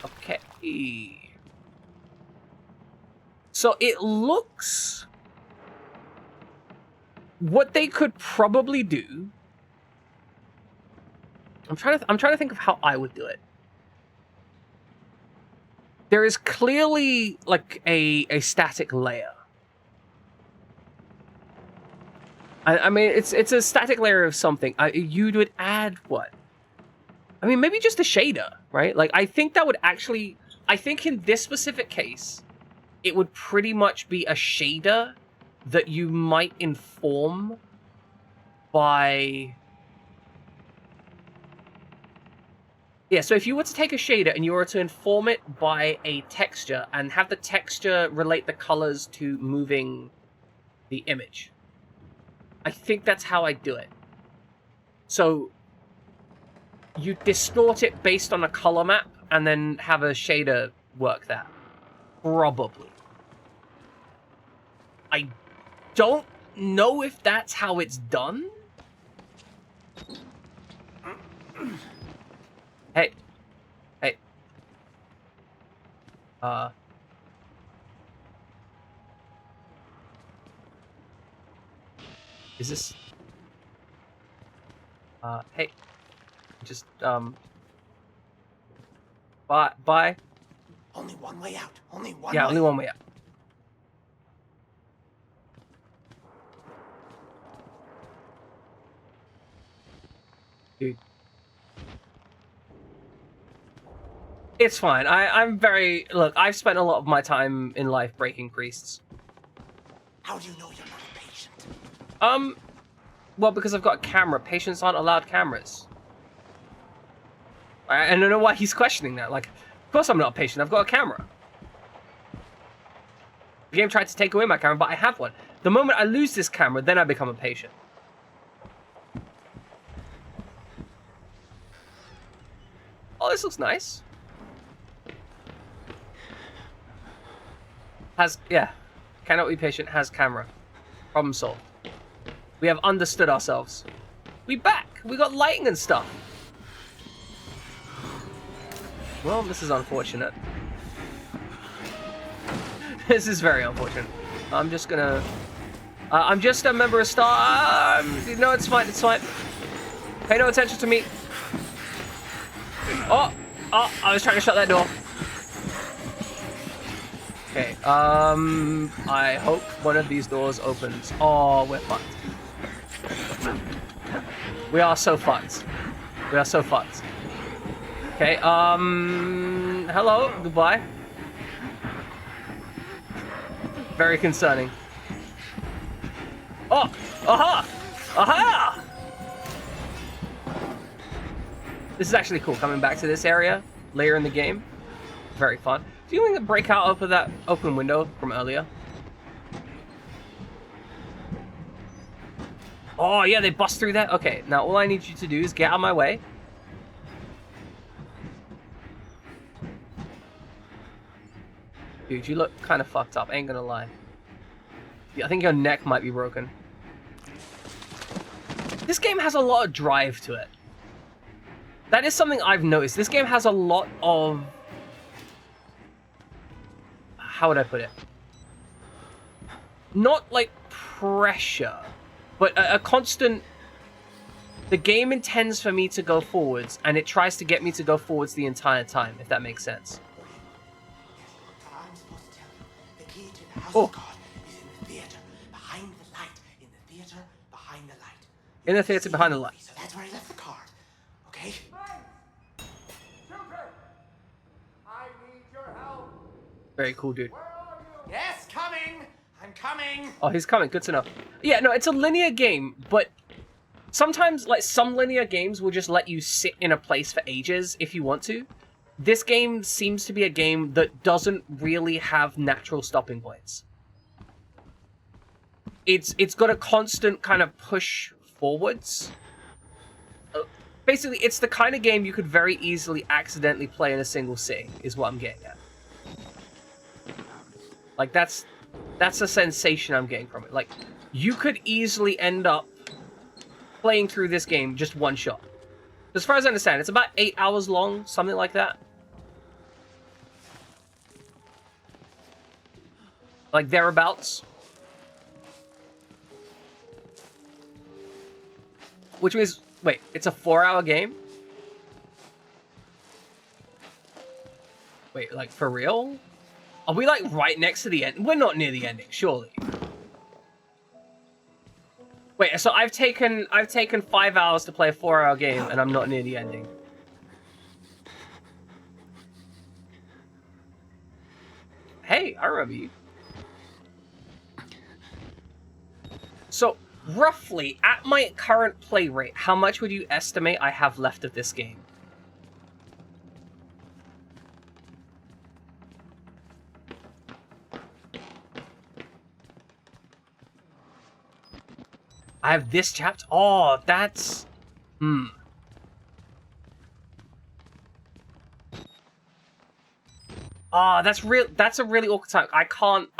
Speaker 1: Okay. So it looks... What they could probably do... I'm trying to think of how I would do it. There is clearly like a static layer. I mean, it's a static layer of something. You would add what? I mean, maybe just a shader, right? Like, I think that would actually... I think in this specific case, it would pretty much be a shader that you might inform by... Yeah, so if you were to take a shader and you were to inform it by a texture and have the texture relate the colors to moving the image, I think that's how I do it. So you distort it based on a color map and then have a shader work that. Probably. I don't know if that's how it's done. Hey. Hey. Is this... hey. Just, Bye.
Speaker 8: Only one way out. Only one way.
Speaker 1: Yeah, only one way out. Dude. It's fine. I'm very... Look, I've spent a lot of my time in life breaking priests.
Speaker 8: How do you know you're not a patient?
Speaker 1: Well, because I've got a camera. Patients aren't allowed cameras. I don't know why he's questioning that. Like, of course I'm not a patient. I've got a camera. The game tried to take away my camera, but I have one. The moment I lose this camera, then I become a patient. Oh, this looks nice. Yeah. Cannot be patient, has camera. Problem solved. We have understood ourselves. We back. We got lighting and stuff. Well, this is unfortunate. This is very unfortunate. I'm just gonna... I'm just a member of Star... no, it's fine, it's fine. Pay no attention to me. Oh, I was trying to shut that door. Okay, I hope one of these doors opens. Oh, we're fucked. We are so fucked. We are so fucked. Okay, hello, goodbye. Very concerning. Oh, aha! Aha! This is actually cool, coming back to this area later in the game. Very fun. Do you think the breakout off of that open window from earlier? Oh, yeah, they bust through that? Okay, now all I need you to do is get out of my way. Dude, you look kind of fucked up, ain't gonna lie. Yeah, I think your neck might be broken. This game has a lot of drive to it. That is something I've noticed. This game has a lot of... How would I put it? Not like pressure, but a constant... The game intends for me to go forwards, and it tries to get me to go forwards the entire time, if that makes sense.
Speaker 8: I'm supposed to tell you. The key to the house
Speaker 1: Oh.
Speaker 8: of God is in the theater, behind the light. In the theater, behind the light.
Speaker 1: In the theater, behind the light.
Speaker 8: So that's where I left the card. Okay?
Speaker 2: Children! I need your help.
Speaker 1: Very cool, dude.
Speaker 2: Where are you?
Speaker 8: Yes, coming! I'm coming!
Speaker 1: Oh, he's coming. Good to know. Yeah, no, it's a linear game, but sometimes, like, some linear games will just let you sit in a place for ages if you want to. This game seems to be a game that doesn't really have natural stopping points. It's got a constant kind of push forwards. Basically, it's the kind of game you could very easily accidentally play in a single sitting, is what I'm getting at. Like, that's the sensation I'm getting from it. Like, you could easily end up playing through this game just one shot. As far as I understand, it's about 8 hours long, something like that. Like, thereabouts. Which means, wait, it's a 4-hour game? Wait, like, for real? Are we, like, right next to the end? We're not near the ending, surely. Wait, so I've taken 5 hours to play a 4-hour game, and I'm not near the ending. Hey, I remember you. So, roughly, at my current play rate, how much would you estimate I have left of this game? I have this chapter. Oh, that's... Ah, that's real. That's a really awkward time. I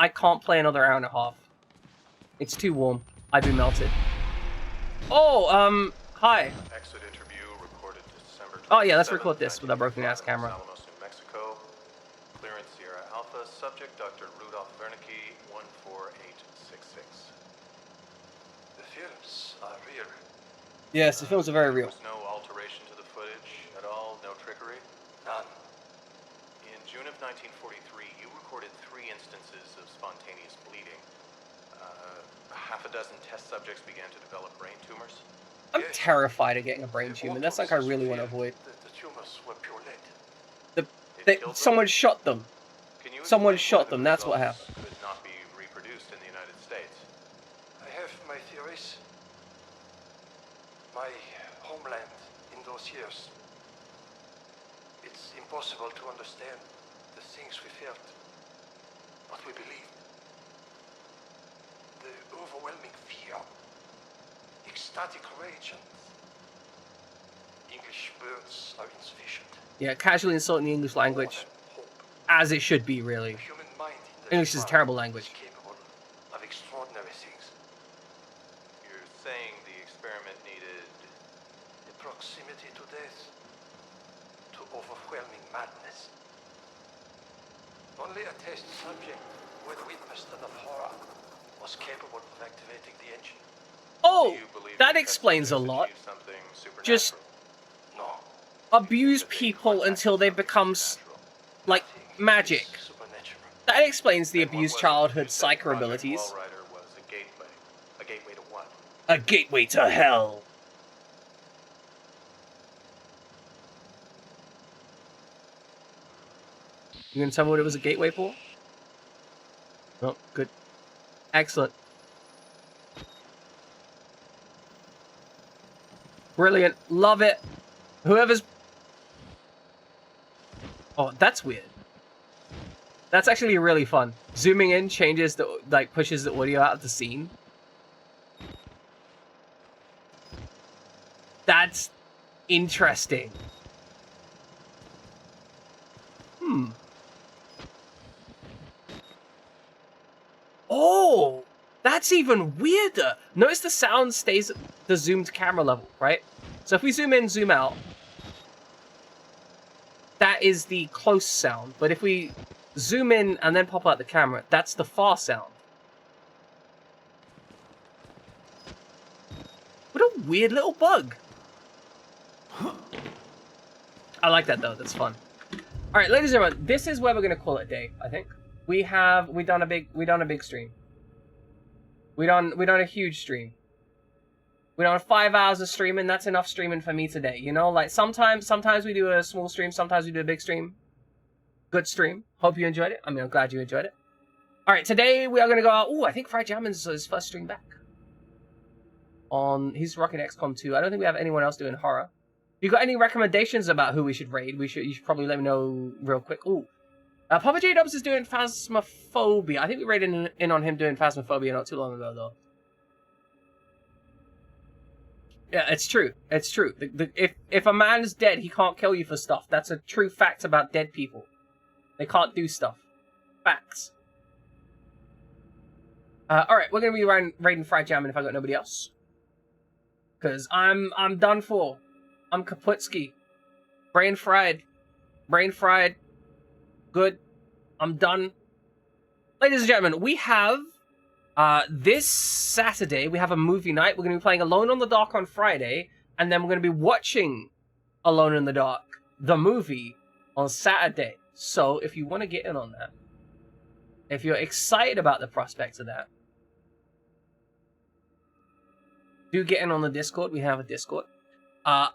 Speaker 1: can't play another hour and a half. It's too warm. I'd be melted. Oh, hi.
Speaker 9: Exit interview recorded December.
Speaker 1: Oh yeah, let's record this with our broken ass camera.
Speaker 9: Alamos, New Mexico. Clearance Sierra Alpha. Subject Dr. Rudolf Wernicke, 14866.
Speaker 10: The films are real.
Speaker 1: Yes, the films are very real.
Speaker 9: There was no alteration to the footage at all, no trickery.
Speaker 10: None.
Speaker 9: In June of 1943, you recorded 3 instances of spontaneous bleeding. Half a dozen test subjects began to develop brain tumors.
Speaker 1: I'm terrified of getting a brain tumor. That's like I really want to avoid.
Speaker 10: The tumors were pure lead.
Speaker 1: Someone shot them.
Speaker 9: Can you
Speaker 1: Someone
Speaker 9: explain
Speaker 1: shot
Speaker 9: why the
Speaker 1: them, that's what
Speaker 9: results
Speaker 1: happened.
Speaker 9: Could not be reproduced in the United States.
Speaker 10: I have my theories. My homeland in those years. It's impossible to understand the things we felt, what we believed. The overwhelming fear, ecstatic rage, and English words are insufficient.
Speaker 1: Yeah, casually insulting the English language,
Speaker 10: Hope.
Speaker 1: as it should be, really.
Speaker 10: The human mind in the
Speaker 1: English is a
Speaker 10: Shema
Speaker 1: terrible language.
Speaker 10: is capable of extraordinary things.
Speaker 9: You're saying the experiment needed...
Speaker 10: The proximity to death, to overwhelming madness. Only a test subject who had witnessed enough horror was capable of activating the engine.
Speaker 1: Oh,
Speaker 9: Do you believe
Speaker 1: that
Speaker 9: the
Speaker 1: explains a
Speaker 9: test
Speaker 1: lot.
Speaker 9: achieved something supernatural?
Speaker 1: Just
Speaker 10: No.
Speaker 1: abuse people until they become, like, magic.
Speaker 10: Supernatural.
Speaker 1: That explains the
Speaker 9: Then what
Speaker 1: abused
Speaker 9: was it?
Speaker 1: childhood
Speaker 9: You said
Speaker 1: psycho
Speaker 9: Project
Speaker 1: abilities.
Speaker 9: Walrider was a gateway. A gateway to what?
Speaker 1: A gateway to hell. You gonna tell me what it was a gateway for? Oh, good. Excellent. Brilliant. Love it. Whoever's... Oh, that's weird. That's actually really fun. Zooming in changes the, like, pushes the audio out of the scene. That's interesting. Oh, that's even weirder. Notice the sound stays at the zoomed camera level, right? So if we zoom in, zoom out, that is the close sound. But if we zoom in and then pop out the camera, that's the far sound. What a weird little bug. I like that though, that's fun. Alright, ladies and gentlemen, this is where we're gonna call it a day, I think. We done a big stream. We done a huge stream. We done 5 hours of streaming. That's enough streaming for me today. You know, like sometimes we do a small stream, sometimes we do a big stream. Good stream. Hope you enjoyed it. I mean, I'm glad you enjoyed it. All right, today we are gonna go out. Ooh, I think Fried Jammin's his first stream back. He's rocking XCOM 2. I don't think we have anyone else doing horror. If you got any recommendations about who we should raid, you should probably let me know real quick. Ooh. Papa J Dubs is doing Phasmophobia. I think we raided in on him doing Phasmophobia not too long ago, though. Yeah, it's true. It's true. If a man is dead, he can't kill you for stuff. That's a true fact about dead people. They can't do stuff. Facts. Alright, we're going to be raiding Fried Jammin if I got nobody else. Because I'm done for. I'm Kaputski. Brain fried. Brain fried. Good. I'm done. Ladies and gentlemen, we have this Saturday, we have a movie night. We're going to be playing Alone in the Dark on Friday, and then we're going to be watching Alone in the Dark, the movie, on Saturday. So if you want to get in on that, if you're excited about the prospects of that, do get in on the Discord. We have a Discord.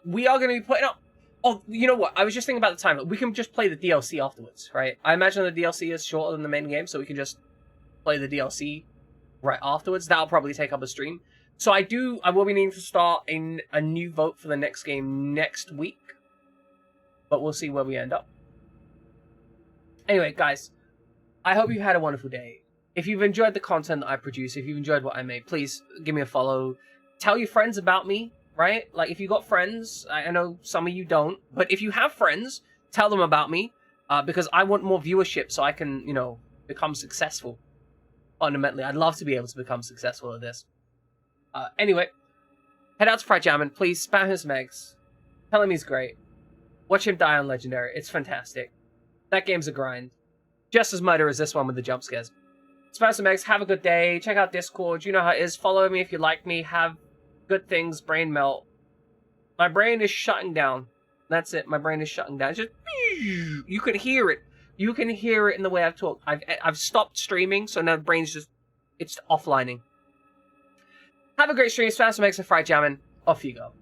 Speaker 1: We are going to be putting up... Oh, you know what? I was just thinking about the time. We can just play the DLC afterwards, right? I imagine the DLC is shorter than the main game, so we can just play the DLC right afterwards. That'll probably take up a stream. So I will be needing to start a new vote for the next game next week. But we'll see where we end up. Anyway, guys, I hope you had a wonderful day. If you've enjoyed the content that I produce, if you've enjoyed what I made, please give me a follow. Tell your friends about me. Right? Like, if you got friends, I know some of you don't, but if you have friends, tell them about me, because I want more viewership so I can, you know, become successful. Fundamentally, I'd love to be able to become successful at this. Anyway, head out to Fried Jammin, please spam his megs. Tell him he's great. Watch him die on Legendary. It's fantastic. That game's a grind. Just as murder as this one with the jump scares. Spam some megs, have a good day, check out Discord, you know how it is, follow me if you like me, have good things, brain melt. My brain is shutting down. That's it. My brain is shutting down. It's just, you can hear it. You can hear it in the way I've talked. I've stopped streaming, so now the brain's just, it's offlining. Have a great stream. Spam some eggs and Fried Jammin. Off you go.